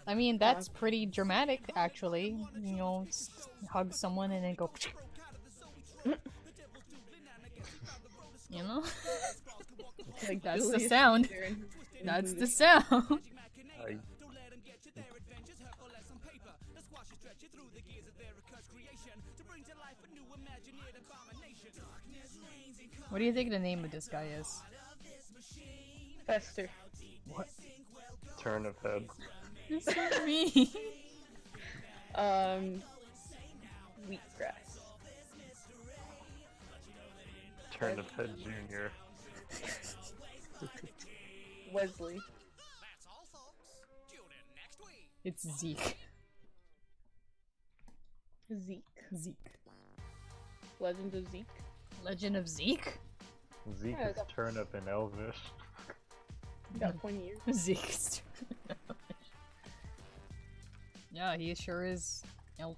I mean, that's pretty dramatic, actually. You know, hug someone and then go. You know? Like that's the Julius sound. Caesar in That's the movies. sound. What do you think the name of this guy is? Fester. What? Turnip head. This is me. Wheatgrass. Turnip head junior. Wesley. It's Zeke. Zeke. Zeke. Legend of Zeke. Legend of Zeke? Zeke Yeah, is turnip in Elvish. You got pointy ears. Zeke's. Yeah, he sure is elf.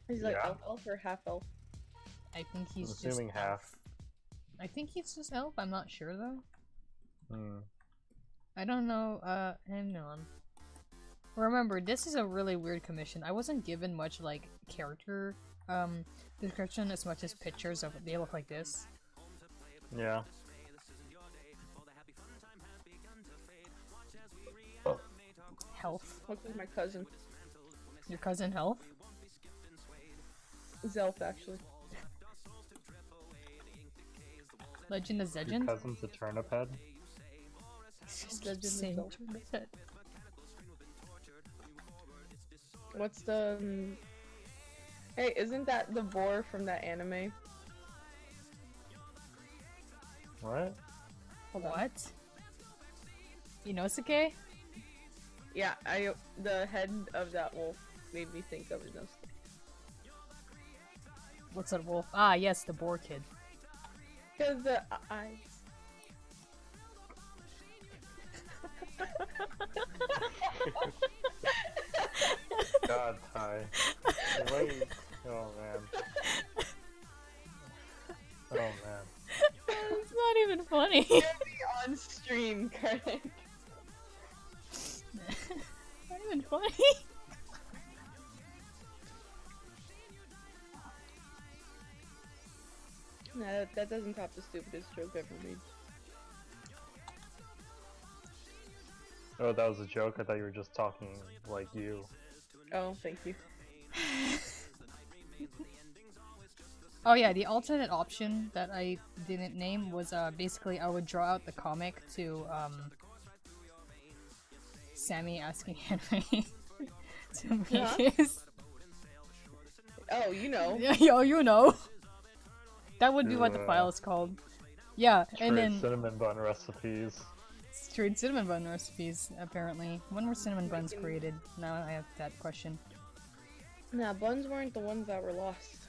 He's like Yeah. elf or half elf. I think he's I'm just assuming half. elf. I think he's just elf, I'm not sure though. Hmm. I don't know, hang on. Remember, this is a really weird commission. I wasn't given much, like, character, description as much as pictures of they look like this. Yeah. Health. Looks like my cousin. Your cousin Health? Zelf, actually. Legend of Your Zegend? cousin's a turnip head? Legend of Same Zelf. turnip head. What's the... Hey, isn't that the boar from that anime? What? Hold on. What? Inosuke? Yeah, the head of that wolf made me think of Inosuke. What's that wolf? Ah, yes, the boar kid. Because the eyes. God, Ty. Wait. Oh, man. Oh, man. It's not even funny. You'll be on stream, Karnik. Not even funny. Nah, that doesn't top the stupidest joke ever made. Oh, that was a joke? I thought you were just talking like you. Oh, thank you. Oh yeah, the alternate option that I didn't name was basically I would draw out the comic to Sammy asking Henry to make Uh-huh. his. Oh, you know. Yeah, yo, you know. That would be what the Yeah. file is called. Yeah, and Trade then cinnamon bun recipes. trade cinnamon bun recipes. Apparently, when were cinnamon buns created? Now I have that question. Nah, buns weren't the ones that were lost.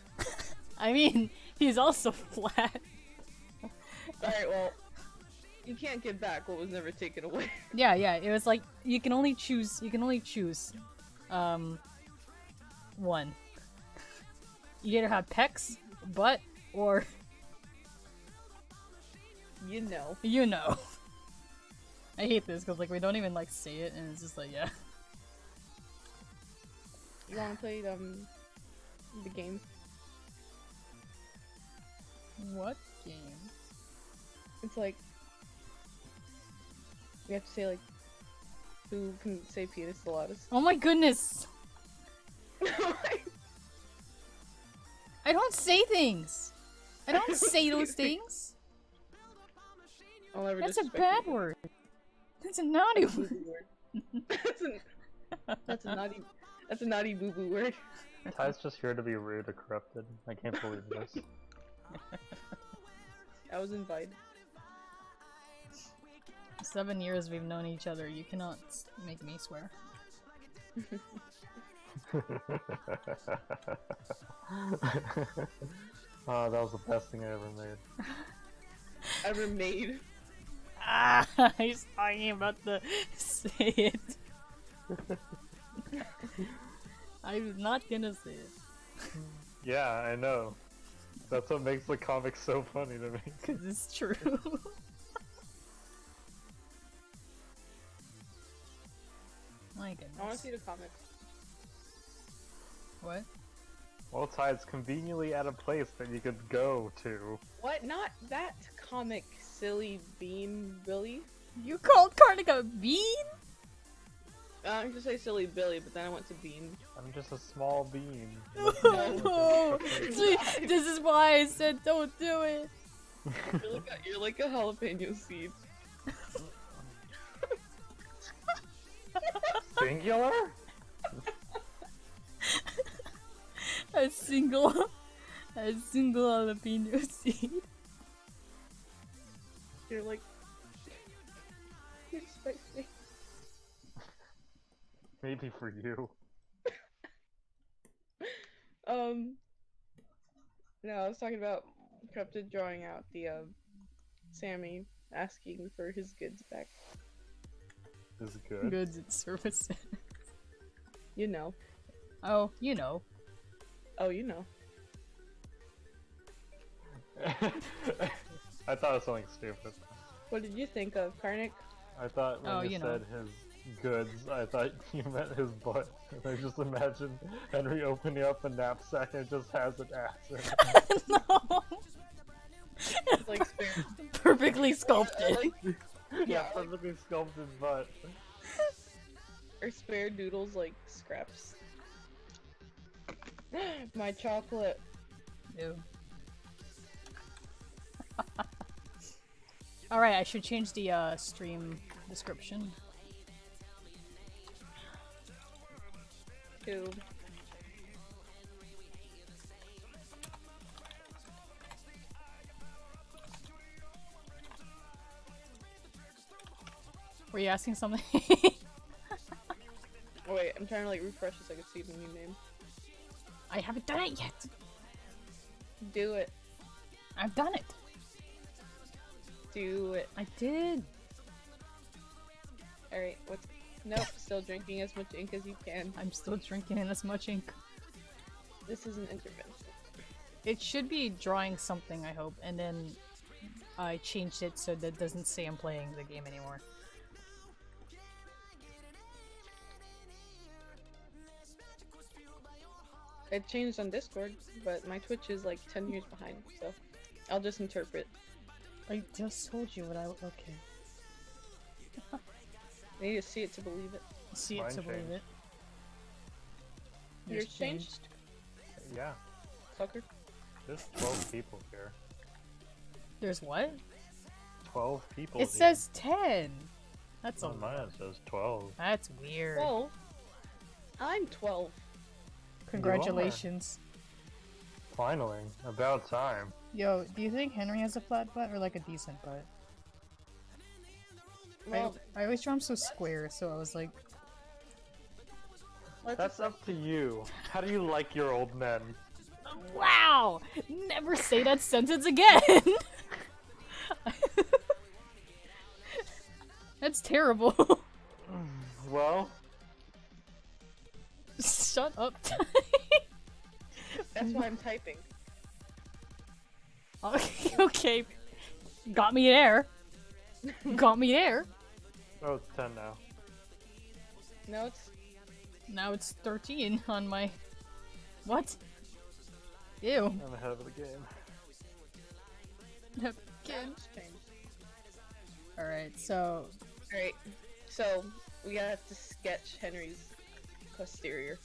I mean, he's also flat. Alright, well, you can't get back what was never taken away. Yeah, yeah. It was like you can only choose. You can only choose, one. You either have pecs, butt, or You know. you know. I hate this because like we don't even like say it, and it's just like yeah. You wanna play the game? What game? It's like we have to say like who can say penis the loudest. Oh my goodness! I don't say things. I don't say those things. I'll never That's a disrespect bad you. word. That's a naughty Boo-boo word. word. That's a naughty boo boo word. Ty's just here to be rude or corrupted. I can't believe this. I was invited. 7 years we've known each other. You cannot make me swear. Oh, that was the best thing I ever made. Ever made. Ah, he's talking about the say it. I'm not gonna say it. Yeah, I know. That's what makes the comic so funny to me. Cause it's true. My goodness. I wanna see the comics. What? Well, Ty, it's conveniently at a place that you could go to. What? Not that comic, silly bean Billy. You called Karnak a bean? I was gonna say silly Billy, but then I went to bean. I'm just a small bean. No. This is why I said don't do it. You're like a jalapeno seed. Singular? A single jalapeno seed. You're like. You're spicy. Maybe for you. No, I was talking about Corrupted drawing out the Sammy asking for his goods back. Is it good? Goods and services. You know. Oh, you know. Oh, you know. I thought it was something stupid. What did you think of Karnak? I thought when Oh, you you know. said his goods, I thought you meant his butt. And I just imagine Henry opening up a knapsack and it just has an ass in it. No. It's like spare. Perfectly sculpted. Yeah, perfectly sculpted butt. Or spare doodles like scraps. My chocolate. Ew. Alright, I should change the stream description. Too. Were you asking something? Oh, wait, I'm trying to like refresh so I can see the new name. I haven't done it yet. Do it. I've done it. Do it. I did. Alright, what's. Nope, still drinking as much ink as you can. I'm still drinking in as much ink. This is an intervention. It should be drawing something, I hope, and then I changed it so that it doesn't say I'm playing the game anymore. It changed on Discord, but my Twitch is like 10 years behind, so I'll just interpret. I just told you what I. Okay. I need to see it to believe it. See it Mine to believe changed. it. Yours Yours changed? Yeah, Sucker. there's 12 people here. There's what? 12 people. It here. says 10. That's a On mine it says 12. That's weird. 12? I'm 12. Congratulations. Finally, about time. Yo, do you think Henry has a flat butt or like a decent butt? Well, I always draw him so square, so I was like, That's up to you. How do you like your old men? wow! Never say that sentence again! That's terrible. Well, Shut up. that's why I'm typing. Okay. Got me there. Got me there. oh, it's 10 now. No, it's Now it's 13 on my... What? Ew. I'm ahead of the game. Again. it's changed. Alright, so... Alright, so we have to sketch Henry's posterior.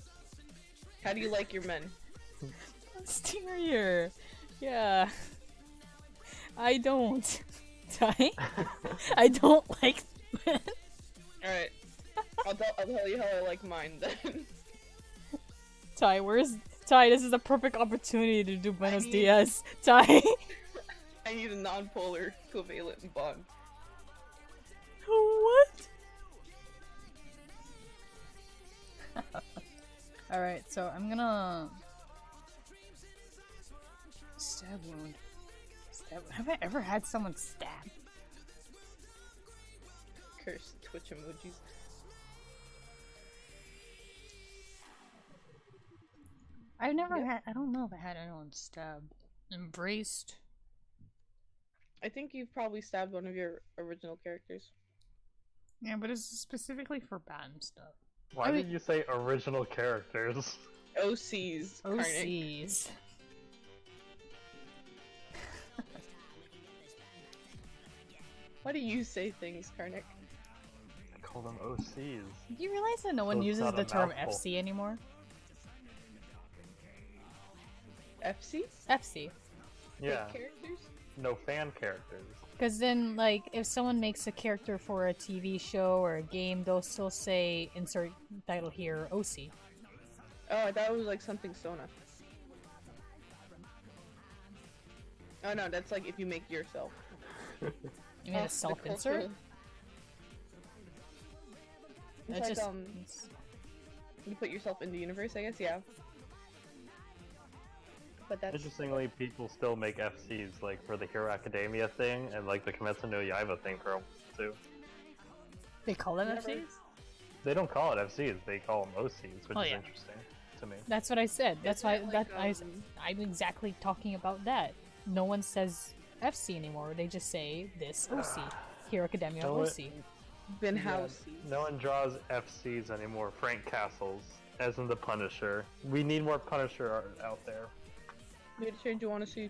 How do you like your men? Posterior. Yeah. I don't. I don't like men. Alright, I'll tell you how I like mine then. Ty, where's... Ty, this is a perfect opportunity to do Buenos need- Dias. Ty. I need a non-polar covalent bond. What? Alright, so I'm gonna... Stab wound. Have I ever had someone stab? Curse Twitch emojis. I've never Yep. had... I don't know if I had anyone stabbed. Embraced. I think you've probably stabbed one of your original characters. Yeah, but it's specifically for bad and stuff. Why I mean- did you say original characters? OCs. Karnik. OCs. Why do you say things, Karnik? I call them OCs. Do you realize that no one So it's uses not the a term mouthful. FC anymore? FC? FC. Yeah, Like characters? no fan characters. Because then, like, if someone makes a character for a TV show or a game, they'll still say insert title here, OC. Oh, I thought it was like something Sona. Oh no, that's like if you make yourself. You mean Oh, a the self-insert? culture. It's That like, just... you put yourself in the universe, I guess, yeah. But that's Interestingly, people still make FCs, like, for the Hero Academia thing, and, like, the Kimetsu no Yaiba thing for a while, too. They call them Never- FCs? They don't call it FCs, they call them OCs, which Oh, is yeah. interesting to me. That's what I said. That's why Isn't it like, I'm exactly talking about that. No one says FC anymore. They just say this OC. Hero Academia Know it. OC. been Yeah, house. no one draws FCs anymore, Frank Castles, as in the Punisher. We need more Punisher art out there. Which change you want to see?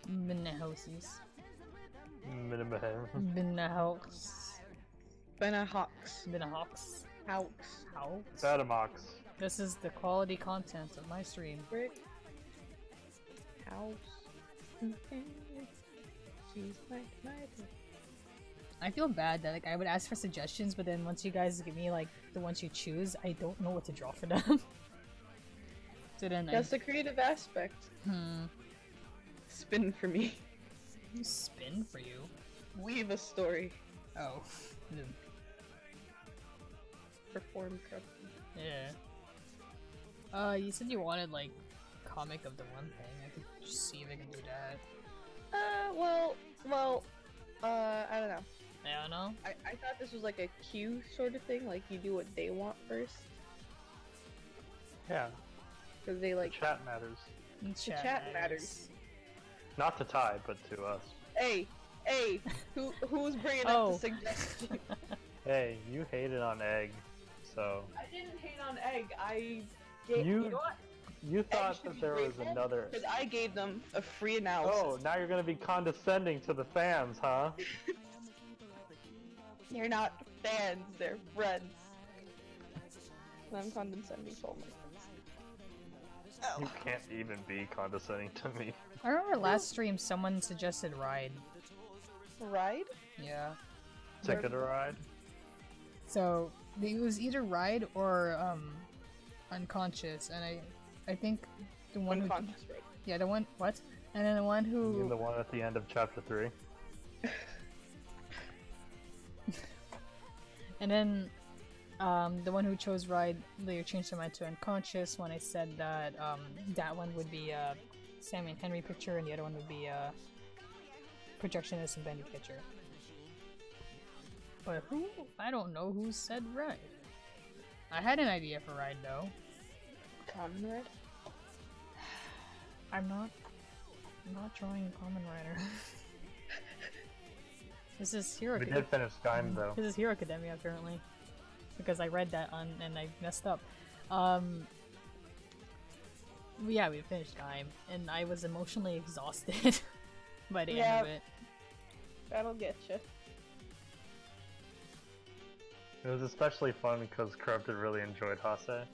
Minahouses. Minimum. Minahawks. Benahawks. Minahawks. Hawks. Hawks. Batamox. This is the quality content of my stream. Brick. House. She's like my I feel bad that like I would ask for suggestions, but then once you guys give me like the ones you choose, I don't know what to draw for them. So then That's the creative aspect. Spin for me. I spin for you. Weave a story. Oh, Perform correctly. yeah. You said you wanted like comic of the one thing. I could just see if I can do that. I don't know. I don't know. I thought this was like a queue sort of thing, like you do what they want first. Yeah, Because they like, chat matters. chat matters. Not to Ty, but to us. hey, Hey, who's bringing up Oh. the suggestion? Hey, you hated on egg, so I didn't hate on egg. I gave. You- You know what? you thought should that be there was grateful another. Because I gave them a free analysis. Oh, now you're gonna be condescending to the fans, huh? They're not fans, they're friends. And I'm condescending to all my friends. You can't even be condescending to me. I remember last stream someone suggested ride. Ride? Yeah. Ticket a ride? So it was either ride or unconscious, and I think the one who Unconscious, right? yeah the one what and then the one You mean who the one at the end of chapter 3? and then the one who chose ride later changed their mind to unconscious when I said that that one would be a Sammy and Henry picture and the other one would be a projectionist and Bendy picture. But who? I don't know who said ride. I had an idea for ride though. Common Red? I'm not drawing Common Rider. This is Hero. We did finish Skyrim though. This is Hero Academia apparently, because I read that on and I messed up. Yeah, we finished Skyrim, and I was emotionally exhausted by the end of it. That'll get you. It was especially fun because Corrupted really enjoyed Hase.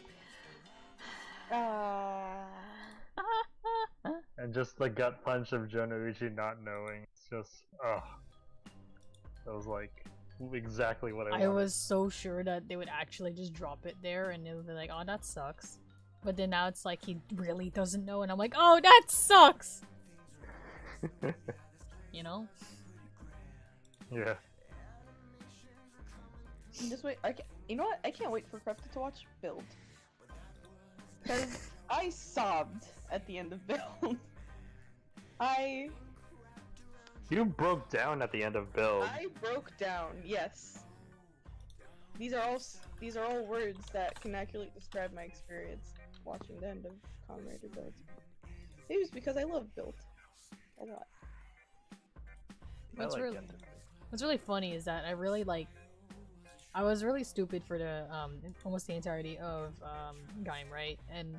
And just the gut punch of Jonuichi not knowing. It's just, ugh. That was like exactly what I wanted. I was so sure that they would actually just drop it there and it would be like, oh, that sucks. But then now it's like he really doesn't know, and I'm like, oh, that sucks! You know? Yeah. Just wait. You know what? I can't wait for Corrupted to watch Build. Because I sobbed at the end of Build. You broke down at the end of Build. I broke down. Yes. These are all words that can accurately describe my experience watching the end of Kamen Rider Build. Maybe it's because I love Build a lot. What's like really, it. what's really funny is that I was really stupid for the almost the entirety of Gaim, right? And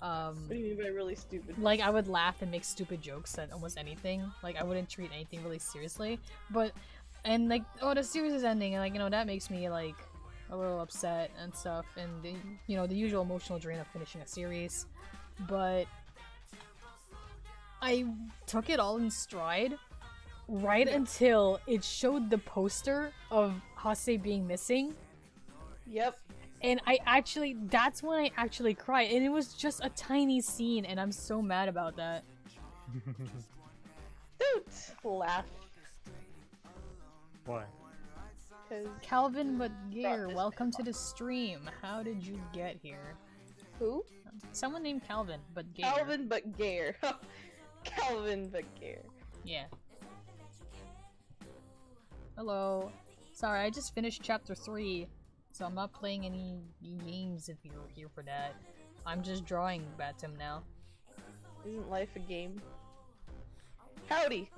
What do you mean by really stupid? like I would laugh and make stupid jokes at almost anything. Like I wouldn't treat anything really seriously. And like, oh, the series is ending, and like, you know, that makes me like a little upset and stuff, and the usual emotional drain of finishing a series. But I took it all in stride right until it showed the poster of Hase being missing. Yep. And that's when I actually cried, and it was just a tiny scene, and I'm so mad about that. Don't laugh. Why? Cause Calvin but Gear, this welcome to the stream. How did you get here? who? Someone named Calvin but Gear. Calvin but Gare. Calvin but Gare. Yeah. Hello. Sorry, I just finished chapter 3, so I'm not playing any games if you're here for that. I'm just drawing Batum now. Isn't life a game? Howdy!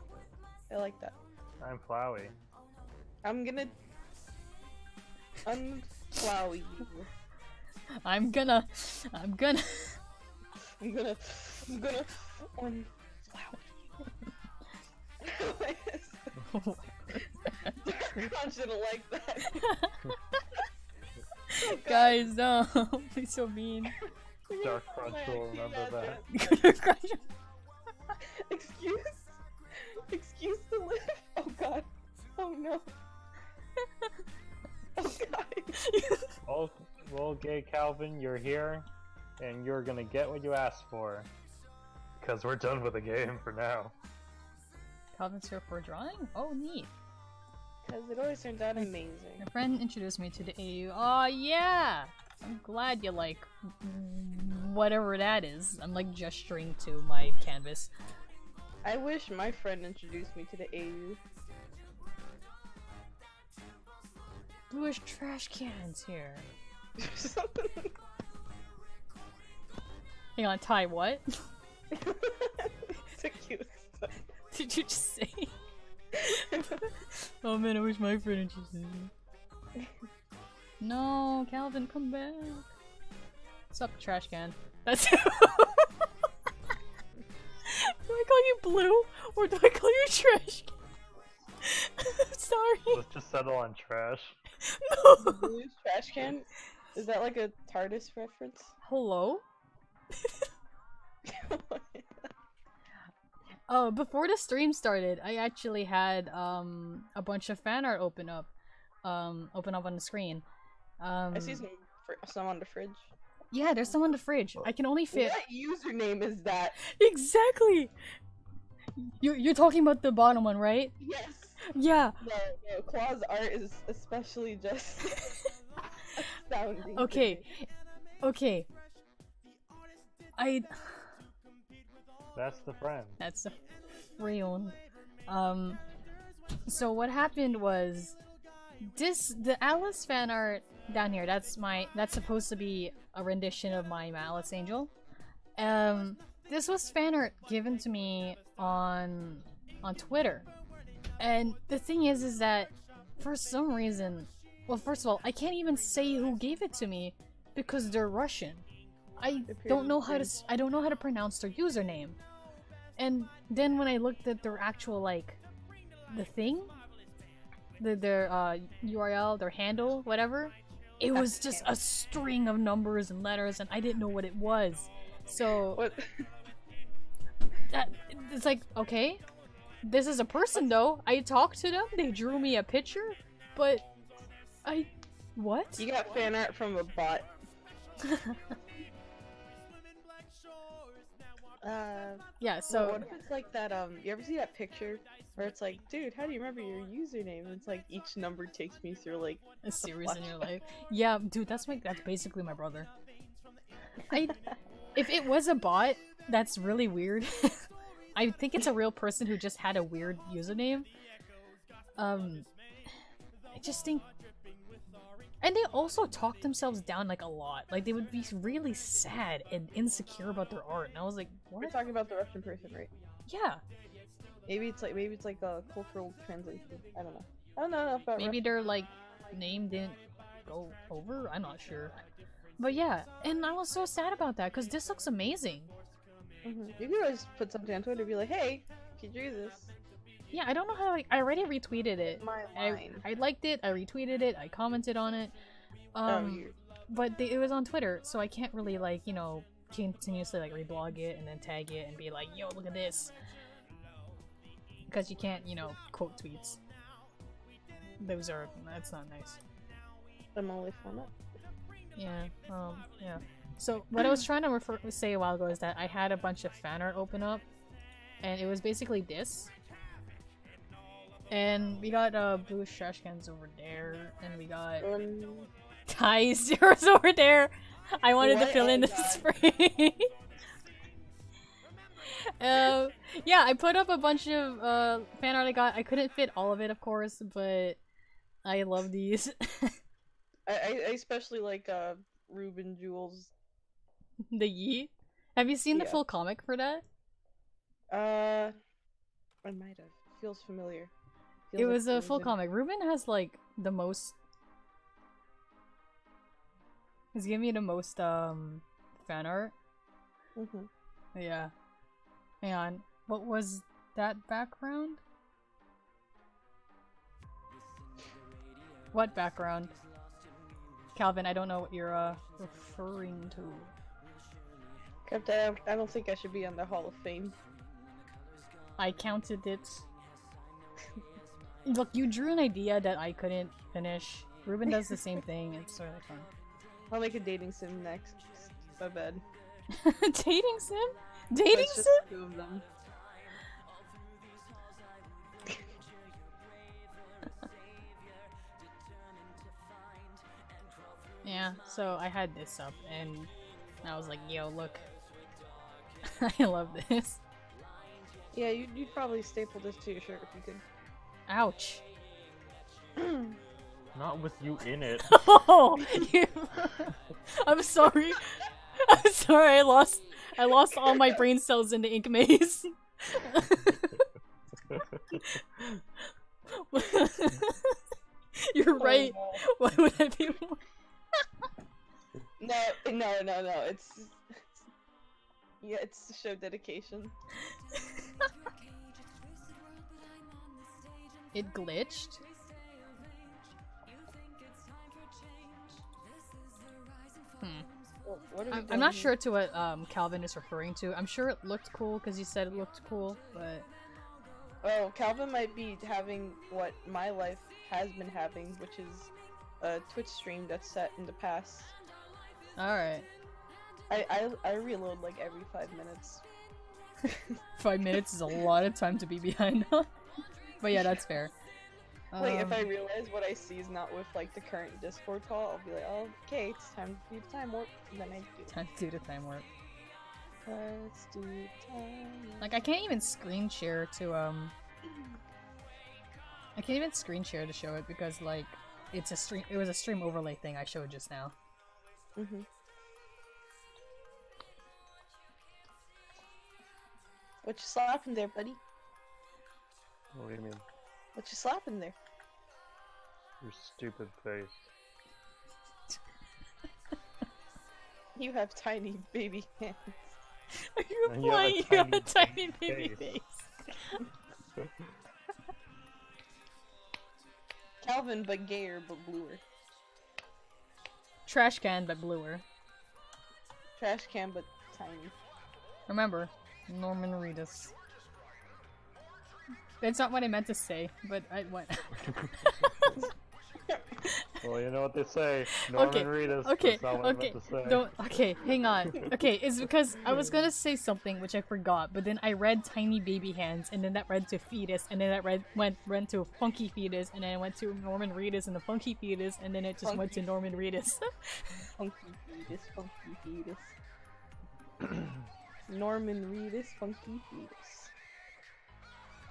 I like that. I'm Flowey. I'm gonna unflowy you. I'm gonna I'm gonna unflower you. Dark shouldn't like that. Oh, God. Guys, no, please so mean. Dark Crunch will remember that. Excuse the lift. Oh God. Oh no. Oh God. Well, gay Calvin, you're here, and you're gonna get what you asked for. Because we're done with the game for now. Calvin's here for drawing? Oh, neat. Because it always turns out amazing. My friend introduced me to the AU. Oh yeah! I'm glad you like whatever that is. I'm like gesturing to my canvas. I wish my friend introduced me to the AU. Bluish trash cans here. Hang on, Ty, what? It's a cute stuff. Did you just say? Oh man, I wish my friend interested me. No, Calvin, come back. Suck, trash can. That's. Do I call you blue or do I call you trash can? Sorry. Let's just settle on trash. No. Blue's trash can? Is that like a TARDIS reference? Hello? Oh, before the stream started, I actually had a bunch of fan art open up on the screen. I see some on the fridge. Yeah, there's some on the fridge. I can only fit. What username is that? Exactly. You're talking about the bottom one, right? Yes. Yeah. No, Claw's art is especially just astounding. Okay. Okay. That's the friend. That's a friend. So what happened was the Alice fan art down here, that's supposed to be a rendition of my Alice Angel. This was fan art given to me on Twitter. And the thing is that for some reason, well, first of all, I can't even say who gave it to me because they're Russian. I don't know how to pronounce their username. And then when I looked at their actual the thing, their URL, their handle, whatever, it was just a string of numbers and letters, and I didn't know what it was. So What? It's like, okay, this is a person though. I talked to them. They drew me a picture, but what? You got fan art from a bot. Yeah, so what if it's like that, you ever see that picture where it's like, dude, how do you remember your username? And it's like each number takes me through like a series in your life. Yeah, dude, that's basically my brother. If it was a bot, that's really weird. I think it's a real person who just had a weird username. I just think, and they also talk themselves down like a lot. Like they would be really sad and insecure about their art, and I was like, what? We're talking about the Russian person, right? Yeah. Maybe it's like a cultural translation. I don't know about Maybe their name didn't go over. I'm not sure. But yeah, and I was so sad about that because this looks amazing. You could always put something on Twitter and be like, hey, if you drew this. Yeah, I don't know how. I already retweeted it. My line. I liked it. I retweeted it. I commented on it. But it was on Twitter, so I can't really continuously reblog it and then tag it and be like, "Yo, look at this," because you can't quote tweets. That's not nice. I'm only format. Yeah. Yeah. So what I was trying to say a while ago is that I had a bunch of fan art open up, and it was basically this. And we got blue trash cans over there, and we got ties yours over there. I wanted to fill in the spray. Yeah, I put up a bunch of fan art I got. I couldn't fit all of it, of course, but I love these. I especially like Ruben Jules. The Yeet. Have you seen the full comic for that? I might have. Feels familiar. It was a full comic. Ruben has the most. He's giving me the most fan art. Yeah. Hang on. What was that background? What background? Calvin, I don't know what you're referring to. Captain, I don't think I should be on the Hall of Fame. I counted it. Look, you drew an idea that I couldn't finish. Ruben does the same thing. It's really fun. I'll make a dating sim next. My bad. Dating sim? Dating It's sim? just 2 of them. Yeah, so I had this up and I was like, yo, look. I love this. Yeah, you'd probably staple this to your shirt if you could. Ouch. Not with you in it. Oh, I'm sorry. I'm sorry. I lost all my brain cells in the ink maze. Yeah, it's to show dedication. It glitched? What are we I'm doing not here? sure to what Calvin is referring to. I'm sure it looked cool because you said it looked cool, but Oh, Calvin might be having what my life has been having, which is a Twitch stream that's set in the past. alright. I reload like every 5 minutes. 5 minutes is a lot of time to be behind on. But yeah, that's fair. Like, if I realize what I see is not with like the current Discord call, I'll be like, oh, okay, it's time to do the time warp. And then I do. Time to do the time warp. Let's do time. Like, I can't even screen share to, I can't even screen share to show it because, like, it's a stream- it was a stream overlay thing I showed just now. Mm-hmm. What you slapping there, buddy? What do you mean? What you slapping there? Your stupid face. You have tiny baby hands. Are you And you have a implying you have a tiny tiny baby face. face? Calvin, but gayer, but bluer. Trash can, but bluer. Trash can, but tiny. Remember, Norman Reedus. That's not what I meant to say, but I what? Well, you know what they say. Norman Reedus. Okay, That's not what I okay, meant to say. don't. Okay, hang on. Okay, it's because I was gonna say something which I forgot, but then I read tiny baby hands, and then that read to fetus, and then that went to funky fetus, and then it went to Norman Reedus and the funky fetus, and then it just went to Norman Reedus. Funky fetus, funky fetus. Norman Reedus, funky fetus.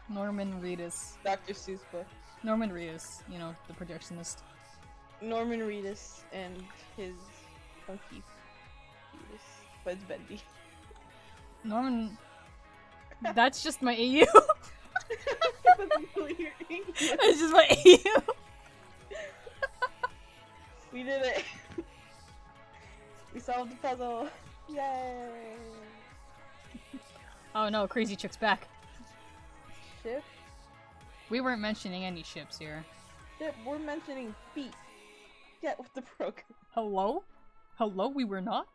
Norman Reedus. Dr. Seuss book. Norman Reedus, you know, the projectionist. Norman Reedus and his funky fetus. But it's bendy. Norman. That's just my AU. That's really your English. It's just my AU. We did it. We solved the puzzle. Yay. Oh no, Crazy Chick's back. Ship? We weren't mentioning any ships here. Ship, we're mentioning feet. Get with the program. Hello? Hello, we were not?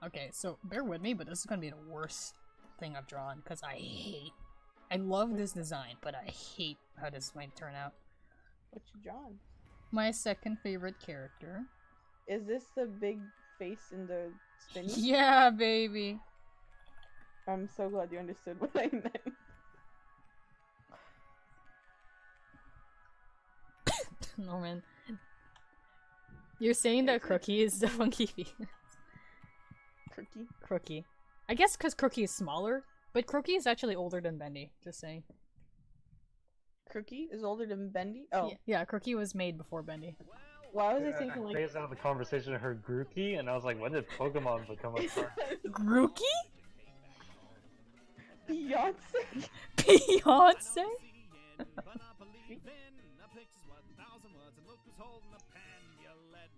Okay, so bear with me, but this is gonna be the worst thing I've drawn, because I love this design, but I hate how this might turn out. What you drawn? My second favorite character. Is this the big face in the spinny? Yeah, baby! I'm so glad you understood what I meant. Norman. You're saying that Crookie is the funky feet. Crookie? Crookie. I guess because Crookie is smaller, but Crookie is actually older than Bendy, just saying. Crookie is older than Bendy? Oh. Yeah, Crookie was made before Bendy. Why was I thinking like... Phased out of the conversation, I heard Grookey, and I was like, when did Pokemon become a part? Grookey? Beyonce? Beyonce?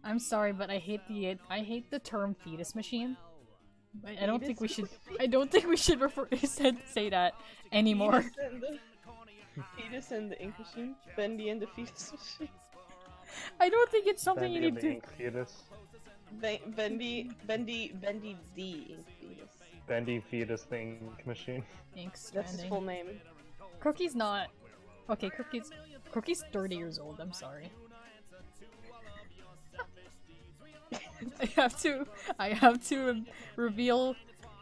I'm sorry, but I hate the term fetus machine. I don't think we should. I don't think we should say that anymore. Fetus and the ink machine. Bendy and the fetus machine. I don't think it's something Bendy you and need the to. ink fetus. Bendy the ink fetus. Bendy fetus thing machine. Inks. That's his full name. Crookie's not. Okay, Crookie's 30 years old. I'm sorry. I have to reveal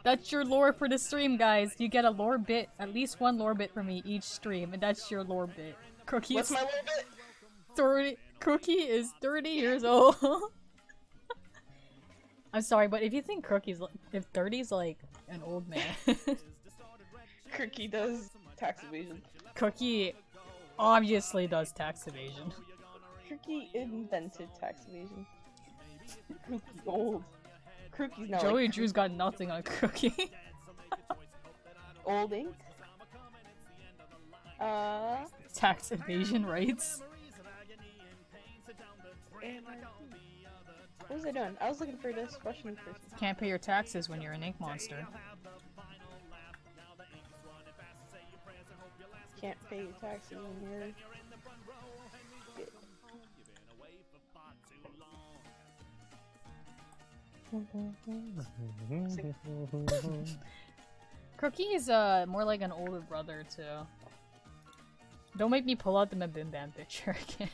that's your lore for the stream, guys. You get a lore bit, at least one lore bit from me each stream, and that's your lore bit. What's my lore bit? 30. Crookie is 30 years old. I'm sorry, but if you think if 30's like an old man, Crookie does tax evasion. Crookie obviously does tax evasion. Crookie invented tax evasion. Crookie's old. Crookie's now Joey like Drew's got nothing on Crookie. old ink. Tax evasion rights. What was I doing? I was looking for this Russian person. Can't pay your taxes when you're an ink monster. Can't pay your taxes when you're... Cookie is more like an older brother too. Don't make me pull out the Mabim Bam picture again.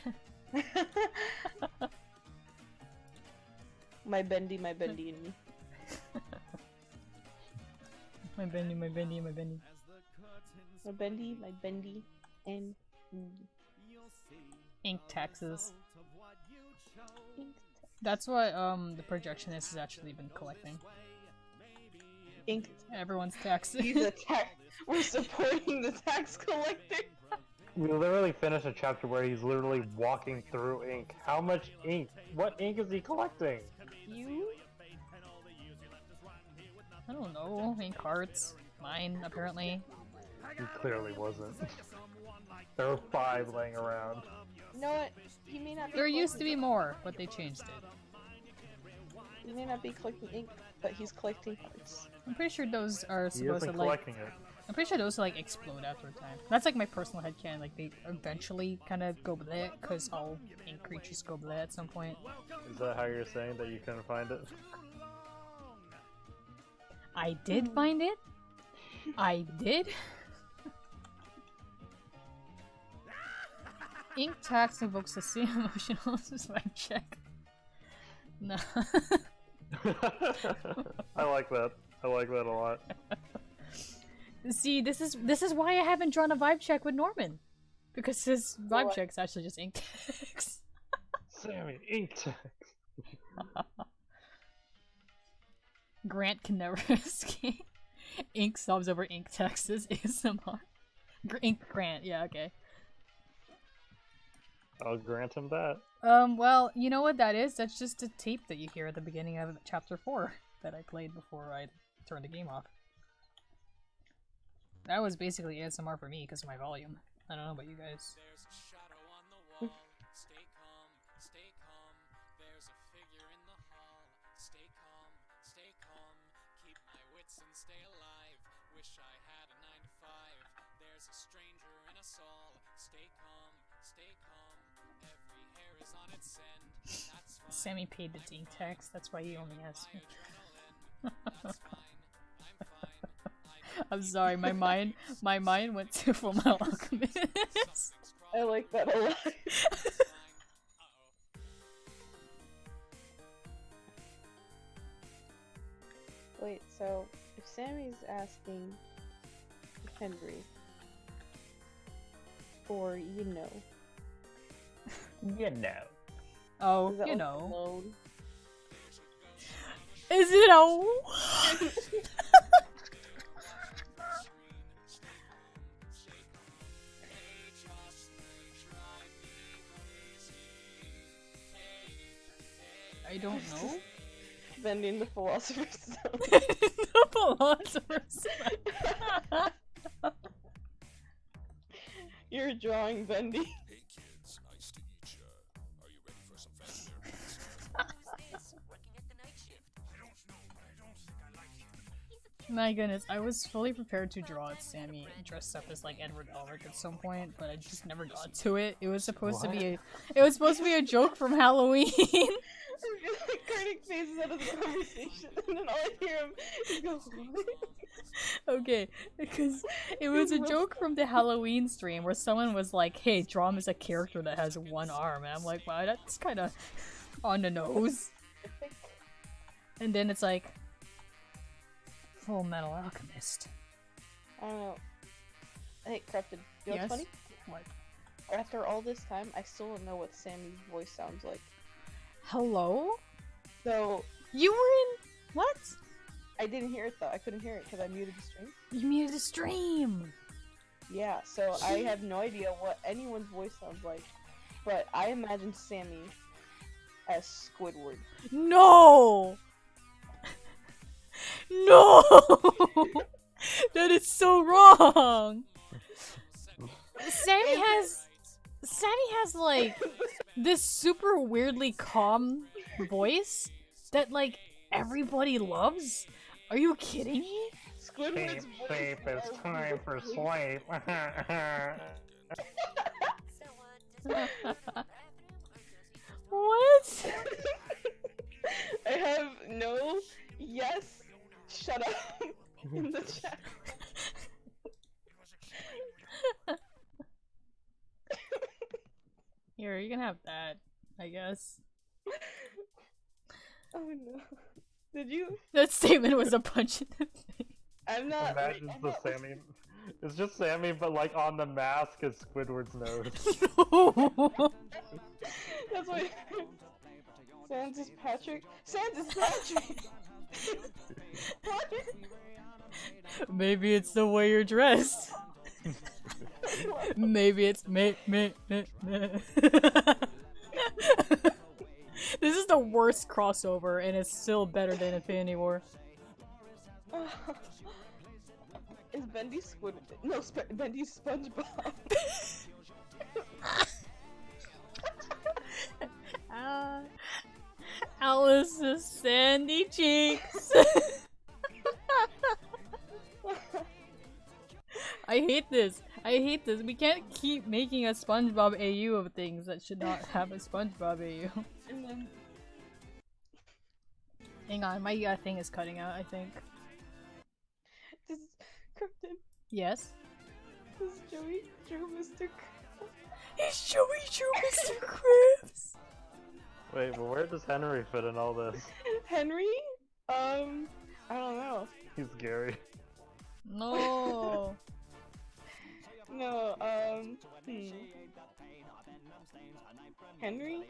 My bendy and me. My bendy, my bendy, my bendy. My bendy, and me. Ink taxes. Ink That's what the projectionist has actually been collecting. Ink. Everyone's taxes. He's a tax. We're supporting the tax collector. We literally finished a chapter where he's literally walking through ink. How much ink? What ink is he collecting? You? I don't know. Ink hearts. Mine, apparently. He clearly wasn't. There were 5 laying around. You know what? He may not be There used to collecting- be more, but they changed it. He may not be collecting ink, but he's collecting hearts. I'm pretty sure those are He supposed to isn't like. collecting it. I'm pretty sure those like explode after a time. That's like my personal headcanon. Like they eventually kind of go bleh, because all ink creatures go bleh at some point. Is that how you're saying that you couldn't find it? I did find it. I did. Ink tax invokes the same emotional vibe check. No. I like that. I like that a lot. See, this is why I haven't drawn a vibe check with Norman, because his vibe What? check is actually just ink tax. Sammy, ink tax. Grant can never escape. Ink subs over ink taxes ASMR. Ink Grant, yeah, okay. I'll grant him that. Well, you know what that is? That's just a tape that you hear at the beginning of chapter 4 that I played before I turned the game off. That was basically ASMR for me because of my volume. I don't know about you guys. There's a shadow on the wall. Stay calm, stay calm. There's a figure in the hall. Stay calm, stay calm. Keep my wits and stay alive. Wish I had a 9 to 5. There's a stranger in us all. Stay calm, stay calm. Every hair is on its end. That's fine. Sammy paid the ink tax, that's why he only has. That's fine. I'm fine. I'm sorry, my mind went to Full Metal Alchemist. I like that a lot. Wait, so if Sammy's asking Henry for you know, You know. Oh, is that you like know. alone? Is it oh? I don't know. Bending the Philosopher's Stone. The Philosopher's Stone. You're drawing Bendy. Hey kids, nice to meet ya. Are you ready for some family? My goodness, I was fully prepared to draw Sammy dressed up as like Edward Elric at some point, but I just never got to it. It was supposed to be a joke from Halloween. I'm just like cutting faces out of the conversation, and then all I hear him is go, "What?" Okay, because it was a joke from the Halloween stream where someone was like, "Hey, draw him as a character that has one arm," and I'm like, "Wow, that's kind of on the nose." And then it's like, Full Metal Alchemist. I don't know. Hey, Corrupted, you know Yes? what's funny? What? After all this time, I still don't know what Sammy's voice sounds like. Hello? So, You were in what? I didn't hear it though. I couldn't hear it because I muted the stream. You muted the stream. Yeah, so I have no idea what anyone's voice sounds like. But I imagine Sammy as Squidward. No. No. That is so wrong. Sammy has like this super weirdly calm voice that like everybody loves? Are you kidding me? Squidward's Sleep, voice sleep, it's is time for sleep. What? I have no yes. Shut up in the chat. Here, you can have that, I guess. Oh no. Did you? That statement was a punch in the face. I'm not. Imagine wait, I'm the not Sammy. It's just Sammy, but like on the mask is Squidward's nose. That's why. Sans is Patrick. Sans is Patrick. What? Maybe it's the way you're dressed. Maybe it's me. This is the worst crossover, and it's still better than Infinity War. Is Bendy Squid? No, Bendy SpongeBob. Alice's sandy cheeks. I hate this. I hate this. We can't keep making a SpongeBob AU of things that should not have a SpongeBob AU. And then Hang on, my thing is cutting out, I think. this is Krypton. Yes? This is Joey Drew Mr. Krabs. It's Joey Drew Mr. Krabs! Wait, but where does Henry fit in all this? Henry? I don't know. He's Gary. No. No, Henry?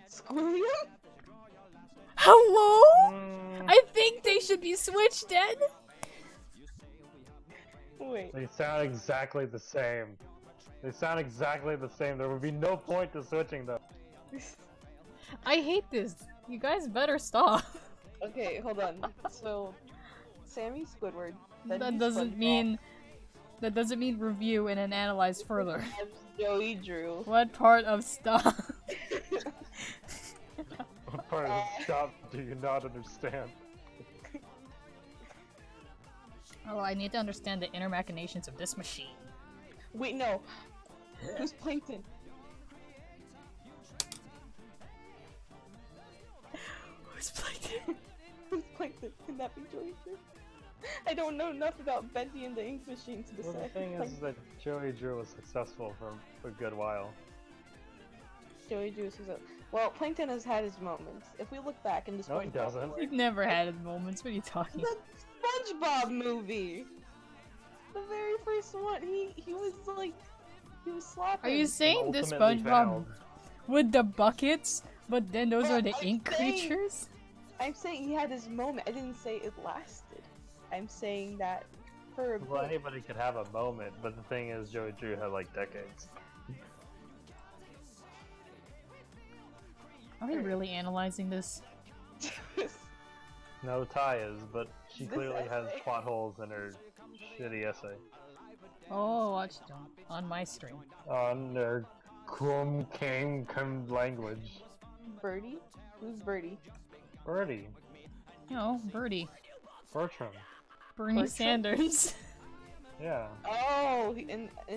Squilliam? Hello? I think they should be switched then. Wait. They sound exactly the same. They sound exactly the same. There would be no point to switching them. I hate this. You guys better stop. Okay, hold on. So, Sammy Squidward. That Bendy doesn't SpongeBob, mean... That doesn't mean review and then analyze further. Joey Drew. What part of stuff? What part of the job do you not understand? Oh, I need to understand the inner machinations of this machine. Wait, no. Who's Plankton? Who's Plankton? Who's Plankton? Can that be Joey Drew? I don't know enough about Bendy and the Ink Machine to Well, the decide. thing is that Joey Drew was successful for a good while. Joey Drew is well, Plankton has had his moments. If we look back in the No, he SpongeBob doesn't. You've never had his moments. What are you talking about? The SpongeBob movie! The very first one, he was like, he was slapping. Are you saying this Ultimately SpongeBob found. with the buckets, but then those are the I'm ink saying- creatures? I'm saying he had his moment. I didn't say it lasted. I'm saying that for a Well, bit. anybody could have a moment, but the thing is, Joey Drew had like decades. Are we really analyzing this? No, Ty is, but she This clearly has essay. plot holes in her shitty essay. Oh, watch it on my stream. On their Krum Kum language. Birdie? Who's Birdie? Birdie. You know, Birdie. Bertram. Bernie Bertram? Sanders. Yeah. Oh,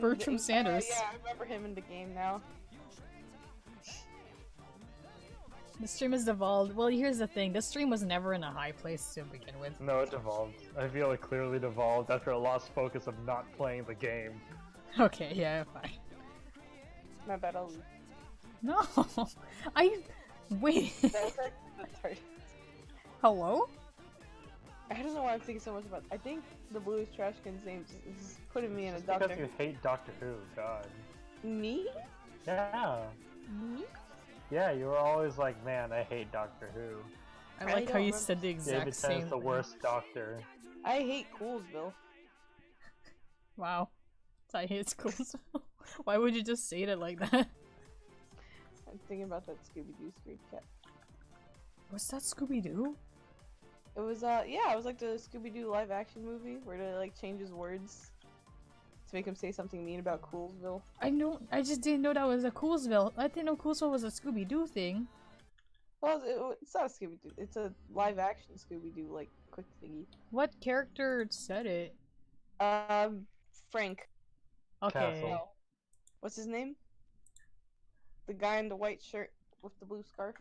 Bertram Sanders. Yeah, I remember him in the game now. The stream has devolved. Well, here's the thing. This stream was never in a high place to begin with. No, it devolved. I feel it clearly devolved after a lost focus of not playing the game. Okay, yeah, fine. My bad, I'll leave. No! Wait. That was like the third. Hello? I don't know why I'm thinking so much about. I think the Blues Trash Can's name is putting me in a Just because doctor. you hate Doctor Who, God. Me? Yeah. Me? Yeah, you were always like, man, I hate Doctor Who. I I like how don't you remember- said the exact David same Tennant's the thing. worst Doctor. I hate Coolsville. Wow. I hate schools. Why would you just say it like that? I'm thinking about that Scooby-Doo screen cap. Was that Scooby-Doo? It was yeah, it was like the Scooby-Doo live-action movie where they like changes words to make him say something mean about Coolsville. I just didn't know that was a Coolsville. I didn't know Coolsville was a Scooby-Doo thing. Well, it's not a Scooby-Doo. It's a live-action Scooby-Doo, like, quick thingy. What character said it? Frank. Okay. Castle. No. What's his name? The guy in the white shirt with the blue scarf.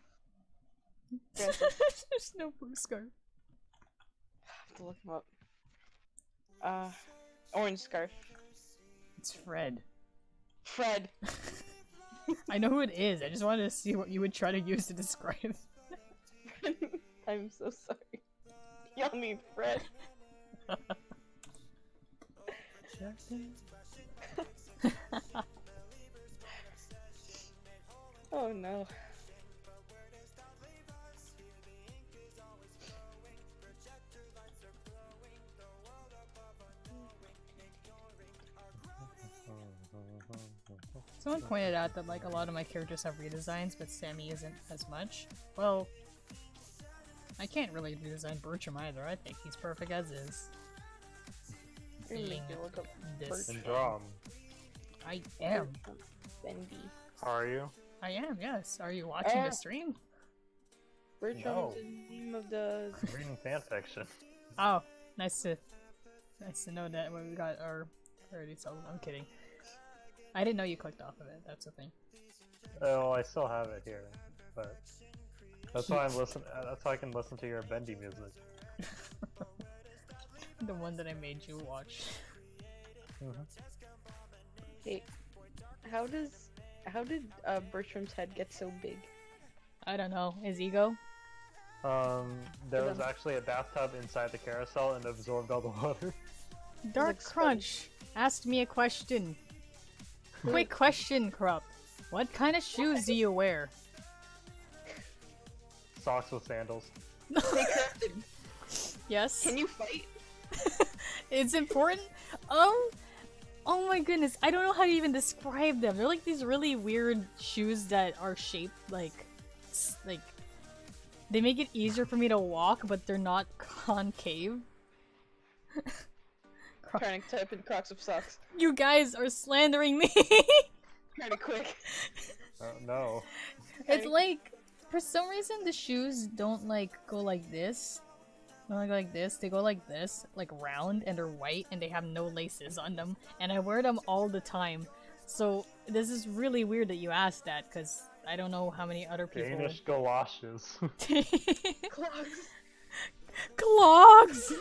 Francis. There's no blue scarf. I have to look him up. Orange scarf. It's Fred. Fred. I know who it is. I just wanted to see what you would try to use to describe. I'm so sorry. Y'all mean Fred. Oh no. Someone pointed out that like a lot of my characters have redesigns, but Sammy isn't as much. Well, I can't really redesign Bertram either. I think he's perfect as is. You're Being making look up this. And draw 'em. I am. Bendy. How are you? I am, yes. Are you watching the stream? Bertram's No. the name of the. I'm reading fanfiction. Oh, nice to know that when we got our already sold. I'm kidding. I didn't know you clicked off of it. That's the thing. Oh, I still have it here, but that's why I'm listening. That's why I can listen to your bendy music. The one that I made you watch. Hey, how did Bertram's head get so big? I don't know. His ego? There was actually a bathtub inside the carousel and absorbed all the water. Dark like Crunch asked me a question. Quick question, Krupp. What kind of shoes do you wear? Socks with sandals. Hey, Captain, Yes? can you fight? It's important? Oh my goodness. I don't know how to even describe them. They're like these really weird shoes that are shaped like they make it easier for me to walk, but they're not concave. Trying to type in Crocs of socks. You guys are slandering me. Kinda quick. No. It's like, for some reason, the shoes don't like go like this. They don't go like this. They go like this, like round, and they're white, and they have no laces on them. And I wear them all the time. So this is really weird that you asked that, because I don't know how many other people. Danish galoshes. Clogs. Clogs.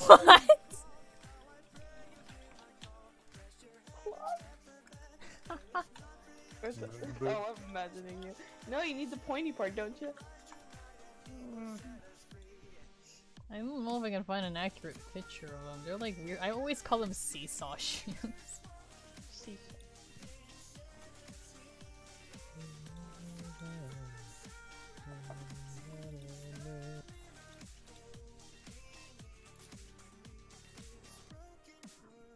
What? Oh, I'm imagining you. No, you need the pointy part, don't you? I don't know if I can find an accurate picture of them. They're like weird. I always call them seesaw shoes. See.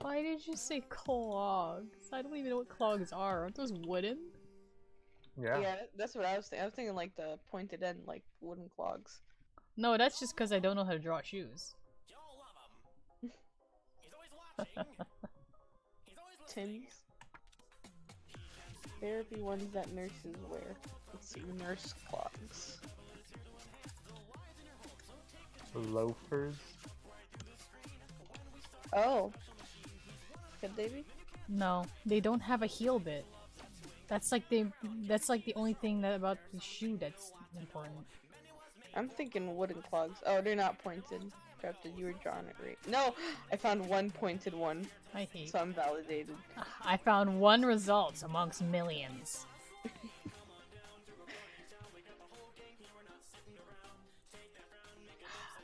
Why did you say clogs? I don't even know what clogs are. Aren't those wooden? Yeah. Yeah, that's what I was thinking. I was thinking like the pointed end, like wooden clogs. No, that's just because I don't know how to draw shoes. Tims. Therapy ones that nurses wear. Let's see, nurse clogs. Loafers. Oh. Could they be? No, they don't have a heel bit. That's like the only thing that about the shoe that's important. I'm thinking wooden clogs. Oh, they're not pointed. Captain, you were drawing it right. No! I found one pointed one, I hate. so I'm validated. I found one result amongst millions.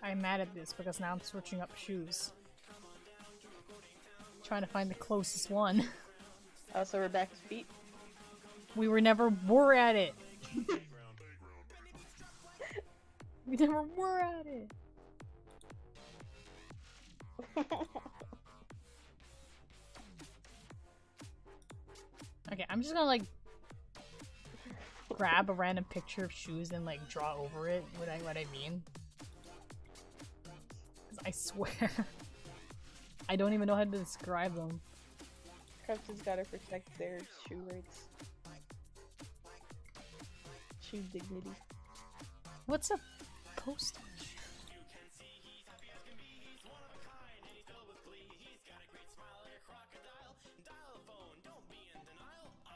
I'm mad at this because now I'm switching up shoes. Trying to find the closest one. Oh, so we're back to feet? We never at it. We never were at it. Okay, I'm just gonna like grab a random picture of shoes and like draw over it what I mean. 'Cause I swear I don't even know how to describe them. Cryptid's gotta protect their shoe rights. Shoe dignity. What's a postage?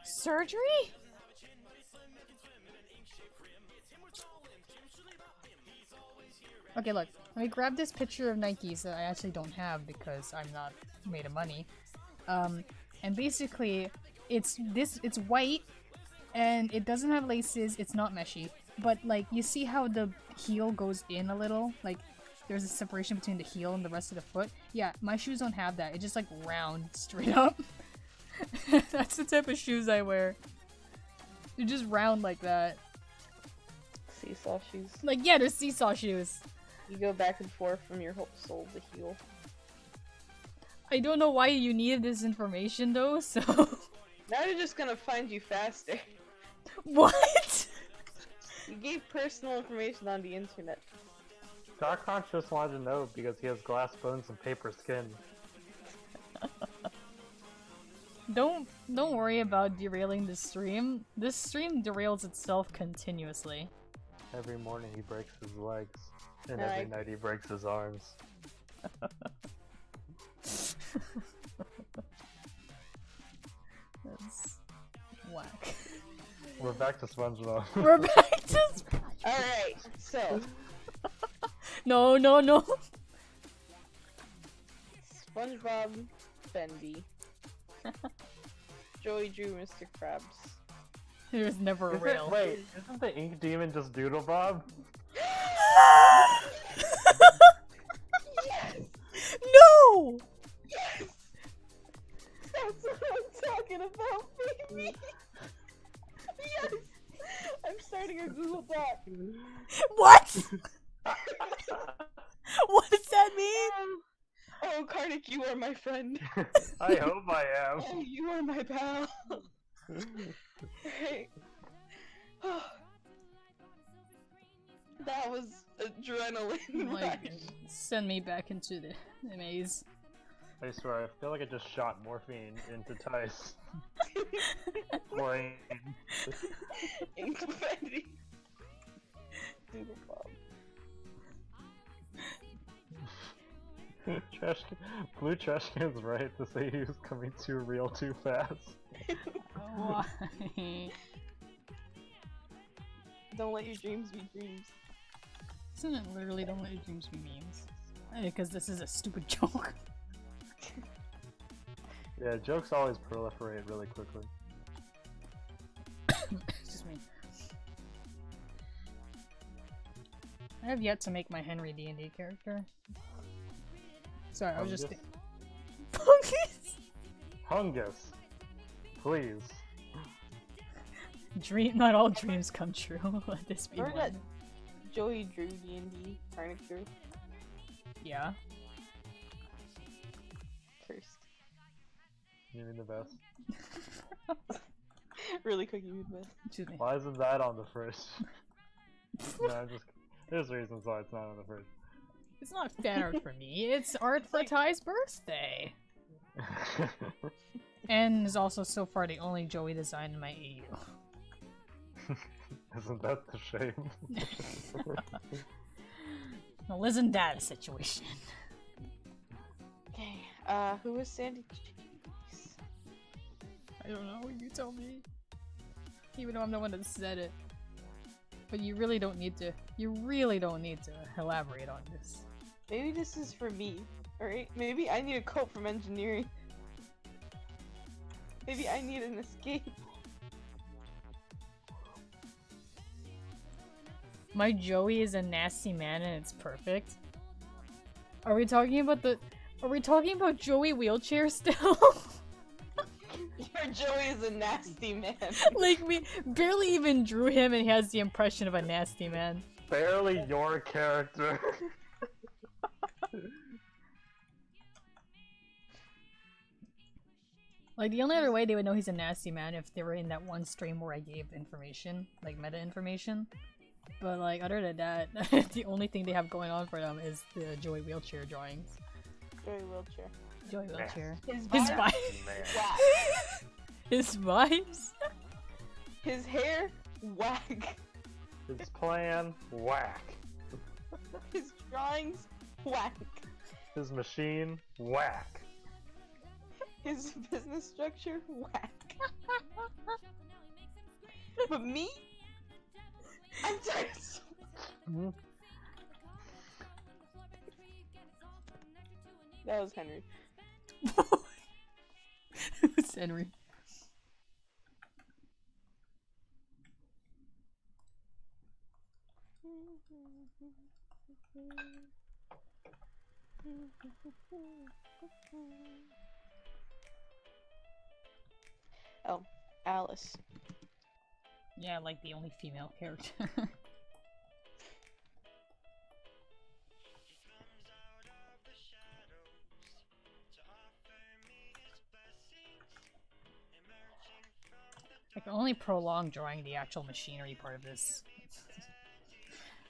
Surgery? Okay, look. Let me grab this picture of Nikes that I actually don't have because I'm not made of money. And basically, it's white, and it doesn't have laces. It's not meshy, but like you see how the heel goes in a little, like there's a separation between the heel and the rest of the foot. Yeah, my shoes don't have that. It's just like round straight up. That's the type of shoes I wear. They're just round like that. Seesaw shoes. Like, yeah, they're seesaw shoes. You go back and forth from your whole sole to heel. I don't know why you needed this information though, so... Now they're just gonna find you faster. What? You gave personal information on the internet. Darkon just wanted to know because he has glass bones and paper skin. Don't worry about derailing the stream. This stream derails itself continuously. Every morning he breaks his legs, and Alright. every night he breaks his arms. That's whack. We're back to SpongeBob. We're back to Alright, so No. SpongeBob, Bendy, Joey drew Mr. Krabs. There's never a rail. Wait, isn't the ink demon just Doodle Bob? Yes! No! Yes! That's what I'm talking about, baby! Yes! I'm starting a Google Doc. What? What does that mean? Oh, Karnak, you are my friend. I hope I am. Oh, you are my pal. Hey. That was adrenaline Like, rush. send me back into the maze. I swear, I feel like I just shot morphine into Tice. Brain. Ink Bendy. Doodle Bob. Blue Trash Can's right to say he was coming too real too fast. Why? Don't let your dreams be dreams. Isn't it literally don't let your dreams be memes? Because this is a stupid joke. Yeah, jokes always proliferate really quickly. Excuse me. I have yet to make my Henry D&D character. Sorry, I was just... Hungus? Hungus! Please. Not all dreams come true. Let this be Remember one. that Joey drew D&D furniture? Yeah. Cursed. You mean the best? Really cookie me the best. Excuse me. Why isn't that on the first? No, I'm just... There's reasons why it's not on the first. It's not fan art for me, it's art for Ty's birthday! And is also so far the only Joey design in my AU. Isn't that the shame? Well, isn't that a situation? Okay, who was Sandy Cheeks? I don't know, you tell me. Even though I'm the one that said it. But you really don't need to elaborate on this. Maybe this is for me, alright? Maybe I need a coat from engineering. Maybe I need an escape. My Joey is a nasty man and it's perfect. Are we talking about Joey wheelchair still? Your Joey is a nasty man. Like, we barely even drew him and he has the impression of a nasty man. Barely your character. Like, the only other way they would know he's a nasty man if they were in that one stream where I gave information, like meta information. But like, other than that, the only thing they have going on for them is the Joey wheelchair drawings. Joey wheelchair. Joey Wheelchair. His His vibe, vibes. Man. whack. His vibes. His hair, whack. His plan, whack. His drawings, whack. His machine, whack. His business structure, whack. But me? I'm tired. Mhm. That was Henry. Who's Henry? Oh, Alice. Yeah, like the only female character. I can only prolong drawing the actual machinery part of this.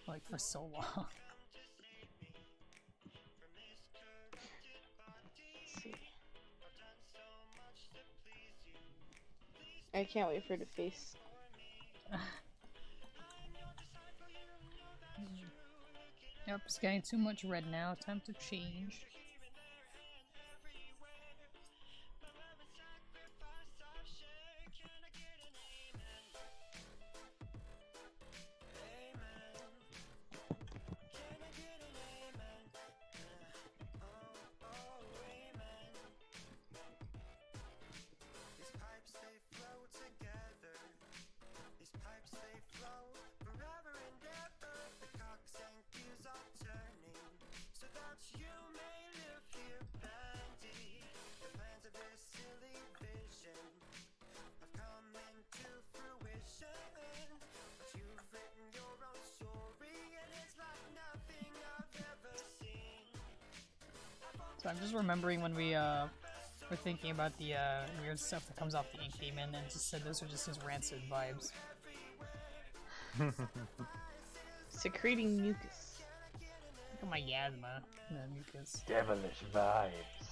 Like, for so long. Let's see. I can't wait for the face. Yep, it's getting too much red now. Time to change. These pipes they flow together. These pipes they flow forever and ever. The cocks and gears are turning, so that you may live here, Bandy. The plans of this silly vision have come into fruition. But you've written your own story, and it's like nothing I've ever seen. So I'm just remembering when we were thinking about the weird stuff that comes off the ink demon and just said those are just his rancid vibes. Secreting mucus. Look at my Yasma. The mucus. Devilish vibes.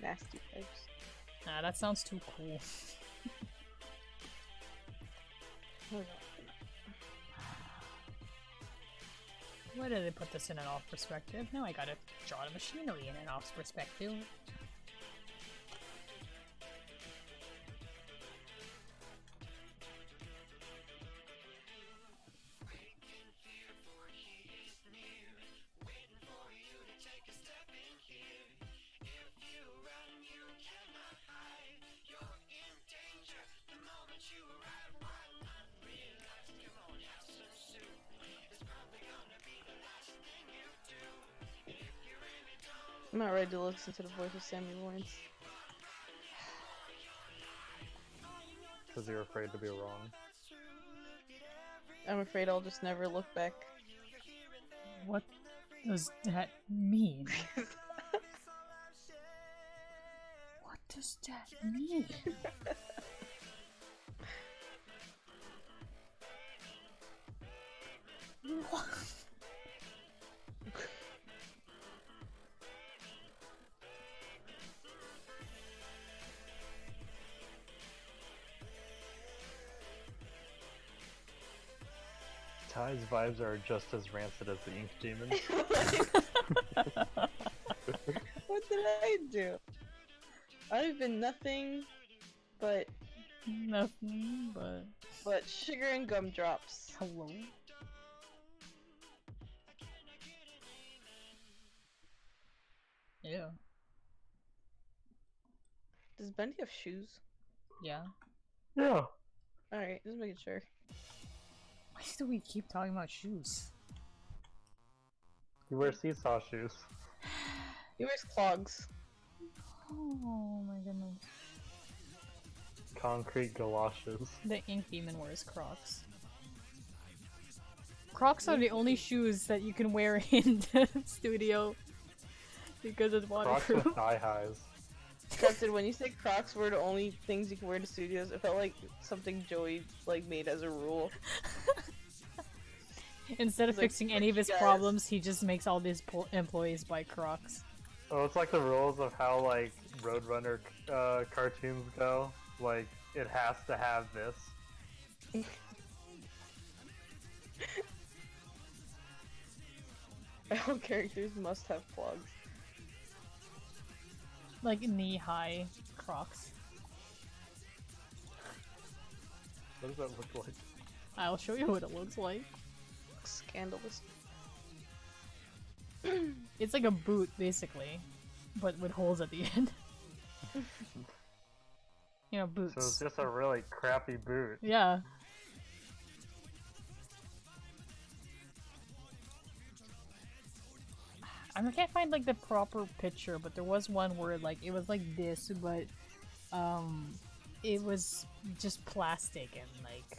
Nasty pipes. Nah, that sounds too cool. Why did they put this in an off perspective? Now I gotta draw the machinery in an off perspective. I'm not ready to listen to the voice of Sammy Lawrence. Because you're afraid to be wrong. I'm afraid I'll just never look back. What does that mean? What does that mean? What? Ty's vibes are just as rancid as the ink demon. What did I do? I've been nothing but Nothing but sugar and gumdrops. hello. Yeah. Does Bendy have shoes? Yeah. Yeah. Alright, just making sure. Why do we keep talking about shoes? You wear seesaw shoes. He wears clogs. Oh my goodness. Concrete galoshes. The ink demon wears Crocs. Crocs are the only shoes that you can wear in the studio because it's Crocs waterproof. with thigh highs. Justin, when you say Crocs were the only things you can wear to studios, it felt like something Joey like made as a rule. Instead of Like, fixing any of his guys. problems, he just makes all his employees buy Crocs. Oh, it's like the rules of how like Roadrunner cartoons go. Like it has to have this. All characters must have plugs. Like knee-high Crocs. What does that look like? I'll show you what it looks like. Scandalous. It's like a boot, basically, but with holes at the end. You know, boots. So it's just a really crappy boot. Yeah. I can't find like the proper picture, but there was one where like it was like this, but it was just plastic and like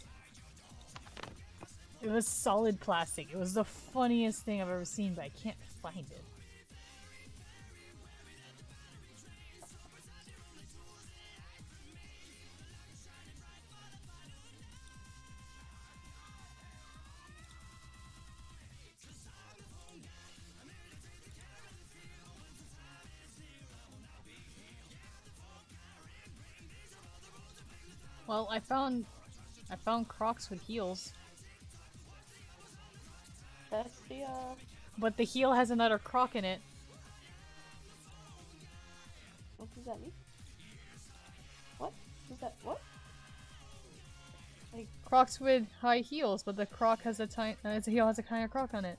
it was solid plastic. It was the funniest thing I've ever seen, but I can't find it. Well, I found Crocs with heels. That's the But the heel has another Croc in it. what does that mean? What? Does that what? Like Crocs with high heels, but the Croc has a its heel has a kind of Croc on it.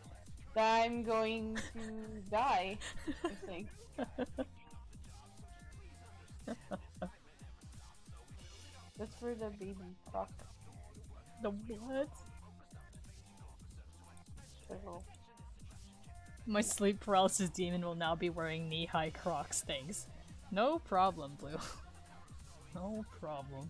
I'm going to die, I think. That's for the baby croc. The what? Turtle. My sleep paralysis demon will now be wearing knee-high Crocs. Thanks. No problem, Blue. No problem.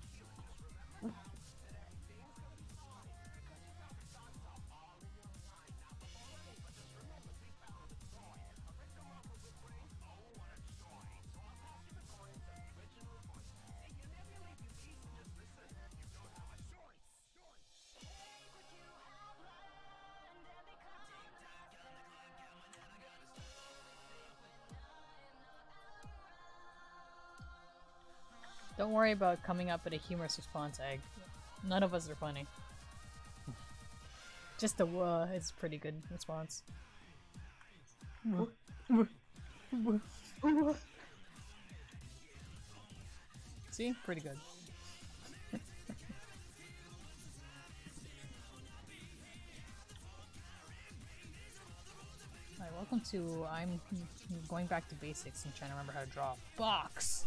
Don't worry about coming up with a humorous response, Egg. None of us are funny. Just the is a pretty good response. See? Pretty good. Alright, welcome to... I'm going back to basics and trying to remember how to draw a box!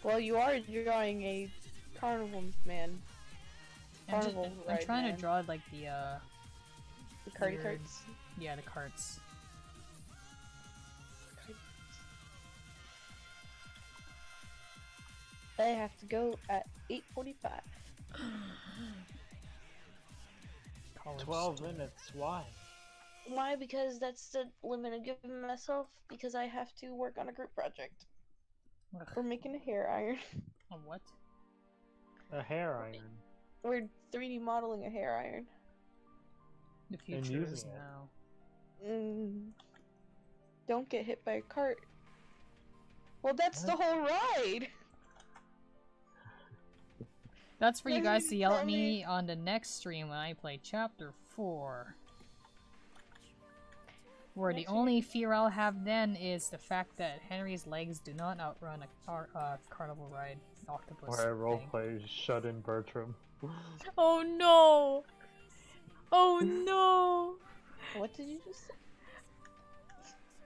Well, you are drawing a carnival man. Carnival I'm ride trying man. to draw like the carty weird- carts. Yeah, the carts. They have to go at 8:45. College 12 student. minutes. Why? Why? Because that's the limit I'm giving myself. Because I have to work on a group project. Ugh. We're making a hair iron. A what? A hair iron. We're 3D modeling a hair iron. The And future is using it. now. Don't get hit by a cart. Well, that's the whole ride. That's for you Then guys you to yell tell at me me- on the next stream when I play Chapter 4. Where the Next only fear I'll have then is the fact that Henry's legs do not outrun a carnival ride octopus Where I thing. roleplay Shut In Bertram. Oh no! Oh no! What did you just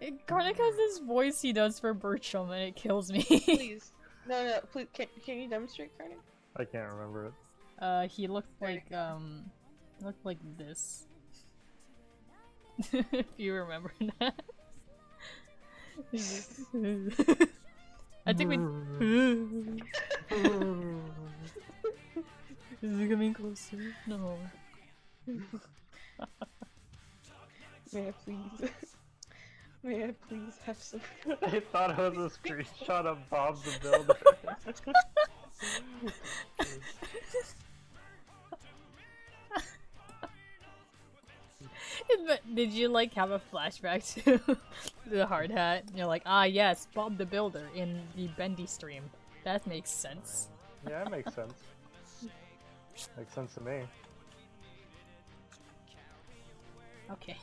say? Karnak has this voice he does for Bertram and it kills me. Please. No, please. Can you demonstrate, Carney? I can't remember it. He looked There you like, looked like this. If you remember that. I think we. Is it coming closer? No. May I please? May I please have some? I thought it was a screenshot of Bob the Builder. But did you like have a flashback to the hard hat? You're like, ah yes, Bob the Builder in the Bendy stream. That makes sense. Yeah, it makes sense. Makes sense to me. Okay.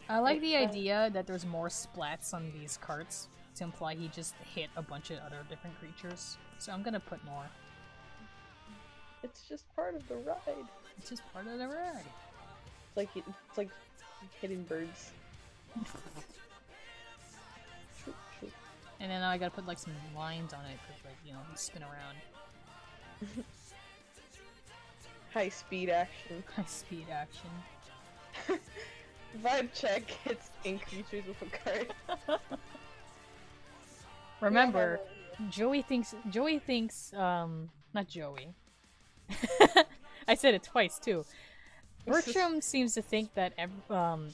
I like the idea that there's more splats on these carts to imply he just hit a bunch of other different creatures. So I'm gonna put more. It's just part of the ride. It's just part of the ride. It's like hitting birds. Shoot, shoot. And then I gotta put like some lines on it because, like, you know, you spin around. High speed action. High speed action. Vibe check hits in creatures with a card. Remember, Joey thinks, not Joey. I said it twice too. Bertram seems to think that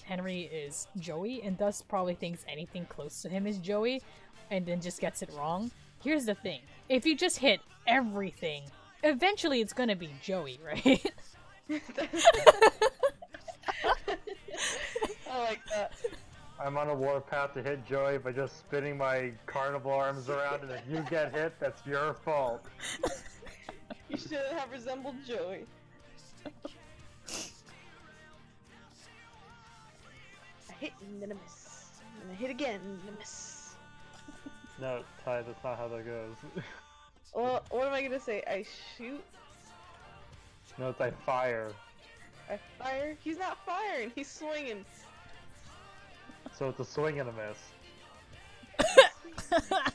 Henry is Joey and thus probably thinks anything close to him is Joey and then just gets it wrong. Here's the thing. If you just hit everything, eventually it's gonna be Joey, right? I like that. I'm on a warpath to hit Joey by just spinning my carnival arms around, and if you get hit, that's your fault. You shouldn't have resembled Joey. I hit and then I miss. And I hit again and I miss. No, Ty, that's not how that goes. Well, what am I gonna say? I shoot, No, it's I fire. I fire. He's not firing, he's swinging. So it's a swing and a miss. And I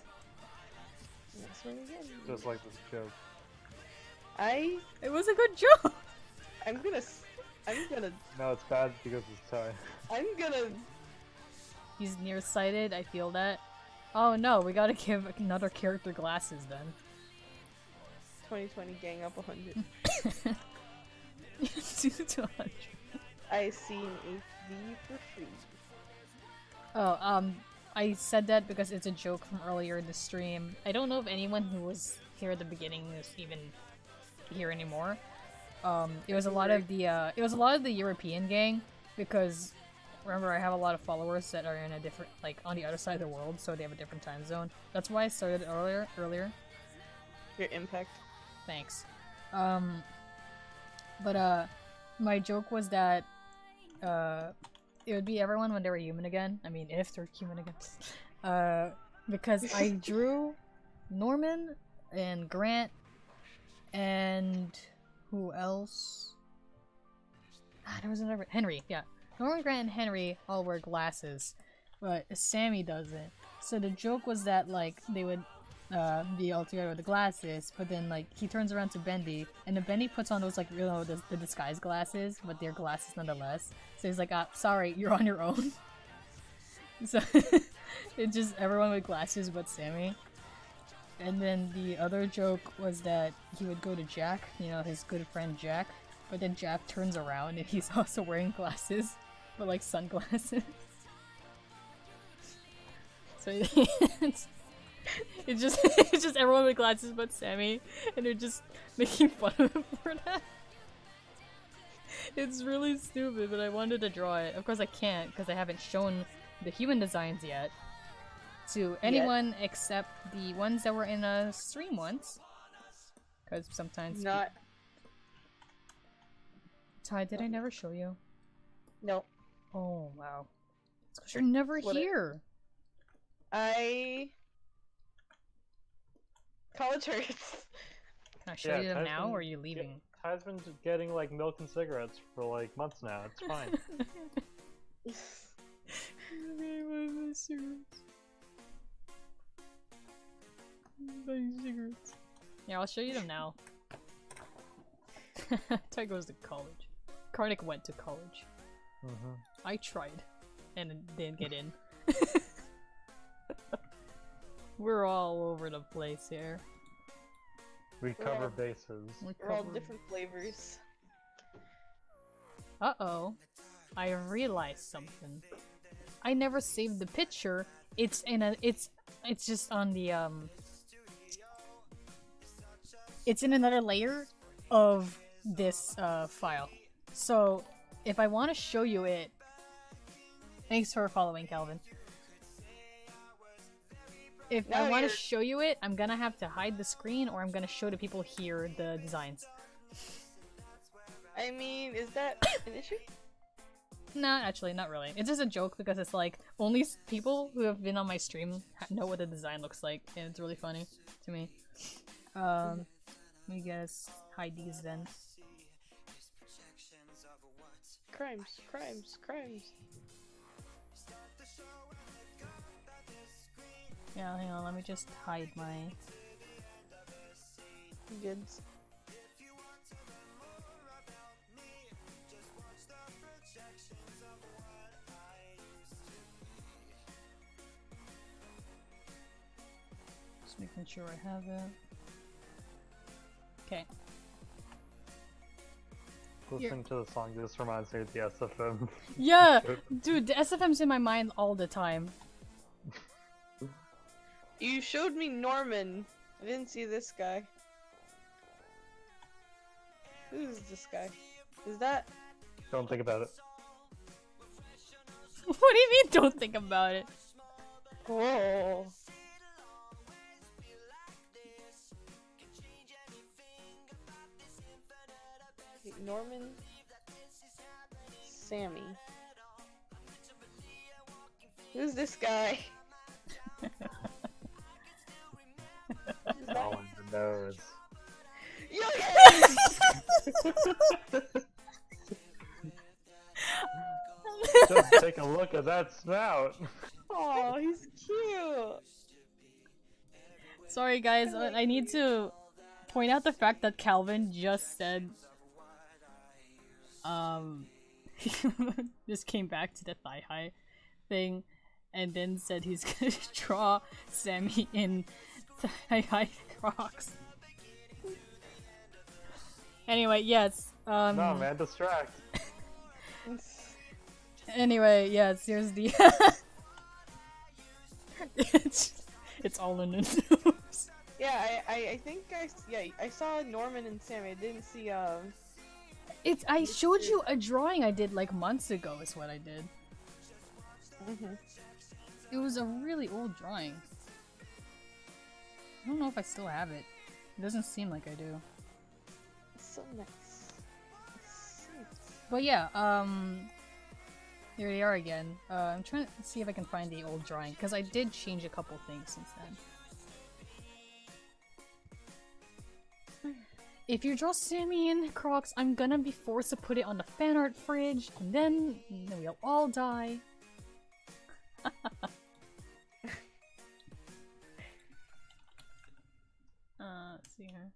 swing again. Just like this joke. It was a good joke! I'm gonna. No, it's bad because it's Ty. I'm gonna. He's nearsighted, I feel that. Oh no, we gotta give another character glasses then. 2020 gang up 100. 2 to 100. I see an HV for free. Oh, I said that because it's a joke from earlier in the stream. I don't know if anyone who was here at the beginning is even here anymore. It was a lot of the European gang because remember I have a lot of followers that are in a different, like, on the other side of the world, so they have a different time zone. That's why I started earlier. Your impact. Thanks. But my joke was that it would be everyone when they were human again. I mean, if they're human again. Because I drew Norman and Grant and who else? There was another Henry. Yeah, Norman, Grant, and Henry all wear glasses, but Sammy doesn't. So the joke was that, like, they would be all together with the glasses, but then, like, he turns around to Bendy, and then Bendy puts on those, like, you know, the disguise glasses, but they're glasses nonetheless. So he's like, sorry, you're on your own. So it's just everyone with glasses but Sammy. And then the other joke was that he would go to Jack, you know, his good friend Jack, but then Jack turns around and he's also wearing glasses, but like sunglasses. So it's just everyone with glasses but Sammy, and they're just making fun of him for that. It's really stupid, but I wanted to draw it. Of course I can't, because I haven't shown the human designs yet to anyone except the ones that were in a stream once. Because sometimes Not. Ty, did I never show you? No. Oh wow. It's because you're never here. College hurts. Can I show you them Ty's now, been or are you leaving? Ty's been getting like milk and cigarettes for like months now. It's fine. Yeah, I'll show you them now. Ty goes to college. Karnik went to college. I tried, and didn't get in. We're all over the place here. We cover bases. We're all different flavors. Uh-oh. I realized something. I never saved the picture. It's just on the it's in another layer of this file. So if I want to show you it, thanks for following, Calvin. If I Now want to you're- show you it, I'm gonna have to hide the screen, or I'm gonna show the people here the designs. I mean, is that an issue? Nah, actually, not really. It's just a joke because it's like only people who have been on my stream know what the design looks like, and it's really funny to me. Let me guess, hide these then. Crimes, crimes, crimes. Yeah, hang on, let me just hide my... Goods. Just making sure I have it. Okay. Listening to the song just reminds me of the SFM. Yeah! Dude, the SFM's in my mind all the time. You showed me Norman. I didn't see this guy. Who's this guy? Is that? Don't think about it. What do you mean, don't think about it? Whoa. Wait, Norman? Sammy. Who's this guy? Oh, the nose. Yogi! Just take a look at that snout. Oh, he's cute. Sorry guys, I need to point out the fact that Calvin just said just came back to the thigh high thing and then said he's gonna draw Sammy in thigh high Crocs. Anyway, yes. No, man, distract. Anyway, yes, here's the it's all in the news. Yeah, I think I saw Norman and Sammy. I didn't see I showed you a drawing I did like months ago is what I did. It was a really old drawing. I don't know if I still have it. It doesn't seem like I do. So nice. But yeah, here they are again. I'm trying to see if I can find the old drawing, because I did change a couple things since then. If you draw Sammy in Crocs, I'm gonna be forced to put it on the fan art fridge, and then we'll all die. Let's see here.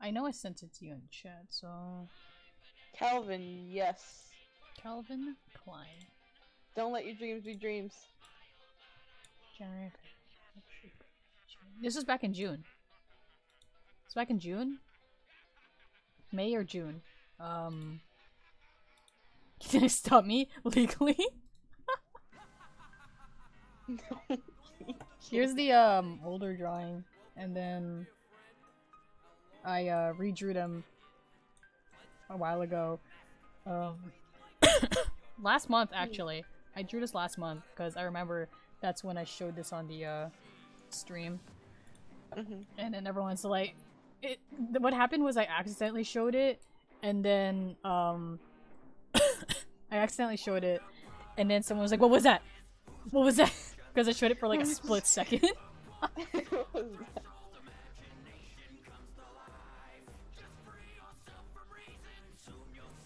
I know I sent it to you in chat, so... Calvin, yes. Calvin Klein. Don't let your dreams be dreams. January. This was back in June. It's back in June? May or June? Can you stop me legally? No. Here's the older drawing, and then I redrew them a while ago. Last month actually. I drew this last month because I remember that's when I showed this on the stream. And then everyone's like, what happened was I accidentally showed it, and then I accidentally showed it, and then someone was like, what was that? What was that? Because I showed it for like a split second. What was that?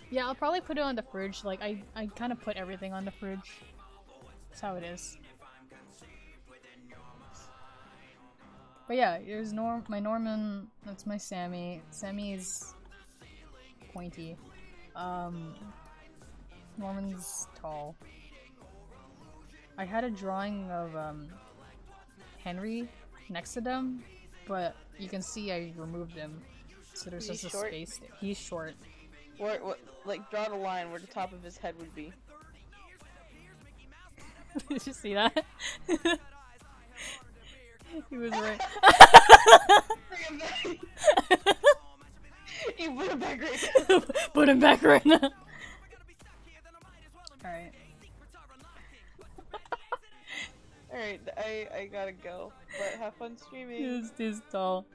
Yeah, I'll probably put it on the fridge. Like, I kind of put everything on the fridge. That's how it is. But yeah, here's my Norman. That's my Sammy. Sammy is pointy. Norman's tall. I had a drawing of Henry next to them, but you can see I removed him. So there's just a space there. He's short. What, like, draw the line where the top of his head would be. Did you see that? He was right. You Okay, put it back right now. Put him back right now. Alright. Alright, I gotta go. But have fun streaming. This tall.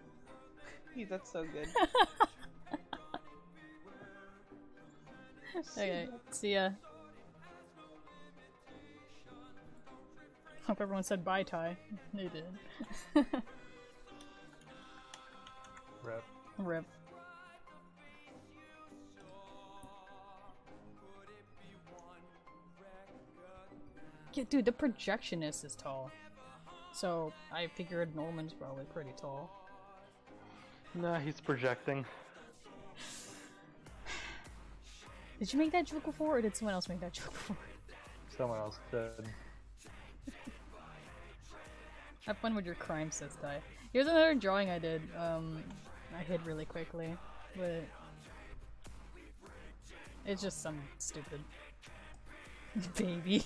That's so good. Okay, see ya. Hope everyone said bye, Ty. They did. Rep. Rip. Yeah, dude, the projectionist is tall. So, I figured Norman's probably pretty tall. Nah, he's projecting. Did you make that joke before, or did someone else make that joke before? Someone else did. Have fun with your crime, says Ty. Here's another drawing I did. I hid really quickly, but it's just some stupid baby.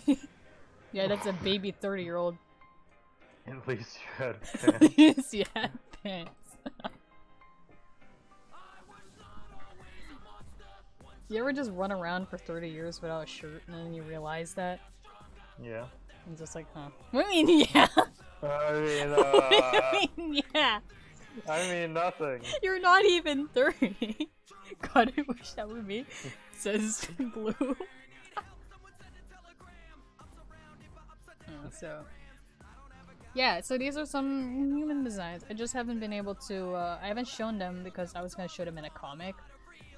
Yeah, that's a baby 30-year-old. At least you had pants. Yes, you had pants. You ever just run around for 30 years without a shirt and then you realize that? Yeah. I'm just like, huh. What do you mean, yeah? I mean, yeah. I mean nothing. You're not even 30. God, I wish that were me. Says blue. So yeah, so these are some human designs. I just haven't been able to I haven't shown them because I was gonna show them in a comic,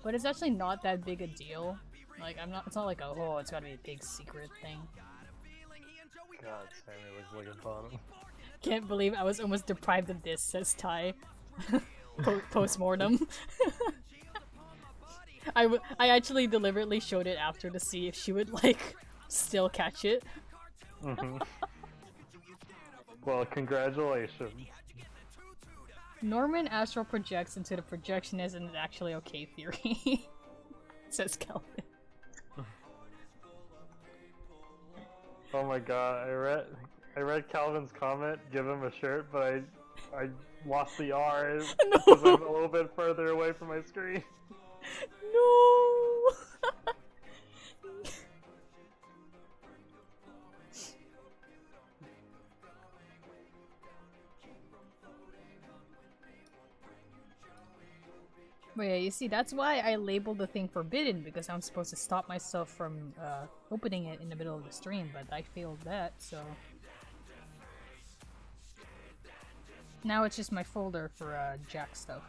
but it's actually not that big a deal. Like it's not like a, oh, it's gotta be a big secret thing. God, Sammy looks like a bottom. Can't believe I was almost deprived of this, says Ty. Post-mortem. I actually deliberately showed it after to see if she would like still catch it. Mm-hmm. Well, congratulations. Norman astral projects into the projectionist and it's actually okay theory. Says Calvin. Oh my god, I read Calvin's comment, give him a shirt, but I lost the R because I'm a little bit further away from my screen. No. But yeah, you see, that's why I labeled the thing forbidden, because I'm supposed to stop myself from opening it in the middle of the stream, but I failed that, so... Now it's just my folder for Jack stuff.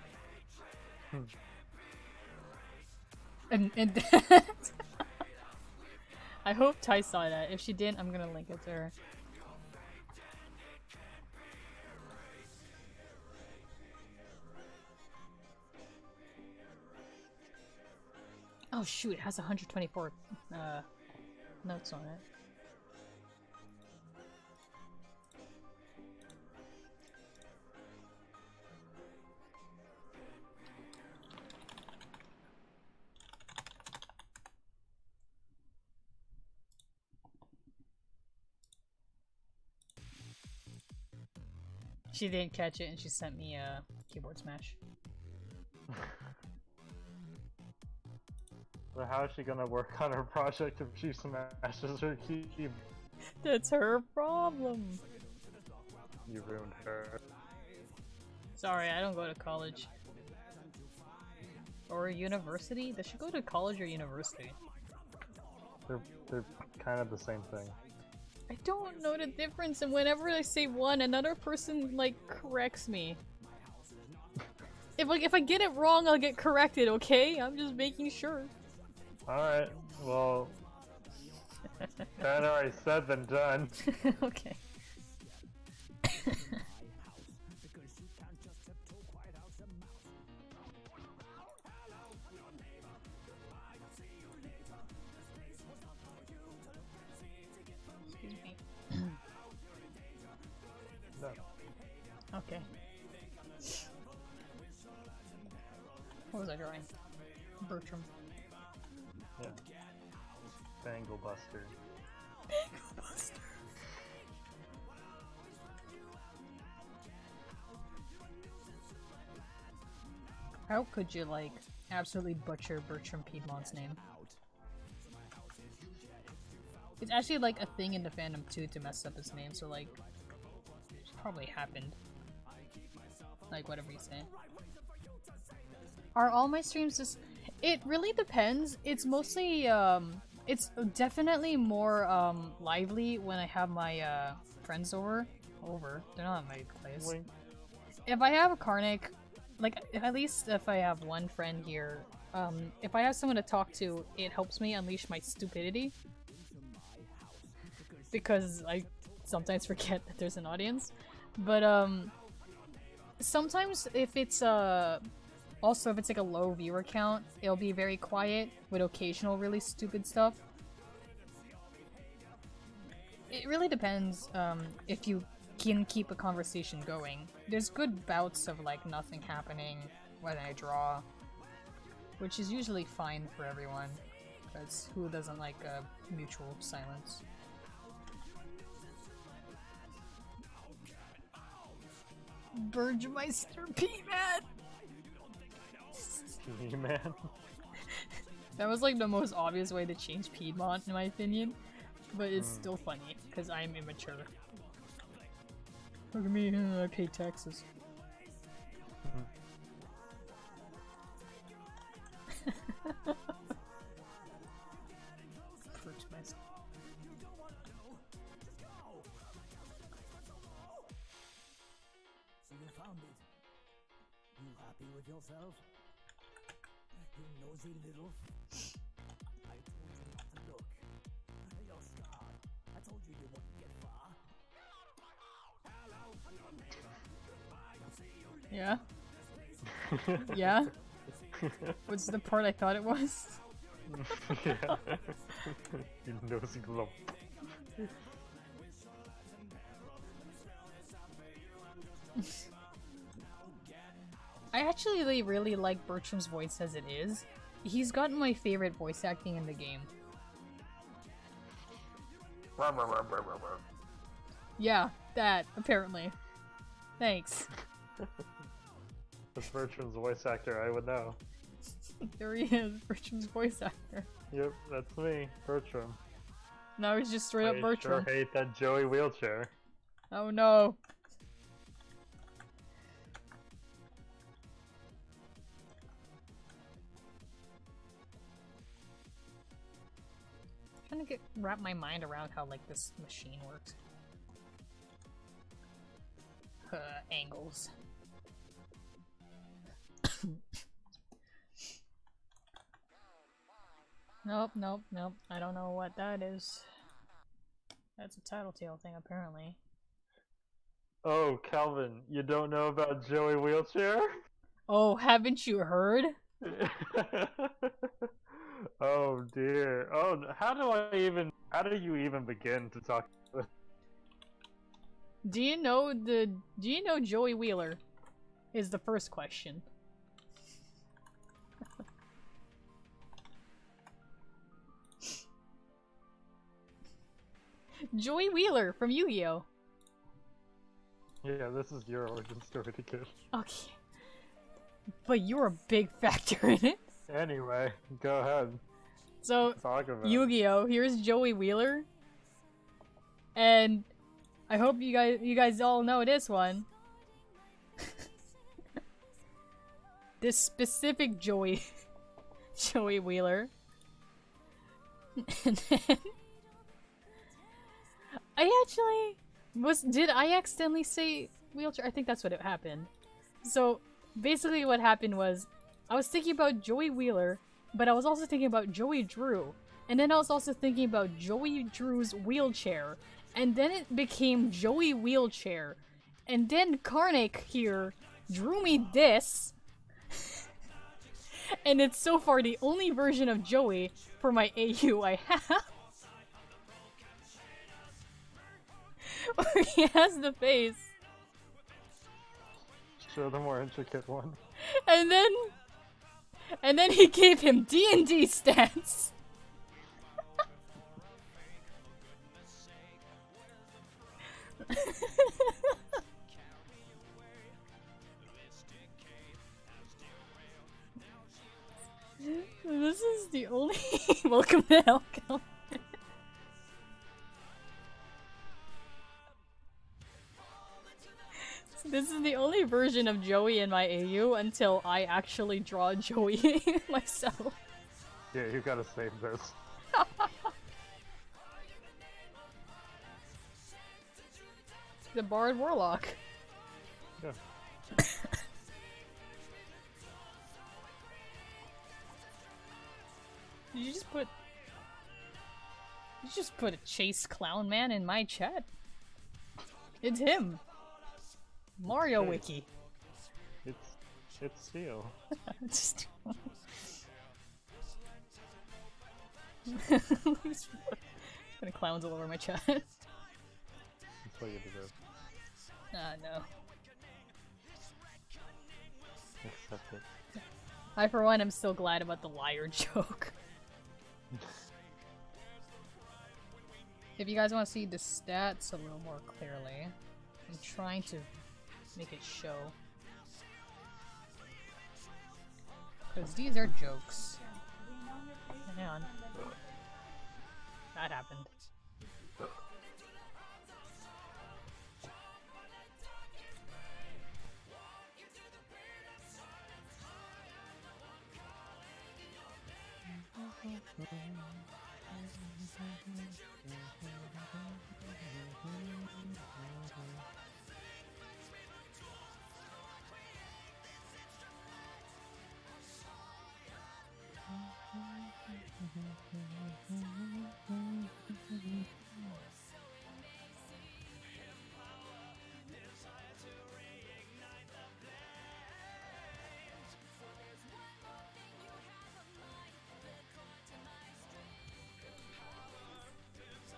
And I hope Ty saw that. If she didn't, I'm gonna link it to her. Oh shoot, it has 124 notes on it. She didn't catch it and she sent me a keyboard smash. So how is she gonna work on her project if she smashes her keyboard? That's her problem. You ruined her. Sorry, I don't go to college. Or university? Does she go to college or university? They're kind of the same thing. I don't know the difference, and whenever I say one, another person, like, corrects me. If I get it wrong, I'll get corrected, okay? I'm just making sure. Alright, well... better I said than done. Okay. Excuse me. No. Okay. What was I drawing? Bertram. Yeah. Bangle Buster. Bangle Buster. How could you, like, absolutely butcher Bertram Piedmont's name. It's actually like a thing in the fandom too to mess up his name, so like, it's probably happened. Like whatever you say. Are all my streams just? It really depends. It's mostly it's definitely more lively when I have my friends over. They're not at my place. If I have a Karnak, like at least if I have one friend here, if I have someone to talk to, it helps me unleash my stupidity. Because I sometimes forget that there's an audience. But sometimes if it's also if it's like a low viewer count, it'll be very quiet with occasional really stupid stuff. It really depends if you can keep a conversation going. There's good bouts of like nothing happening when I draw, which is usually fine for everyone, because who doesn't like a mutual silence? Burgemeister P-Man! P-Man? That was like the most obvious way to change Piedmont in my opinion, but it's still funny, because I'm immature. Look at me, I pay taxes. Burgemeister. So you found it. You happy with yourself? You nosy little. I told you not to look. You're scarred. I told you you wouldn't get far. Yeah? Yeah? What's the part I thought it was? Yeah. You nosy lump. I actually really like Bertram's voice as it is. He's gotten my favorite voice acting in the game. Yeah, that, apparently. Thanks. If Bertram's voice actor, I would know. There he is, Bertram's voice actor. Yep, that's me, Bertram. Now he's just straight up I Bertram. sure hate that Joey wheelchair. Oh no. I'm trying to wrap my mind around how like this machine works. Angles. Nope. I don't know what that is. That's a Tattletale thing, apparently. Oh, Calvin, you don't know about Joey wheelchair? Oh, haven't you heard? Oh dear. Oh, how do you even begin to talk about this? Do you know Joey Wheeler? Is the first question. Joey Wheeler from Yu-Gi-Oh! Yeah, this is your origin story to kid. Okay. But you're a big factor in it. Anyway, go ahead. So, Talk about it. Yu-Gi-Oh! Here's Joey Wheeler. And I hope you guys all know this one. This specific Joey Wheeler. And then did I accidentally say wheelchair? I think that's what happened. So basically what happened was I was thinking about Joey Wheeler, but I was also thinking about Joey Drew. And then I was also thinking about Joey Drew's wheelchair. And then it became Joey Wheelchair. And then Karnak here drew me this. And it's so far the only version of Joey for my AU I have. Where he has the face. Show the more intricate one. And then he gave him D&D stats. This is the only welcome to Hellcom. This is the only version of Joey in my AU until I actually draw Joey myself. Yeah, you gotta save this. The Bard Warlock. Yeah. Did you just put... You just put a Chase Clown Man in my chat? It's him! Mario Chase. Wiki. It's Steel. Just... Putting clowns all over my chat. That's what you deserve. No. Accept it. I, for one, am still glad about the liar joke. If you guys want to see the stats a little more clearly, I'm trying to make it show. Because these are jokes. Hang on. That happened.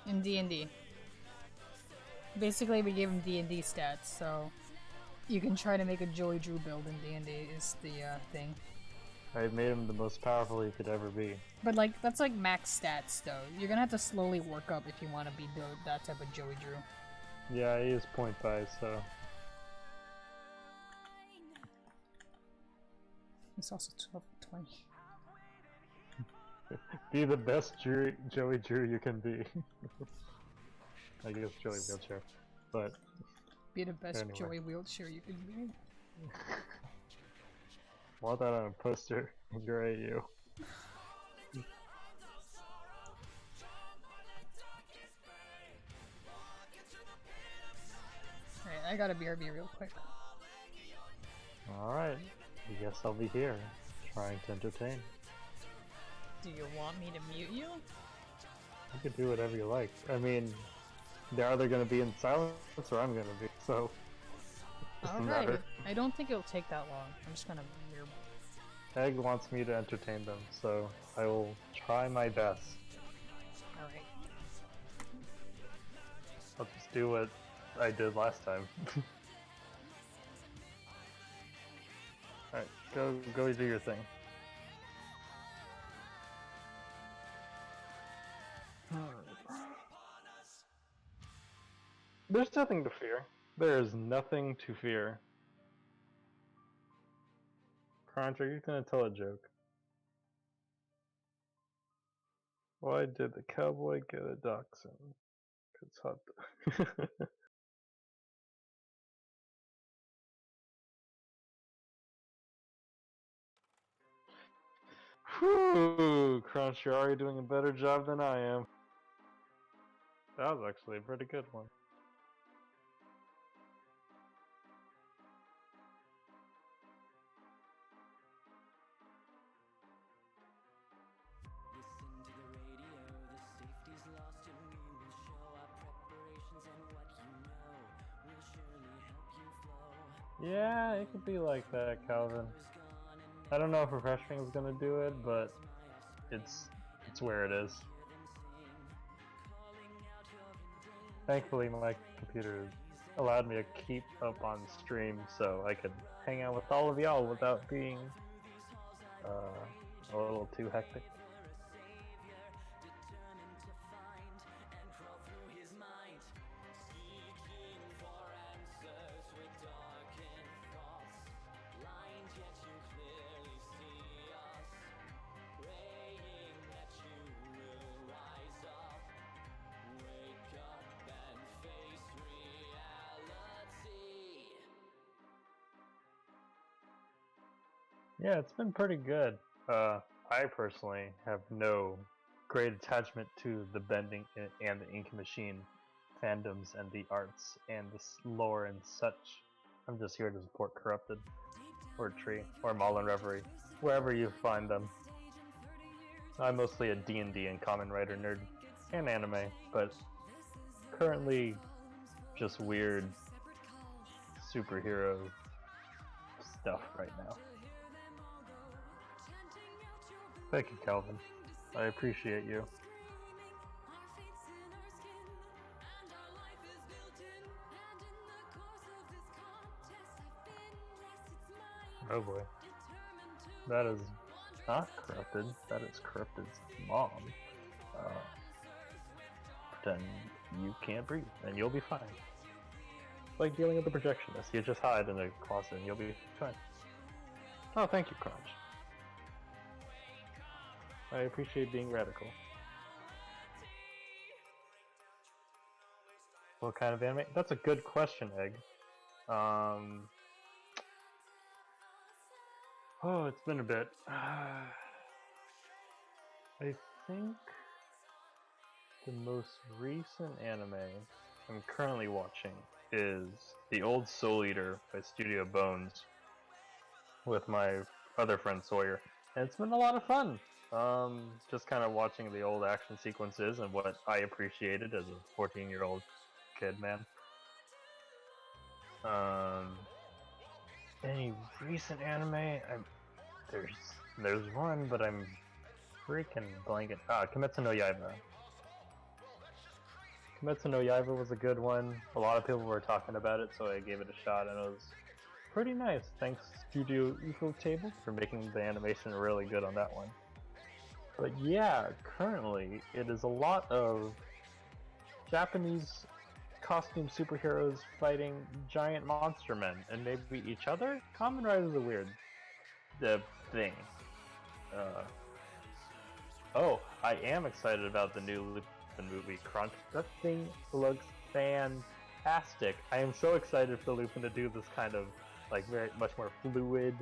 In D&D. Basically, we gave him D&D stats, so you can try to make a Joey Drew build in D&D is the thing. I made him the most powerful he could ever be. But like, that's like max stats though. You're gonna have to slowly work up if you want to be that type of Joey Drew. Yeah, he is 0.5, so... He's also 12-20. Be the best Joey Drew you can be. I guess Joey Wheelchair, but... Be the best Anyway. Joey Wheelchair you can be. Want that on a poster in your AU. Alright, I gotta BRB real quick. Alright, I guess I'll be here, trying to entertain. Do you want me to mute you? You can do whatever you like. I mean, they're either gonna be in silence or I'm gonna be, so... doesn't Alright. matter. I don't think it'll take that long. I'm just gonna mirror. Egg wants me to entertain them, so I will try my best. Alright. I'll just do what I did last time. Alright, go do your thing. There's nothing to fear. There is nothing to fear. Crunch, are you gonna tell a joke? Why did the cowboy get a dachshund? 'Cause hot. Whew, Crunch, you're already doing a better job than I am. That was actually a pretty good one. Yeah, it could be like that, Calvin. I don't know if refreshing is gonna do it, but it's where it is. Thankfully, my computer allowed me to keep up on stream, so I could hang out with all of y'all without being a little too hectic. Yeah, it's been pretty good. I personally have no great attachment to the bending and the ink machine fandoms and the arts and the lore and such. I'm just here to support Corrupted, or Tree, or Malin Reverie, wherever you find them. I'm mostly a D&D and Common Writer nerd, and anime, but currently just weird superhero stuff right now. Thank you, Calvin. I appreciate you. Oh boy. That is not Corrupted. That is Corrupted's mom. Pretend you can't breathe, and you'll be fine. Like dealing with the projectionist. You just hide in a closet and you'll be fine. Oh, thank you, Crunch. I appreciate being radical. What kind of anime? That's a good question, Egg. Oh, it's been a bit. I think the most recent anime I'm currently watching is The Old Soul Eater by Studio Bones with my other friend Sawyer. And it's been a lot of fun. Just kind of watching the old action sequences and what I appreciated as a 14-year-old kid, man. Any recent anime? There's one, but I'm freaking blanking. Kimetsu no Yaiba. Kimetsu no Yaiba was a good one. A lot of people were talking about it, so I gave it a shot, and it was pretty nice. Thanks Studio Ufotable for making the animation really good on that one. But yeah, currently it is a lot of Japanese costume superheroes fighting giant monster men, and maybe each other? Kamen Rider is a weird thing. Oh, I am excited about the new Lupin movie, Crunch. That thing looks fantastic. I am so excited for Lupin to do this kind of like very much more fluid,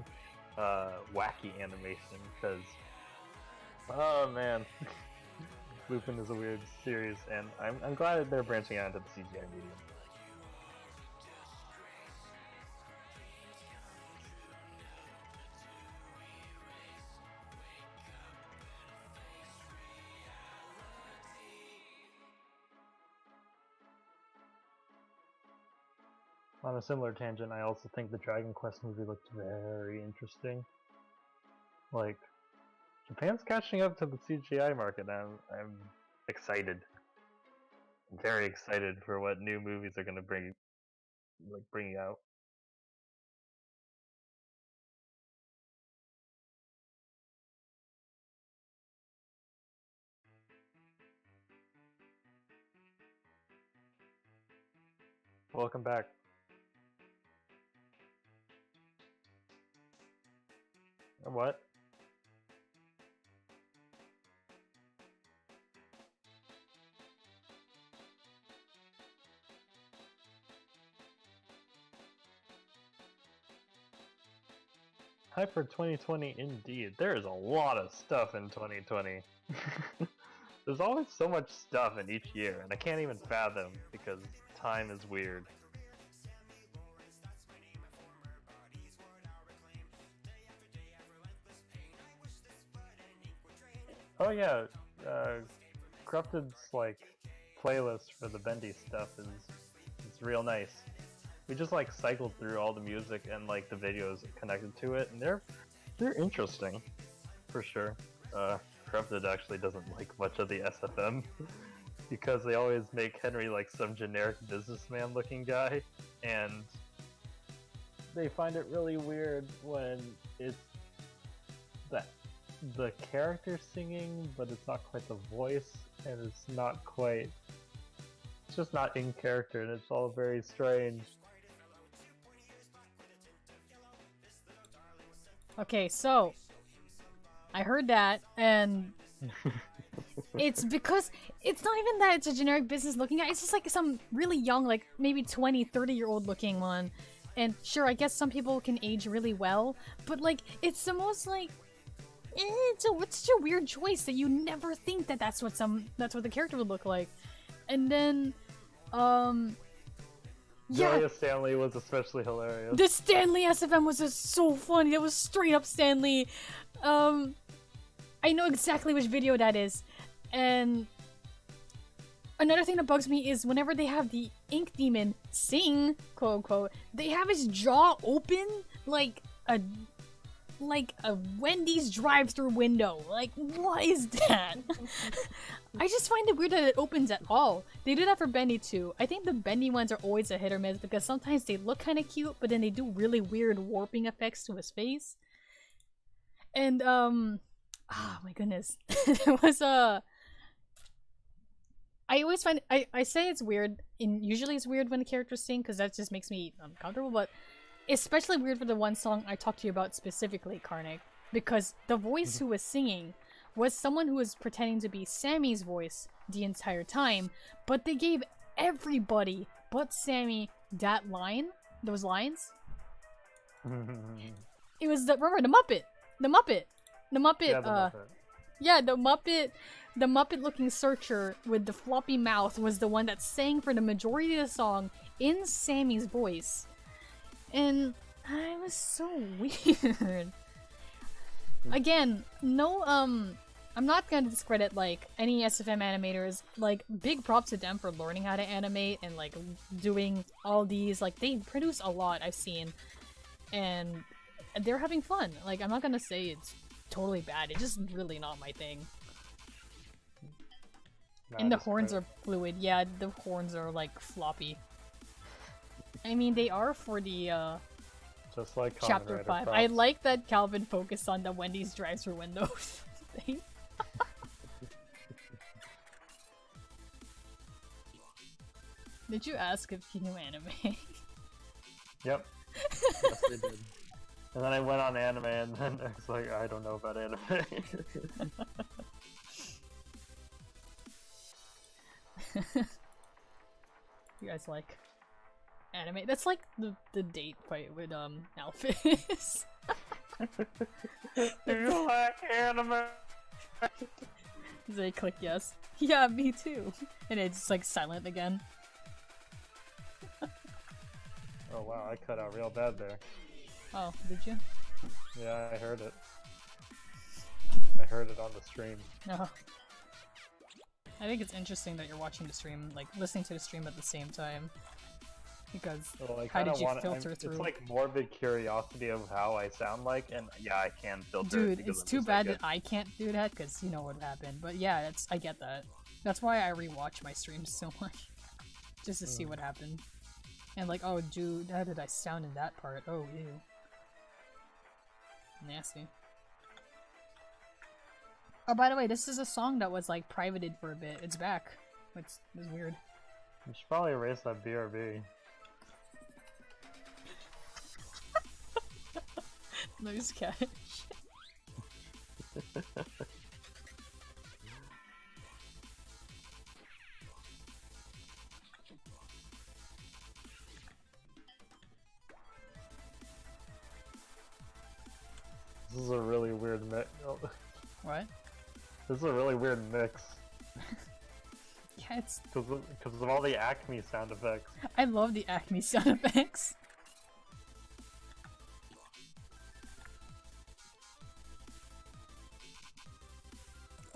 wacky animation. Because, oh man, Lupin is a weird series, and I'm glad that they're branching out into the CGI medium. On a similar tangent, I also think the Dragon Quest movie looked very interesting. Like, Japan's catching up to the CGI market. I'm excited. I'm very excited for what new movies are gonna bring out. Welcome back. What? Hype for 2020 indeed. There is a lot of stuff in 2020. There's always so much stuff in each year, and I can't even fathom because time is weird. Oh yeah, Corrupted's like playlist for the bendy stuff is it's real nice. We just like cycled through all the music and like the videos connected to it, and they're interesting for sure. Corrupted actually doesn't like much of the SFM because they always make Henry like some generic businessman looking guy, and they find it really weird when it's the character singing, but it's not quite the voice, and it's just not in character, and it's all very strange. Okay, so I heard that, and it's because it's not even that it's a generic business looking guy. It's just like some really young, like maybe 20, 30-year-old looking one. And sure, I guess some people can age really well, but like, it's the most like, it's such a weird choice that you never think that that's what the character would look like. And then, yeah. Julia Stanley was especially hilarious. The Stanley SFM was just so funny. That was straight up Stanley. I know exactly which video that is. And another thing that bugs me is whenever they have the Ink Demon sing, quote unquote, they have his jaw open like a Wendy's drive-through window. Like, what is that? I just find it weird that it opens at all. They do that for Bendy too. I think the Bendy ones are always a hit or miss because sometimes they look kind of cute, but then they do really weird warping effects to his face. And, oh my goodness. There was a... I always find... I say it's weird, and usually it's weird when the characters sing because that just makes me uncomfortable, but especially weird for the one song I talked to you about specifically, Karnik, because the voice who was singing was someone who was pretending to be Sammy's voice the entire time, but they gave everybody but Sammy that line, those lines. It was remember the Muppet, yeah, the Muppet looking searcher with the floppy mouth was the one that sang for the majority of the song in Sammy's voice. And I was so weird. Again, no, I'm not gonna discredit, like, any SFM animators. Like, big props to them for learning how to animate and, like, doing all these. Like, they produce a lot, I've seen. And they're having fun. Like, I'm not gonna say it's totally bad. It's just really not my thing. And the horns are fluid. Yeah, the horns are, like, floppy. I mean, they are for the, just like Chapter 5. props. I like that Calvin focused on the Wendy's drive-thru windows thing. Did you ask if he knew anime? Yep. Yes, we did. And then I went on anime, and then I was like, I don't know about anime. You guys like anime? That's like the date fight with Alphys. You like anime? They click yes. Yeah, me too. And it's like silent again. Oh wow, I cut out real bad there. Oh, did you? Yeah, I heard it. I heard it on the stream. No. I think it's interesting that you're watching the stream, like listening to the stream at the same time. Because how did you filter through? It's like morbid curiosity of how I sound like, and yeah, I can filter it. Dude, it's too bad that I can't do that because you know what happened. But yeah, I get that. That's why I rewatch my streams so much, just to see what happened. And like, oh, dude, how did I sound in that part? Oh, ew. Nasty. Oh, by the way, this is a song that was like privated for a bit. It's back. It's weird. You should probably erase that BRB. Nice catch. This is a really weird mix. Oh. What? This is a really weird mix. Yeah, it's because of all the Acme sound effects. I love the Acme sound effects.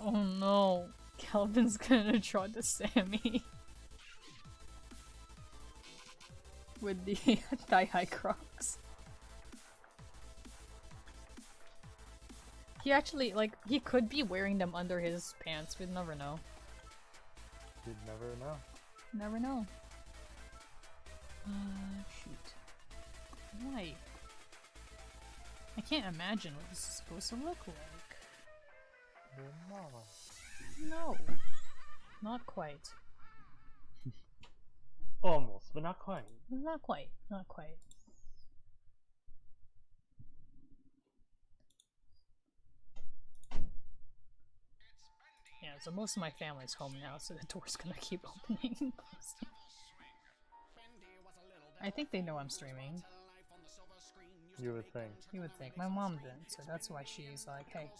Oh no, Calvin's gonna draw the Sammy with the thigh-high Crocs. He actually, like, he could be wearing them under his pants. We'd never know. You'd never know. Never know. Shoot. Why? I can't imagine what this is supposed to look like. No. Not quite. Almost, but not quite. Not quite. Not quite. Yeah, so most of my family's home now, so the door's gonna keep opening. I think they know I'm streaming. You would think. You would think. My mom didn't, so that's why she's like, hey,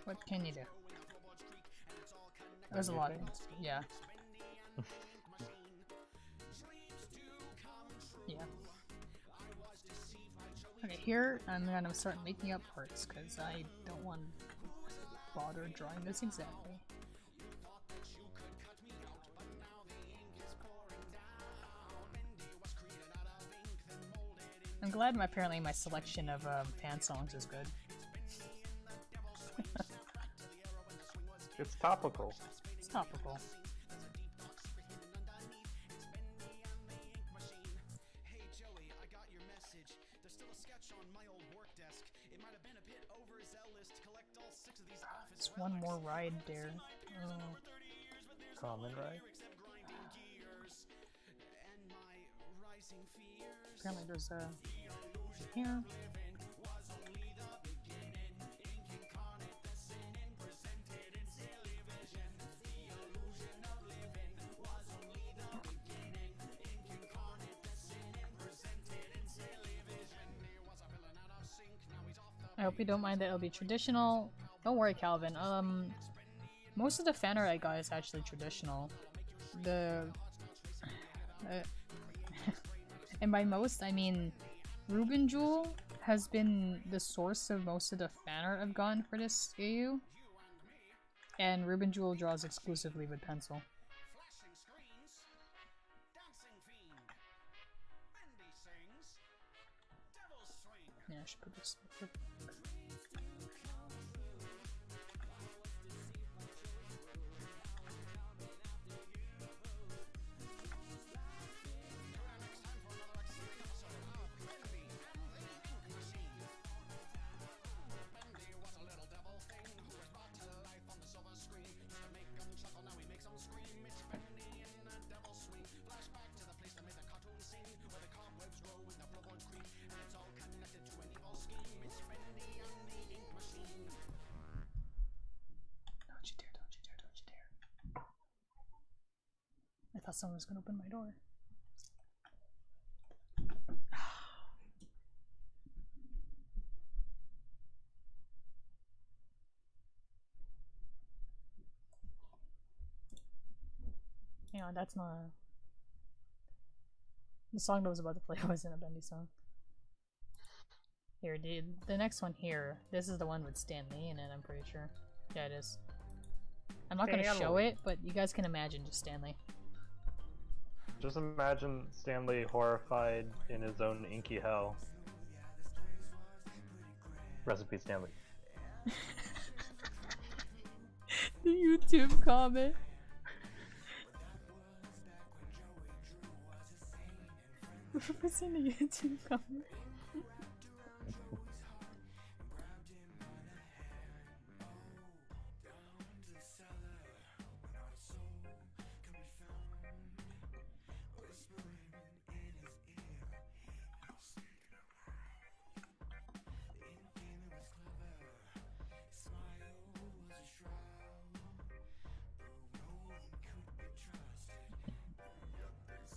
what can you do? There's a lot of things. Yeah. Yeah. Okay, here I'm gonna start making up parts because I don't want to bother drawing this exactly. I'm glad apparently my selection of fan songs is good. It's topical. It's topical. It's one more ride there. Oh. Common, right? Apparently there's a here. I hope you don't mind that it'll be traditional. Don't worry, Calvin. Most of the fan art I got is actually traditional. And by most, I mean Ruben Jewel has been the source of most of the fan art I've gotten for this AU. And Ruben Jewel draws exclusively with pencil. Yeah, I should put this. I thought someone was gonna open my door. Yeah, that's not a... The song that I was about to play wasn't a Bendy song. Here, dude. The next one here. This is the one with Stan Lee in it, I'm pretty sure. Yeah, it is. I'm not gonna show it, but you guys can imagine just Stanley. Just imagine Stanley horrified in his own inky hell. Recipe Stanley. The YouTube comment. What's in the YouTube comment?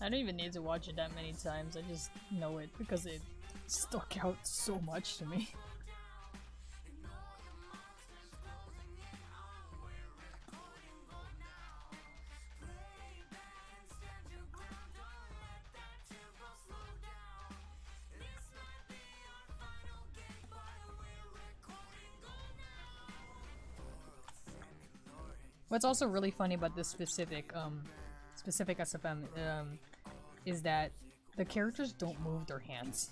I don't even need to watch it that many times, I just know it because it stuck out so much to me. What's also really funny about this specific SFM is that the characters don't move their hands.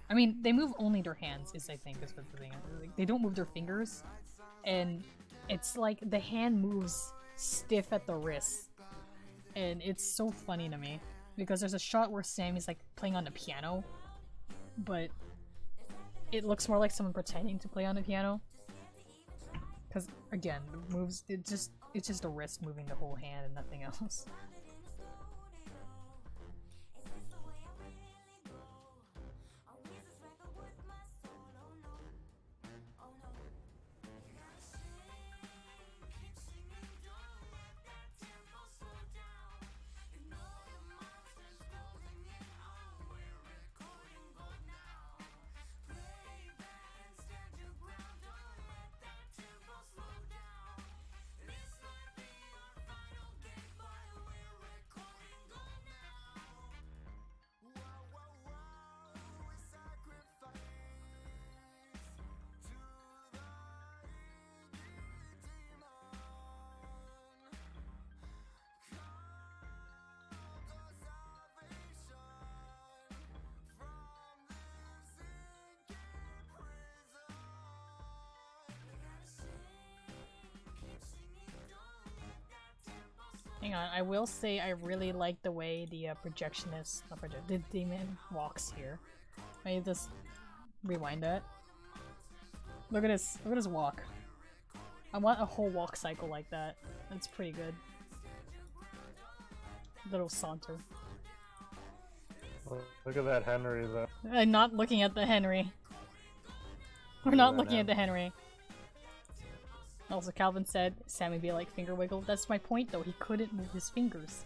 I mean, they move only their hands, is I think is what the thing is. Like, they don't move their fingers, and it's like the hand moves stiff at the wrist, and it's so funny to me because there's a shot where Sam is like playing on the piano, but it looks more like someone pretending to play on the piano. Because again, the moves it's just a wrist moving the whole hand and nothing else. Hang on, I will say I really like the way the projectionist, the demon walks here. Let me just rewind that. Look at his walk. I want a whole walk cycle like that. That's pretty good. Little saunter. Look at that Henry though. I'm not looking at the Henry. We're not looking at the Henry. Also, Calvin said Sammy be like finger wiggle. That's my point though, he couldn't move his fingers.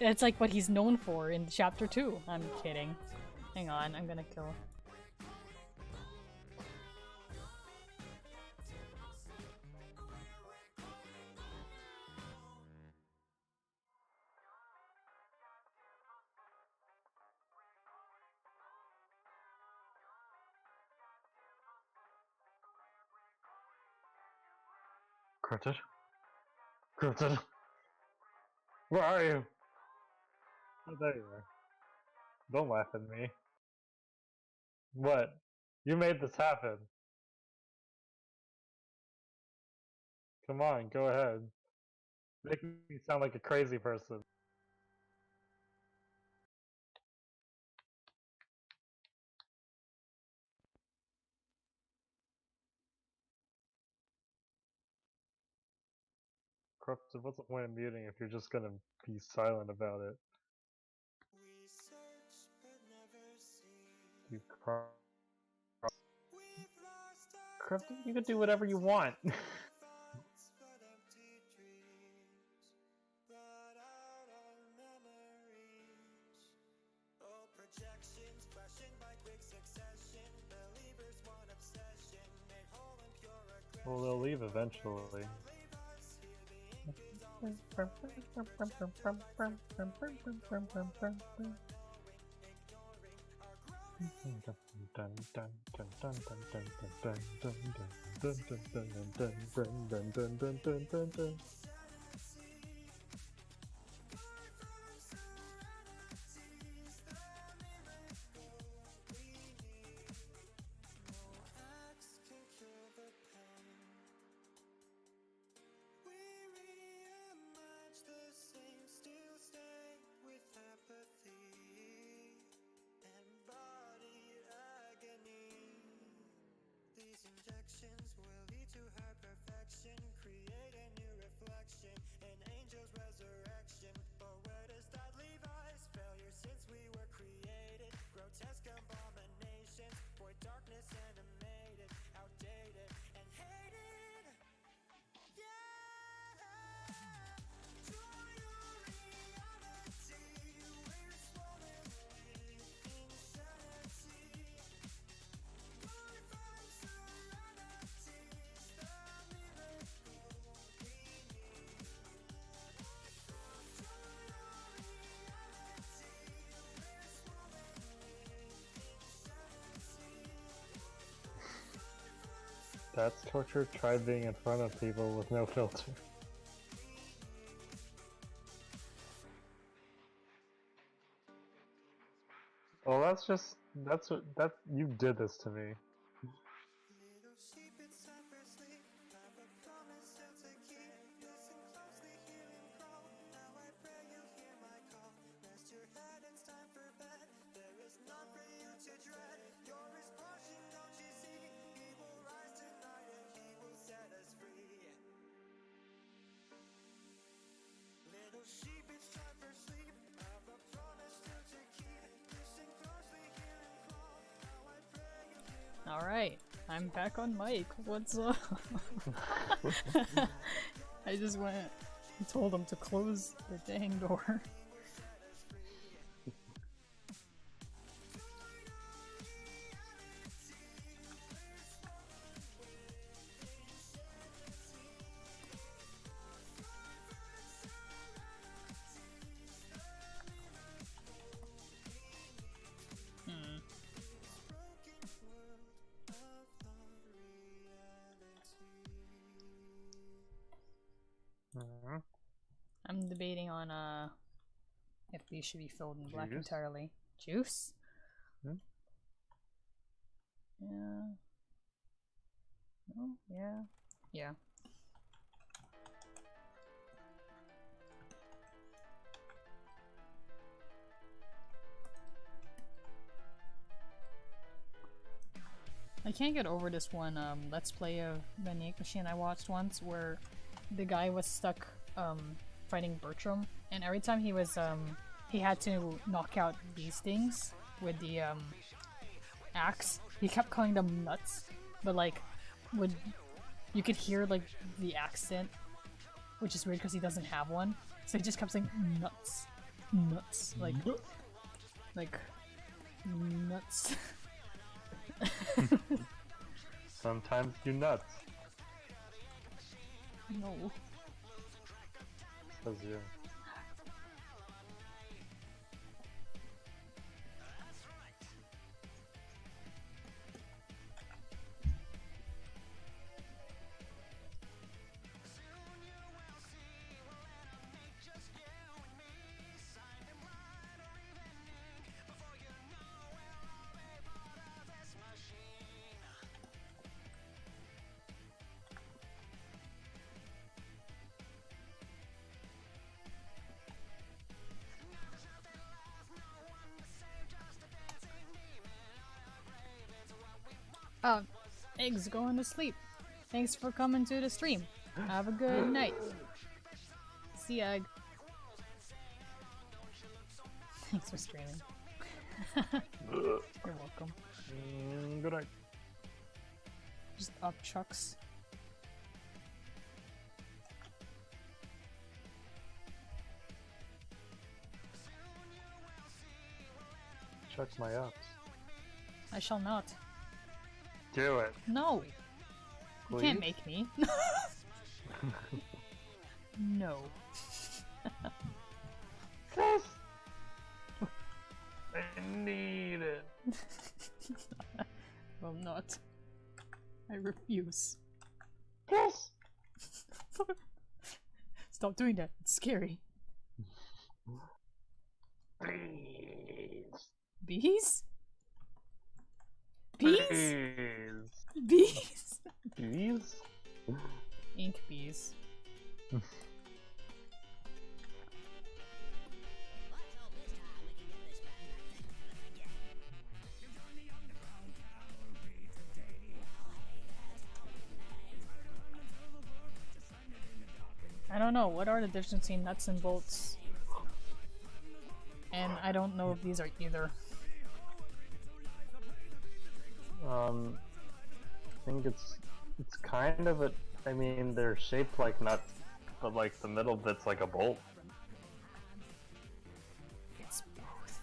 That's like what he's known for in chapter 2. I'm kidding. Hang on, I'm gonna kill. Cryptid? Cryptid? Where are you? Oh, there you are. Don't laugh at me. What? You made this happen. Come on, go ahead. Make me sound like a crazy person. Cryptid, what's the point of muting if you're just gonna be silent about it? You Cryptid, you can do whatever you want. Well, they'll leave eventually. That's torture. Try being in front of people with no filter. Well, you did this to me. Alright, I'm back on mic. What's up? I just went and told him to close the dang door. I'm debating on if these should be filled in black entirely. Juice? Hmm? Yeah. No? Yeah. Yeah. I can't get over this one let's play of the Machine I watched once where the guy was stuck fighting Bertram, and every time he was he had to knock out these things with the axe, he kept calling them nuts, but like would you could hear like the accent, which is weird because he doesn't have one, so he just kept saying nuts, nuts, like nuts. Sometimes you nuts. No. Says you. Egg's going to sleep. Thanks for coming to the stream. Have a good night. See ya, Egg. Thanks for streaming. You're welcome. Good night. Just up chucks. Check my ups. I shall not. Do it. No! You Please? can't make me. No. Yes! I need it. Well, not. I refuse. Yes! Stop doing that. It's scary. Please. Bees? Bees? Please. Bees? Bees? Ink bees. I don't know, what are the differences between nuts and bolts? And I don't know if these are either. I think it's kind of a. I mean, they're shaped like nuts, but like the middle bit's like a bolt. It's both.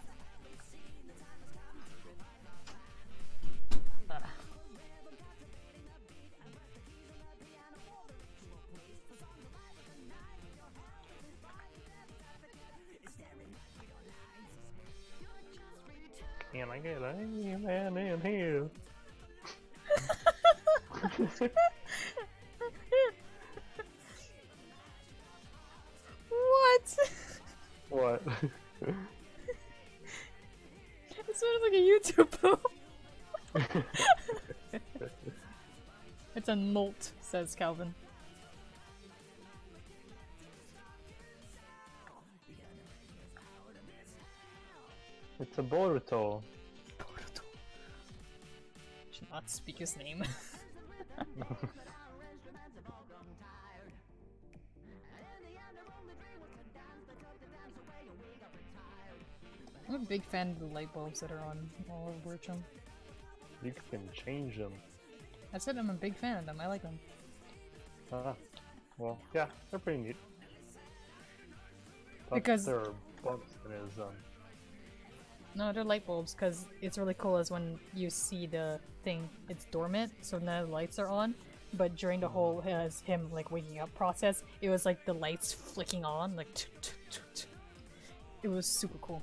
Can I get a man in here? What? What? It sounded like a YouTube poem. It's a molt, says Calvin. It's a Boruto. Should not speak his name. I'm a big fan of the light bulbs that are on all of Bertram. You can change them. I said I'm a big fan of them. I like them. Well, yeah, they're pretty neat. But Because- there are bumps in his No, they're light bulbs because it's really cool as when you see the thing, it's dormant, so none of the lights are on. But during the whole him like waking up process, it was like the lights flicking on, like it was super cool.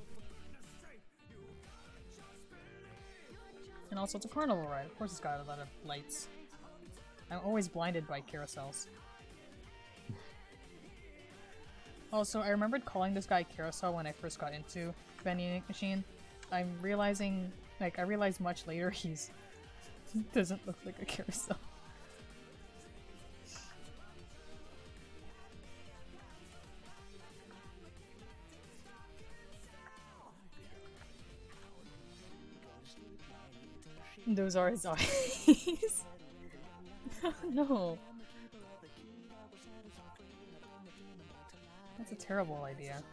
And also it's a carnival ride, of course it's got a lot of lights. I'm always blinded by carousels. Also, I remembered calling this guy Carousel when I first got into vending machine. I'm realizing, like, I realized much later he's doesn't look like a carousel. Those are his eyes. No. That's a terrible idea.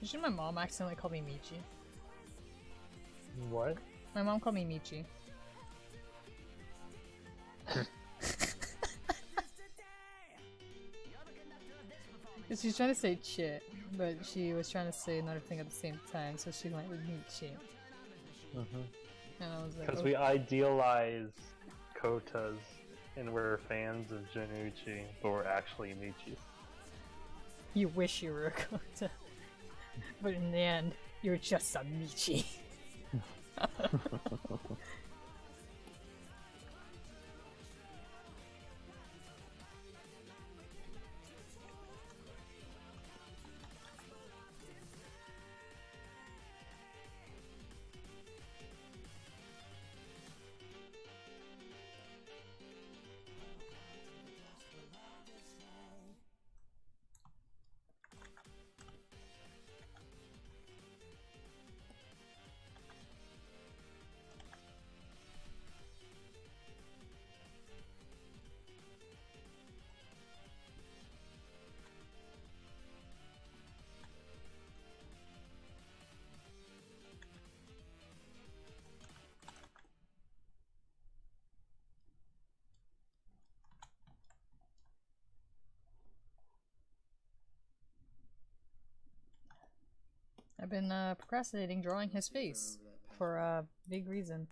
Should my mom accidentally call me Michi? What? My mom called me Michi. She's trying to say chit, but she was trying to say another thing at the same time, so she went with Michi. And I was like, Because oh. we idealize Kotas and we're fans of Janucci, but we're actually Michi. You wish you were a Kota. But in the end, you're just a Michi. I've been procrastinating drawing his face for a big reason.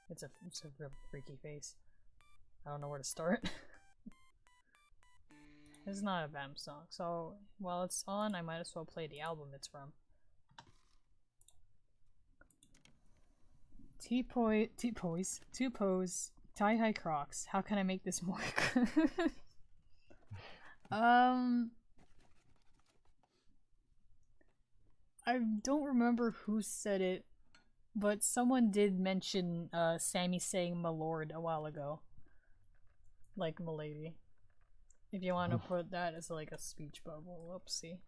It's a real freaky face. I don't know where to start. This is not a Bam song, so while it's on, I might as well play the album it's from. Two pose, tie high Crocs. How can I make this more? I don't remember who said it, but someone did mention Sammy saying "my lord" a while ago, like "milady." If you want to put that as like a speech bubble, whoopsie.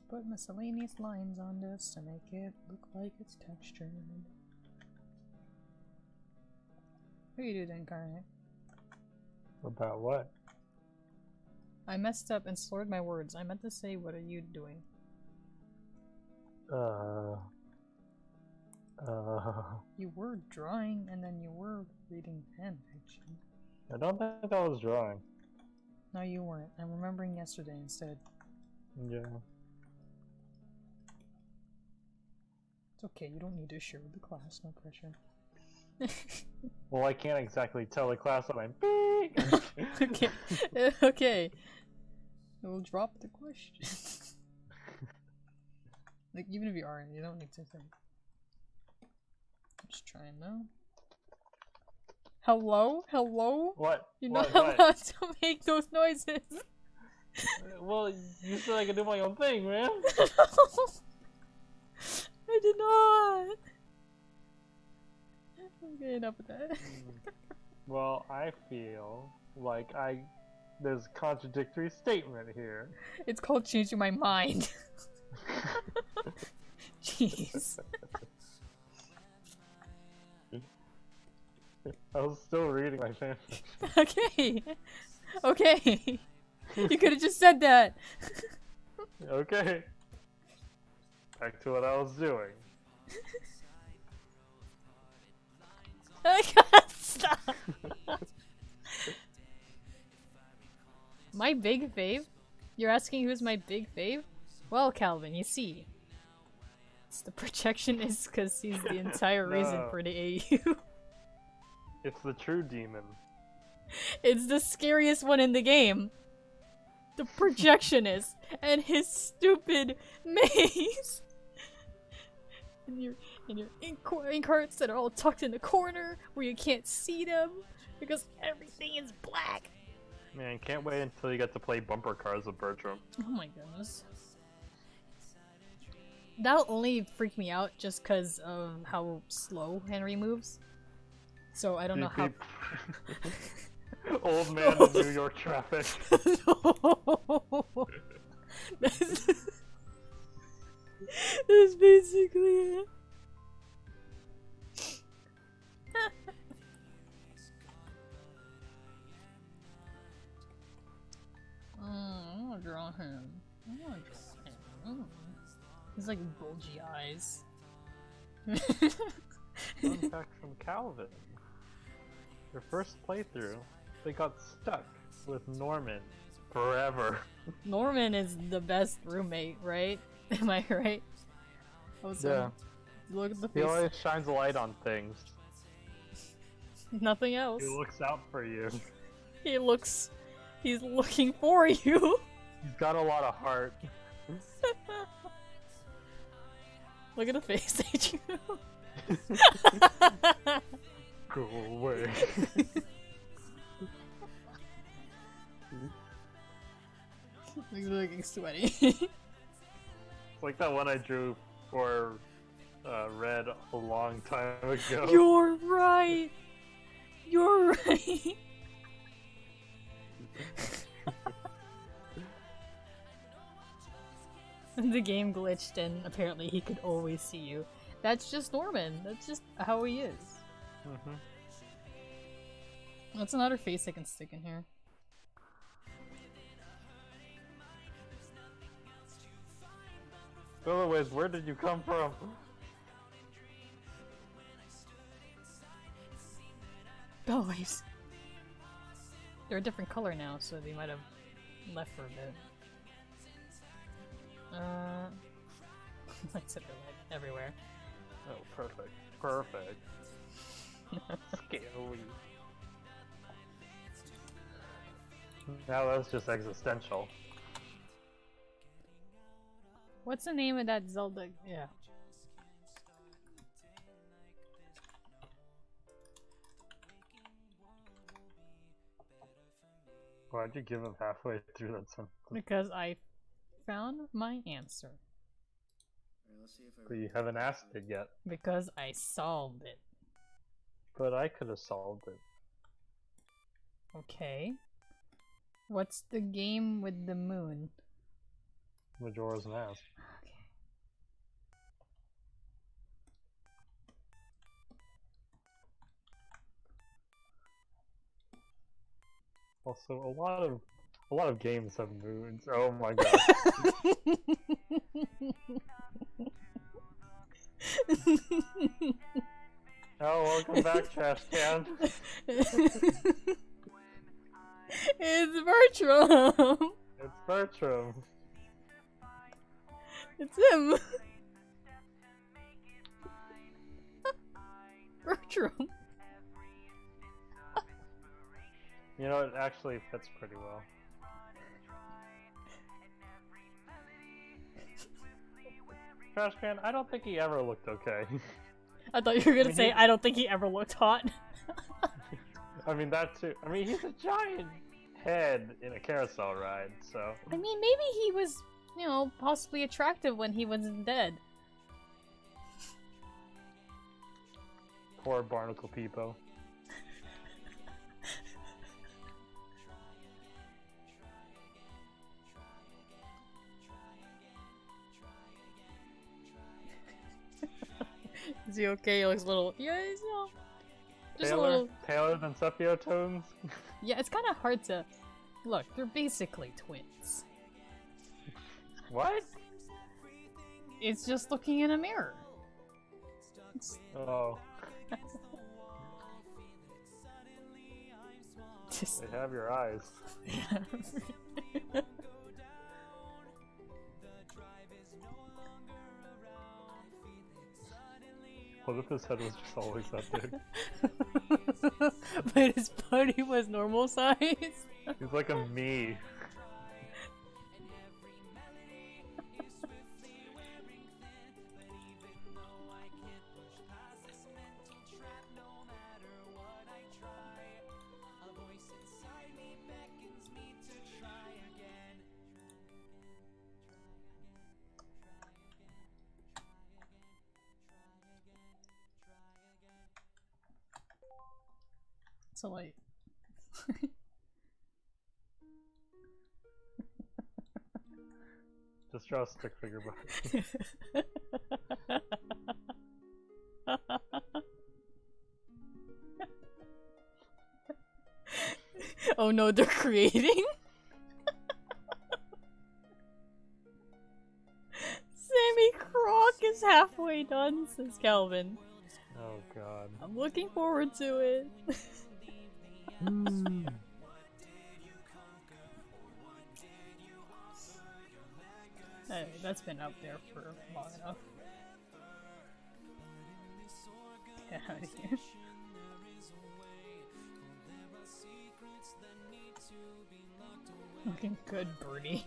Put miscellaneous lines on this to make it look like it's textured. What are you doing, Incarnate? About what? I messed up and slurred my words. I meant to say, what are you doing? You were drawing and then you were reading fanfiction. I don't think I was drawing. No, you weren't. I'm remembering yesterday instead. Yeah. It's okay, you don't need to share with the class, no pressure. Well, I can't exactly tell the class that I'm big. Okay, okay. We'll drop the question. Like, even if you aren't, you don't need to think. I'm just trying now. Hello? Hello? What? You're not What? allowed to make those noises. Well, you said I could do my own thing, man. I did not. Okay, enough with that. Well, I feel like there's a contradictory statement here. It's called changing my mind. Jeez. I was still reading my fanfiction. Okay. Okay. You could have just said that. Okay. Back to what I was doing. I can't stop. My big fave? You're asking who's my big fave? Well, Calvin, you see. It's the projectionist because he's the entire reason No. for the AU. It's the true demon. It's the scariest one in the game. The projectionist and his stupid maze. And your ink carts that are all tucked in the corner where you can't see them because everything is black. Man, can't wait until you get to play bumper cars with Bertram. Oh my goodness. That'll only freak me out just because of how slow Henry moves. So I don't know how. Old man in New York traffic. No. That's basically it. I'm gonna draw him. He's like bulgy eyes. Fun fact from Calvin. Their first playthrough, they got stuck with Norman forever. Norman is the best roommate, right? Am I right? Yeah. Look at the He face. always shines a light on things. Nothing else. He looks out for you. He's looking for you. He's got a lot of heart. Look at the face, H. Go away. He's looking sweaty. It's like that one I drew for Red a long time ago. You're right. You're right. The game glitched and apparently he could always see you. That's just Norman. That's just how he is. Mm-hmm. What's another face I can stick in here? Otherwise, where did you come from? Bellways. They're a different color now, so they might have left for a bit. Lights everywhere. Oh, perfect. Perfect. Scary. Now that's just existential. What's the name of that Zelda? Yeah. Why'd you give him halfway through that sentence? Because I found my answer. But you haven't asked it yet. Because I solved it. But I could have solved it. Okay. What's the game with the moon? Majora's Mask. Okay. Also, a lot of games have moons. Oh my god. Oh, welcome back, Trash Can. It's Bertram. It's Bertram. It's him. Bertram. You know, it actually fits pretty well. Trash Can, I don't think he ever looked okay. I thought you were gonna say, I don't think he ever looked hot. I mean, that too. I mean, he's a giant head in a carousel ride, so... I mean, maybe he was, you know, possibly attractive when he wasn't dead. Poor Barnacle Peepo. Is he okay? He looks a little... Yeah, he's, you know... Just a Taylor? little... Taylor than Sepio Tones? Yeah, it's kind of hard to Look, they're basically twins. What? It's just looking in a mirror. Oh, Just... they have your eyes. What if his head was just always that big? But his body was normal size. He's like a me. So like, Just draw a stick figure behind. oh no, they're creating. Sammy Croc is halfway done, says Calvin. Oh god. I'm looking forward to it. Hey, that's been up there for long enough. Get out of here. Looking good, Birdie.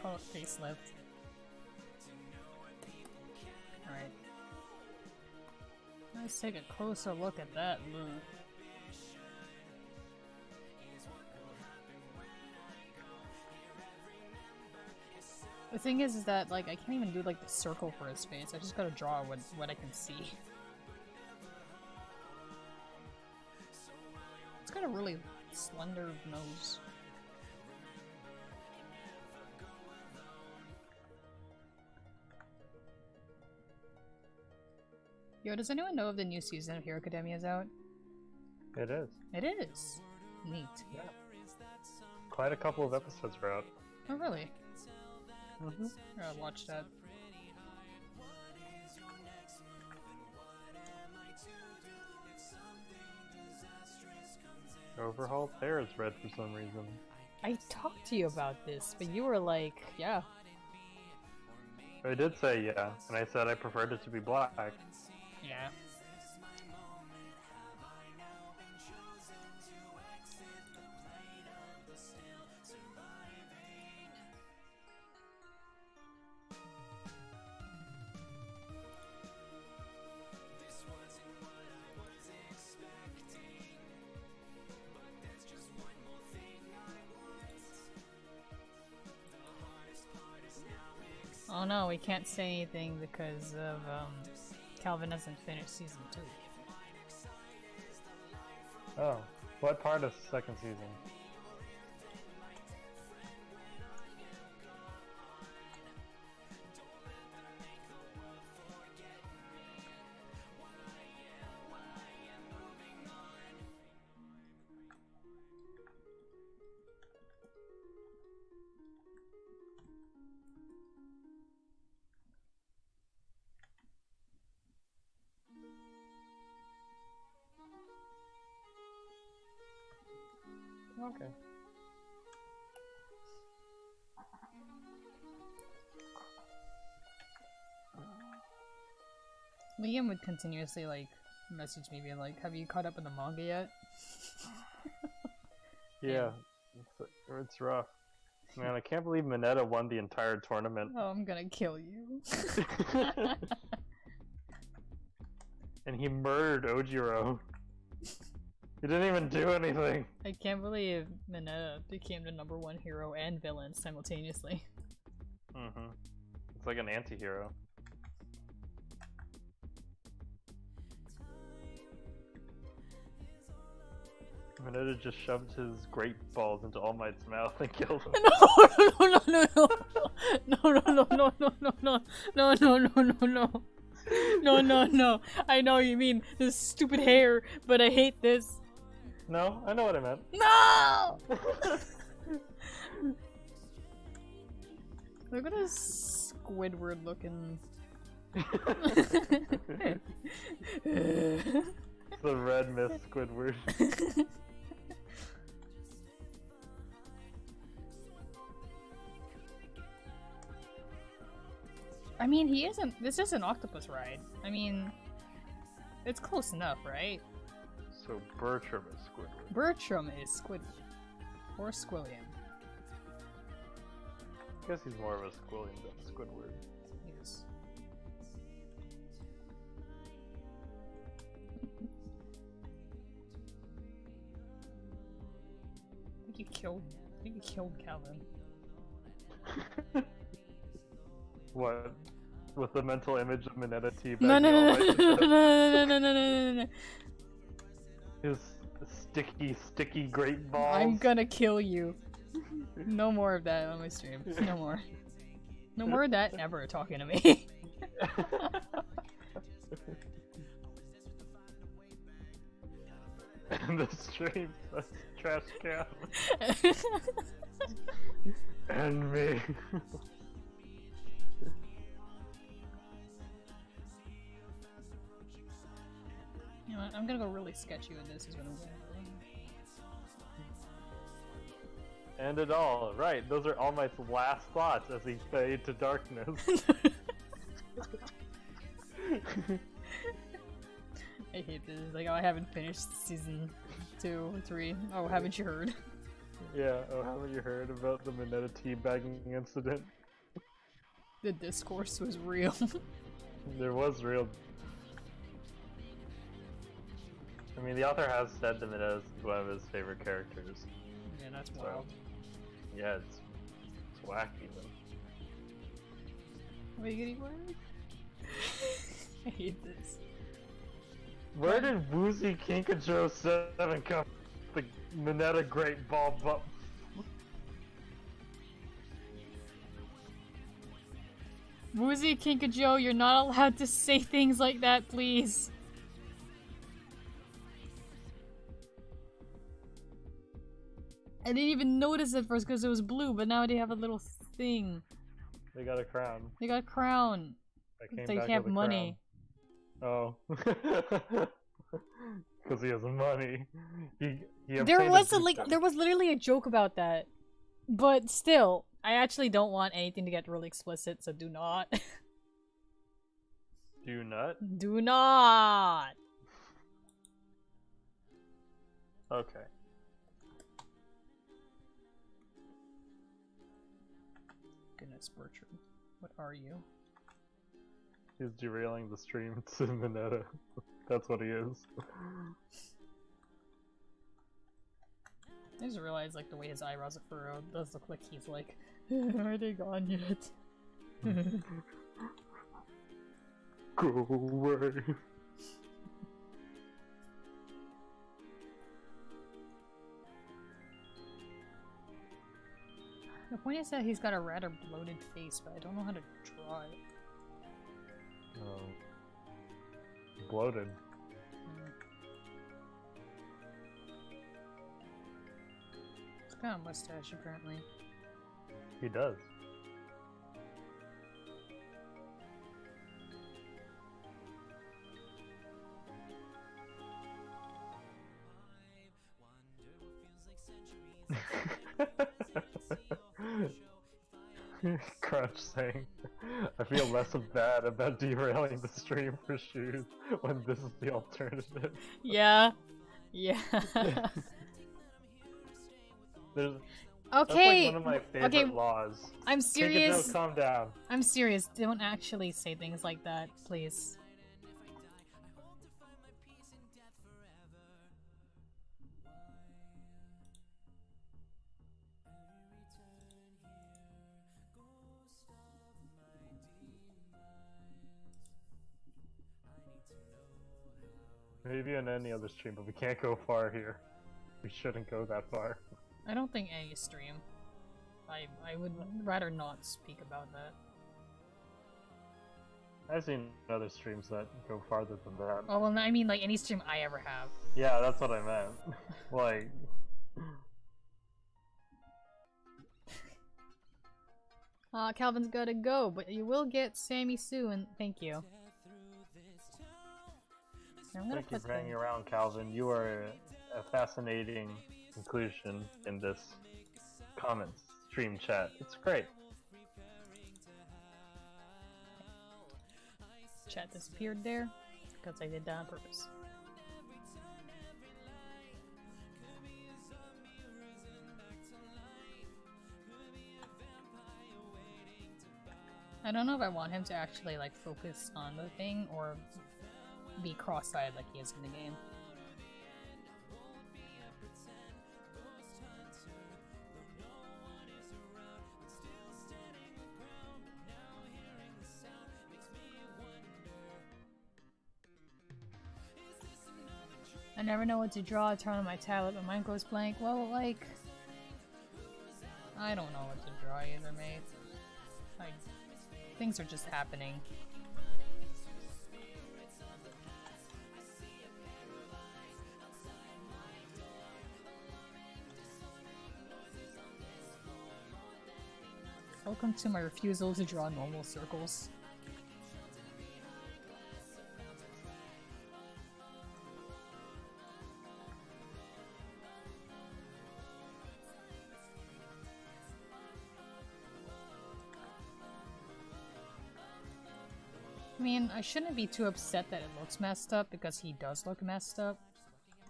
Call it facelift. Alright. Let's take a closer look at that look. The thing is that, like, I can't even do, like, the circle for his face. I just gotta draw what I can see. It's got a really slender nose. Yo, does anyone know if the new season of Hero Academia is out? It is. It is! Neat. Yeah. Quite a couple of episodes are out. Oh, really? Mm-hmm. I'll watch that. Overhauled hair is red for some reason. I talked to you about this, but you were like, yeah. I did say yeah, and I said I preferred it to be black. Yeah. Oh no, we can't say anything because of, Calvin hasn't finished season 2. Oh, what part of second season? Okay. Liam would continuously, like, message me being like, have you caught up with the manga yet? Yeah, it's rough. Man, I can't believe Mineta won the entire tournament. Oh, I'm gonna kill you. And he murdered Ojiro. He didn't even do anything. I can't believe Mineta became the #1 hero and villain simultaneously. Mm-hmm. It's like an anti-hero. Mineta just shoved his great balls into All Might's mouth and killed him. No. I know you mean this stupid hair, but I hate this. No, I know what I meant. No! Look at this Squidward looking. The red mist Squidward. I mean, he isn't. This is an octopus ride. I mean, it's close enough, right? So Bertram is Squidward. Bertram is Squidward. Or Squilliam. I guess he's more of a Squilliam than a Squidward. Yes. I think you killed Calvin. What? With the mental image of Mineta teabagging No. His sticky great balls. I'm gonna kill you. No more of that on my stream. No more. No more of that ever talking to me. And the stream says trash can. And me. You know what? I'm gonna go really sketchy with this. Is what I'm gonna do. And it all. Right, those are All Might's last thoughts as he fades to darkness. I hate this. Like, oh, I haven't finished season 2 or 3. Oh, haven't you heard? Yeah, oh, haven't you heard about the Mineta teabagging incident? The discourse was real. There was real. I mean, the author has said that Mineta is one of his favorite characters. Yeah, that's So, wild. yeah, it's wacky though. Wiggity word? I hate this. Where did Woozy Kinkajo 7 come? The Mineta Great Ball Bump. Woozy Kinkajo, you're not allowed to say things like that, please. I didn't even notice it first because it was blue, but now they have a little thing. They got a crown. They got a crown. I came They back have with a money. crown. Oh. Because he has money. He There obtained was a there was literally a joke about that. But still, I actually don't want anything to get really explicit, so do not. Do not? Do not! Okay. Goodness, Bertram. What are you? He's derailing the stream to Mineta. That's what he is. I just realized, like, the way his eyebrows are furrowed does look like he's like, are they gone yet? Go away. The point is that he's got a rather bloated face, but I don't know how to draw it. Bloated. He's got a mustache, apparently. He does. Crunch saying, I feel less of bad about derailing the stream for shoes when this is the alternative. Yeah. Yeah. There's, Okay. That's like one of my favorite laws. I'm serious. Kinkajo, calm down. I'm serious. Don't actually say things like that, please. Maybe on any other stream, but we can't go far here. We shouldn't go that far. I don't think any stream. I would rather not speak about that. I've seen other streams that go farther than that. Oh well, I mean like any stream I ever have. Yeah, that's what I meant. Like... Calvin's gotta go, but you will get Sammy soon. Thank you. I'm gonna Thank you put for hanging around, Calvin. You are a fascinating inclusion in this comments stream chat. It's great. Chat disappeared there because I did that on purpose. I don't know if I want him to actually like focus on the thing or be cross-eyed like he is in the game. I never know what to draw, turn on my tablet, but mine goes blank. Well, like... I don't know what to draw either, mate. Like, things are just happening. Welcome to my refusal to draw normal circles. I mean, I shouldn't be too upset that it looks messed up because he does look messed up.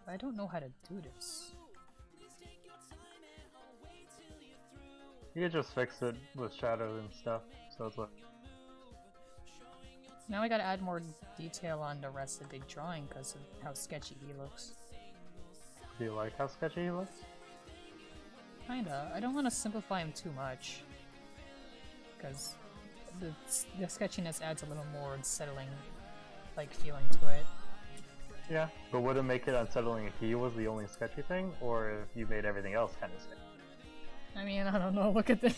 But I don't know how to do this. You could just fix it with shadow and stuff, so it's like... Now I gotta add more detail on the rest of the drawing because of how sketchy he looks. Do you like how sketchy he looks? Kinda. I don't want to simplify him too much. Because the sketchiness adds a little more unsettling, like, feeling to it. Yeah, but would it make it unsettling if he was the only sketchy thing, or if you made everything else kind of sketchy? I mean, I don't know, look at this.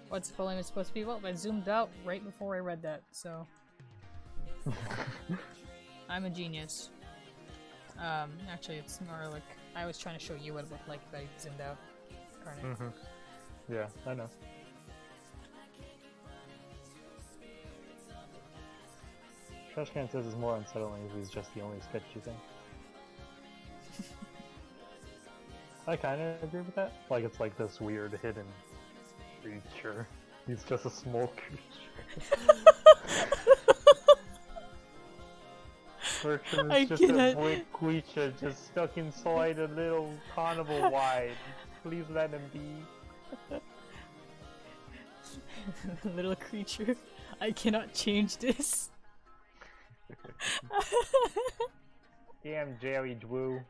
What's full name is supposed to be? Well, I zoomed out right before I read that, so... I'm a genius. Actually, it's more like... I was trying to show you what it looked like if I zoomed out. Mm-hmm. Yeah, I know. Trashcan says it's more unsettling if he's just the only sketchy thing. I kind of agree with that. Like, it's like this weird hidden creature. He's just a small creature. Bertram is just a weird creature just stuck inside a little carnival ride. Please let him be. Little creature. I cannot change this. Damn, Jerry Drew.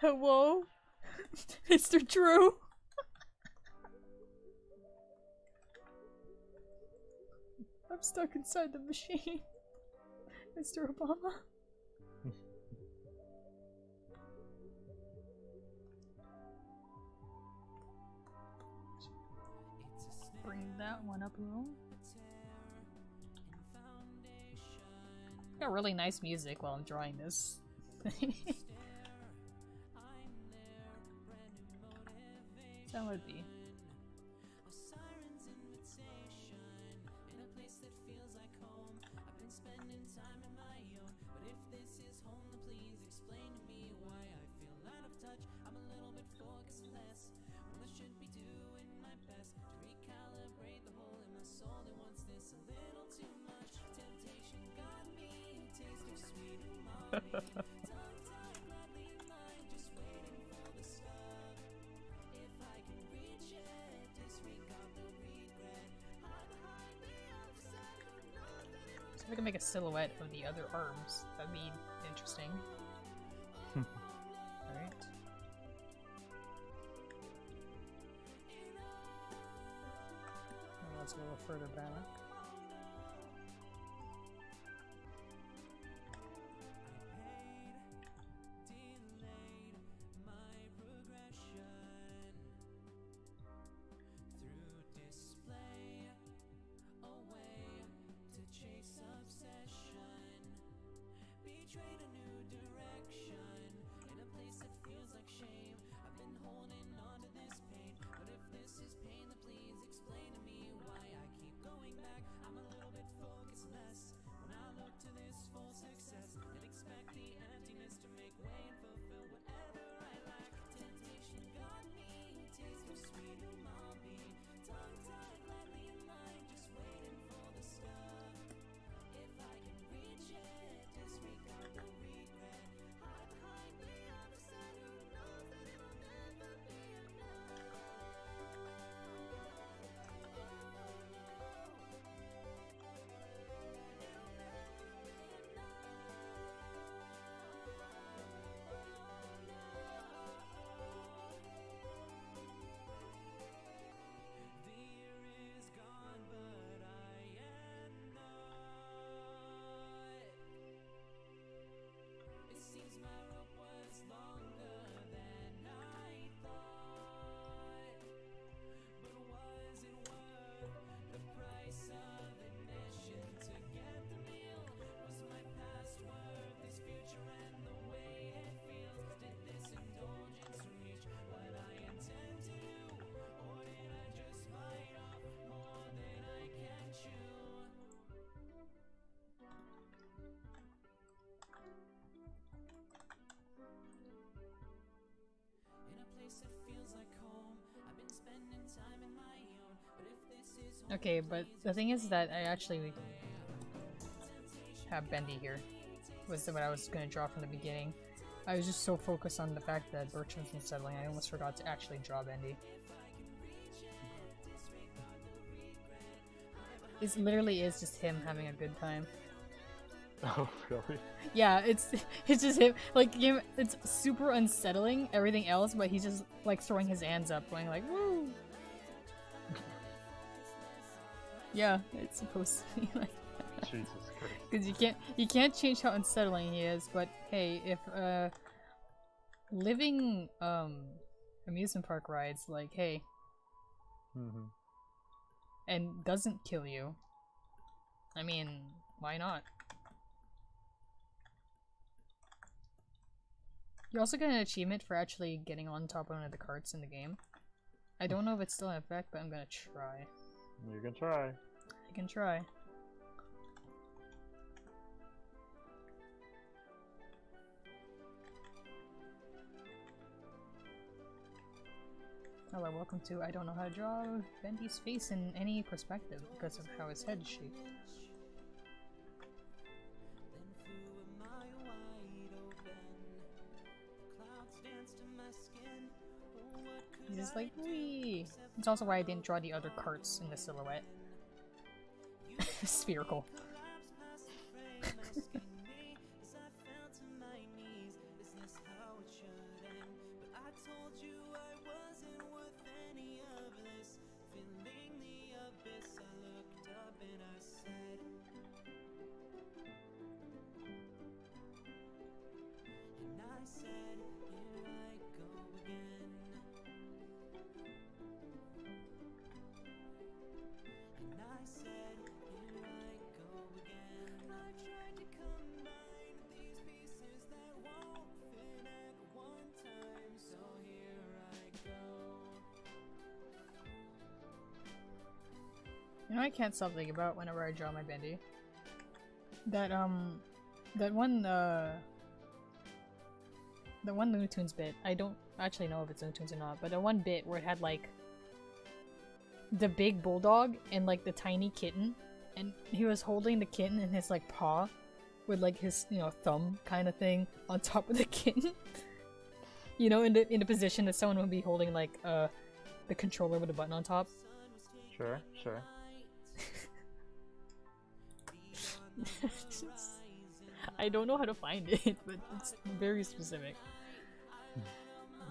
Hello? Mr. Drew? I'm stuck inside the machine. Mr. Obama? Bring that one up a little. Got really nice music while I'm drawing this. That would be. So we can make a silhouette of the other arms. That'd be interesting. Alright. Let's go a little further back. Okay, but the thing is that I actually have Bendy here. Was what I was gonna draw from the beginning. I was just so focused on the fact that Bertram's unsettling, I almost forgot to actually draw Bendy. It literally is just him having a good time. Oh, really? Yeah, it's just him. Like, it's super unsettling, everything else, but he's just like throwing his hands up, going like, woo! Yeah, it's supposed to be like that. Jesus Christ. Because you can't change how unsettling he is, but hey, if living amusement park rides, like, hey, and doesn't kill you, I mean, why not? You also get an achievement for actually getting on top of one of the carts in the game. I don't know if it's still in effect, but I'm gonna try. You can try. I can try. Hello, welcome to I don't know how to draw Bendy's face in any perspective because of how his head is shaped. He's just like, wee. It's also why I didn't draw the other carts in the silhouette. Spherical. You know what I can't stop thinking about whenever I draw my Bendy? That one, the one Looney Tunes bit, I don't actually know if it's Looney Tunes or not, but the one bit where it had, like, the big bulldog and, like, the tiny kitten, and he was holding the kitten in his, like, paw, with, like, his, you know, thumb kind of thing on top of the kitten. You know, in the position that someone would be holding, like, the controller with a button on top. Sure, sure. I don't know how to find it, but it's very specific.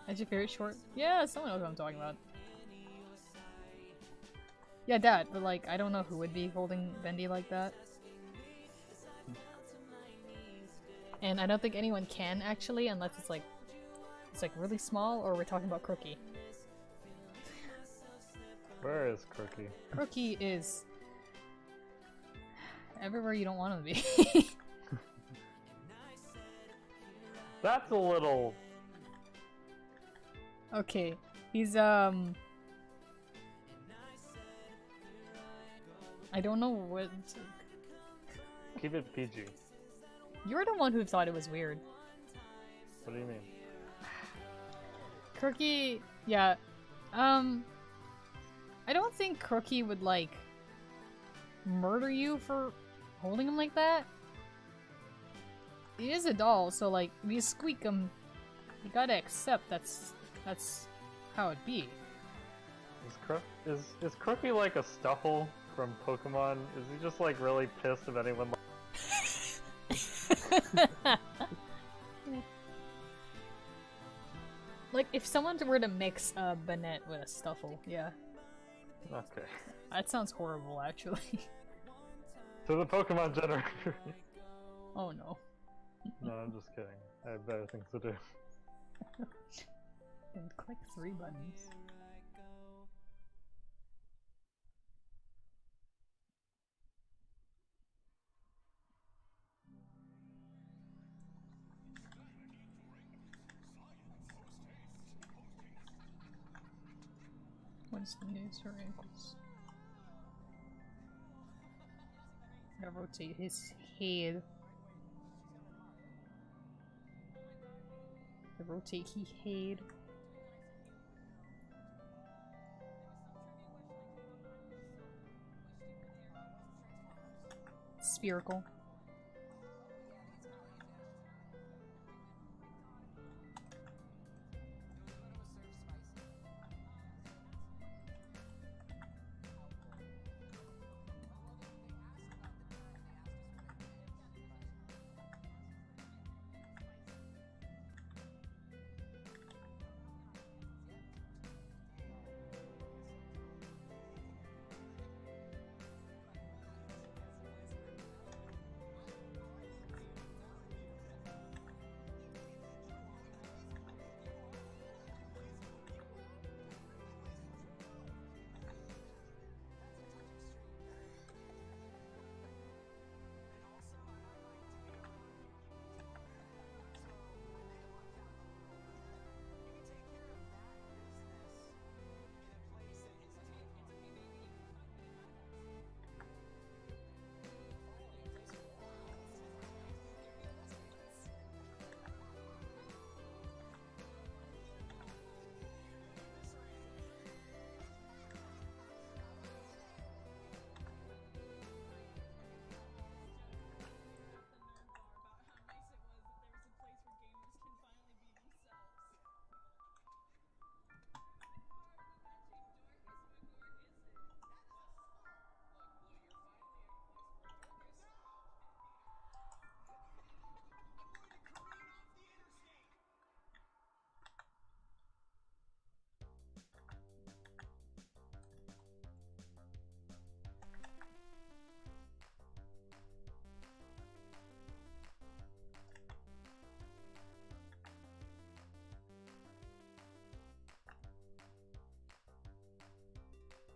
That's your favorite short? Yeah, someone knows what I'm talking about. Yeah, Dad, but like, I don't know who would be holding Bendy like that. And I don't think anyone can actually, unless it's like really small, or we're talking about Crookie. Where is Crookie? Crookie is everywhere you don't want him to be. That's a little... Okay, he's I don't know what... Keep it PG. You're the one who thought it was weird. What do you mean? Crookie... Yeah. I don't think Crookie would, like, murder you for holding him like that. He is a doll, so, like, if you squeak him, you gotta accept that's how it be. Is Crookie like a Stuffle from Pokemon? Is he just, like, really pissed if anyone... Like, if someone were to mix a Banette with a Stuffle, yeah. Okay. That sounds horrible, actually. To the Pokemon generator. Oh no. No, I'm just kidding. I have better things to do. And click 3 buttons. What's the news for ankles? Gotta rotate his head. To rotate his head. spherical.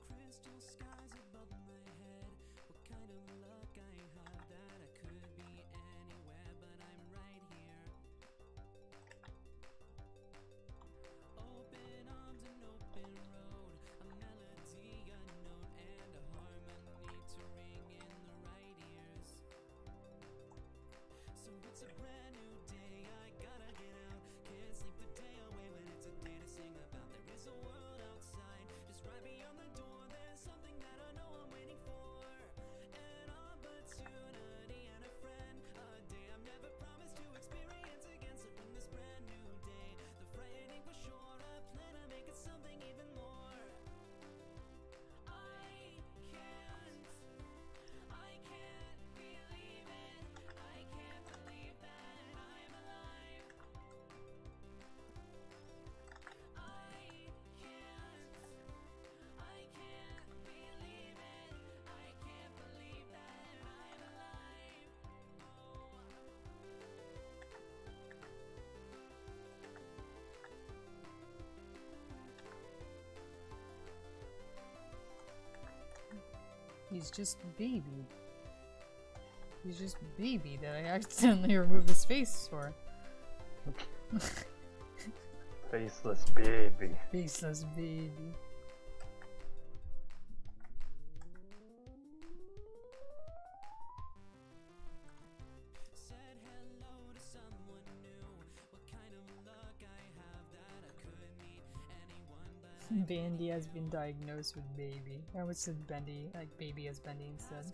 Crystal skies above my head. What kind of luck I have that I could be anywhere, but I'm right here. Open arms and open road, a melody, a note, and a harmony to ring in the right ears. So it's a brand new day, I gotta get out. Can't sleep the day away when it's a day to sing about. There is a world outside, just right beyond the door. There's something that I know I'm waiting for. An opportunity and a friend. A day I've never promised to experience again. So in this brand new day, the frightening for sure, a plan to make it something even more. I can't believe it. I can't believe that I'm alive. I can't believe it. I can't believe that I'm alive. He's just baby. He's just baby that I accidentally removed his face for. Faceless baby. Faceless baby. Said hello to someone new. What kind of luck I have that I could meet anyone, but Bandy has been diagnosed with baby. I almost said Bendy, like baby as Bendy instead.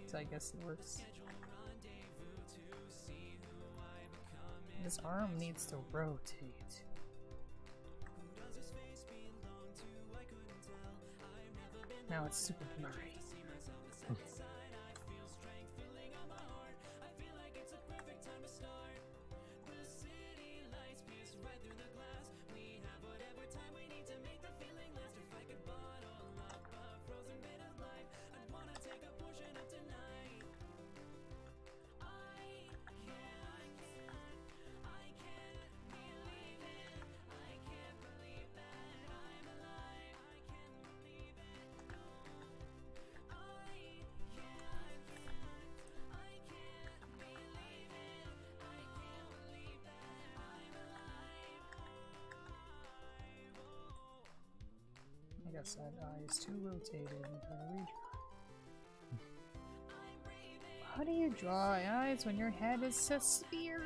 So I guess it works. This arm needs to rotate. Now it's super blurry. I guess that eye is too rotated into the redraw. How do you draw eyes when your head is a sphere?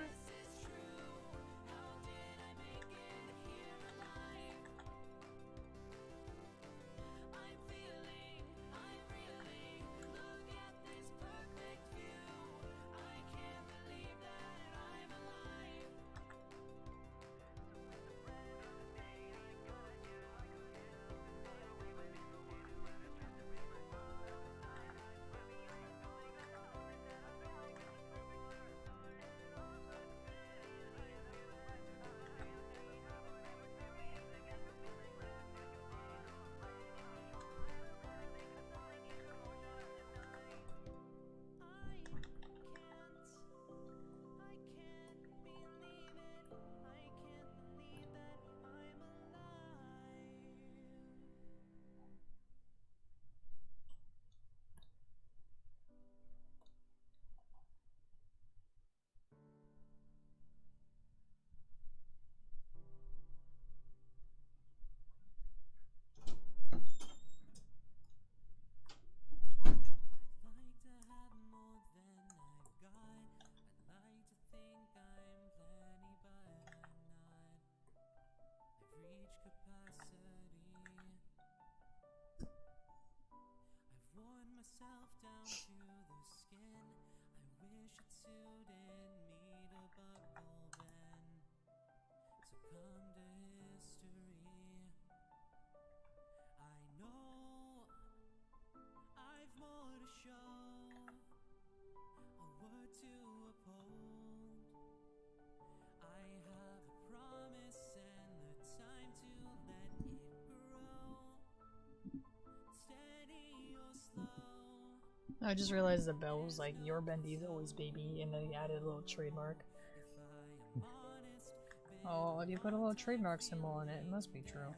I just realized the bell was like, your bendy's always baby, and then he added a little trademark. Oh, if you put a little trademark symbol on it, it must be true.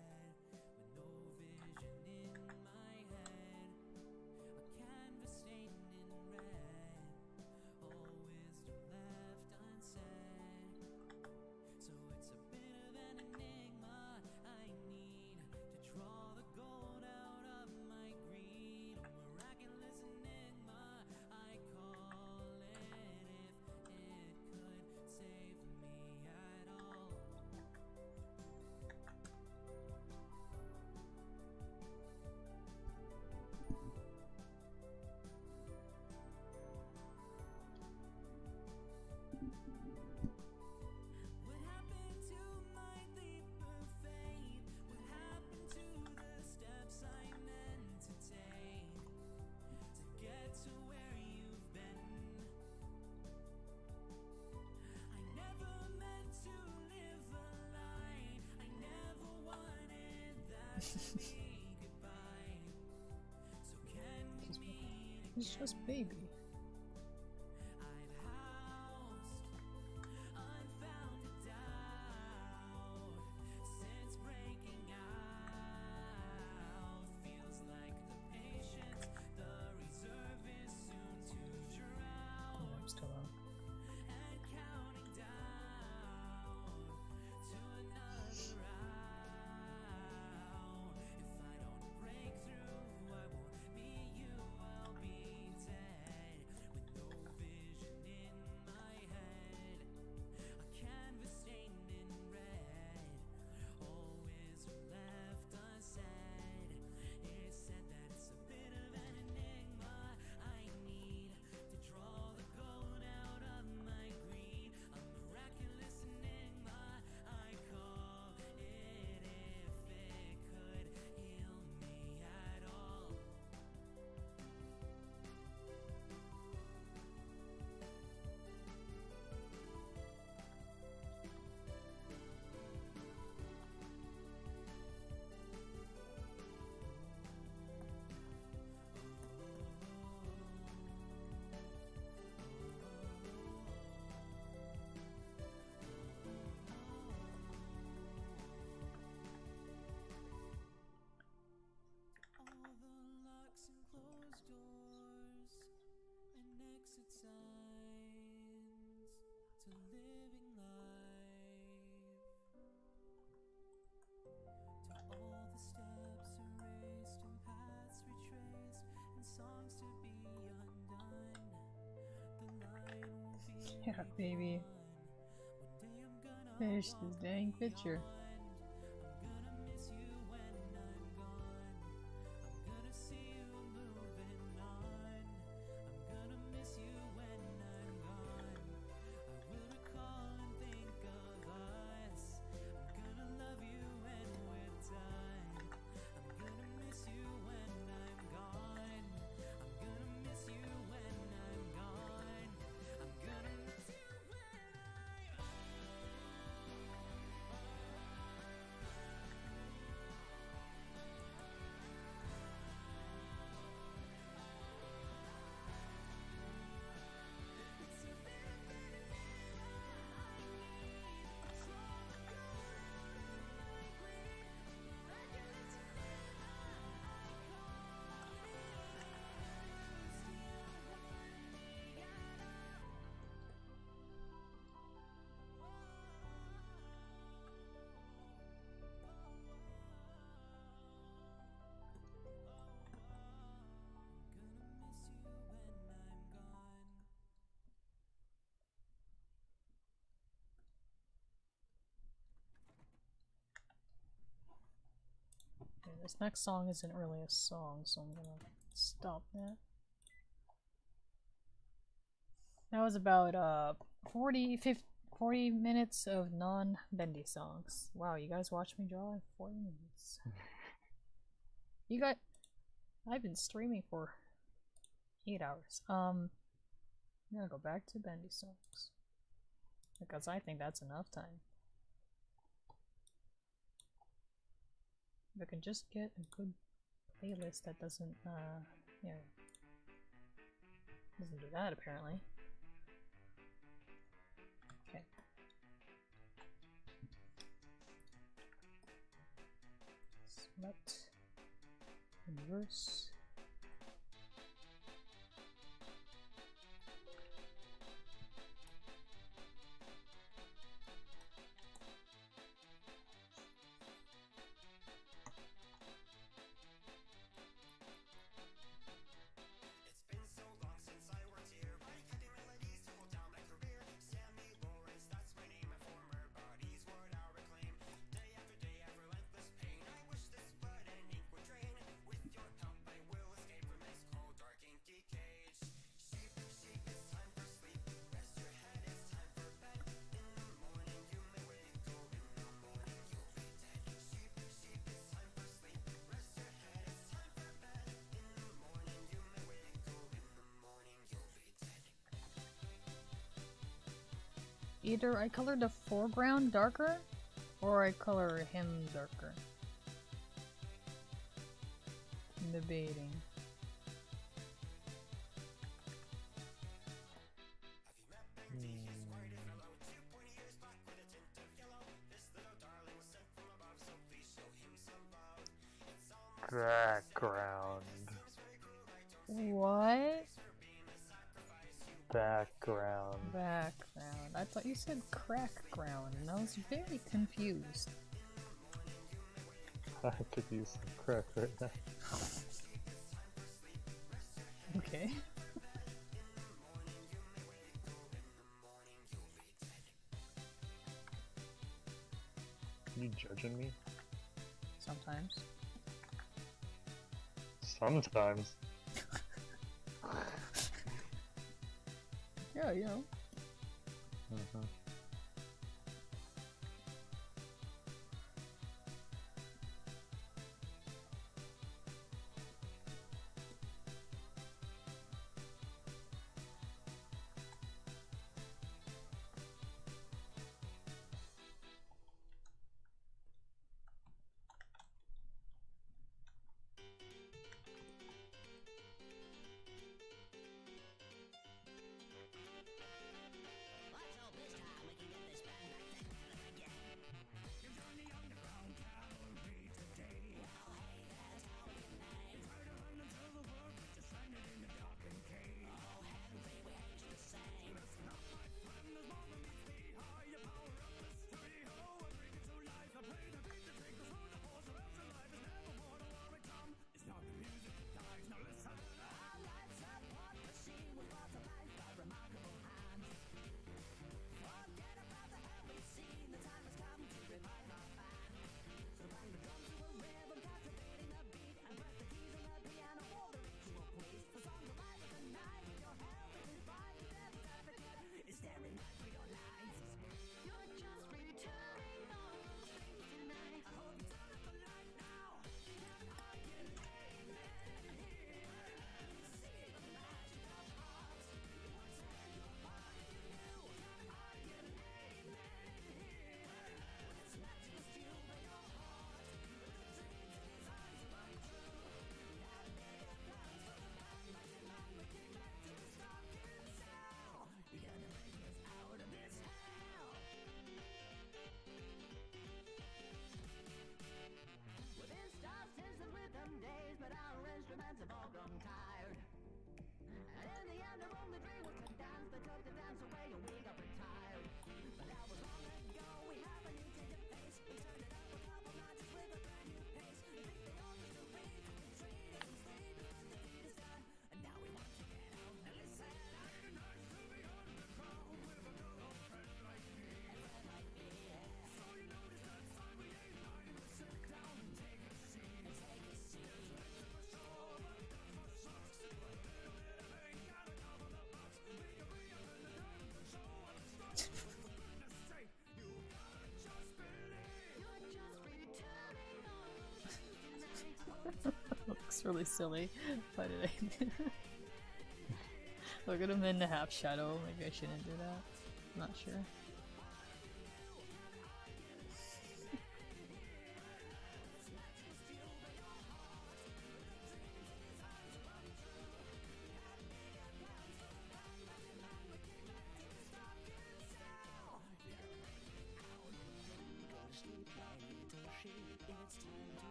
It's just baby. I'm still on. Yeah, baby. Finish this dang picture. Okay, this next song isn't really a song, so I'm gonna stop that. That was about 40 minutes of non-bendy songs. Wow, you guys watched me draw in 40 minutes. You got... I've been streaming for 8 hours. I'm gonna go back to bendy songs. Because I think that's enough time. If I can just get a good playlist that doesn't, yeah. Doesn't do that apparently. Okay. Select. Inverse. Either I color the foreground darker, or I color him darker. I'm debating. Background. What? Background. Background. I thought you said crack ground, and I was very confused. I could use some crack right now. Okay. You judging me? Sometimes. Sometimes. Yeah, you know. Mm-hmm. Looks really silly. Why did I do that? Look at him in the half shadow. Maybe I shouldn't do that. I'm not sure.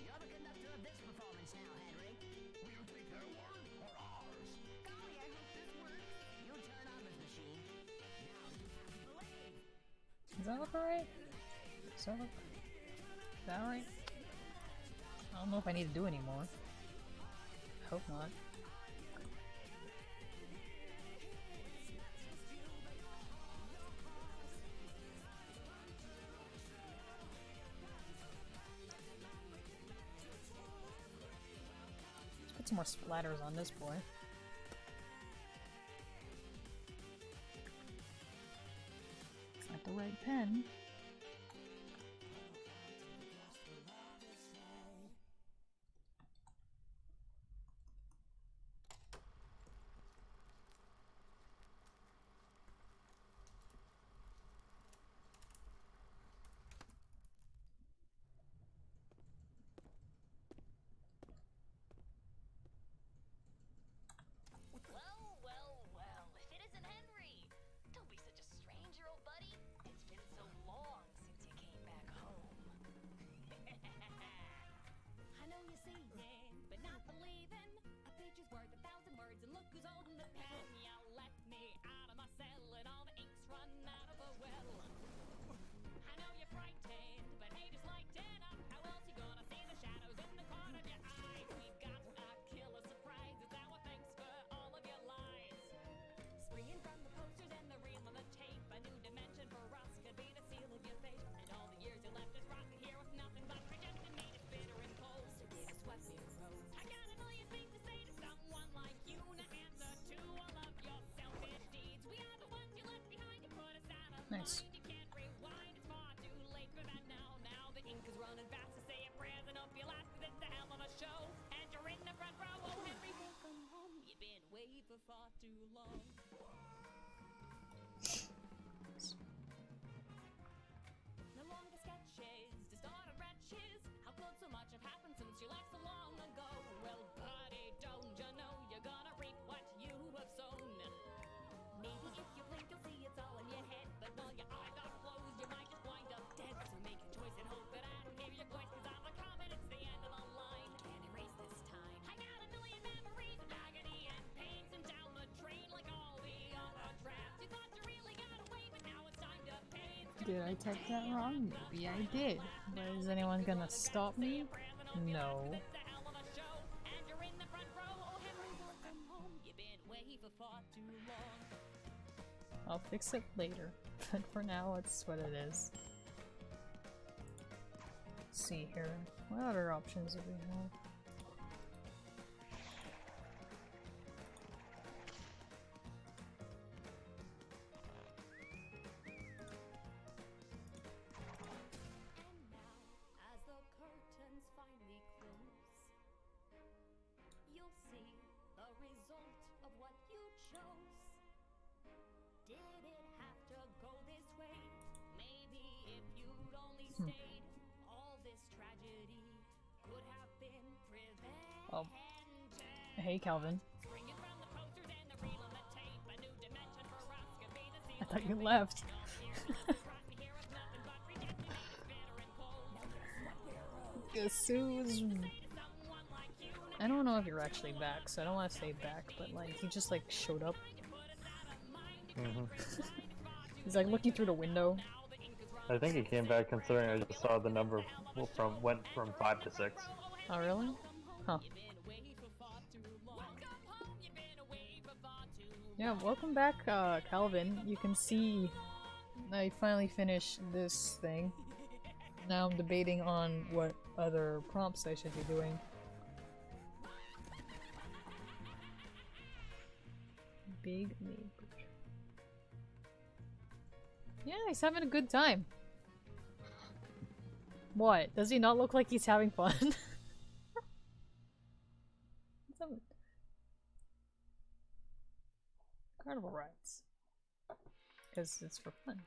You're the conductor of this performance now, Henry. Will you take their word or ours? Golly, I hope this works. You turn on this machine. Now you have to believe. Does that look alright? Does that look... Is that alright? I don't know if I need to do any more. I hope not. Let's put some more splatters on this boy. It's not the right pen. Well, well, well, if it isn't Henry! Don't be such a stranger, old buddy. It's been so long since you came back home. I know you're seeing, but not believing. A page is worth 1,000 words, and look who's holding the pen. You let me out of my cell, and all the ink's run out of a well. I know you're frightened, but hey, just lighten up. How else you gonna see the shadows in the corner of your eyes? We've got a killer surprise. It's our thanks for all of your lies. Springing from the posters and the reel on the tape, a new dimension for us could be the seal of your fate. And all the years you left us rocking here with nothing but rejection made us bitter and cold. So give us what we wrote. I got a million things to say to someone like you. Now answer to all of your selfish deeds. We are the ones you left behind to put us out of Nice. mind. You can't rewind, it's far too late for that now. Now the ink is running fast to say your prayers and hope you last, 'cause it's a hell of a show. And you're in the front row. Oh, Henry, welcome home. You've been away for far too long. No longer sketches, distorted wretches. How could so much have happened since you left so long ago? Well, buddy, don't you know you're gonna reap what you have sown? Maybe if you blink, you'll see it's all in your head. But while your eyes are closed, you might just wind up dead. So make your choice and hope that I don't hear your voice, 'cause I'm a comet, it's the end of the line. Can't erase this time. I got a million memories of agony and pain sent down the drain like all the other drafts. You thought you really got away, but now it's time to pay. It's Did I type that wrong? Maybe I did. But is anyone gonna stop me? No. it's a hell of a show. And you're in the front row. Oh, Henry, welcome home. You've been away for far too long. I'll fix it later. But for now, it's what it is. Let's see here. What other options do we have? And now, as the curtains finally close, you'll see the result of what you chose. Did it have to go this way? Maybe if you'd only stayed, all this tragedy could have been prevented. Oh. Hey, Calvin. Springing from the posters and the reel on the tape, a new dimension for us could be the seal I thought of you your left. fate. Rotten here with nothing but rejection made us bitter and cold. Guess who's... I don't know if you're actually back, so I don't want to say back, but like, he just like showed up. He's like looking through the window. I think he came back considering I just saw the number went from 5 to 6. Oh, really? Huh. Yeah, welcome back, Calvin. You can see I finally finished this thing. Now I'm debating on what other prompts I should be doing. big neighbor. Yeah, he's having a good time. What? Does he not look like he's having fun? Some carnival rides. Because it's for fun.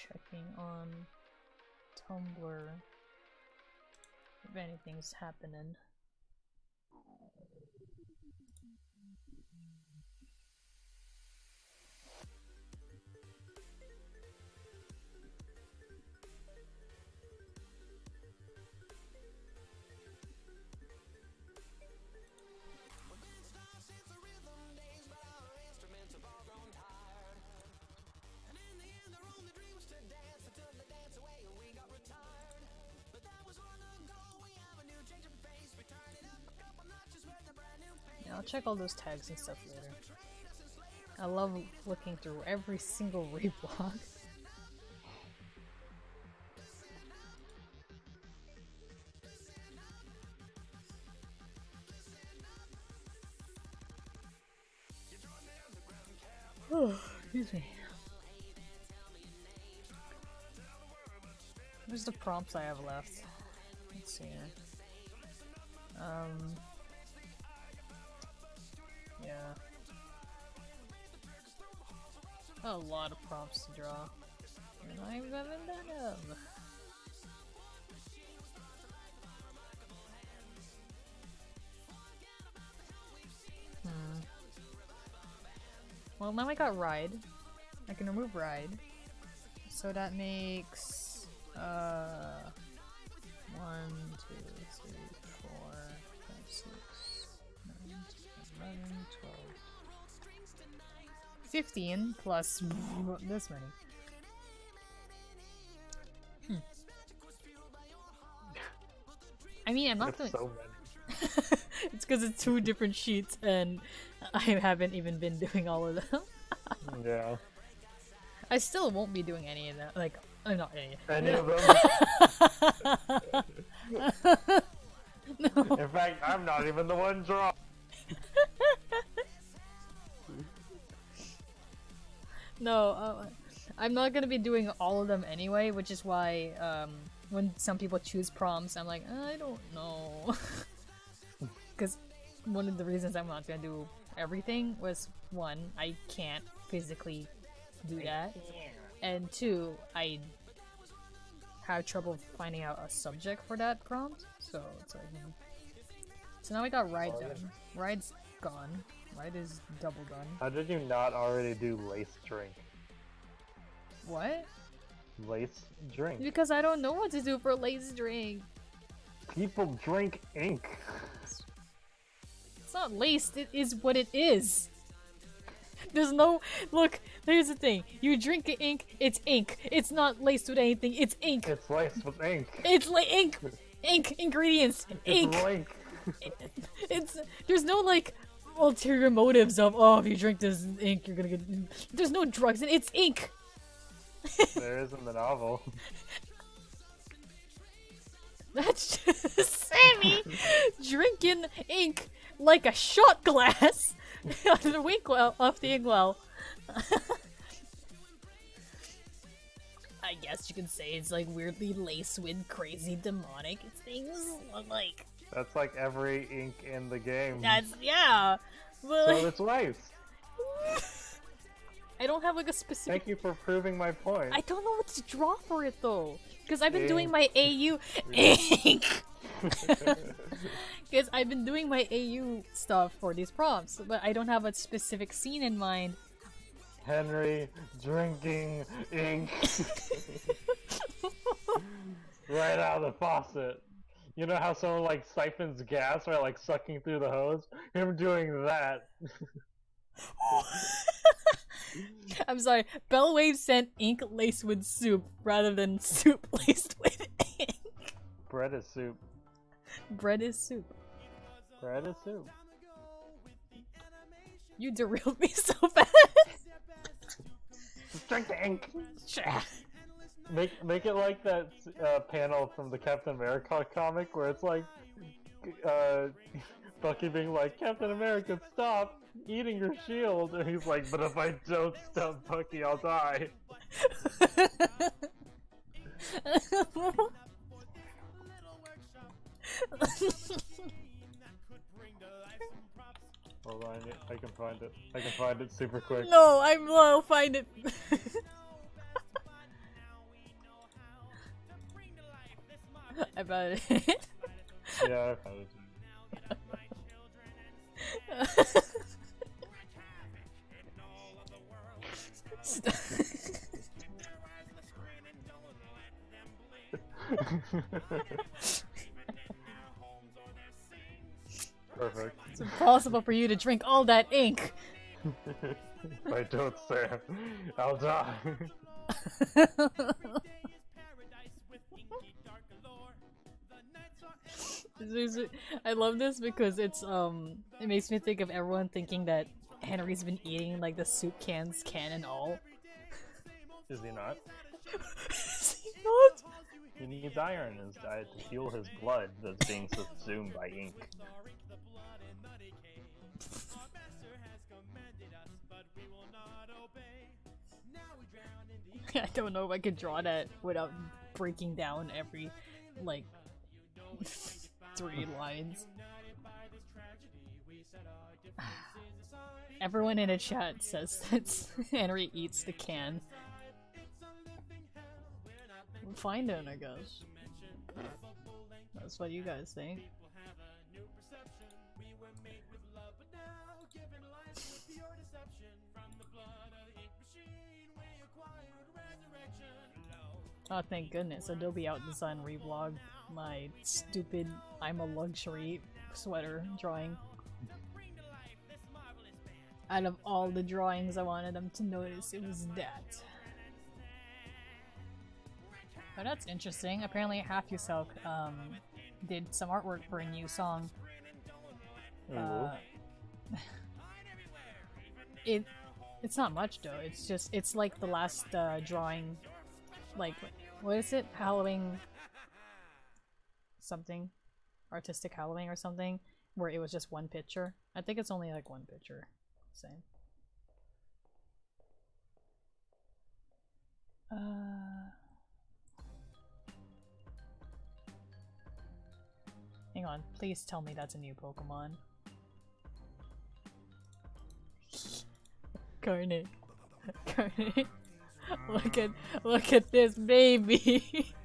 Checking on Tumblr if anything's happening. I'll check all those tags and stuff later. I love looking through every single reblog. Excuse me. Where's the prompts I have left? Let's see here. Yeah. A lot of prompts to draw. And I haven't done them. Well, now I got ride. I can remove ride. So that makes 1, 2, 3, 4, 5, 6, 9, 10, 11, 12, 15 plus this many. I mean, I'm not doing. So It's because it's 2 different sheets, and I haven't even been doing all of them. Yeah. I still won't be doing any of that. Like, not any. Any of them? No. In fact, I'm not even the one drawing. No, I'm not gonna be doing all of them anyway, which is why when some people choose prompts, I'm like, I don't know. Because one of the reasons I'm not gonna do everything was, 1, I can't physically do that, and 2, I have trouble finding out a subject for that prompt, so it's like... So now I got ride done. Ride's gone. Ride is double done. How did you not already do lace drink? What? Lace drink. Because I don't know what to do for lace drink. People drink ink. It's not laced, it is what it is. There's no... Look, here's the thing. You drink the ink, it's ink. It's not laced with anything, it's ink. It's laced with ink. It's like ink! Ink! Ingredients! Ink! It's link. It's... There's no, like, ulterior motives of, oh, if you drink this ink, you're gonna get... There's no drugs in it, it's ink! There is in the novel. That's just Sammy drinking ink like a shot glass out of the inkwell, off the inkwell. I guess you could say it's like weirdly laced with crazy demonic things. Like That's like every ink in the game. that's yeah. But So it's laced. I don't have like a specific. Thank you for proving my point. I don't know what to draw for it though, because I've been doing Ink. my AU ink. Because I've been doing my AU stuff for these prompts, but I don't have a specific scene in mind. Henry drinking ink right out of the faucet. You know how someone like siphons gas by like sucking through the hose? Him doing that. I'm sorry. Bellwave sent ink laced with soup rather than soup laced with ink. Bread is soup. Bread is soup. Bread is soup. You derailed me so fast. Just drink the ink. Make it like that panel from the Captain America comic where it's like Bucky being like, Captain America, stop eating your shield, and he's like, but if I don't stop Bucky, I'll die. Hold on, I can find it. I can find it super quick. No, I'm low. Find it. I found it. Yeah, I found it. Perfect. It's impossible for you to drink all that ink. If I don't, Sam, I'll die. I love this because it's it makes me think of everyone thinking that Henry's been eating like the soup cans can and all. Is he not? Is he not? He needs iron in his diet to fuel his blood that's being subsumed by ink. I don't know if I could draw that without breaking down every, like, 3 lines. Everyone in the chat says that Henry eats the can. We'll find it, I guess. That's what you guys think. Oh, thank goodness. Adobe OutDesign revlogged my stupid I'm a luxury sweater drawing. Out of all the drawings I wanted them to notice, it was that. Oh, that's interesting. Apparently Half Yourself did some artwork for a new song. It's not much though. It's like the last drawing. Like, what is it? Halloween something? Artistic Halloween or something? Where it was just one picture. I think it's only like one picture. Same. Hang on. Please tell me that's a new Pokemon. Garnet. Garnet. Look at this baby.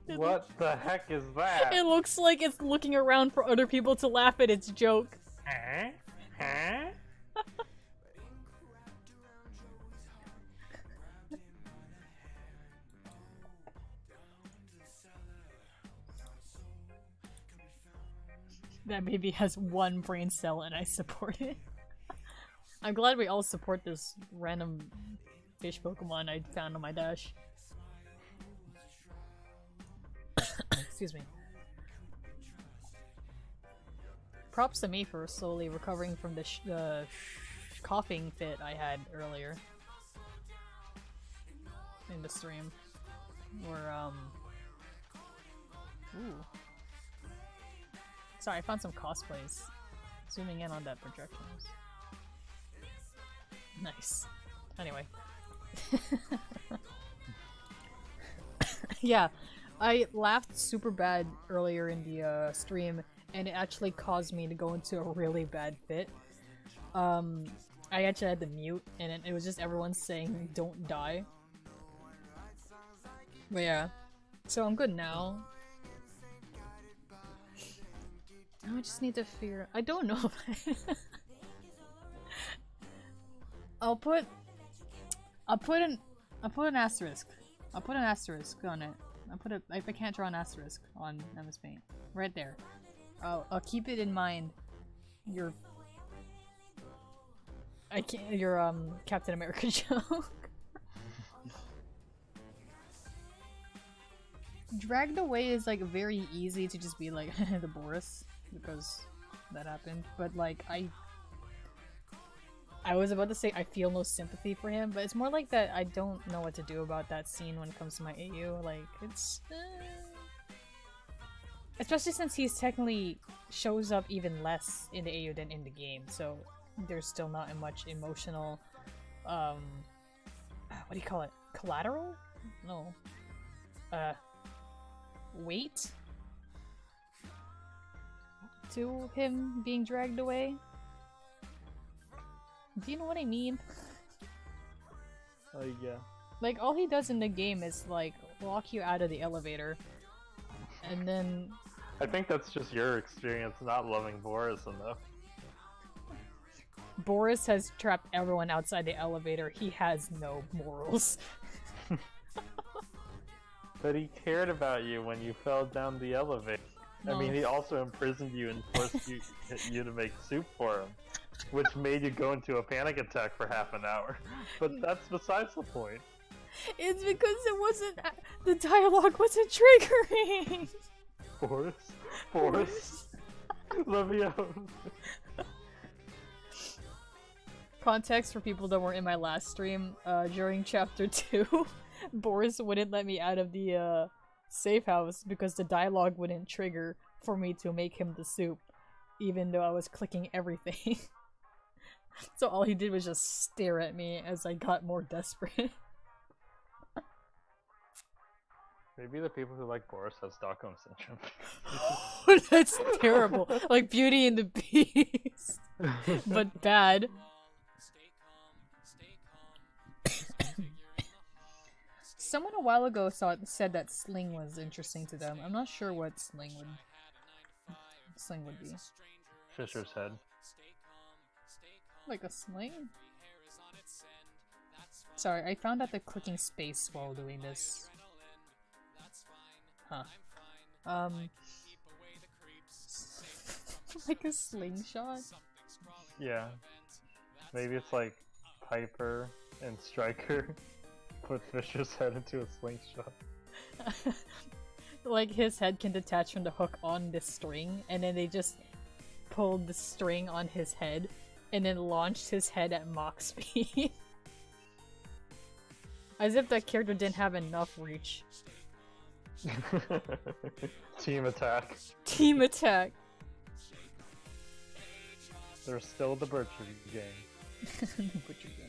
What the heck is that? It looks like it's looking around for other people to laugh at its joke. Huh? Huh? That baby has 1 brain cell and I support it. I'm glad we all support this random fish Pokemon I found on my dash. Excuse me. Props to me for slowly recovering from the coughing fit I had earlier in the stream. Where, ooh. Sorry, I found some cosplays. Zooming in on that projections. Nice. Anyway. Yeah, I laughed super bad earlier in the stream, and it actually caused me to go into a really bad fit. I actually had to mute, and it was just everyone saying, "Don't die." But yeah, so I'm good now. I just need to figure. I don't know. I'll put an asterisk I'll put an asterisk on it. I can't draw an asterisk on MS Paint. Right there. I'll keep it in mind. Your Captain America joke. Dragged away is like very easy to just be like the Boris because that happened, but like I was about to say I feel no sympathy for him, but it's more like that I don't know what to do about that scene when it comes to my AU. Like it's especially since he's technically shows up even less in the AU than in the game, so there's still not much emotional what do you call it? Collateral? No. Weight to him being dragged away. Do you know what I mean? Yeah. Like, all he does in the game is, like, walk you out of the elevator, and then... I think that's just your experience not loving Boris enough. Boris has trapped everyone outside the elevator. He has no morals. But he cared about you when you fell down the elevator. No. I mean, he also imprisoned you and forced you to make soup for him, which made you go into a panic attack for half an hour. But that's besides the point. It's because it wasn't... the dialogue wasn't triggering! Boris? Let me out. Context for people that weren't in my last stream, during chapter 2, Boris wouldn't let me out of the safe house because the dialogue wouldn't trigger for me to make him the soup, even though I was clicking everything. So all he did was just stare at me as I got more desperate. Maybe the people who like Boris have Stockholm Syndrome. That's terrible. Like Beauty and the Beast. But bad. Someone a while ago said that sling was interesting to them. I'm not sure what sling would be. Fisher's head. Like a sling? Sorry, I found out the clicking space while doing this. Huh. Like a slingshot? Yeah. Maybe it's like Piper and Stryker put Fisher's head into a slingshot. Like his head can detach from the hook on the string, and then they just pulled the string on his head, and then launched his head at Mach speed. As if that character didn't have enough reach. Team attack. Team attack! There's still the Butcher game. Butcher game.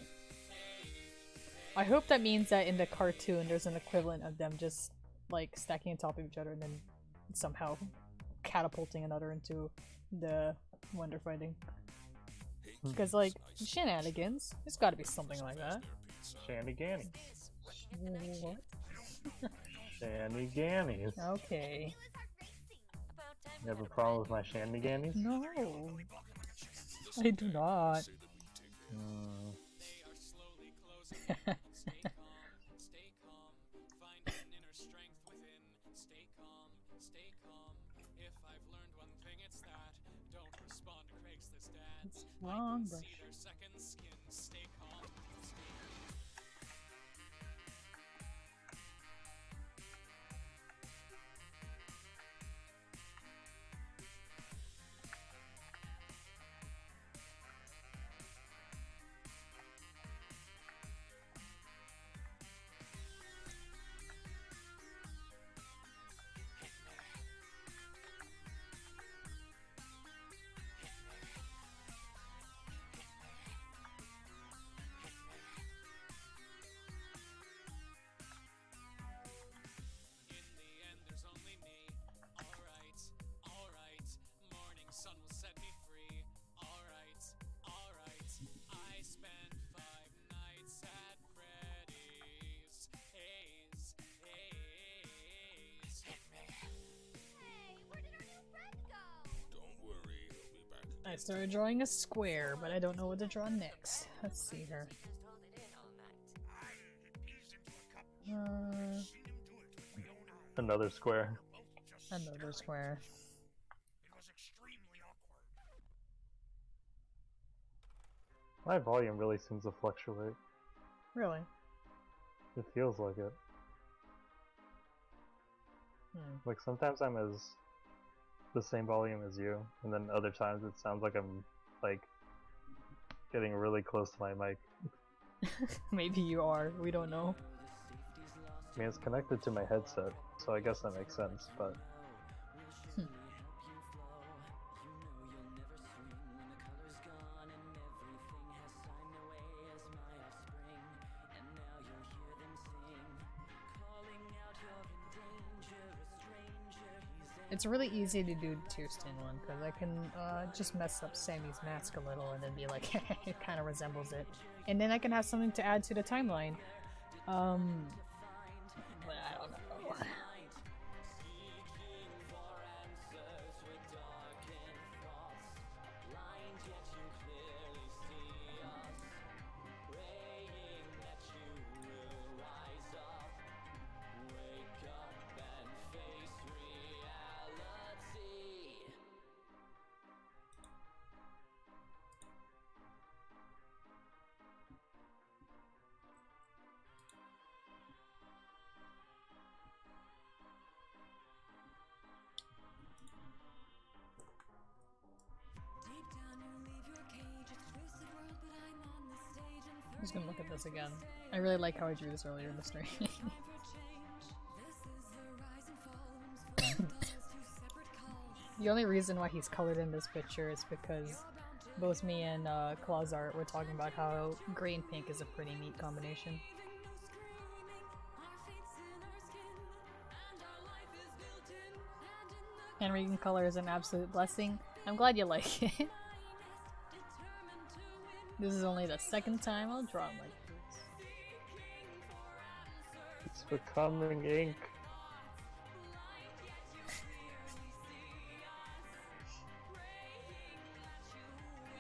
I hope that means that in the cartoon there's an equivalent of them just like stacking on top of each other and then somehow catapulting another into the Wonder Fighting. Because like, shenanigans, there's gotta be something like that. Shanny-ganny. What? Shanny-gannies. Okay. You have a problem with my shandy-gannies? No. I do not. It's wrong, bro. I started drawing a square, but I don't know what to draw next. Let's see here. Another square. Another square. It was extremely awkward. My volume really seems to fluctuate. Really? It feels like it. Like sometimes I'm the same volume as you, and then other times it sounds like I'm like getting really close to my mic. Maybe you are. We don't know. I mean, it's connected to my headset, so I guess that makes sense, but... It's really easy to do Tiersten one, because I can just mess up Sammy's mask a little and then be like, it kind of resembles it. And then I can have something to add to the timeline. But I don't know. I'm just gonna look at this again. I really like how I drew this earlier in the stream. The only reason why he's colored in this picture is because both me and Clawsart were talking about how gray and pink is a pretty neat combination. Handwritten color is an absolute blessing. I'm glad you like it. This is only the second time I'll draw like this. It's becoming ink.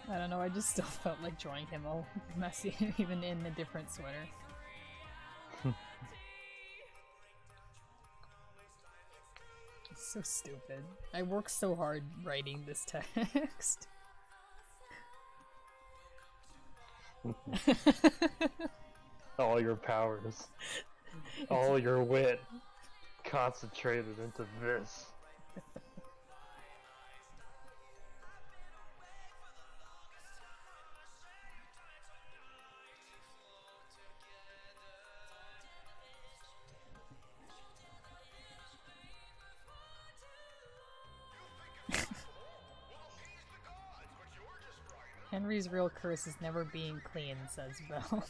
I don't know, I just still felt like drawing him all messy, even in a different sweater. It's so stupid. I worked so hard writing this text. All your powers, all your wit concentrated into this. Henry's real curse is never being clean, says Belle.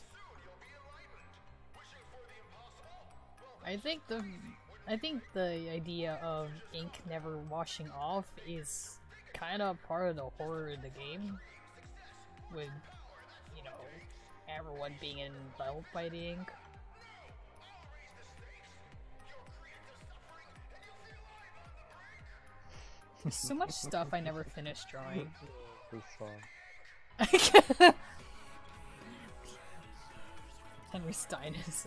I think the idea of ink never washing off is kind of part of the horror of the game, with, you know, everyone being enveloped by the ink. There's so much stuff I never finished drawing. This song. Henry Stein is.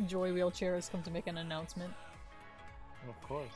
Joy Wheelchair has come to make an announcement. Of course.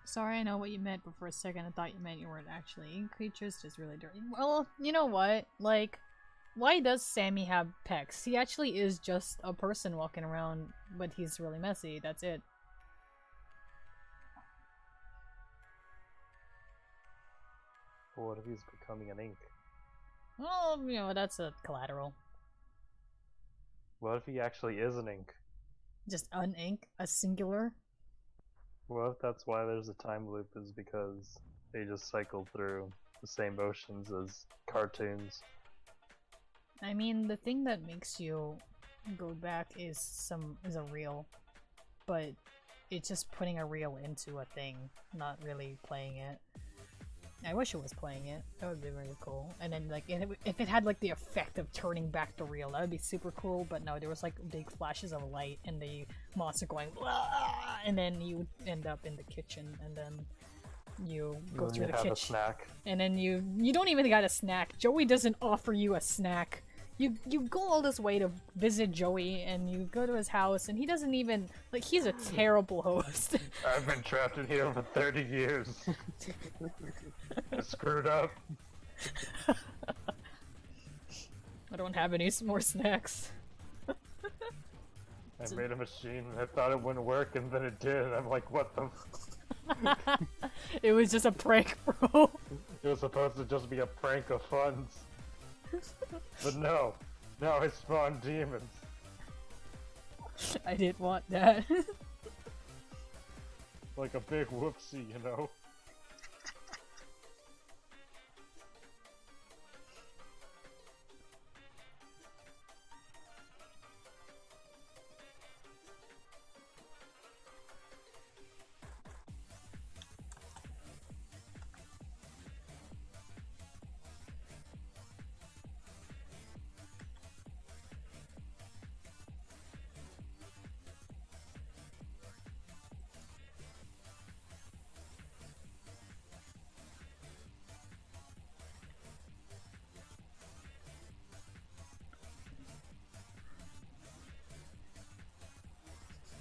Sorry, I know what you meant, but for a second I thought you meant you weren't actually ink creatures, just really dirty. Well, you know what? Like, why does Sammy have pecs? He actually is just a person walking around, but he's really messy, that's it. Well, what if he's becoming an ink? Well, you know, that's a collateral. What if he actually is an ink? Just an ink? A singular? Well, that's why there's a time loop, is because they just cycle through the same motions as cartoons. I mean, the thing that makes you go back is a reel, but it's just putting a reel into a thing, not really playing it. I wish it was playing it. That would be really cool. And then, like, if it had like the effect of turning back the reel, that would be super cool. But no, there was like big flashes of light and the monster going, "Wah!" And then you end up in the kitchen, and then you go And through you the have kitchen, a snack. and then you don't even got a snack. Joey doesn't offer you a snack. You go all this way to visit Joey, and you go to his house, and he doesn't even, like, he's a terrible host. I've been trapped in here for 30 years. I screwed up. I don't have any more snacks. I made a machine and I thought it wouldn't work, and then it did. I'm like, what the? It was just a prank, bro. It was supposed to just be a prank of funds. But no, now I spawned demons. I didn't want that. Like a big whoopsie, you know?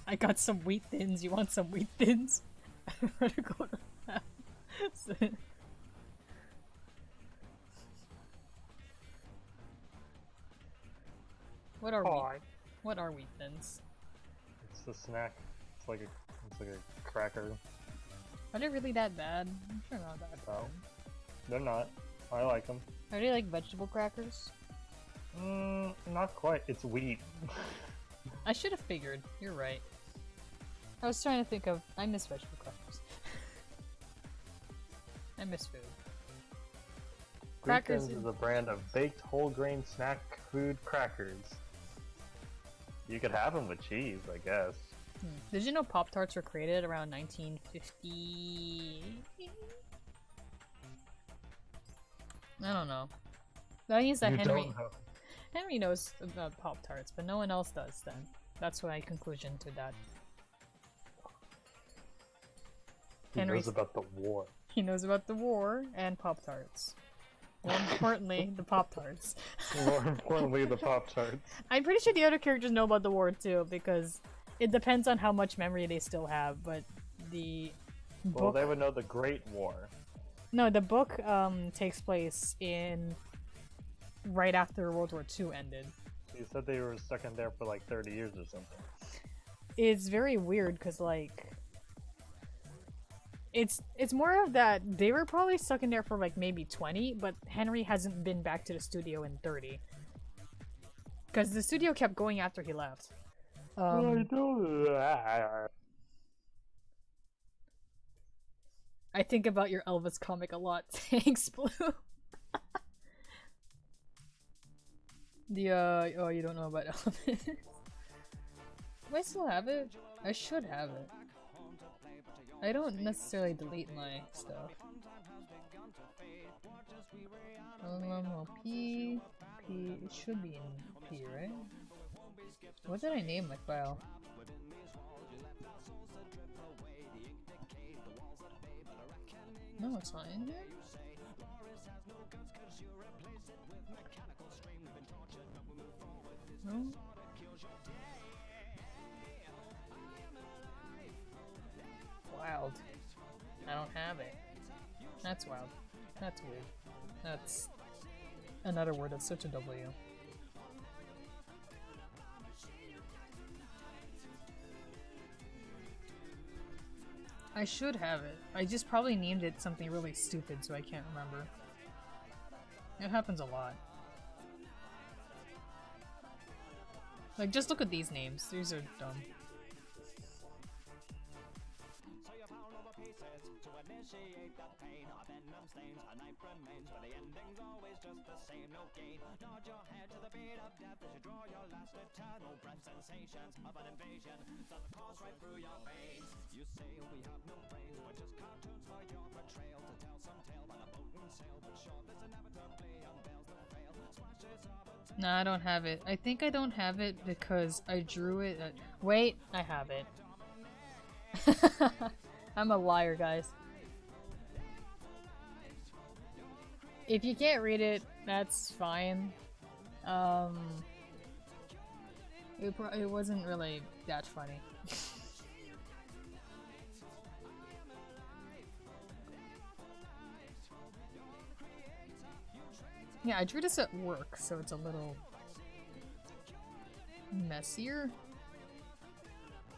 I got some wheat thins. You want some wheat thins? Go to that. What are wheat? What are wheat thins? It's a snack. It's like a cracker. Are they really that bad? I'm sure not that bad. No, they're not. I like them. Are they like vegetable crackers? Not quite. It's wheat. I should have figured. You're right. I was trying to think of. I miss vegetable crackers. I miss food. Crackers is a brand of baked whole grain snack food crackers. You could have them with cheese, I guess. Did you know Pop-Tarts were created around 1950? I don't know. That means that You Henry don't know. Henry knows about Pop-Tarts, but no one else does then. That's my conclusion to that. He knows about the war. He knows about the war and Pop-Tarts. More importantly, the Pop-Tarts. More importantly, the Pop-Tarts. I'm pretty sure the other characters know about the war too, because it depends on how much memory they still have, but the book... Well, they would know the Great War. No, the book takes place in... right after World War II ended. He said they were stuck in there for like 30 years or something. It's very weird, because, like... It's more of that they were probably stuck in there for like maybe 20, but Henry hasn't been back to the studio in 30. Because the studio kept going after he left. I think about your Elvis comic a lot. Thanks, Blue. Oh, you don't know about Elvis. Do I still have it? I should have it. I don't necessarily delete my stuff. P, it should be in P, right? What did I name my file? No, it's not in here? No? Wild. I don't have it. That's wild. That's weird. That's another word that's such a W. I should have it. I just probably named it something really stupid, so I can't remember. It happens a lot. Like, just look at these names. These are dumb. prefixes to initiate the pain. Our venom stains, our knife remains, but the ending's always just the same. No gain. Nod your head to the beat of death as you draw your last eternal breath. Sensations of an invasion suddenly course right through your veins. You say we have no brains, we're just cartoons for your betrayal. To tell some tale by the boat and sail, but sure this inevitably unveils the frail. Smashes of a No, I don't have it. I think I don't have it because I drew it. Wait, I have it. I'm a liar, guys. If you can't read it, that's fine. It wasn't really that funny. Yeah, I drew this at work, so it's a little messier.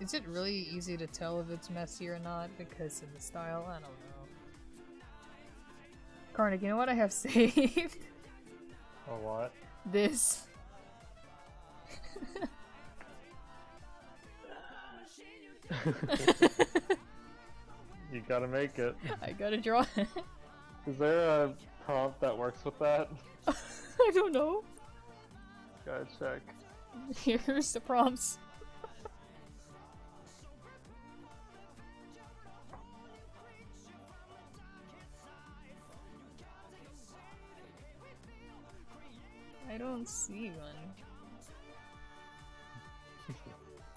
Is it really easy to tell if it's messy or not because of the style? I don't know. Karnak, you know what I have saved? A what? This. You gotta make it. I gotta draw it. Is there a prompt that works with that? I don't know. Gotta check. Here's the prompts. I don't see one.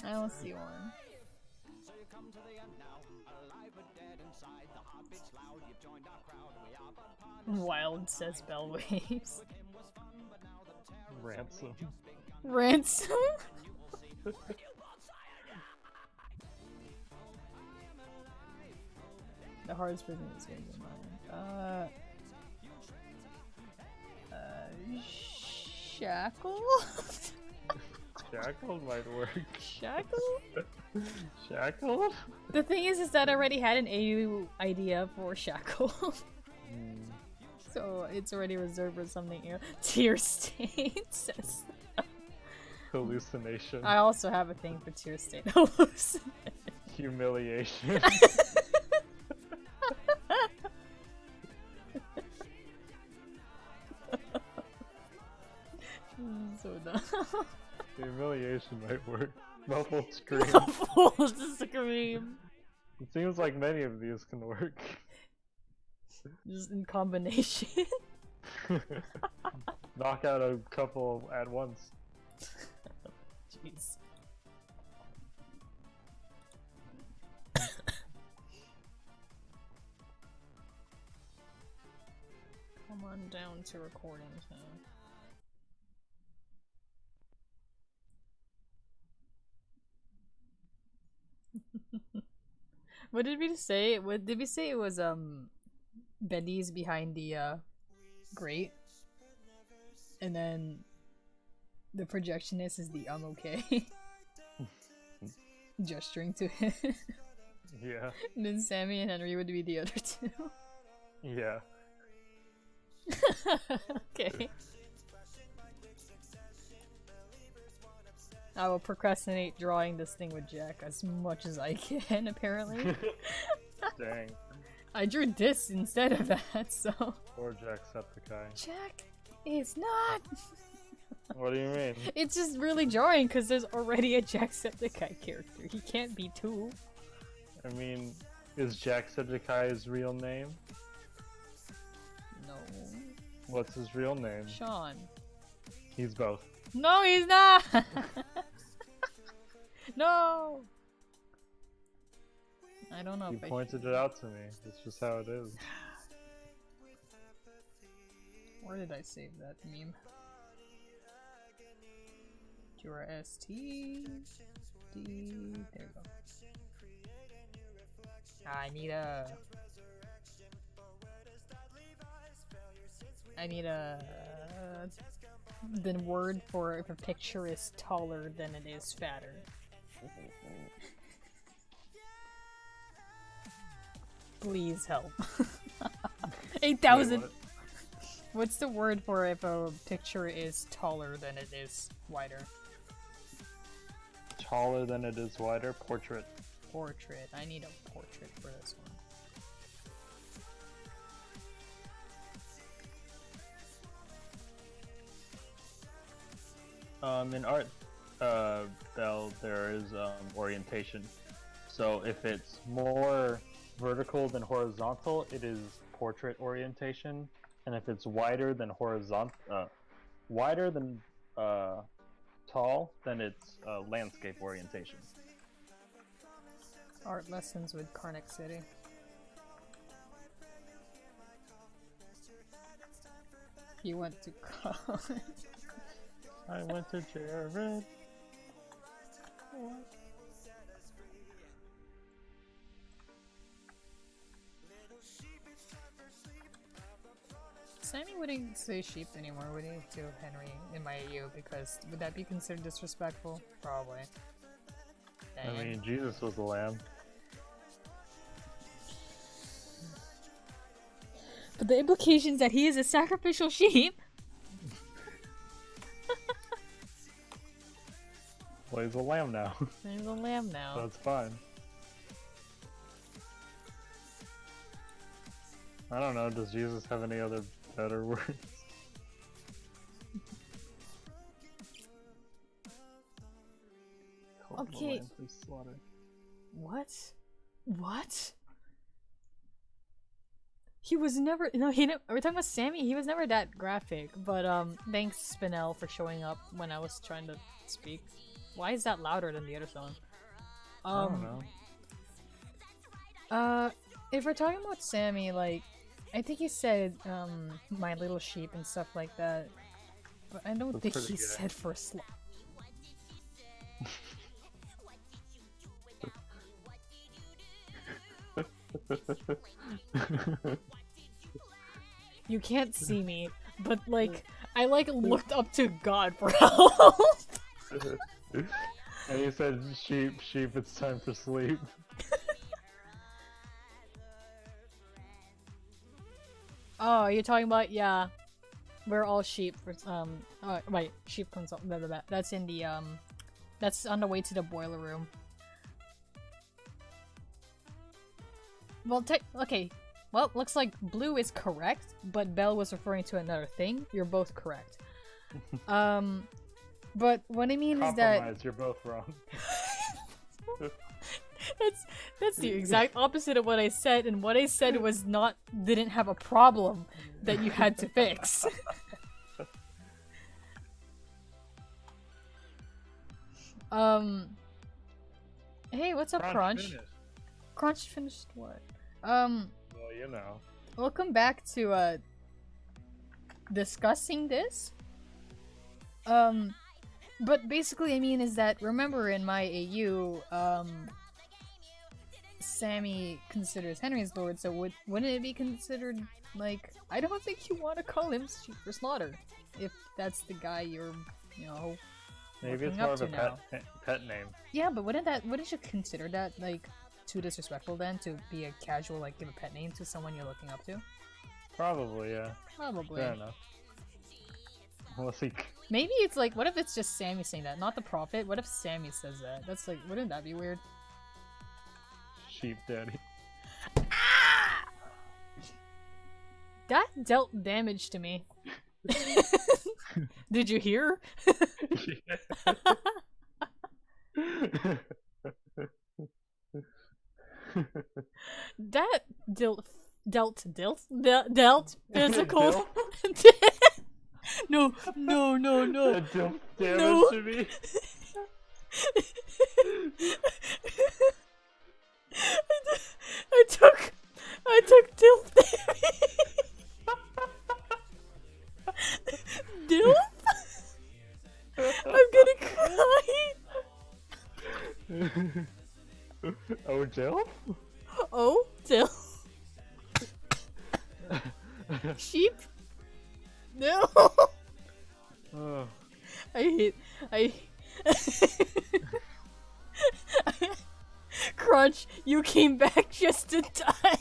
I don't see one. So you come to the end now, alive but dead inside. The heartbeat's loud, you've joined our crowd. We are but punished. Wild says bell waves. Ransom. Ransom? The hardest person is gonna be mine. Shackle? Shackled might work. Shackle? Shackled? The thing is that I already had an AU idea for Shackle. So it's already reserved for something new. Tear stain says. Hallucination. I also have a thing for tear stain. Hallucination. Humiliation. So dumb. Humiliation might work. Muffled scream. Muffled scream. It seems like many of these can work. Just in combination. Knock out a couple at once. Jeez. Come on down to recording time. What did we say? What did we say? It was Bendy's behind the grate, and then the projectionist is the I'm okay, gesturing to him. Yeah. And then Sammy and Henry would be the other two. Yeah. Okay. I will procrastinate drawing this thing with Jack as much as I can, apparently. Dang. I drew this instead of that, so... Or Jacksepticeye. Jack is not! What do you mean? It's just really jarring because there's already a Jacksepticeye character. He can't be two. I mean, is Jacksepticeye's real name? No. What's his real name? Sean. He's both. No, he's not! No! I don't know You if I pointed it out to me. It's just how it is. Where did I save that meme? Jura ST D. There you go. I need a the word for if a picture is taller than it is fatter. Please help. 8,000. Wait, what? What's the word for if a picture is taller than it is wider? Taller than it is wider? Portrait. Portrait. I need a portrait for this one. In art, there is orientation. So if it's more vertical than horizontal, it is portrait orientation, and if it's wider than tall, then it's landscape orientation. Art lessons with Karnak City. You went to college. I went to Jared. Sammy wouldn't say sheep anymore, would he, to Henry in my AU? Because would that be considered disrespectful? Probably. Dang. I mean, Jesus was the lamb. But the implications that he is a sacrificial sheep. Well, he's a lamb now. He's a lamb now. So it's fine. I don't know, does Jesus have any other better words? Okay. What? What? He was never. No, we're talking about Sammy. He was never that graphic. But thanks Spinel for showing up when I was trying to speak. Why is that louder than the other song? I don't know. If we're talking about Sammy, like, I think he said my little sheep and stuff like that. But I don't think he said for slut. You can't see me, but like I like looked up to God for help. And he said, sheep, it's time for sleep. Oh, you're talking about, yeah. We're all sheep for wait, sheep comes up. That's in the that's on the way to the boiler room. Well, okay. Well, looks like Blue is correct, but Belle was referring to another thing. You're both correct. But what I mean is that you're both wrong. that's the exact opposite of what I said, and what I said was didn't have a problem that you had to fix. Hey, what's up, Crunch? Finished. Crunch finished what? Well, you know. Welcome back to discussing this. But basically, I mean, is that remember in my AU, Sammy considers Henry his lord, so wouldn't it be considered like I don't think you want to call him sheep for slaughter if that's the guy you're, you know. Maybe it's more of a pet name. Yeah, but wouldn't you consider that like too disrespectful then to be a casual like give a pet name to someone you're looking up to? Probably, yeah. Probably. Fair enough. Unless he... Maybe it's like, what if it's just Sammy saying that, not the prophet? What if Sammy says that? That's like, wouldn't that be weird? Sheep daddy. Ah! That dealt damage to me. Did you hear? That dealt physical. No. That dealt damage to me. I took dilf damage. Dilf? I'm gonna cry. Oh, dilf? Oh, dilf. Sheep? No. Oh. I Crunch, you came back just to die.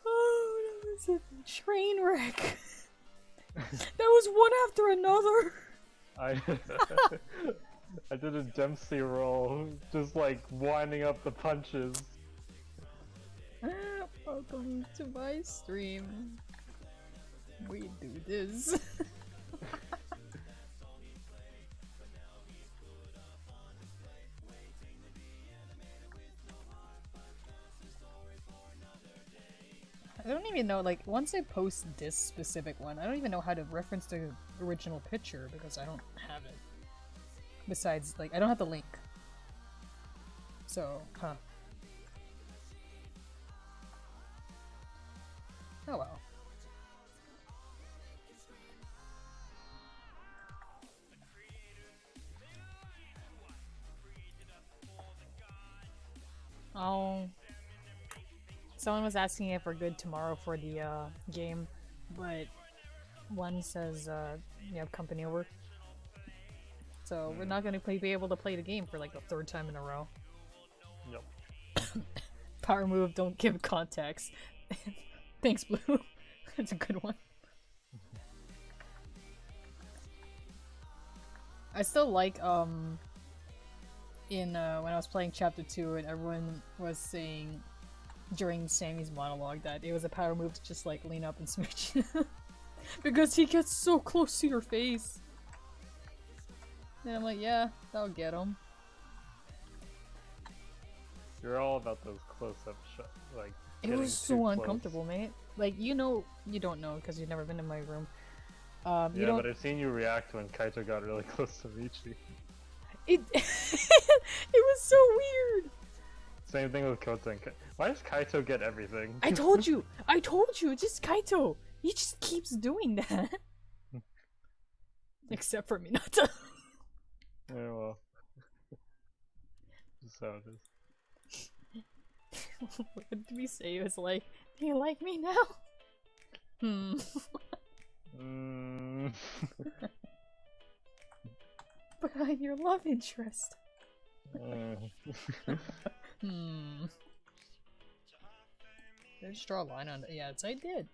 Oh, that was a train wreck. That was one after another. I I did a Dempsey roll, just like winding up the punches. Welcome to my stream. We do this. I don't even know, like, once I post this specific one, I don't even know how to reference the original picture because I don't have it. Besides, like, I don't have the link. So, huh. Oh well. Oh. Someone was asking if we're good tomorrow for the game, but one says you have company over. So we're not gonna be able to play the game for like the third time in a row. Yep. Power move, don't give context. Thanks, Blue. That's a good one. I still like in when I was playing chapter 2 and everyone was saying during Sammy's monologue that it was a power move to just like lean up and smooch because he gets so close to your face. And I'm like, yeah, that'll get him. You're all about those close-up shots, like. It was so uncomfortable, mate. Like, you know, you don't know because you've never been in my room. Yeah, but I've seen you react when Kaito got really close to Michi. It was so weird. Same thing with Kota and why does Kaito get everything? I told you! I told you! It's just Kaito! He just keeps doing that. Except for Minato. Yeah, well. Just how it is. What did we say? It was like, do you like me now? But I'm your love interest. Did I just draw a line on it? Yeah, I did.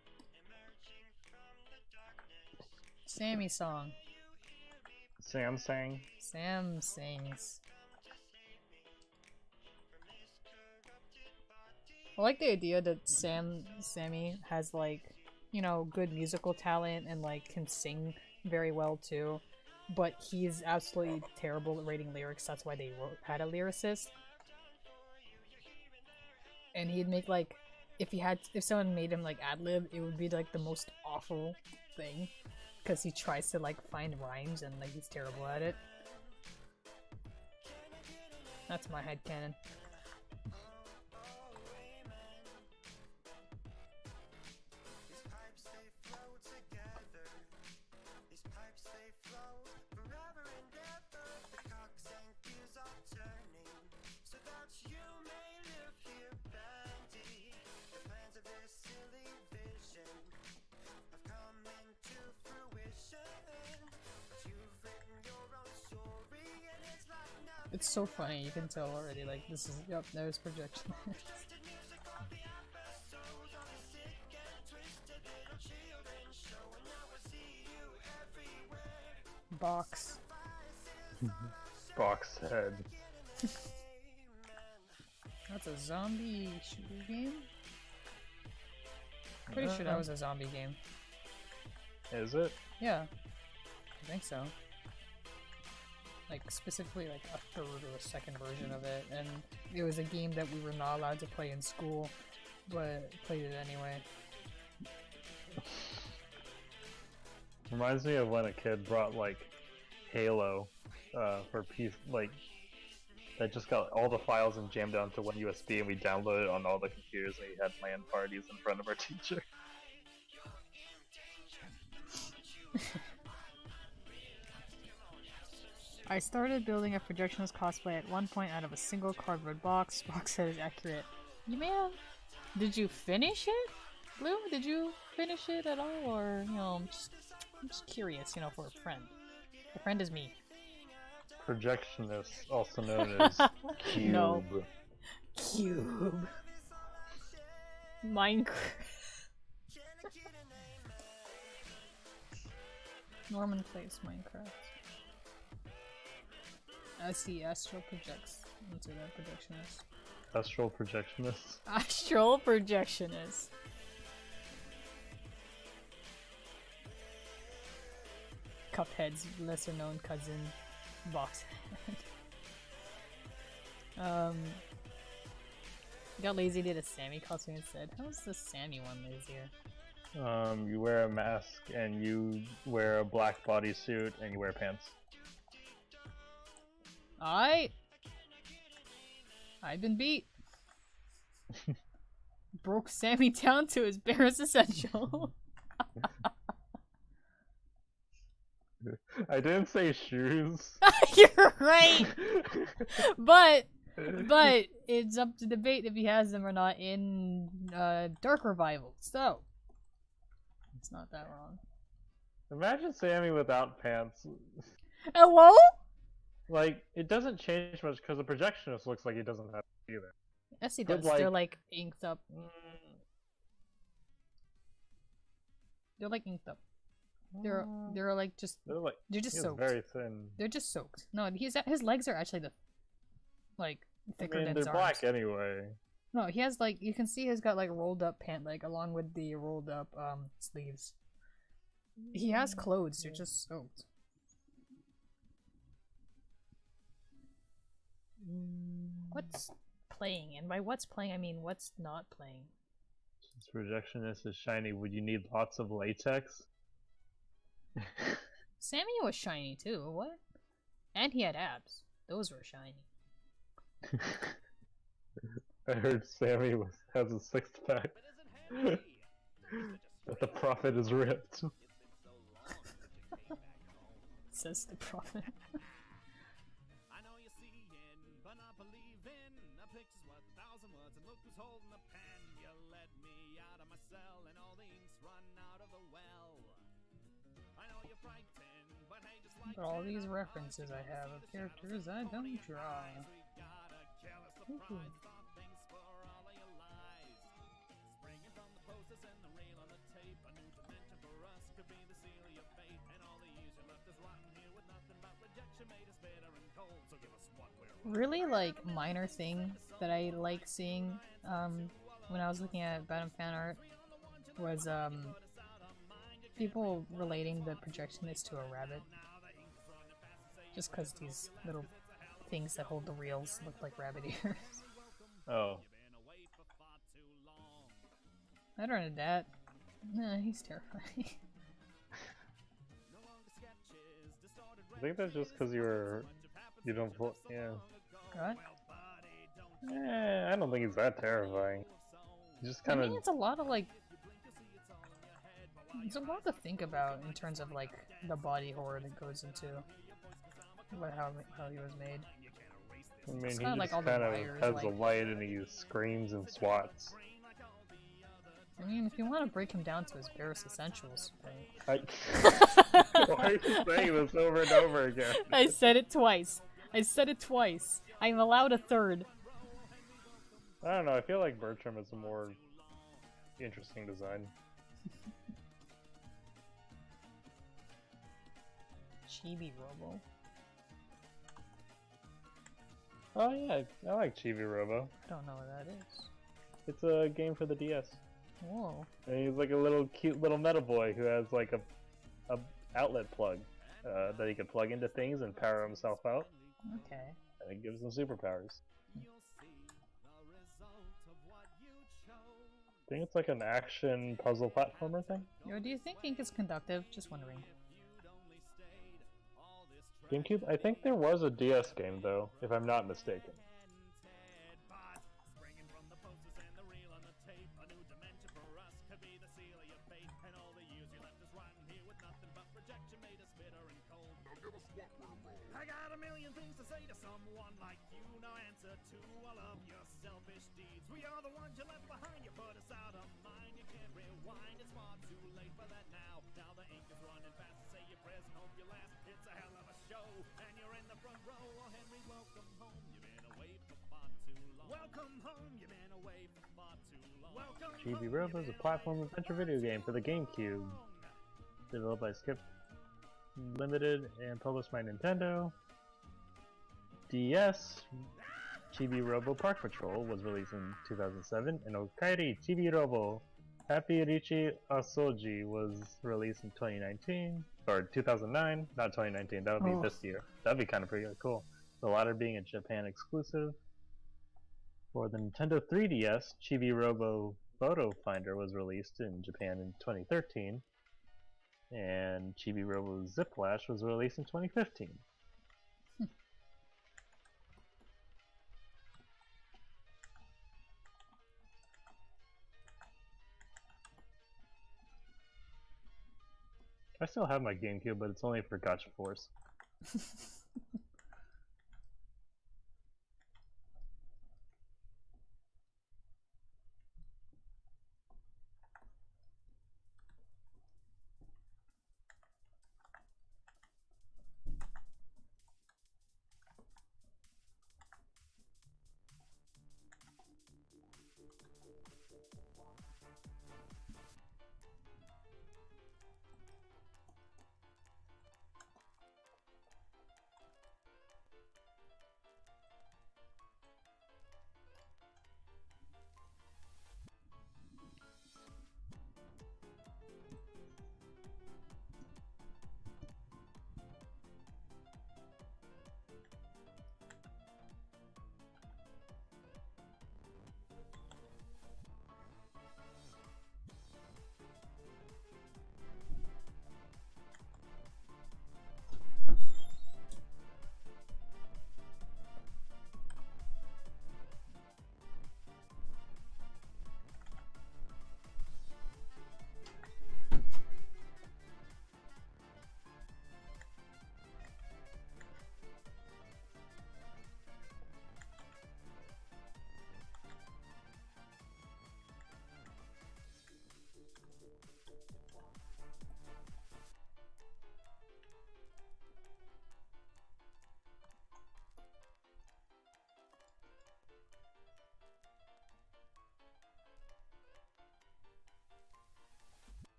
Sammy song. Sam sang. Sam sings. I like the idea that Sammy has like, you know, good musical talent and like can sing very well too, but he's absolutely terrible at writing lyrics. That's why they had a lyricist. And he'd make like, if someone made him like ad-lib, it would be like the most awful thing, because he tries to like find rhymes and like he's terrible at it. That's my headcanon. It's so funny, you can tell already, like, this is, yep, there's projection. Box. Box head. That's a zombie shooter game? Pretty sure that was a zombie game. Is it? Yeah. I think so. Like, specifically like a third or a second version of it, and it was a game that we were not allowed to play in school, but played it anyway. Reminds me of when a kid brought like Halo for PC, like that just got all the files and jammed onto one USB, and we downloaded it on all the computers, and we had LAN parties in front of our teacher. I started building a projectionist cosplay at one point out of a single cardboard box. Box set is accurate. You may have... Did you finish it? Blue, did you finish it at all? Or, you know, I'm just curious, you know, for a friend. A friend is me. Projectionist, also known as Cube. No. Cube. Minecraft. Norman plays Minecraft. I see astral projects into that projectionist. Astral projectionist. Astral projectionist. Cuphead's lesser known cousin, Boxhead. Got lazy, did a Sammy costume instead. How is the Sammy one lazier? You wear a mask and you wear a black bodysuit and you wear pants. I've been beat. Broke Sammy down to his barest essential. I didn't say shoes. You're right. But it's up to debate if he has them or not in Dark Revival. So it's not that wrong. Imagine Sammy without pants. Hello? Like, it doesn't change much because the projectionist looks like he doesn't have it either. Yes, he But, does. They're like inked up. They're like inked up. They're like just they're just he's soaked. very thin. They're just soaked. No, his legs are actually thicker than his they're arms. black anyway. No, he has like you can see he's got like rolled up pant leg along with the rolled up sleeves. He has clothes. They're just soaked. What's playing? And by what's playing, I mean what's not playing. Since projectionist is shiny, would you need lots of latex? Sammy was shiny too. What? And he had abs. Those were shiny. I heard Sammy has a sixth pack. But the prophet is ripped. Says the prophet. I know you're seeing, but not believing. A picture's worth 1,000 words, and look who's holding the pen. You let me out of my cell, and all the ink's run out of the well. I know you're frightened, but hey, just like All these references I have of characters I don't draw. Ooh. Springing from the posters and the reel on the tape, a new dimension for us could be the seal of your fate. And all the years you left us rotting here with nothing but rejection made us bitter and cold. So give us what we're Really like minor thing that I like seeing when I was looking at Batman fan art was people relating the projectionist to a rabbit. Just because these little things that hold the reels look like rabbit ears. Oh. I don't know that. Nah, he's terrifying. I think that's just because you don't put, yeah. What? I don't think he's that terrifying. He just kind I of. mean, it's a lot of like. It's a lot to think about in terms of like the body horror that goes into how he was made. I mean, It's he kinda just like all the kind of wires, has like- the light and he screams and swats. I mean, if you want to break him down to his barest essentials, Why are you saying this over and over again? I said it twice. I said it twice. I'm allowed a third. I don't know. I feel like Bertram is a more interesting design. Chibi Robo. Oh yeah, I like Chibi Robo. I don't know what that is. It's a game for the DS. Whoa. And he's like a little cute little meta boy who has like a outlet plug that he can plug into things and power himself out. Okay. And it gives him superpowers. I think it's like an action puzzle platformer thing. Yo, do you think ink is conductive? Just wondering. GameCube? I think there was a DS game though, if I'm not mistaken. I got a million things to say to someone like you. No answer to all of your selfish deeds. We are the ones you left behind. You put us out of mind. You can't rewind. It's far too late for that now. Now the ink is running fast. Say your prayers and hope you last. It's a hell of a show, and you're in the front row. Oh, Henry, welcome home. You've been away for far too long. Welcome home. You've been away for far too long. Welcome Chibi home, Robo is a platform adventure video game for the GameCube, developed by Skip Limited and published by Nintendo. DS, Chibi Robo Park Patrol was released in 2007, and Okairi Chibi Robo Happy Richi Asoji was released in 2019, or 2009, not 2019, that would be this year. That'd be kind of pretty cool. The latter being a Japan exclusive. For the Nintendo 3DS, Chibi Robo Photo Finder was released in Japan in 2013, and Chibi Robo Ziplash was released in 2015. I still have my GameCube, but it's only for Gotcha Force.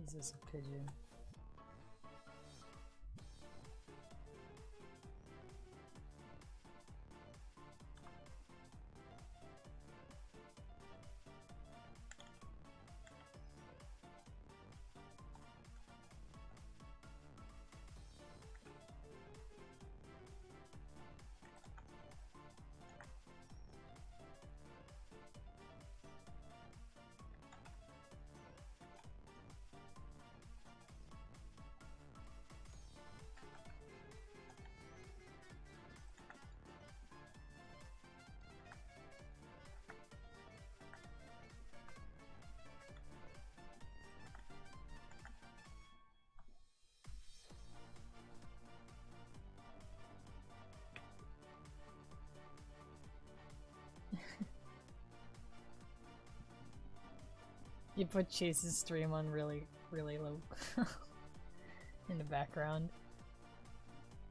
Is this a pigeon? You put Chase's stream on really low in the background.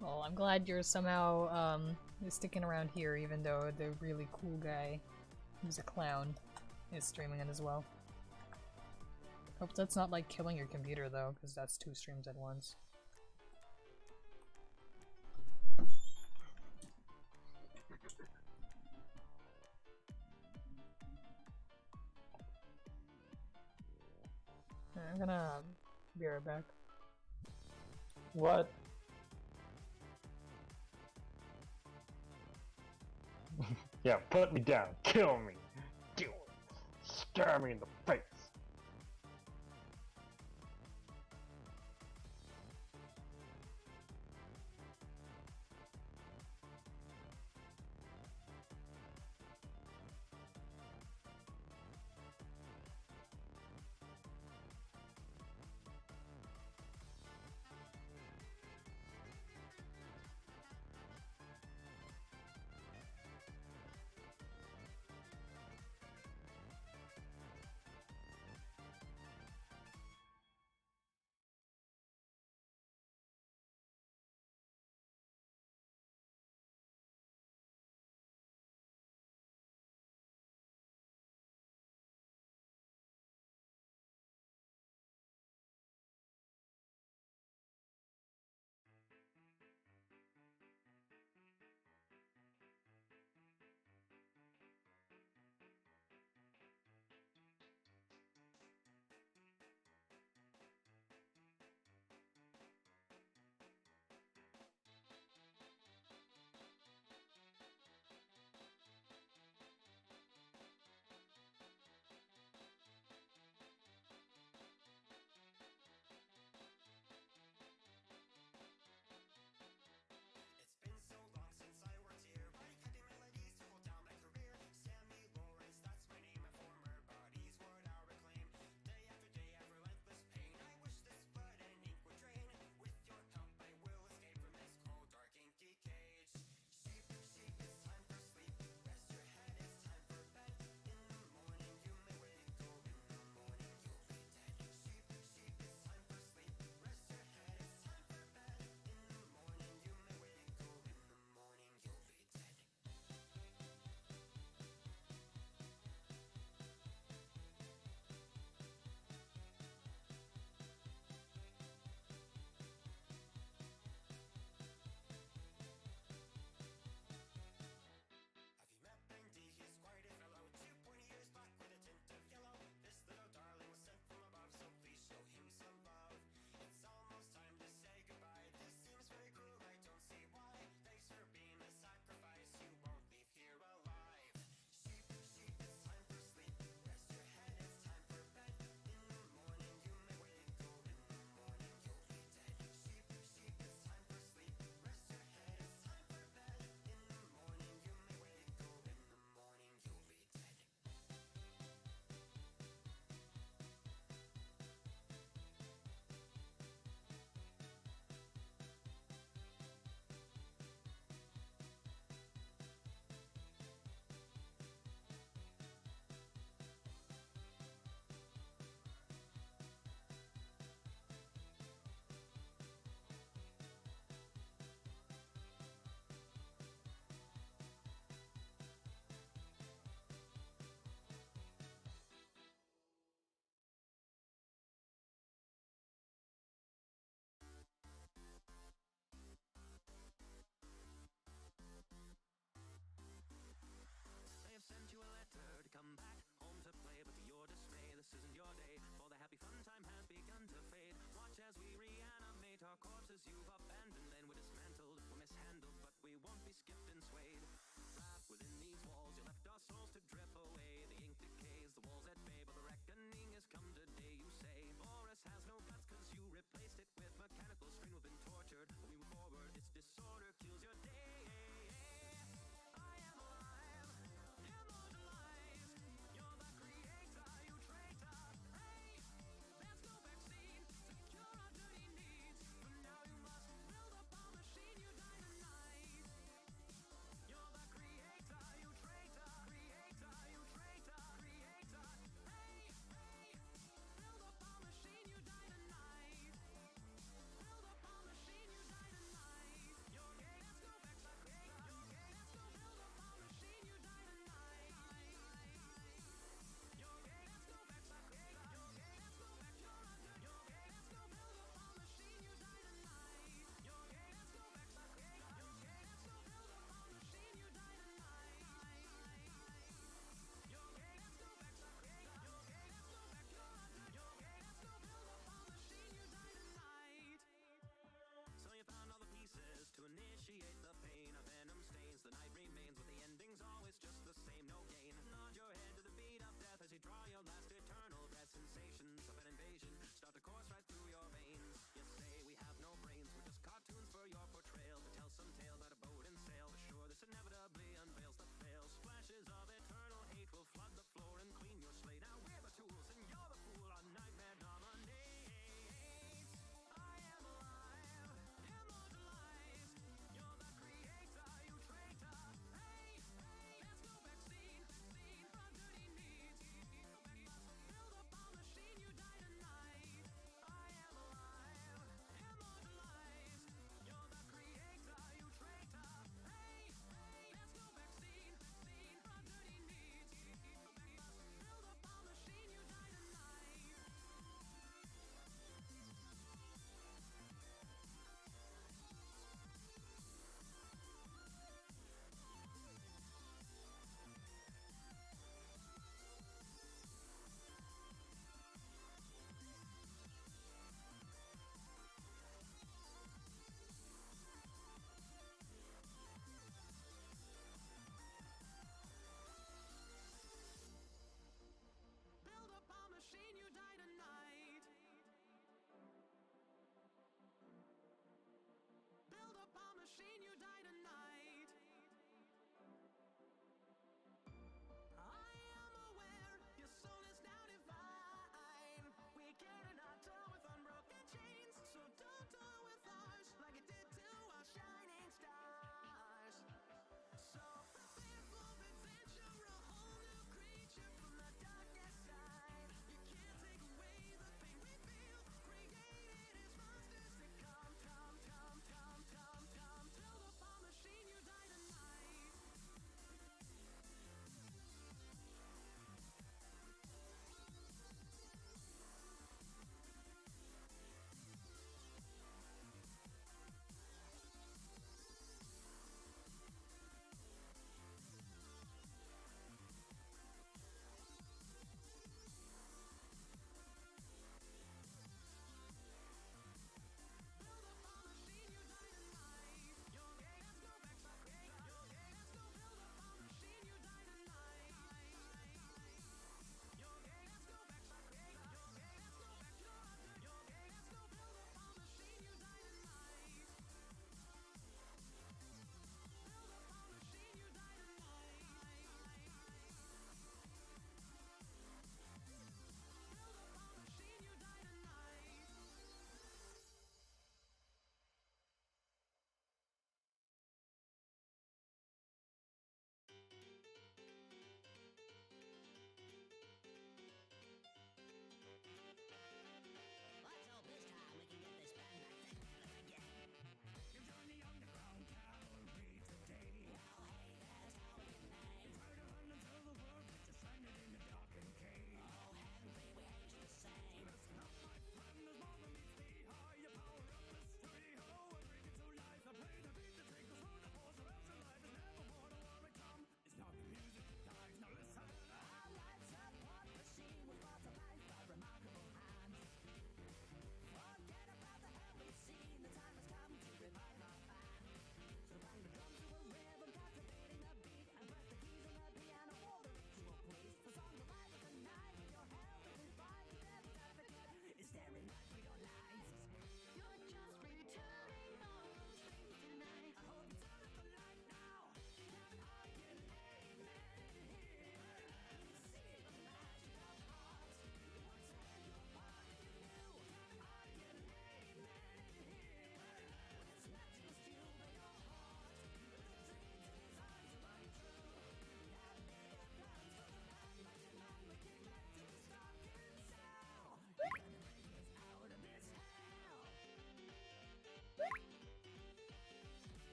Well, I'm glad you're somehow you're sticking around here, even though the really cool guy who's a clown is streaming it as well. Hope that's not like killing your computer though, because that's 2 streams at once. I'm gonna be right back. What? Yeah, put me down, kill me, do it, stare me in the face.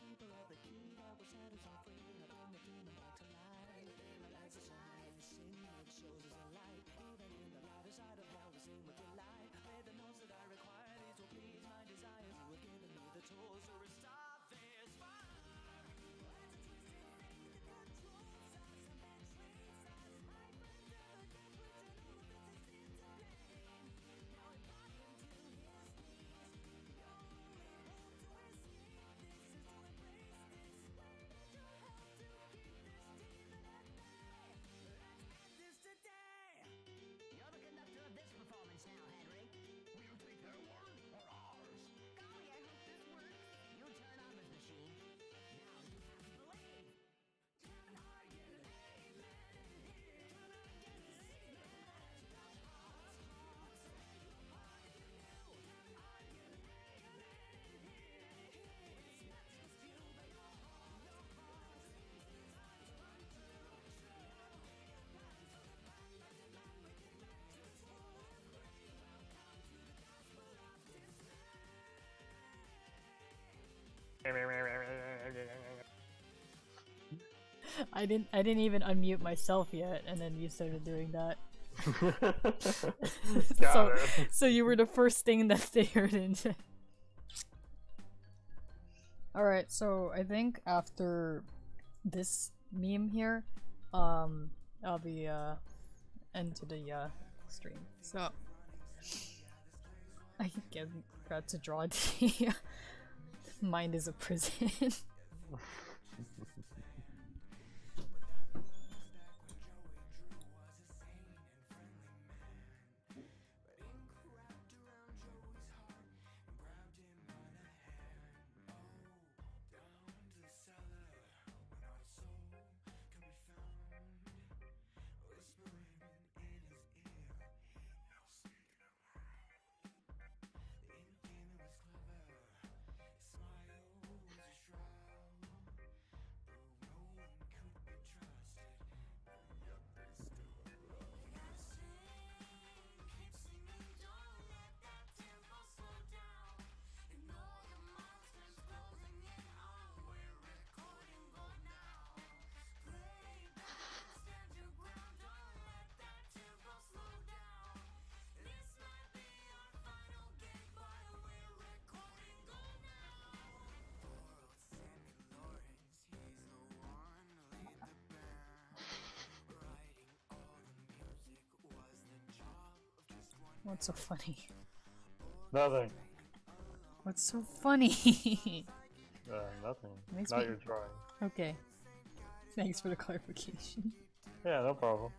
keeper of the key that was set us all free. I bring the demon back to life. Like the sign, sin it shows us a light. Even in the lighter side of hell, we sing with delight. Play the notes that I require, these will please my desires. You have given me the tools to restart this fire. You're the conductor of this performance now, Henry. Will you take their word or ours? Golly, I hope this works. You turn on this machine. Now you have to believe. Can I get an amen in here? Can I get an amen? I didn't even unmute myself yet, and then you started doing that. Got it. So you were the first thing that they heard into. Alright, so I think after this meme here, I'll be end to the stream. So I got to draw the mind is a prison. What's so funny? Nothing. What's so funny? Nothing. Makes Not me- your drawing. Okay. Thanks for the clarification. Yeah, no problem.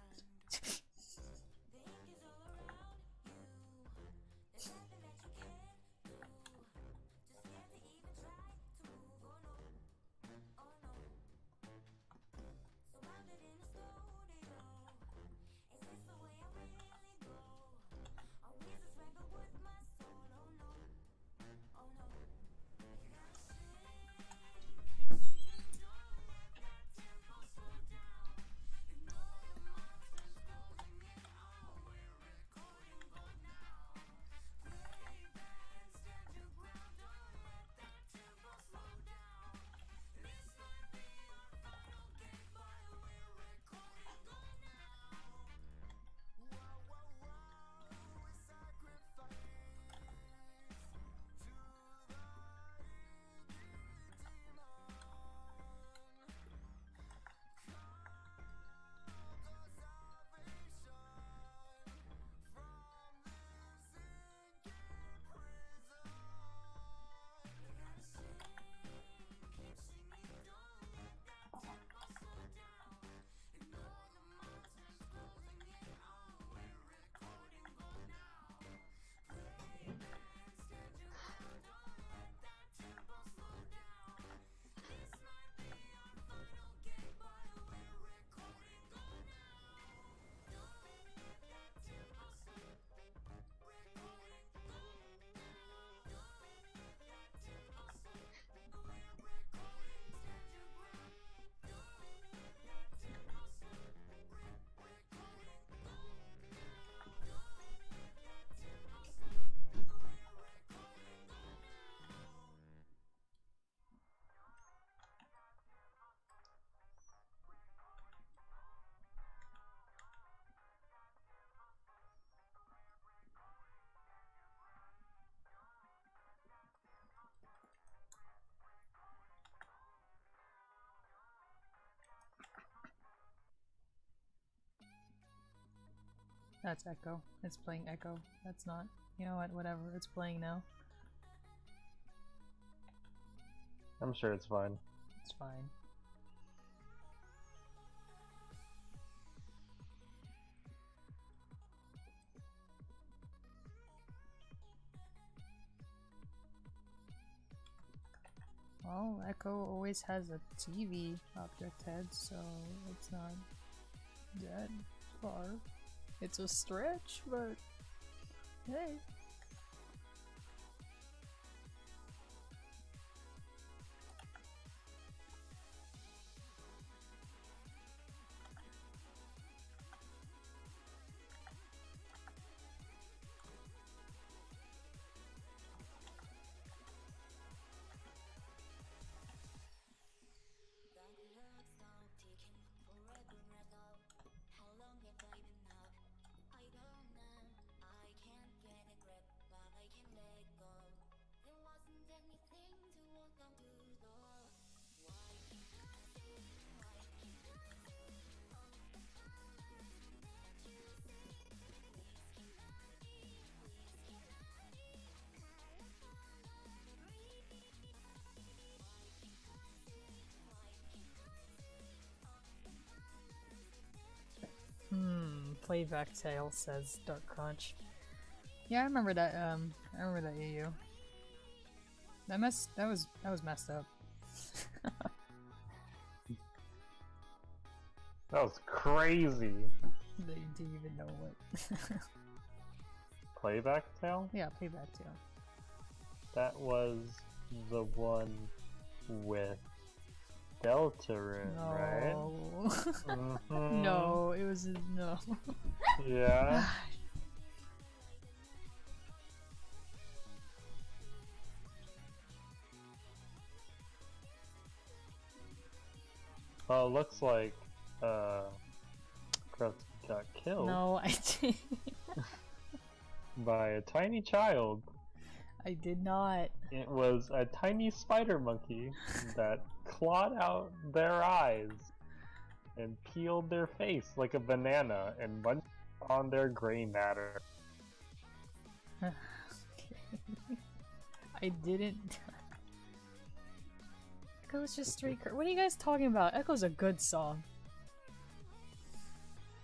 That's Echo. It's playing Echo. That's not. You know what? Whatever. It's playing now. I'm sure it's fine. It's fine. Well, Echo always has a TV object head, so it's not that far. It's a stretch, but hey. Playback Tale says Dark Crunch. Yeah, I remember that. I remember that AU. That was messed up. That was crazy. They didn't even know what. Playback Tale? Yeah, Playback Tale. That was the one with Deltarune, right? Mhm. No, it was no. Yeah. Well, it looks like Krusty got killed No, I did. by a tiny child. I did not. It was a tiny spider monkey that clawed out their eyes and peeled their face like a banana and munched on their gray matter. Okay. I didn't. Echo's just straight. What are you guys talking about? Echo's a good song.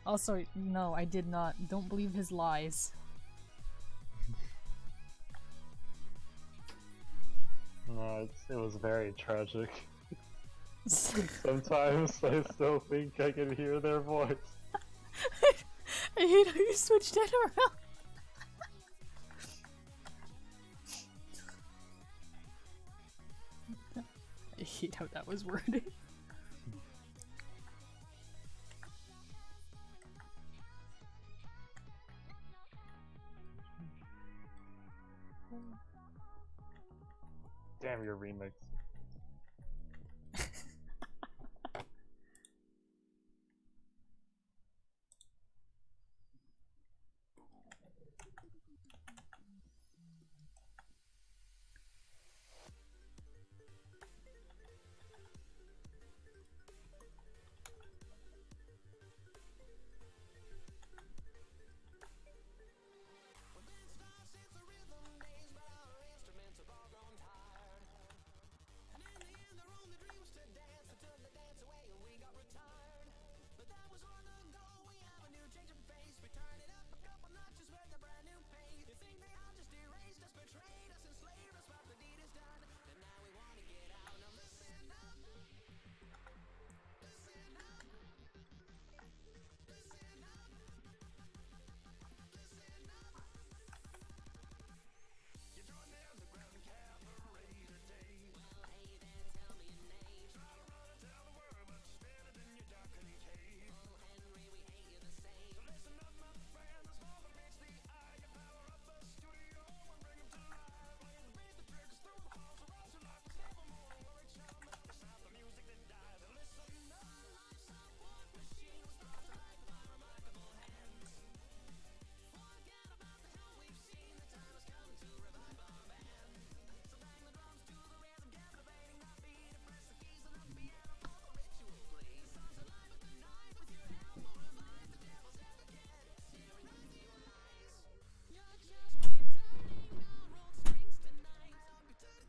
Also, no, I did not. Don't believe his lies. No, it was very tragic. Sometimes I still think I can hear their voice. I hate how you switched it around. I hate how that was worded. Damn your remix.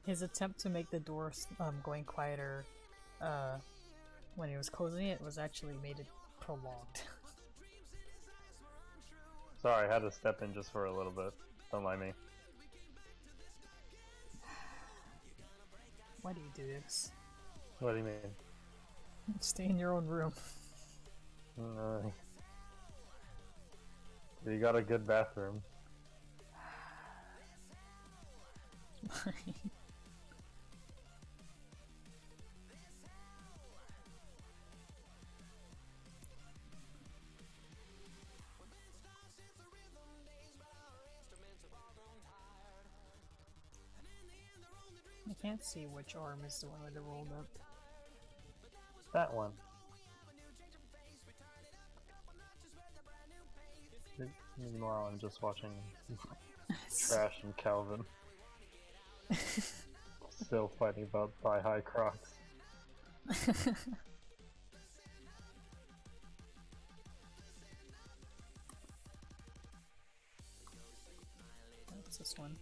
His attempt to make the door going quieter when he was closing it was actually made it prolonged. Sorry, I had to step in just for a little bit. Don't mind me. Why do you do this? What do you mean? Stay in your own room. You got a good bathroom. I can't see which arm is the one with the rolled up. That one. Meanwhile, I'm just watching Trash and Calvin. Still fighting about thigh high Crocs. What's this one?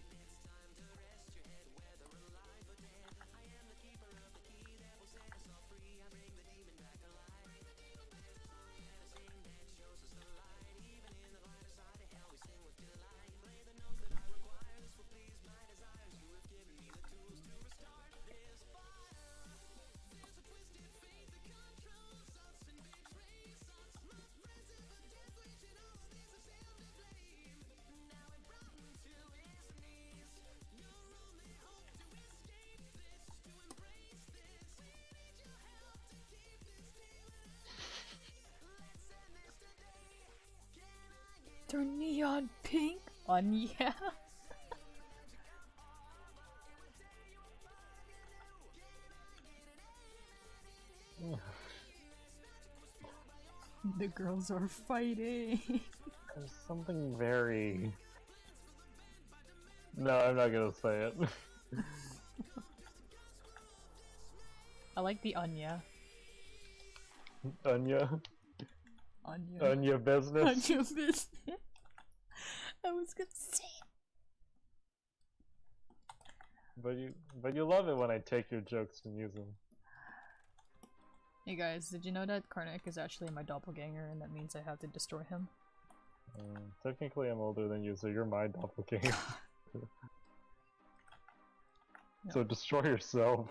Turn neon pink on yeah. The girls are fighting. There's something very... No, I'm not gonna say it. I like the Anya. Anya? Anya. Anya business? Anya business. I was gonna say it. But you love it when I take your jokes and use them. Hey guys, did you know that Karnak is actually my doppelganger and that means I have to destroy him? Technically I'm older than you, so you're my doppelganger. So destroy yourself.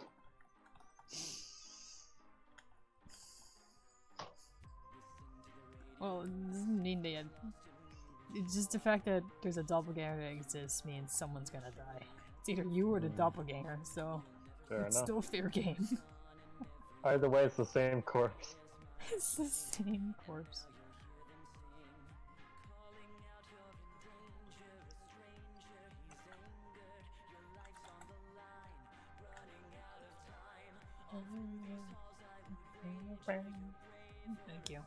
Well, it doesn't mean they it's just the fact that there's a doppelganger that exists means someone's gonna die. It's either you or the doppelganger, so Fair it's enough. still fair game. Either way, it's the same corpse. It's the same corpse. Thank you.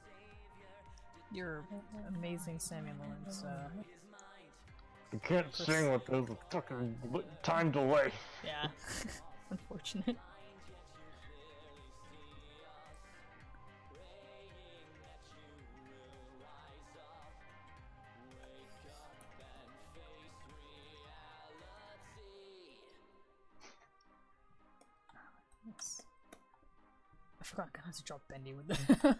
You're amazing, Samuel Lawrence. You can't sing with this fucking time delay. Yeah. Unfortunate. Yes. I forgot how to drop Bendy with the,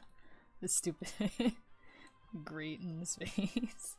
the stupid grate in his face.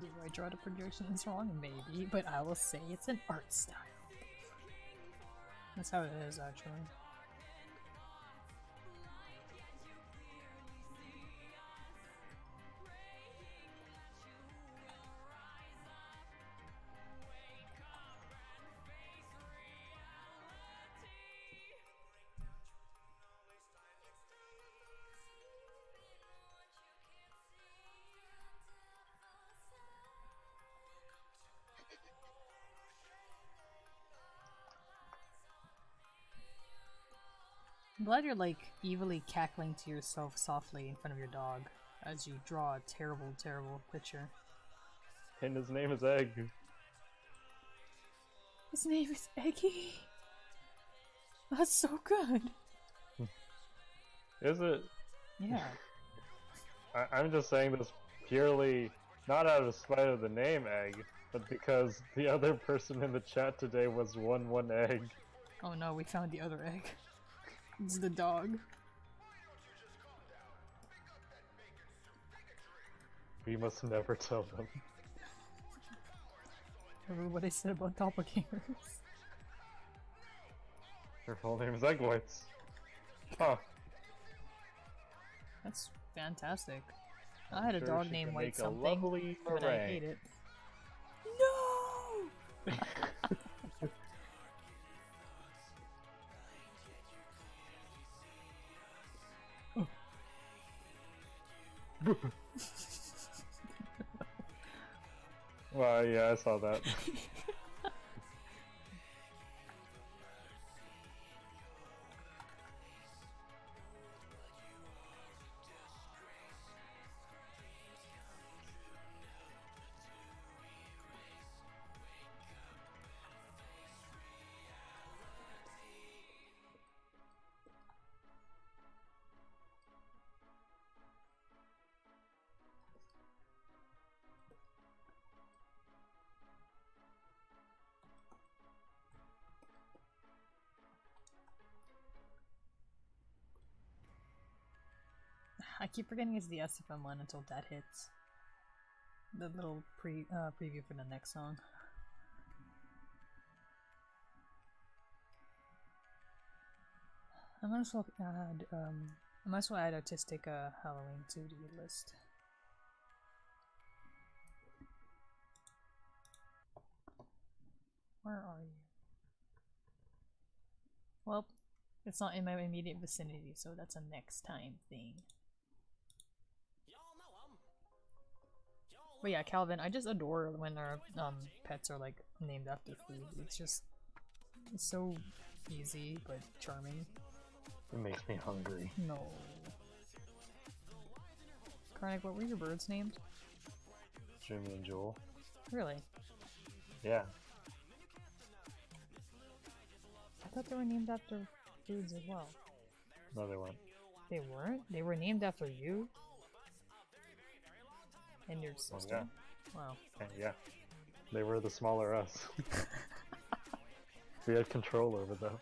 Do I draw the projections wrong? Maybe, but I will say it's an art style. That's how it is, actually. I'm glad you're like evilly cackling to yourself softly in front of your dog as you draw a terrible, terrible picture. And his name is Egg. His name is Eggy. That's so good. Is it? Yeah. I'm just saying this purely not out of spite of the name Egg, but because the other person in the chat today was 1 Egg. Oh no, we found the other egg. It's the dog. We must never tell them. Remember what I said about doppelgangers? Their full name is Egg Whites. Huh. That's fantastic. I had a Sure dog she named can White make a something, lovely but I meringue. hate it. No! Well, yeah, I saw that. I keep forgetting it's the SFM one until that hits. The little preview for the next song. I might as well add artistic Halloween to the list. Where are you? Well, it's not in my immediate vicinity, so that's a next time thing. But yeah, Calvin, I just adore when our pets are like named after food. It's so easy but charming. It makes me hungry. No. Karnak, what were your birds named? Jimmy and Joel. Really? Yeah. I thought they were named after foods as well. No, they weren't. They weren't? They were named after you? And your Well, sister? yeah. Wow. And yeah. They were the smaller us. We had control over them.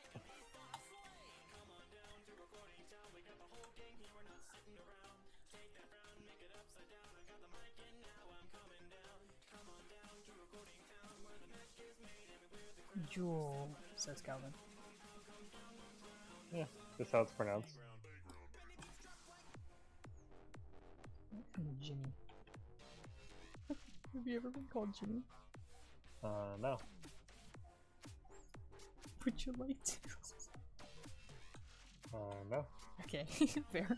Jewel, says Calvin. Yeah, that's how it's pronounced. Jimmy. Have you ever been called Jimmy? No. Would you like to? No. Okay, fair.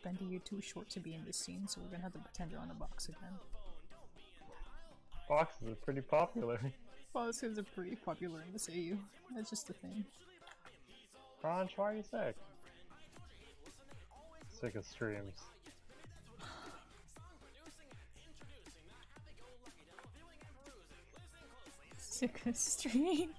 Bendy, you're too short to be in this scene, so we're gonna have to pretend you're on a box again. Boxes are pretty popular. Boxes are pretty popular in this AU. That's just a thing. Ron, why are you sick? Sick of streams. Sick of streams.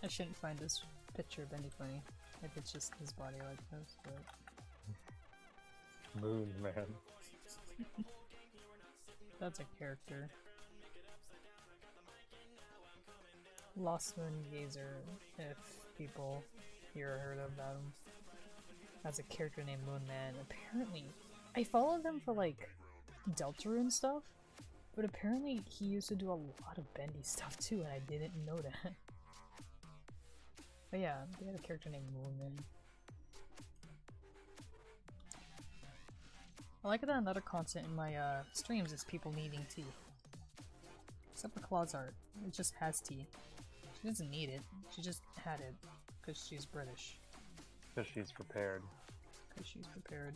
I shouldn't find this picture of Bendy funny if it's just his body like this, but... Moon, man. That's a character. Lost Moon Gazer, if people here heard about him. Has a character named Moon Man. Apparently, I follow them for like Deltarune stuff, But apparently he used to do a lot of bendy stuff too, and I didn't know that. But yeah, they had a character named Moonman. I like that another constant in my streams is people needing tea. Except for Claw's art. It just has tea. She doesn't need it. She just had it. Because she's British. Because she's prepared. Because she's prepared.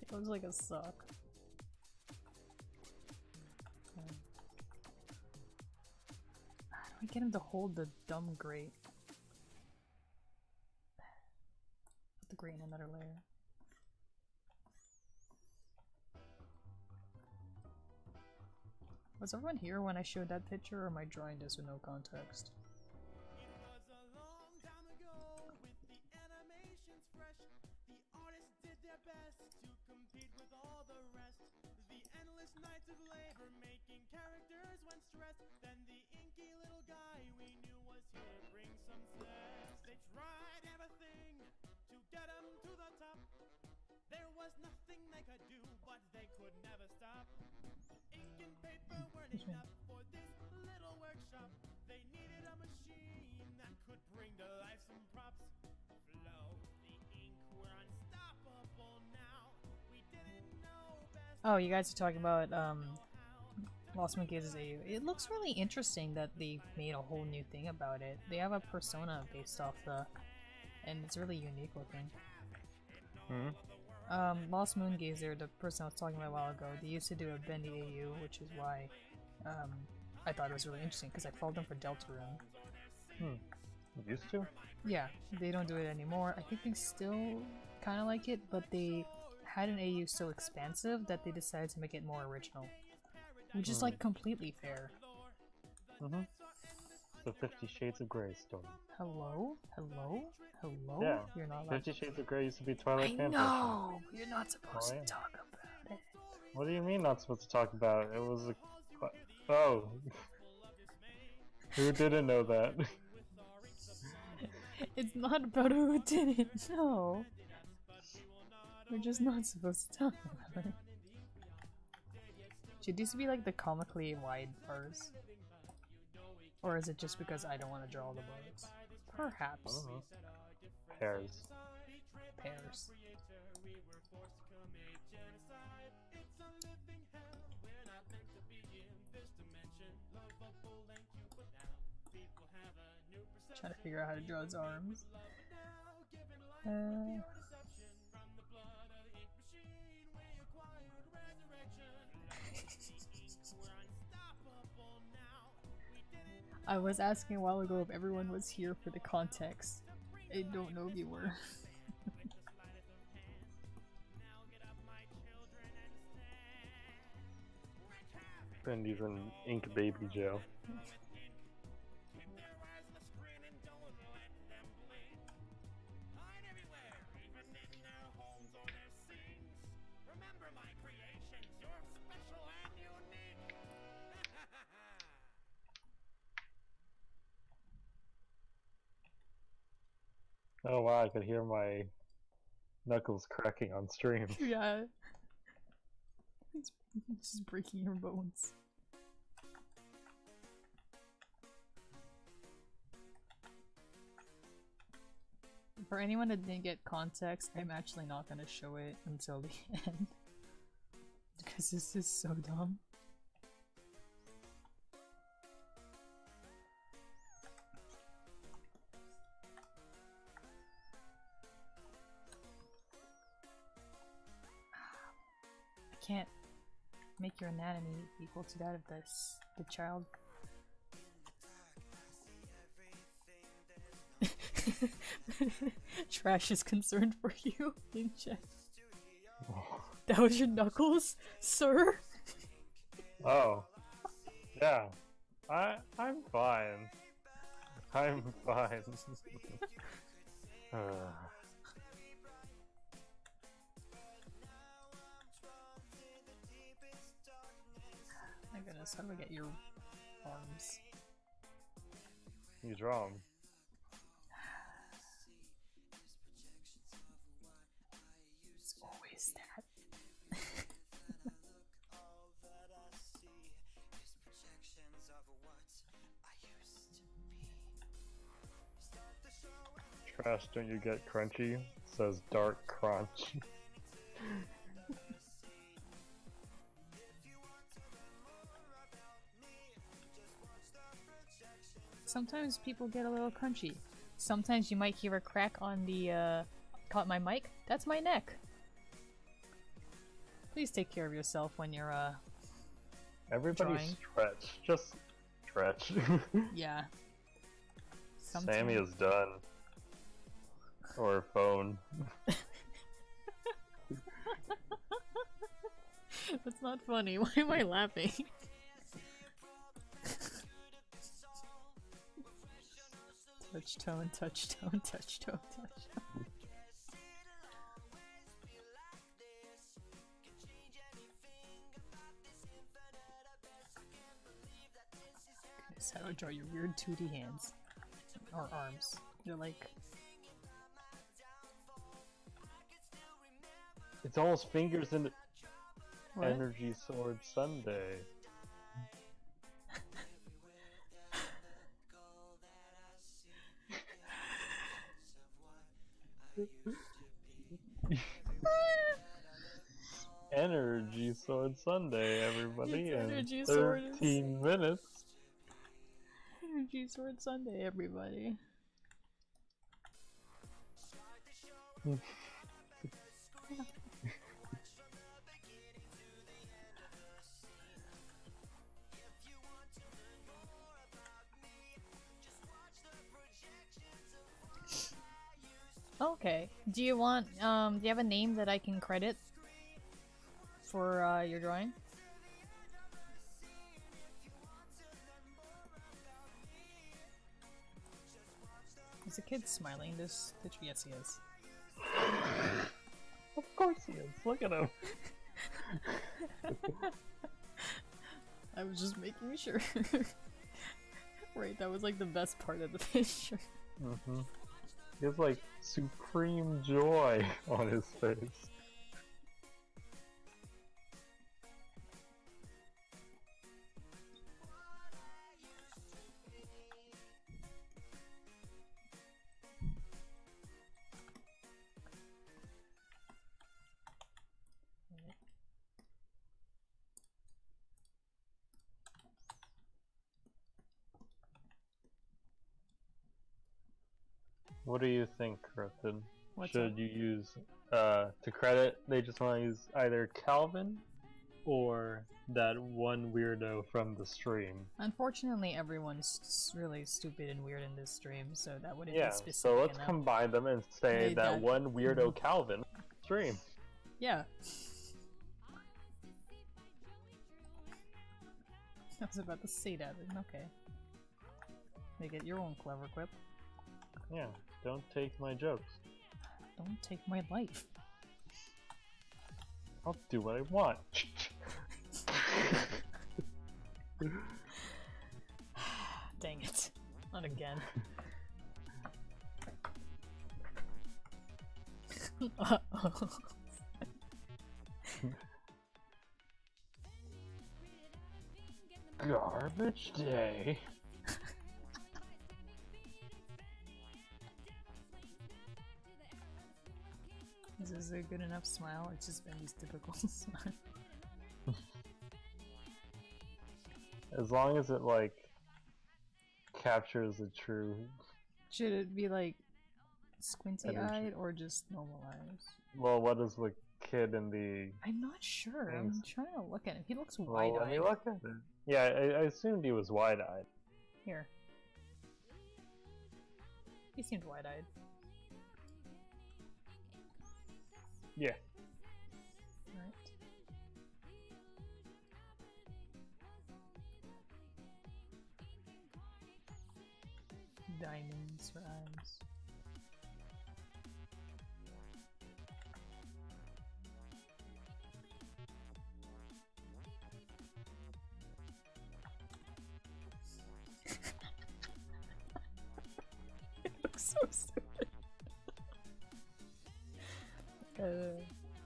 It looks like a sock. How do I get him to hold the dumb grate? Put the grate in another layer. Was everyone here when I showed that picture, or am I drawing this with no context? It was a long time ago with the animations fresh. The artists did their best to compete with all the rest. The endless nights of labor making characters when stressed. Then the inky little guy we knew was here to bring some zest. They tried everything to get him to the top. There was nothing they could do, but they could never stop. Ink and paper weren't enough for this little workshop. They needed a machine that could bring to life some props. Flow the ink, we're unstoppable now. We didn't know best. Oh, you guys are talking about Lost Monkeys' AU. It looks really interesting that they made a whole new thing about it. They have a persona based off and it's really unique looking. Hmm? Lost Moongazer, the person I was talking about a while ago, they used to do a bendy AU, which is why I thought it was really interesting, because I followed them for Deltarune. Used to? Yeah, they don't do it anymore. I think they still kind of like it, but they had an AU so expansive that they decided to make it more original. Which is like completely fair. Mm-hmm. The 50 Shades of Grey story. Hello? Hello? Hello? Yeah. You're not allowed 50 Shades of Grey used to be Twilight I fan know! You're not supposed yeah. to talk about it. What do you mean not supposed to talk about it? It was a... Oh. Who didn't know that? It's not about who didn't know. We're just not supposed to talk about it. Should these be like the comically wide bars? Or is it just because I don't want to draw the bars? Perhaps. Pairs. Pairs. Trying to figure out how to draw his arms. I was asking a while ago if everyone was here for the context. I don't know if you were. Bendy's in ink baby jail. Oh wow, I could hear my knuckles cracking on stream. Yeah. It's just breaking your bones. For anyone that didn't get context, I'm actually not gonna show it until the end. Because this is so dumb. I can't make your anatomy equal to that of the child. Trash is concerned for you in chat. That was your knuckles, sir? Oh. Yeah. I'm fine. I'm fine. My goodness, how do I get your arms? You draw 'em. It's always that. Trash, don't you get crunchy? Says dark crunch. Sometimes people get a little crunchy. Sometimes you might hear a crack on the, caught my mic? That's my neck! Please take care of yourself when you're, Everybody drawing. stretch. Just stretch. Yeah. Sammy is done. Or phone. That's not funny. Why am I laughing? Touch tone, touch tone, touch tone, touch tone. Goodness, how do I draw your weird 2D hands? Or arms. They're like... It's almost fingers in the What? Energy Sword Sunday. Energy Sword Sunday, everybody, It's in Energy Sword 13 minutes. Energy Sword Sunday, everybody. Okay. Do you want, do you have a name that I can credit for, your drawing? Is the kid smiling this picture? Yes, he is. Of course he is. Look at him. I was just making sure. Right, that was like the best part of the picture. Mm-hmm. He has like supreme joy on his face. What do you think, Corrupted? What's Should up? you use, to credit, they just want to use either Calvin or that one weirdo from the stream? Unfortunately, everyone's really stupid and weird in this stream, so that wouldn't Yeah, be specific so let's enough. combine them and say Hey, that that- one weirdo Calvin stream. Yeah. I was about to say that, okay. Make it your own clever quip. Yeah, don't take my jokes. Don't take my life. I'll do what I want. Dang it. Not again. Uh-oh. Garbage day. Is this a good enough smile? It's just Benny's typical smile. As long as it, like, captures the true... Should it be like squinty-eyed Energy. or just normal eyes? Well, what is the kid in the... I'm not sure. I'm Thanks. trying to look at him. He looks Well, wide-eyed. let me look at it. Yeah, I assumed he was wide-eyed. Here. He seemed wide-eyed. Yeah. Right. Diamonds for eyes.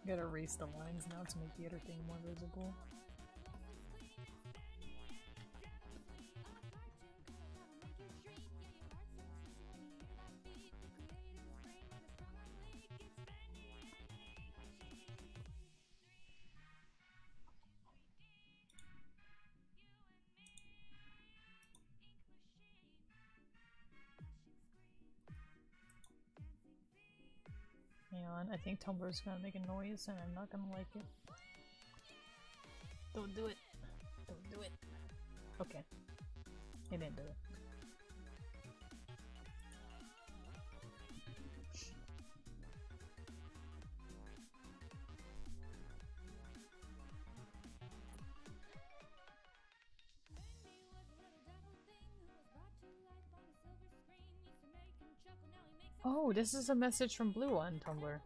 Gotta erase the lines now to make the other thing more visible. Hang on, I think Tumblr's gonna make a noise and I'm not gonna like it. Don't do it. Don't do it. Okay. It didn't do it. Oh, this is a message from Blue on Tumblr.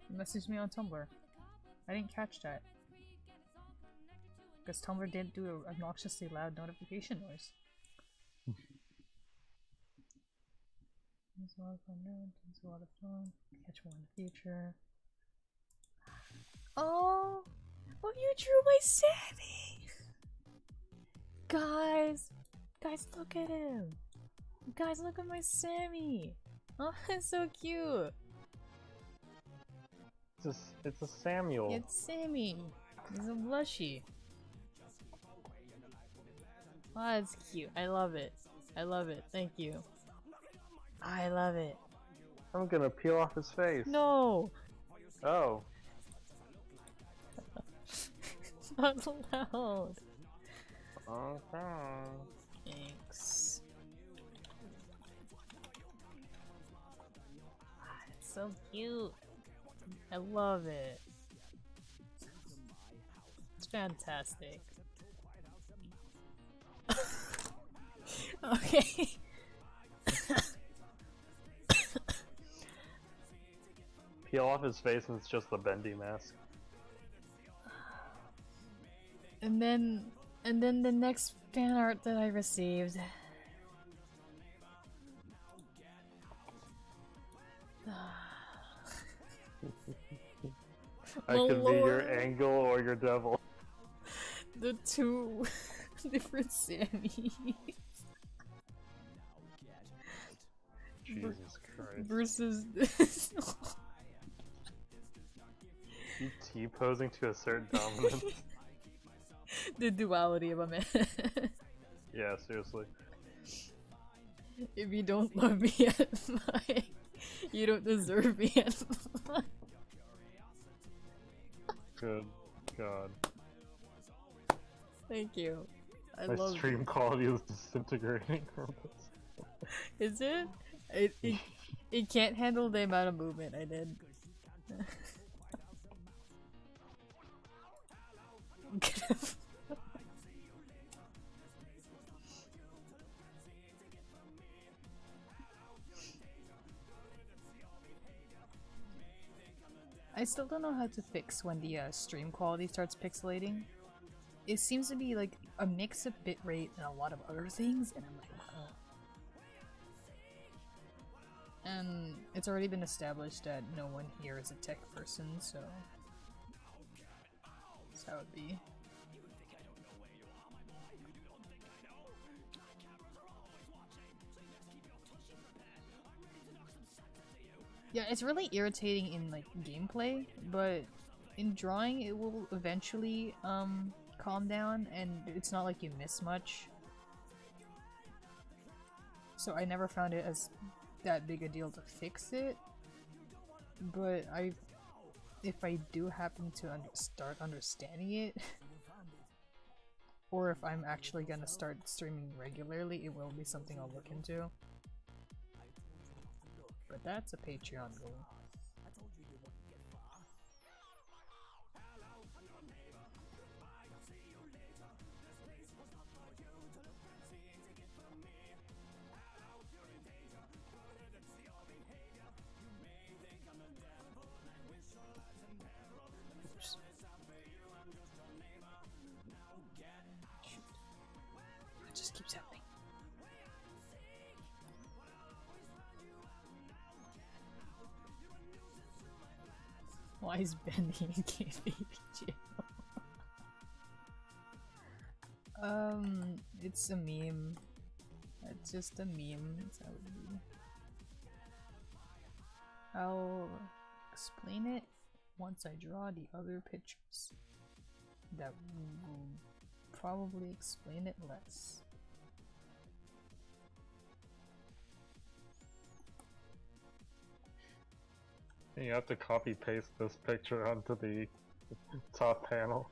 He messaged me on Tumblr. I didn't catch that. Because Tumblr didn't do an obnoxiously loud notification noise. It's a lot of fun now. It's a lot of fun. Catch one in the future. Oh! Oh, you drew my Sammy! Guys! Guys, look at him! Guys, look at my Sammy! Oh, it's so cute! It's a Samuel. It's Sammy! He's a blushy. Oh, it's cute. I love it. I love it. Thank you. I love it. I'm gonna peel off his face. No! Oh. It's not allowed. Okay. Thanks. It's so cute. I love it. It's fantastic. Okay. Peel off his face and it's just the bendy mask. And then the next fan art that I received. I could be your angel or your devil. The two different Sammys. Jesus Christ. Versus this. You T-posing to assert dominance? The duality of a man. Yeah, seriously. If you don't love me at my, you don't deserve me at my. Good God. Thank you. I My love stream it. quality is disintegrating from this. Is it? It can't handle the amount of movement I did. I still don't know how to fix when the stream quality starts pixelating. It seems to be like a mix of bitrate and a lot of other things, and I'm like, wow. And it's already been established that no one here is a tech person, so that's how it be. Yeah, it's really irritating in like gameplay, but in drawing it will eventually calm down, and it's not like you miss much. So I never found it as that big a deal to fix it, but if I do happen to start understanding it, or if I'm actually gonna start streaming regularly, it will be something I'll look into. But that's a Patreon goal. Oops. Shoot. It just keeps happening. Why is Bendy in KBB jail? It's a meme. It's just a meme. That's how it be. I'll explain it once I draw the other pictures. That will probably explain it less. You have to copy paste this picture onto the top panel.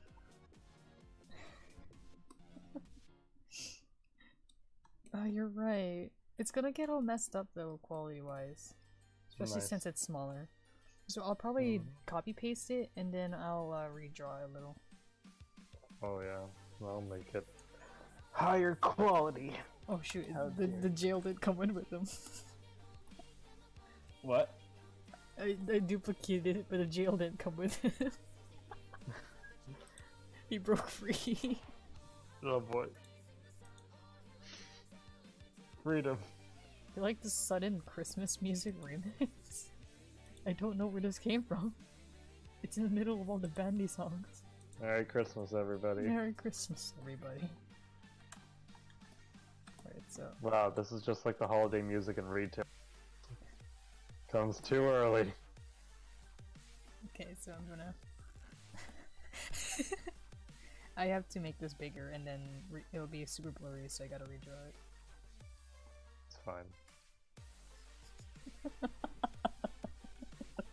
Oh, you're right. It's gonna get all messed up though, quality wise. Especially Nice. since it's smaller. So I'll probably copy paste it and then I'll redraw a little. Oh yeah, that'll make it higher quality. Oh shoot, How the dare jail did come in with them. What? I duplicated it, but the jail didn't come with it. He broke free. Oh boy. Freedom. You like the sudden Christmas music remix? I don't know where this came from. It's in the middle of all the Bandy songs. Merry Christmas, everybody. Merry Christmas, everybody. Alright, so. Wow, this is just like the holiday music in retail. Comes too early. Okay, so I'm gonna. I have to make this bigger and then it'll be super blurry, so I gotta redraw it. It's fine.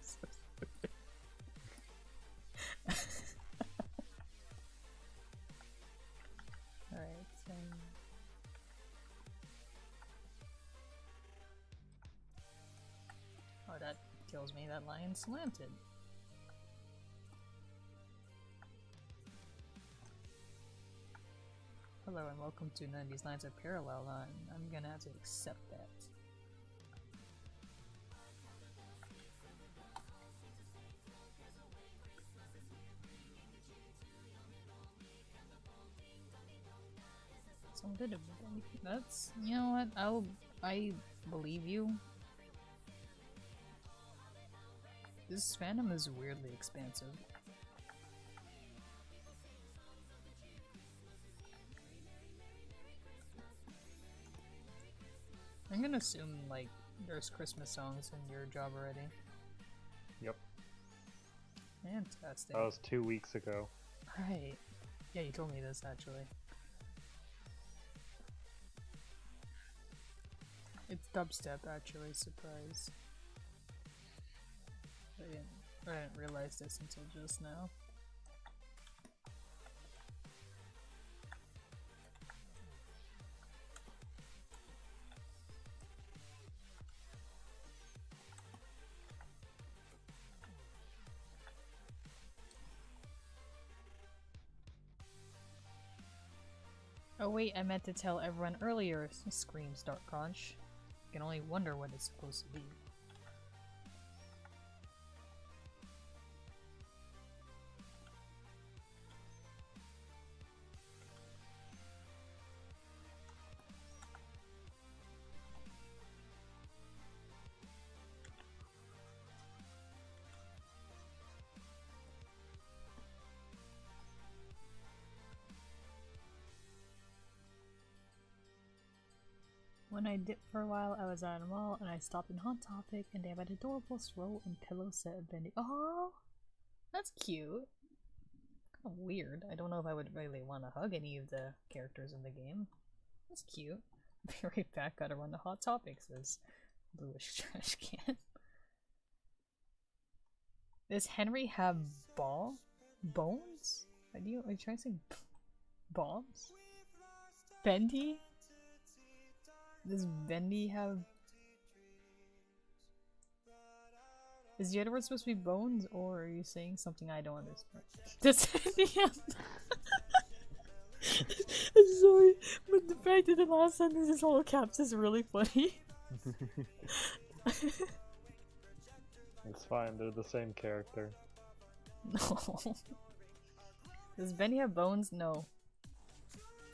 So stupid. Alright, so. Oh, that tells me that line slanted. Hello and welcome to none of these lines are parallel. I'm gonna have to accept that. Someone did it. That's, you know what? I believe you. This fandom is weirdly expansive. I'm gonna assume, like, there's Christmas songs in your job already. Yep. Fantastic. That was 2 weeks ago. Right. Yeah, you told me this, actually. It's dubstep, actually, surprise. I didn't realize this until just now. Oh wait, I meant to tell everyone earlier, screams Dark Conch. I can only wonder what it's supposed to be. When I dipped for a while, I was at a mall and I stopped in Hot Topic and they have an adorable scroll and pillow set of Bendy. Oh, that's cute. Kind of weird. I don't know if I would really want to hug any of the characters in the game. That's cute. Be right back. Gotta run to Hot Topic, says Bluish Trash Can. Does Henry have bones? Are you trying to say bombs? Bendy? Does Bendy have... Is the other word supposed to be bones, or are you saying something I don't understand? Does Bendy have... I'm sorry, but the fact that the last sentence is all caps is really funny. It's fine, they're the same character. No. Does Bendy have bones? No.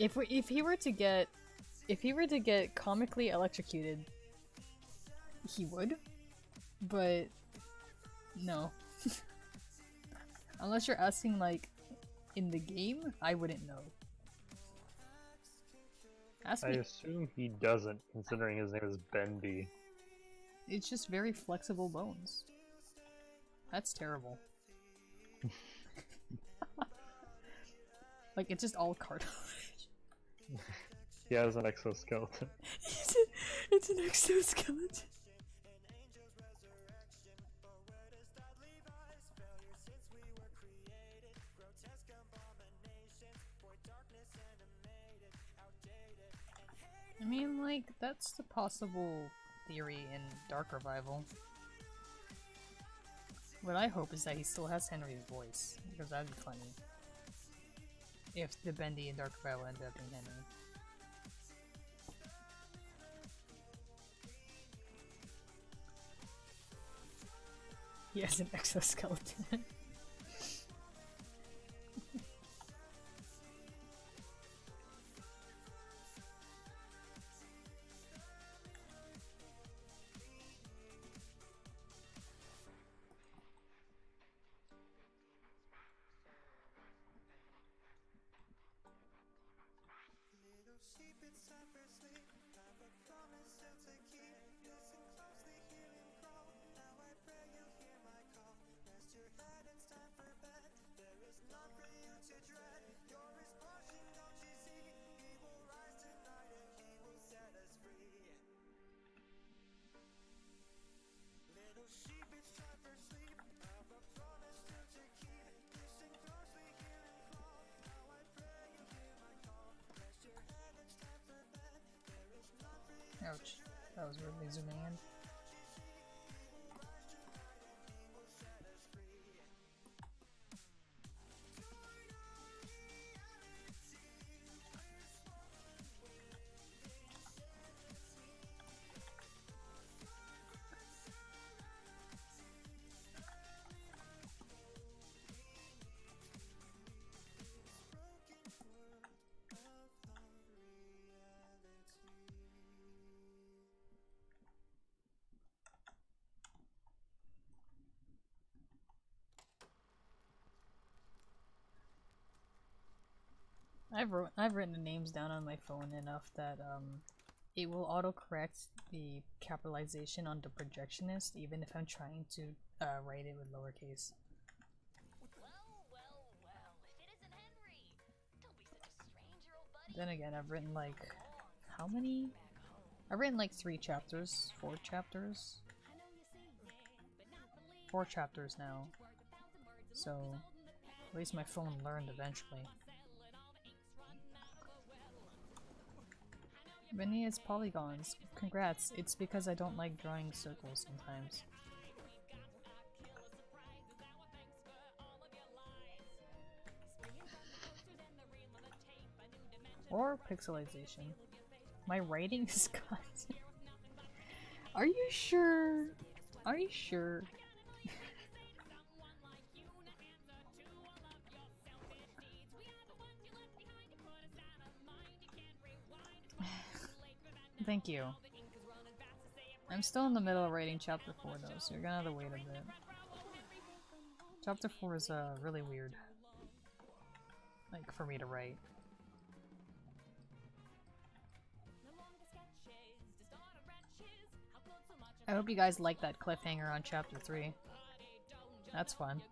If he were to get comically electrocuted, he would, but no. Unless you're asking like in the game, I wouldn't know. Ask I me. assume he doesn't, considering his name is Bendy. It's just very flexible bones. That's terrible. Like, it's just all cartilage. He has an exoskeleton. It's an exoskeleton. I mean, like, that's a possible theory in Dark Revival. What I hope is that he still has Henry's voice, because that'd be funny. If the Bendy in Dark Revival ended up being Henry. He has an exoskeleton. Ouch. That was really zooming in. I've written the names down on my phone enough that it will autocorrect the capitalization on the projectionist even if I'm trying to write it with lowercase. Then again, I've written like how many? I've written like 3 chapters, 4 chapters. 4 chapters now. So at least my phone learned eventually. Vinny is polygons. Congrats. It's because I don't like drawing circles sometimes. Or pixelization. My writing is constant. Are you sure? Are you sure? Thank you. I'm still in the middle of writing chapter 4 though, so you're gonna have to wait a bit. Chapter 4 is really weird. Like, for me to write. I hope you guys like that cliffhanger on chapter 3. That's fun.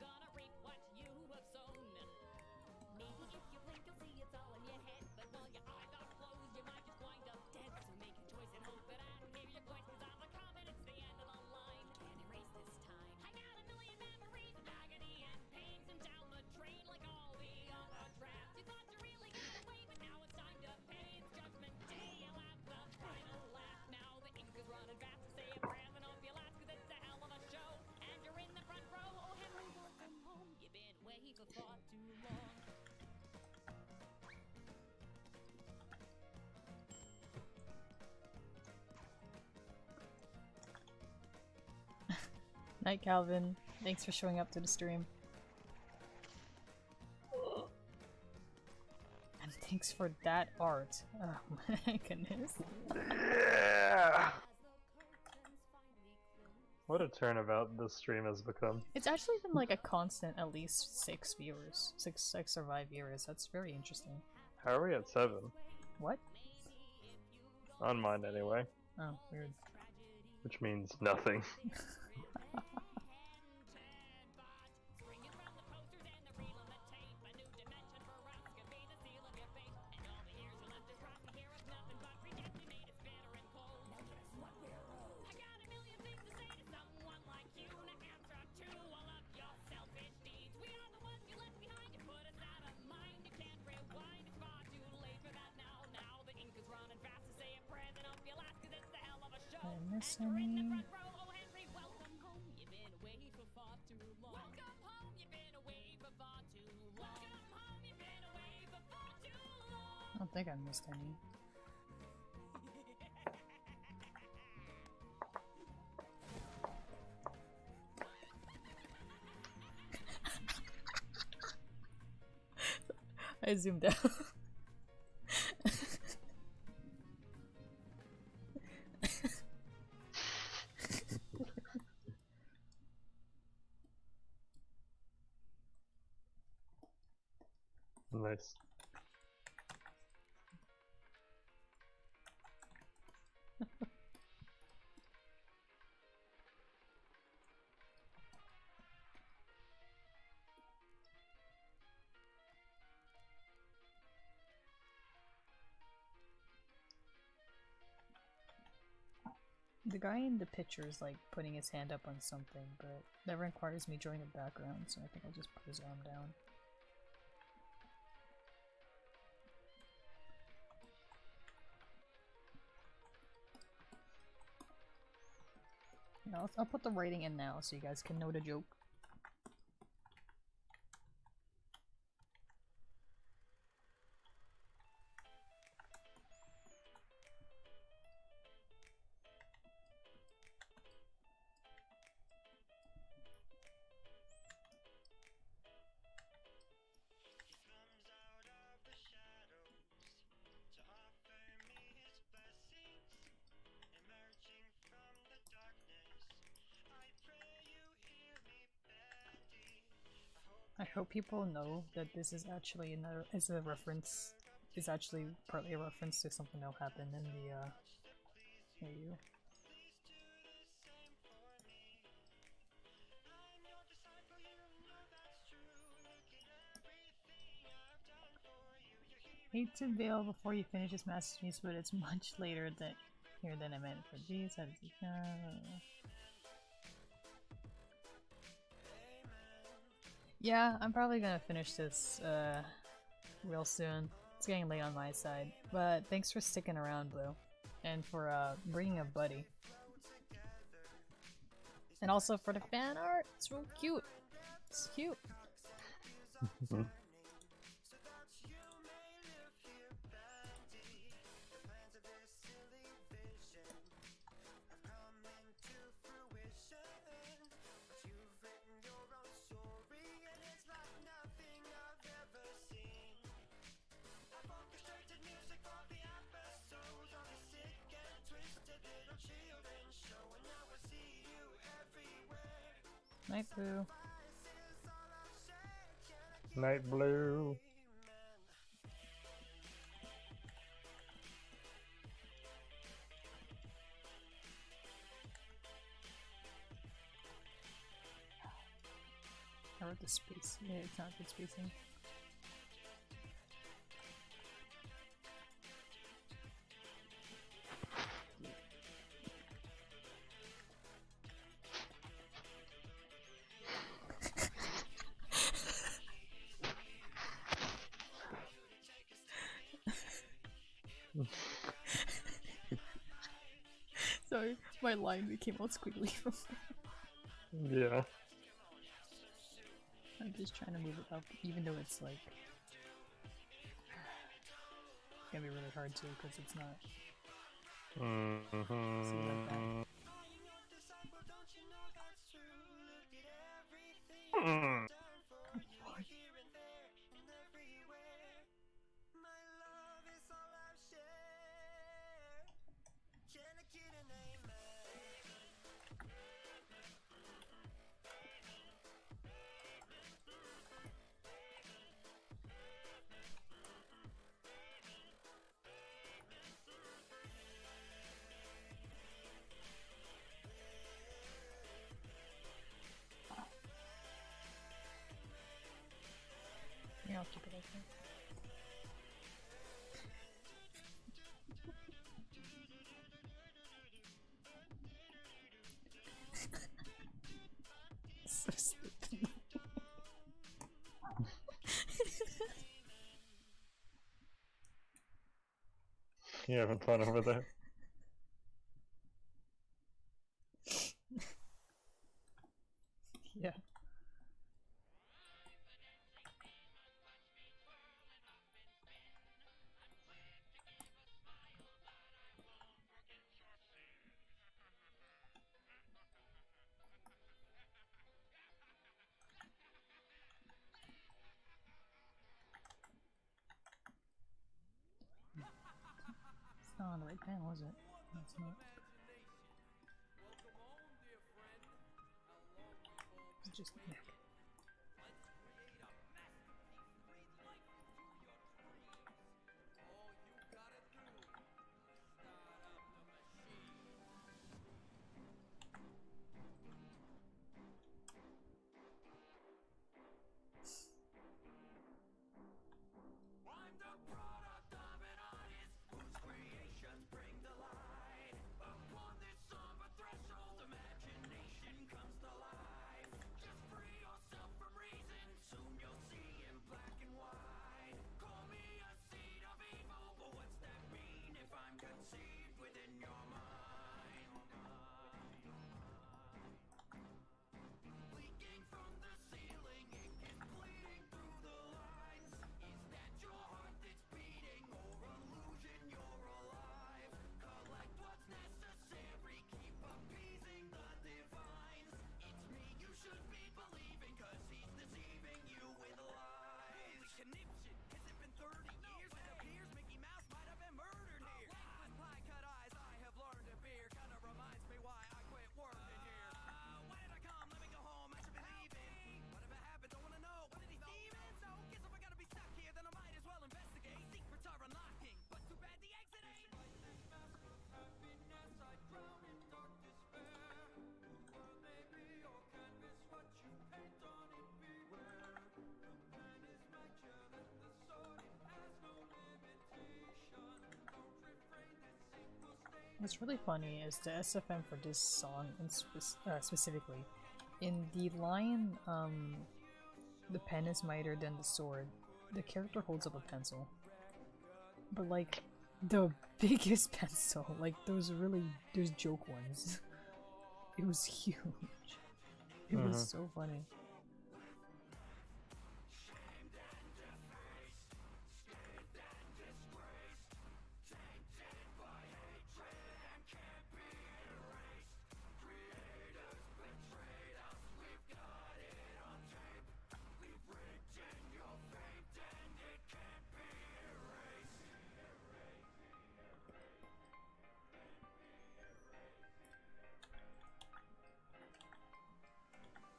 Night, Calvin. Thanks for showing up to the stream. And thanks for that art. Oh my goodness. Yeah. What a turnabout this stream has become. It's actually been like a constant at least 6 viewers. 6 or 5 viewers. That's very interesting. How are we at 7? What? On mine anyway. Oh, weird. Which means nothing. Did I miss any? I don't think I missed any. I zoomed out. Nice. The guy in the picture is like putting his hand up on something, but that requires me join the background, so I think I'll just put his arm down. Yeah, I'll put the writing in now so you guys can know the joke. I hope people know that this is actually a reference. Is actually partly a reference to something that'll happen in the AU. Hate to bail before you finish this masterpiece, but it's much later than I meant for these. Yeah, I'm probably gonna finish this real soon. It's getting late on my side, but thanks for sticking around, Blue, and for bringing a buddy, and also for the fan art. It's real cute. It's cute. Night Blue. Night Blue. I wrote the space. Yeah, it's not good spacing. Sorry, my line became all squiggly from there. Yeah. I'm just trying to move it up, even though it's like gonna be really hard to, because it's not. See, like that. keep it like that. So stupid. You having fun over there? Yeah. It's not on the right pen, was it? No, it's not. Welcome home, dear friend. How long we've all It's been just waiting. neck. Let's create a masterpiece. Breathe life into your dreams. All you gotta do is start up the machine. I'm the product of an artist whose creations bring delight. Upon this somber threshold, imagination comes to life. Just free yourself from reason, soon you'll see in black and white. Call me a seed of evil, but what's that mean if I'm conceived within your mind? Leaking from the ceiling, ink is bleeding through the lines. Is that your heart that's beating, or illusion you're alive? Collect what's necessary, keep appeasing the divines. It's me you should be believing, cause he's deceiving you with lies. Conniption, has it been 30 years? It appears Mickey Mouse might have been murdered here. With pie cut eyes, I have learned to fear. Kinda reminds me why I quit working here. Why did I come? Let me go home, I should be leaving. Whatever happened, don't wanna know. What did he steal? So, guess if I gotta be stuck here, then I might as well investigate. Secrets are unlocking, but too bad the exit ain't. Lightning mask of happiness, I drown in dark despair. The world may be your canvas, what you paint on it, beware. The pen is mightier than the sword, it has no limitation. Don't refrain, this ink will stain. What's really funny is the SFM for this song, and specifically, in the line, the pen is mightier than the sword, the character holds up a pencil. But like, the biggest pencil, like those joke ones, it was huge. It was so funny.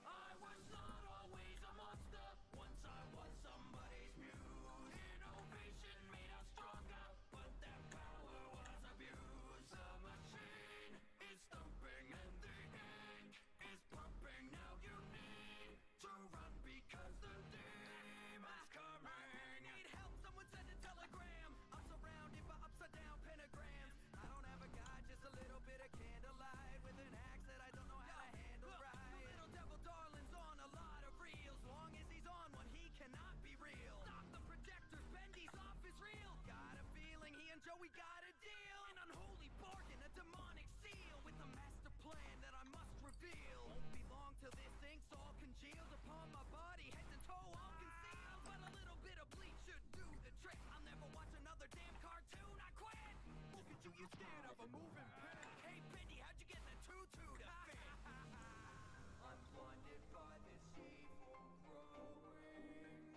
I was not always a monster, once I was somebody's muse. Innovation made us stronger, but that power was abused. The machine is thumping and the ink is pumping. Now you need to run because the demon's coming. Need help, someone send a telegram. I'm surrounded by upside down pentagrams. I don't have a guide, just a little bit of candlelight with an axe that I don't know how to handle right. The little devil darling's on a lot of reels. Long as he's on one, he cannot be real. Stop the projectors, Bendy's off his reel. Got a feeling he and Joey got a deal. An unholy bargain, a demonic seal with a master plan that I must reveal. Won't be long till this ink's all congealed upon my body, head to toe all concealed. But a little bit of bleach should do the trick. I'll never watch another damn cartoon, I quit. Look at you, you scared of a moving pen. Hey Bendy, how'd you get the tutu to fit? I'm blinded by this evil growing.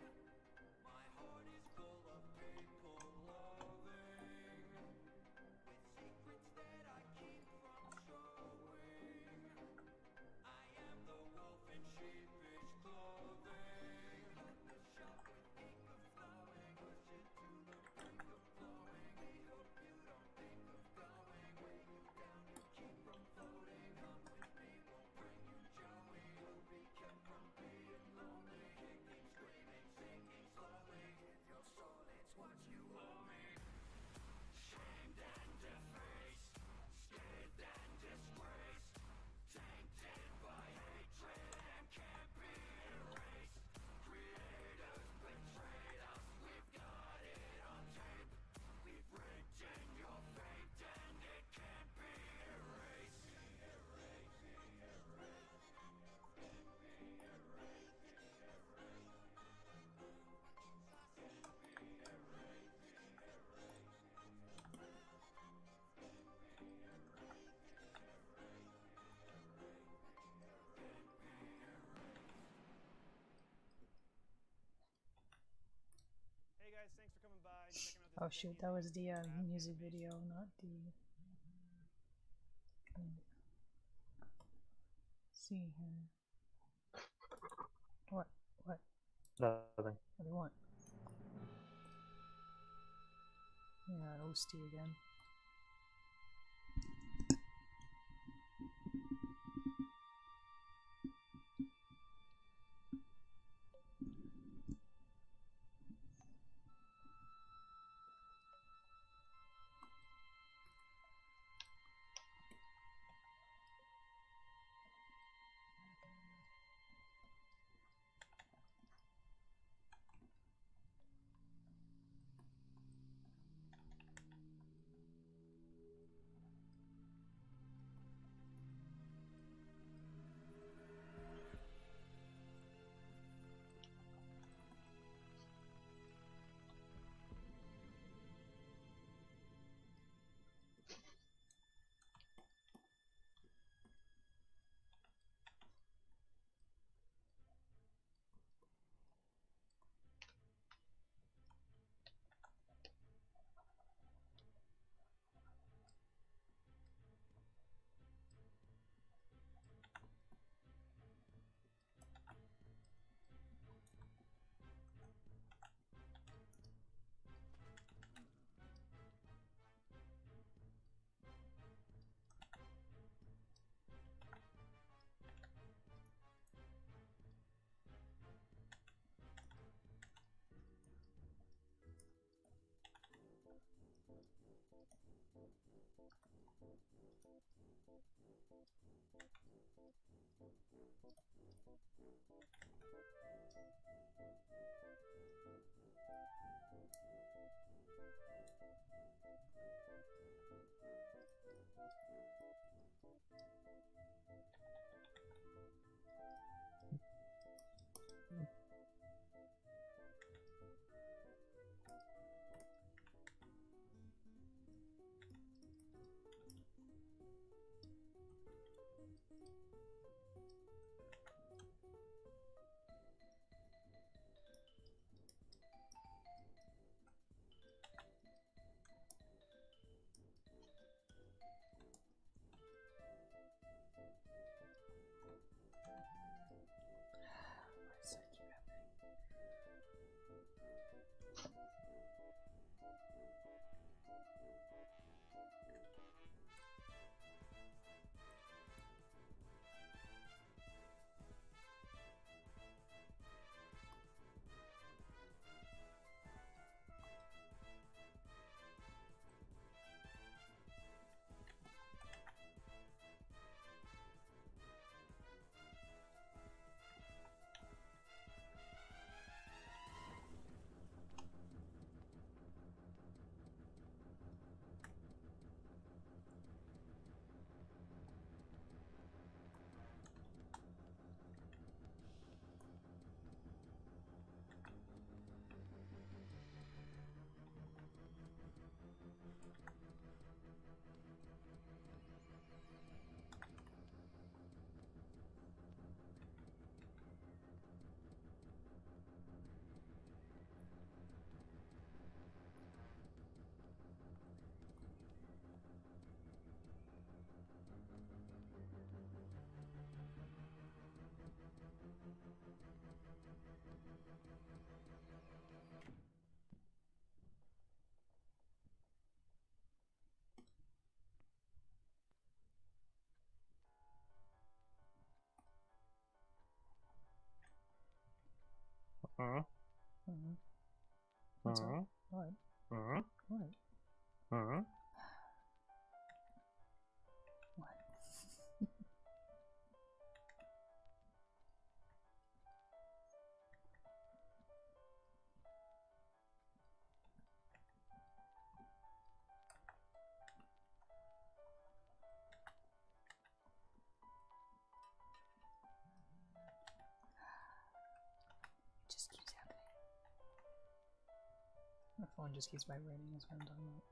My heart is full of people loving, with secrets that I keep from showing. I am the wolf in sheepish clothing. The shop with ink of flowing, push it to the brink of flowing. We hope you don't think of going. We Oh shoot, that was the music video, not the. See here. What? What? Nothing. What do you want? Yeah, Oosty again. Mm-hmm. Mm-hmm. What's up? What? Mm-hmm. What? Mm-hmm. What? It just keeps happening. My phone just keeps vibrating, that's what I'm talking about.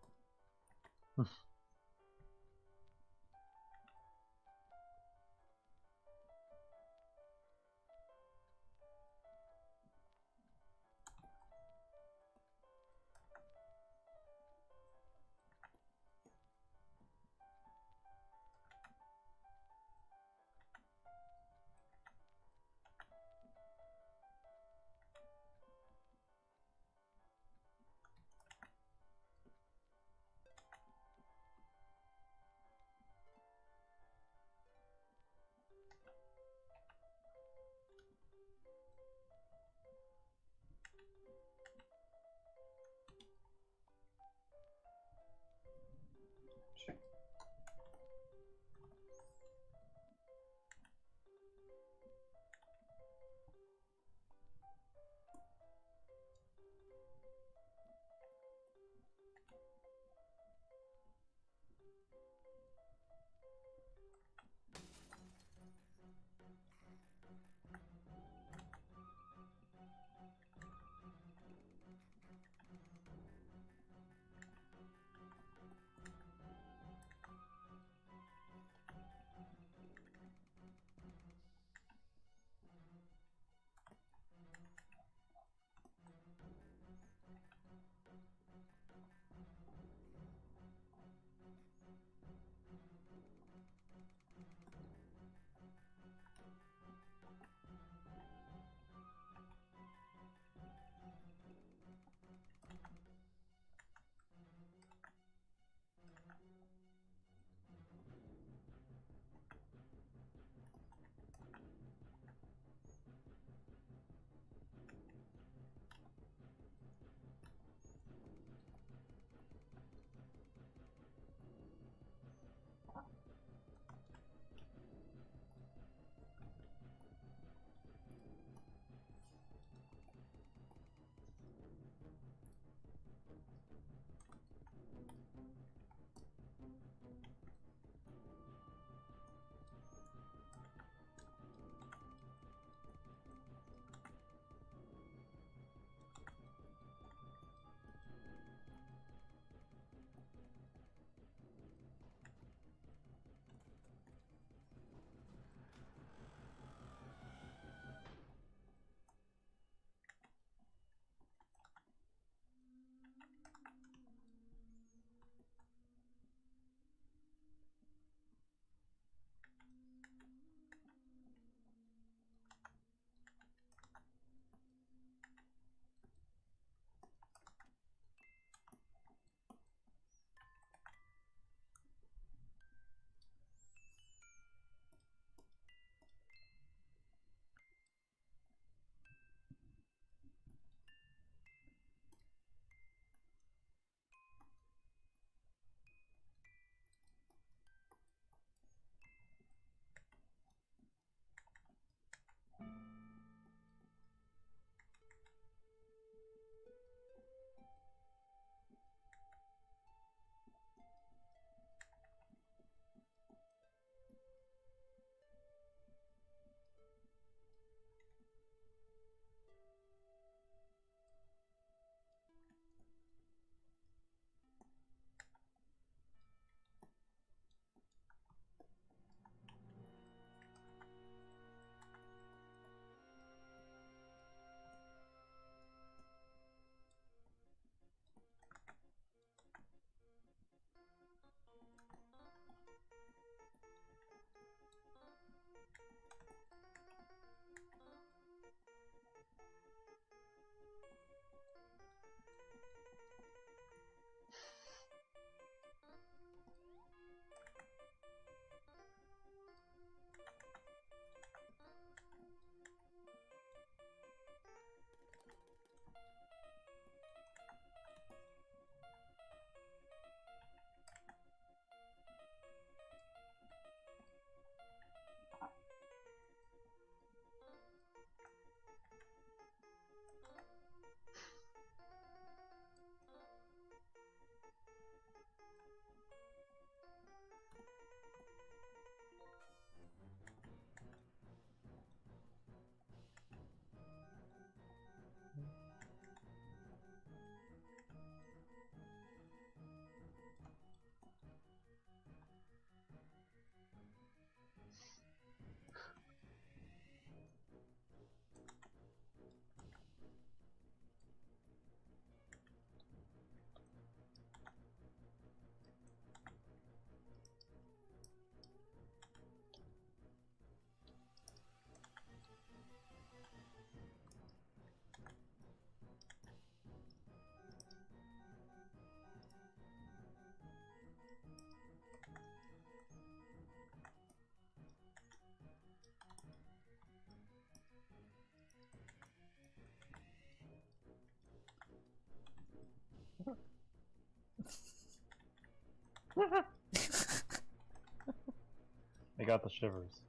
I got the shivers.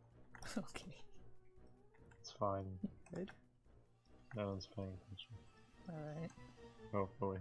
Okay. It's fine. Good. No one's paying attention. Alright. Hopefully.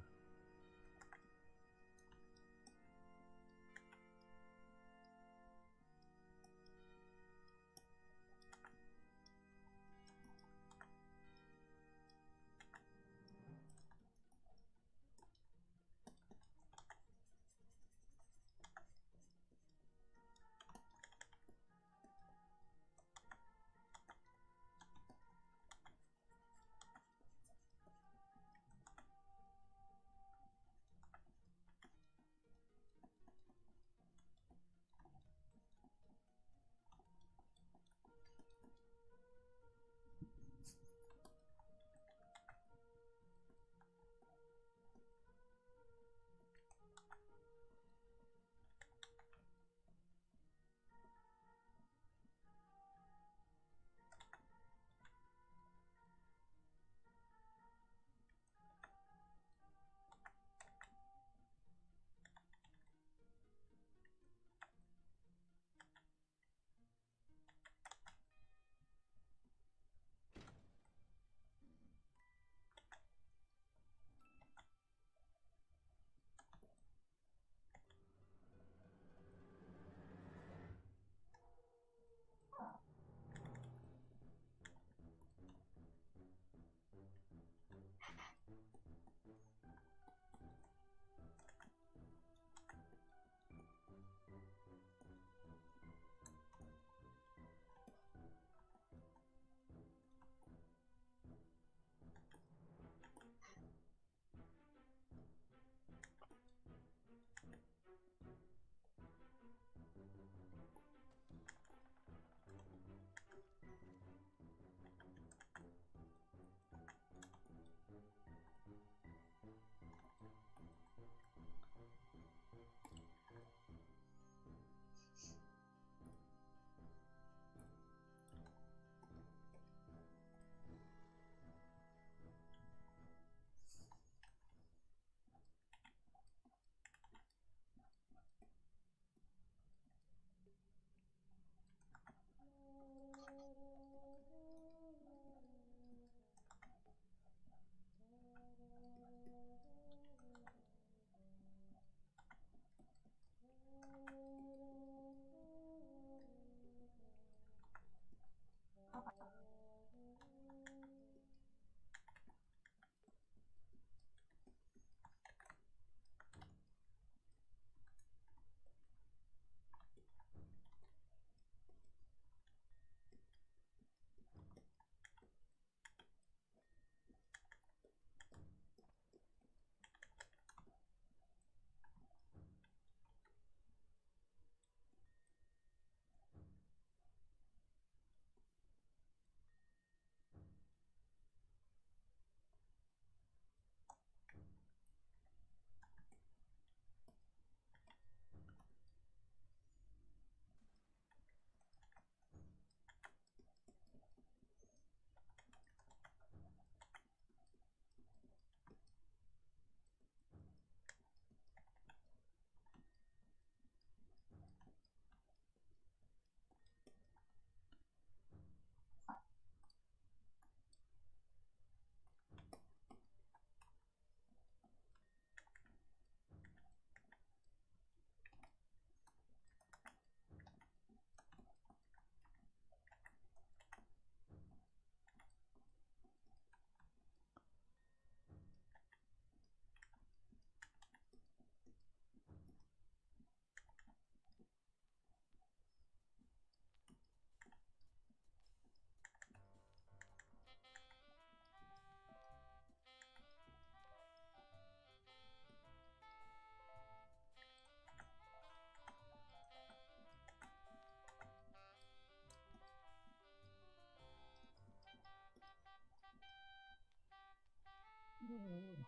Jeez.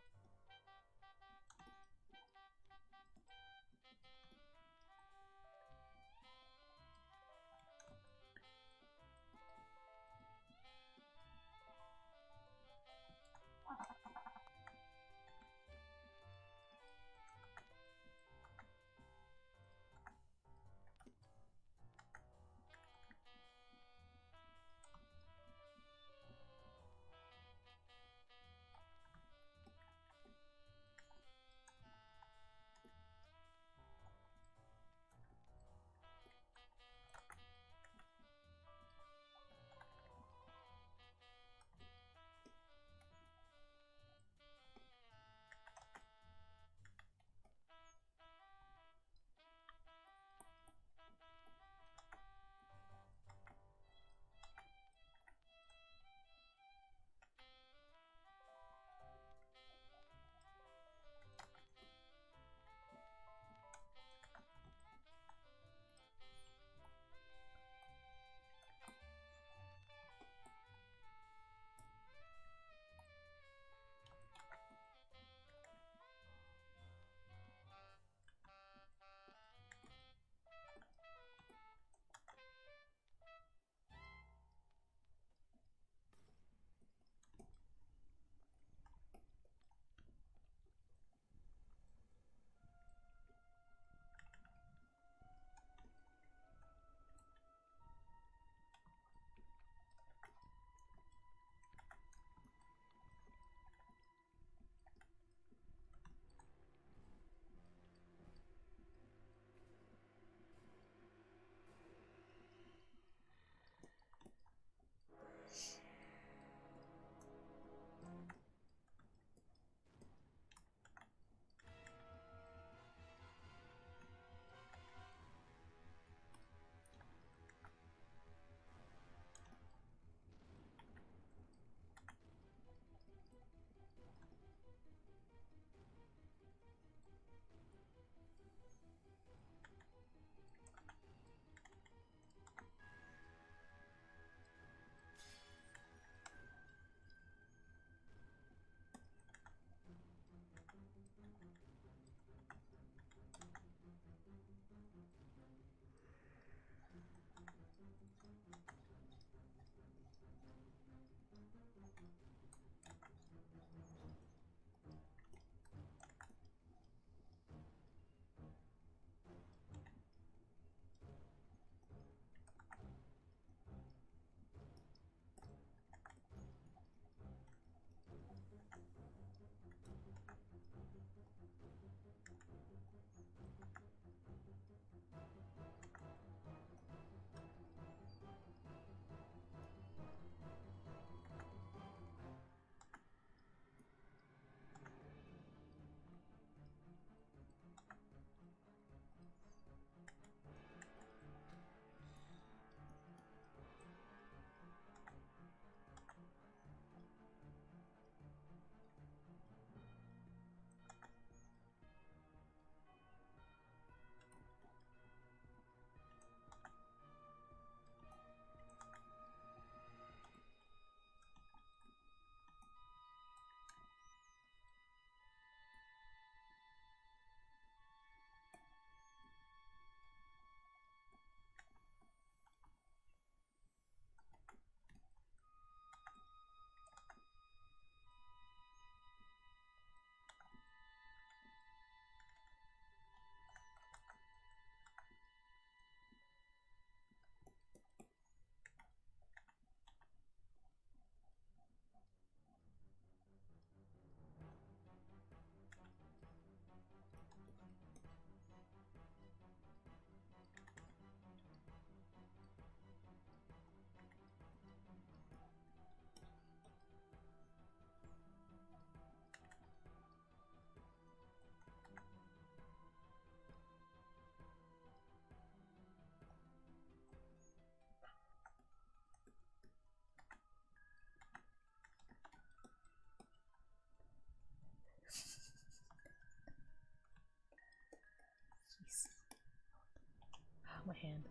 My hand.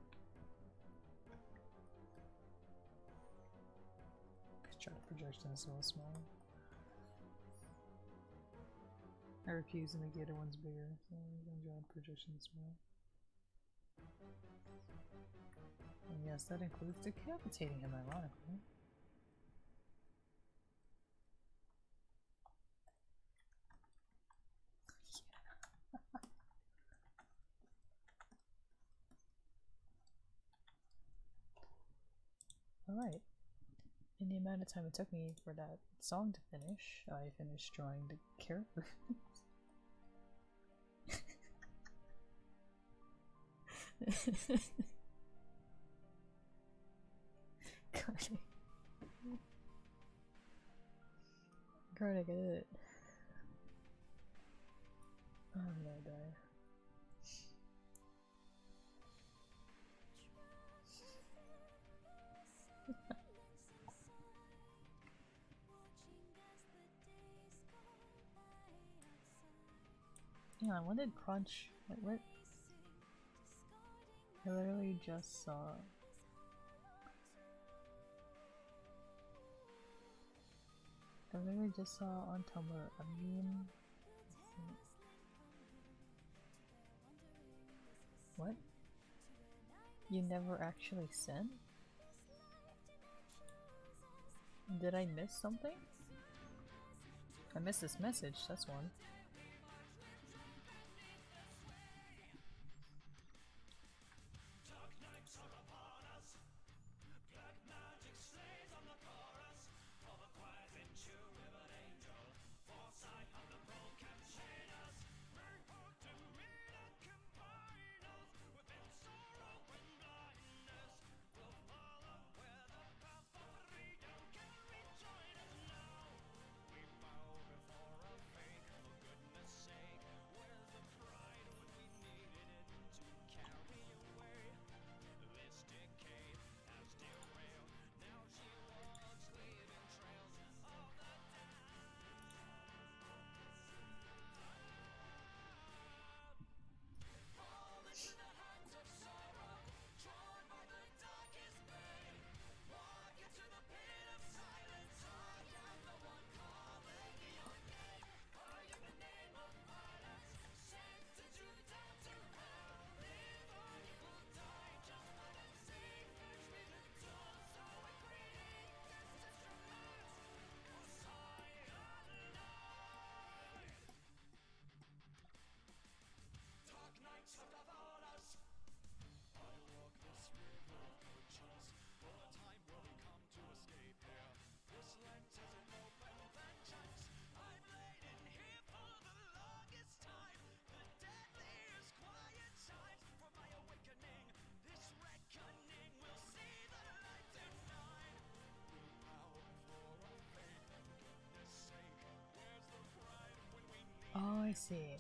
Try to projection is so small. I refuse to make the other ones bigger, so I'm gonna draw projections more. And yes, that includes decapitating him, ironically. Alright. In the amount of time it took me for that song to finish, I finished drawing the characters. Karnak, I did it. Oh, I'm gonna die. Hang on, what did Crunch? Wait, what? I literally just saw. I literally just saw on Tumblr a meme. What? You never actually sent? Did I miss something? I missed this message, that's one. Oh, I see.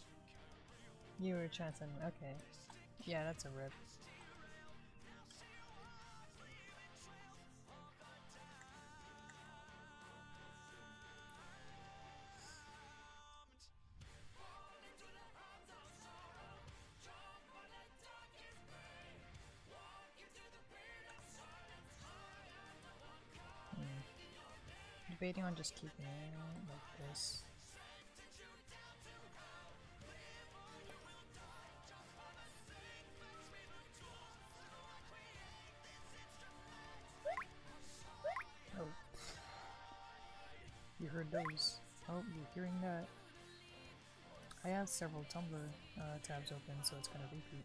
You were transcending. Okay. Yeah, that's a rip. Debating on just keeping it like this. Oh. You heard those. Oh, you're hearing that. I have several Tumblr tabs open, so it's gonna repeat.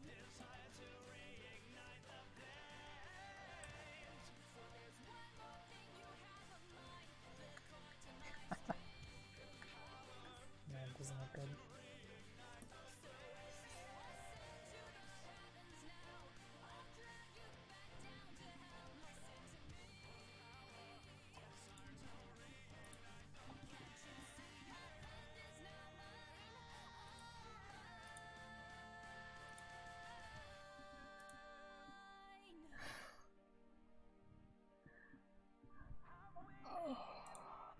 Man, it doesn't look good.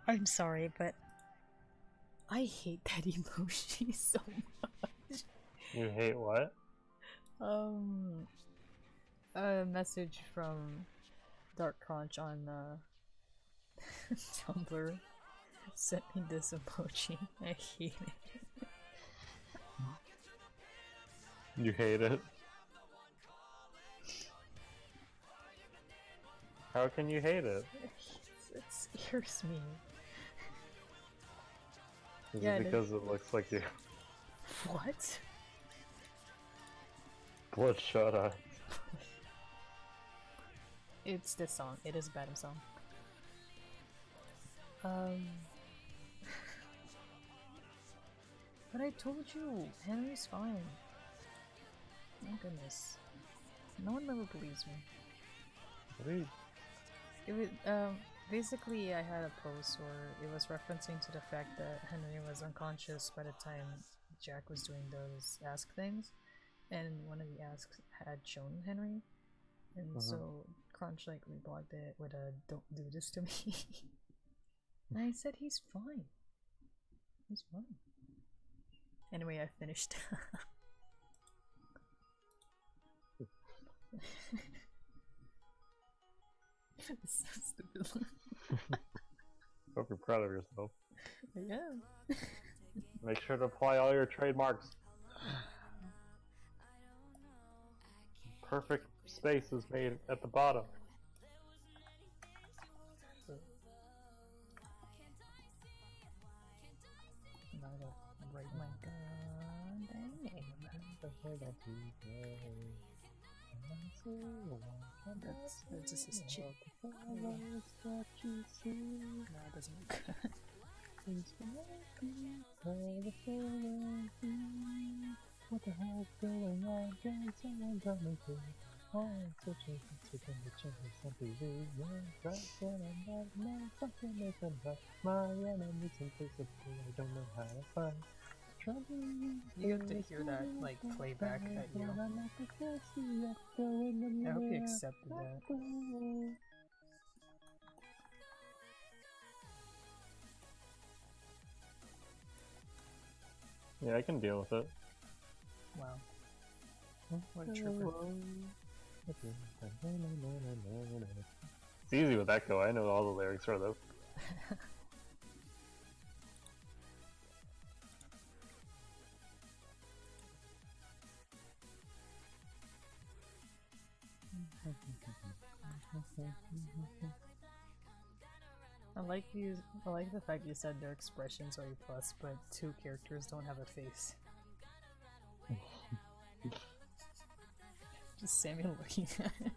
I'm sorry, but I hate that emoji so much. You hate what? A message from Dark Crunch on Tumblr sent me this emoji. I hate it. You hate it. How can you hate it? It scares me. Is Yeah, it it is. because it looks like you What? bloodshot eyes? It's this song. It is a bad song. But I told you, Henry's fine. My goodness. No one ever believes me. Really? It was, basically I had a post where it was referencing to the fact that Henry was unconscious by the time Jack was doing those ask things, and one of the asks had shown Henry, and so Crunch like reblogged it with a "Don't do this to me," and I said he's fine. He's fine. Anyway, I finished. It's so stupid. Hope you're proud of yourself. Yeah. Make sure to apply all your trademarks. Perfect space is made at the bottom. Now I gotta write my goddamn name. That's just his chin. No, it doesn't look good. What the hell's going on? Can someone tell me please? I'm searching to the changes on TV. Right when I'm not now, something isn't right. My enemy's invisible, I don't know how to fight. You have to hear that, like, play back at you. I hope you accepted that. Yeah, I can deal with it. Wow. What a trooper. It's easy with Echo, I know all the lyrics for those. I like the fact you said their expressions are A+, but two characters don't have a face. Just Samuel looking at it.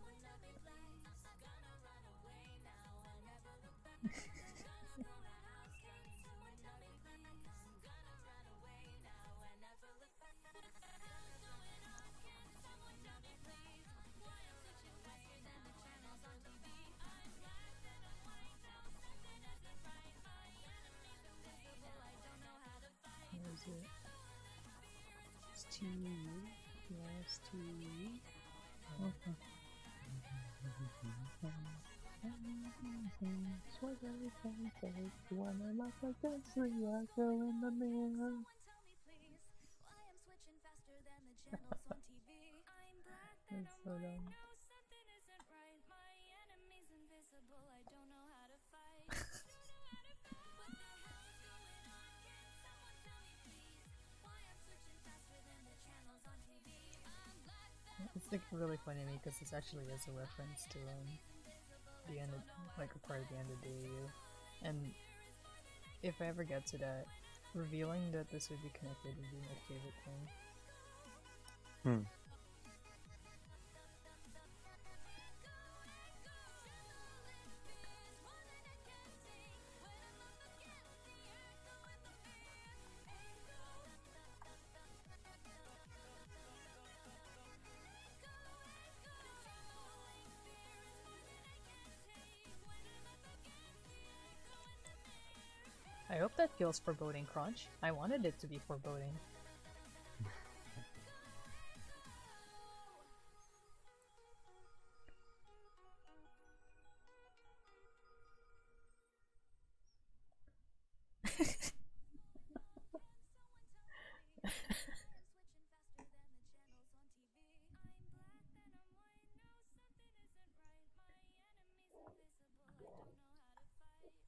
Where is it? It's T. Yes, T. It's so dumb. It's like really funny to me because this actually is a reference to the end of, like a part of the end of DAU, and if I ever get to that, revealing that this would be connected would be my favorite thing. I hope that feels foreboding, Crunch. I wanted it to be foreboding.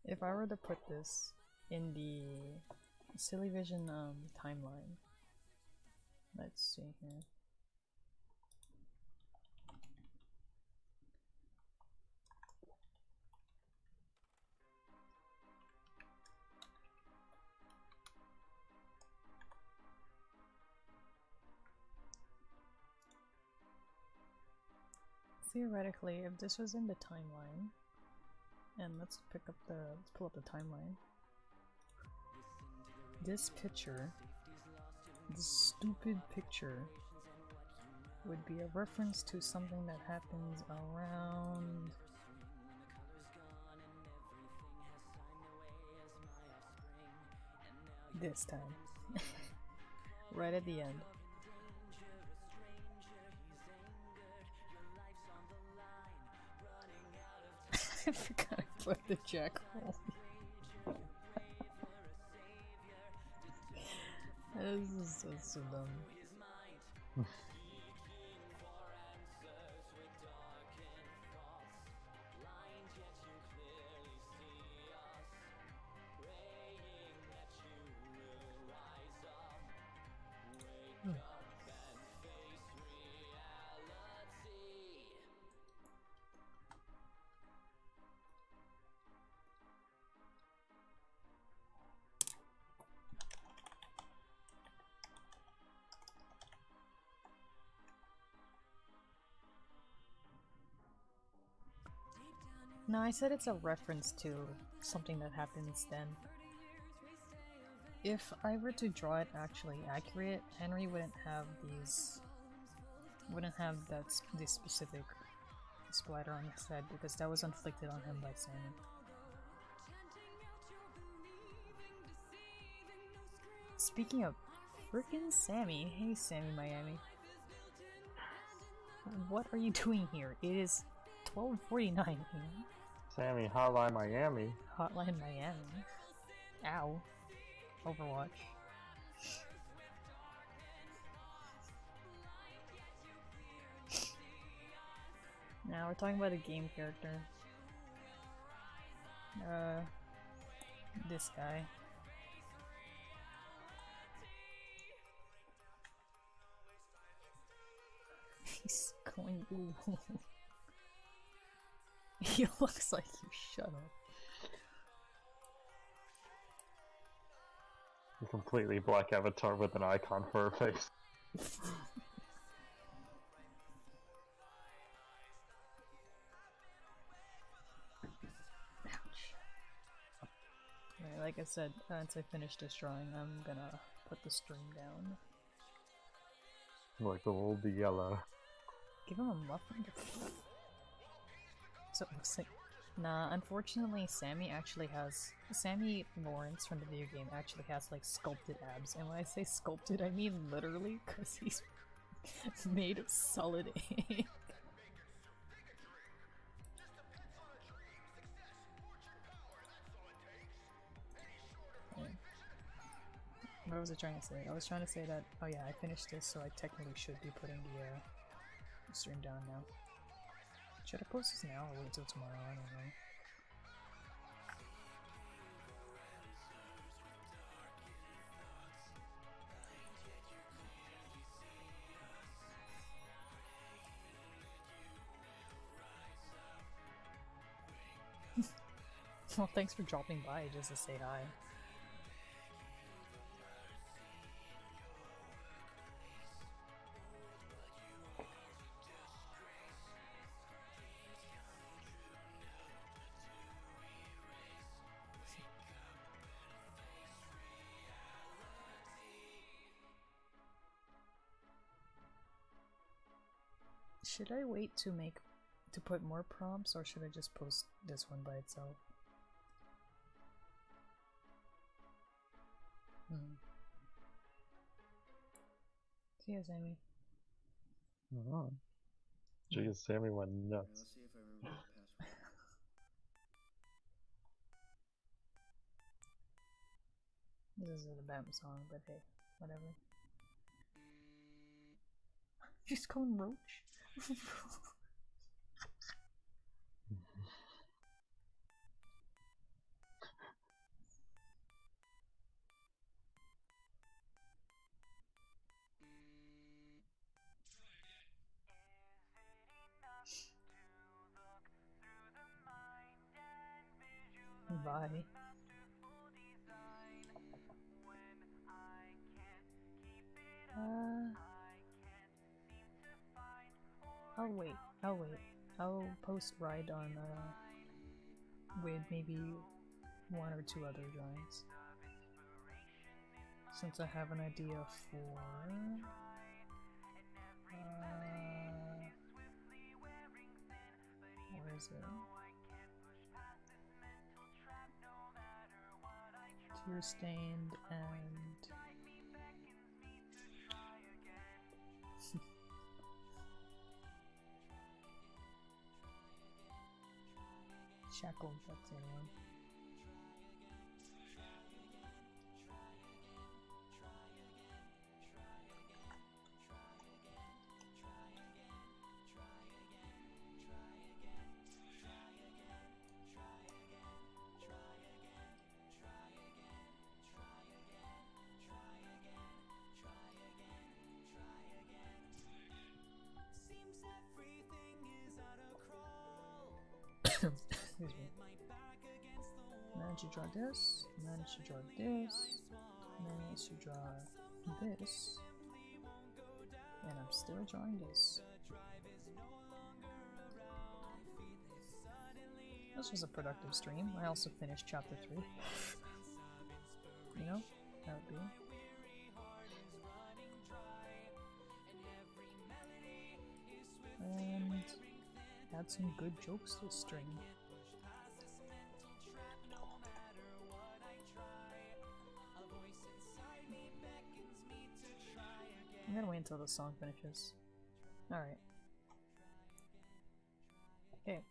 If I were to put this in the Silly Vision timeline, let's see here. theoretically, if this was in the timeline, and let's pull up the timeline. This picture, this stupid picture, would be a reference to something that happens around this time. Right at the end. I forgot I put the jackal. This is so dumb. No, I said it's a reference to something that happens then. If I were to draw it actually accurate, Henry wouldn't have this specific splatter on his head because that was inflicted on him by Sammy. Speaking of frickin' Sammy, hey Sammy Miami. What are you doing here? It is 12:49. Sammy, Hotline Miami. Hotline Miami. Ow. Overwatch. Now we're talking about a game character. This guy. He's going ooh. He looks like you. Shut up. A completely black avatar with an icon for her face. Right, like I said, once I finish this drawing, I'm gonna put the stream down. Like old yellow. Give him a muffin. So it looks like. Nah, unfortunately, Sammy Lawrence from the video game actually has like sculpted abs, and when I say sculpted, I mean literally, because he's made of solid ink. What was I trying to say? I was trying to say that, oh yeah, I finished this, so I technically should be putting the stream down now. Should I post this now or wait till tomorrow? I don't know. Well, thanks for dropping by just to say hi. Should I wait to put more prompts, or should I just post this one by itself? See ya, Sammy. Oh. Jeez, Sammy went nuts. Let's see if I remember the password. This is a BAM song, but hey, whatever. Just call him Roach? Bye. I'll wait. I'll post Ride on with maybe one or two other drawings. Since I have an idea for where is it? Tear stained and shackled, that's the other one. Excuse me. Managed to draw this, managed to draw this, managed to draw this, and I'm still drawing this. This was a productive stream. I also finished chapter 3. You know, that would be. And had some good jokes this stream. I'm gonna wait until the song finishes. Alright. Okay.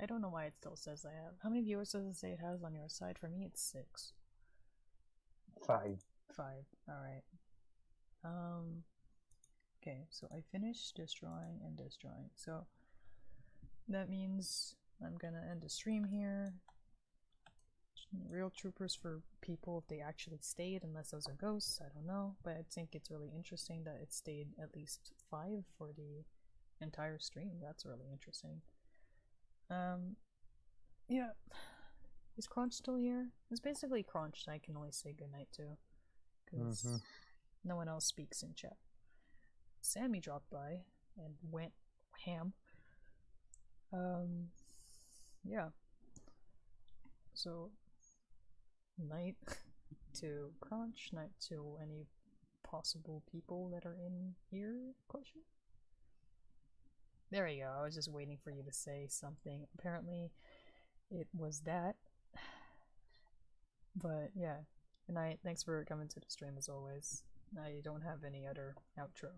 I don't know why it still says I have. How many viewers does it say it has on your side? For me, it's 6. 5. 5. Alright. Okay, so I finished this drawing and this drawing. So that means I'm gonna end the stream here. Real troopers for people if they actually stayed, unless those are ghosts, I don't know. But I think it's really interesting that it stayed at least 5 for the entire stream. That's really interesting. Yeah. Is Crunch still here? It's basically Crunch I can only say goodnight to. Because no one else speaks in chat. Sammy dropped by and went ham. Yeah. So, night to Crunch, night to any possible people that are in here? Question? There you go. I was just waiting for you to say something. Apparently, it was that. But yeah. Good night. Thanks for coming to the stream as always. I don't have any other outro.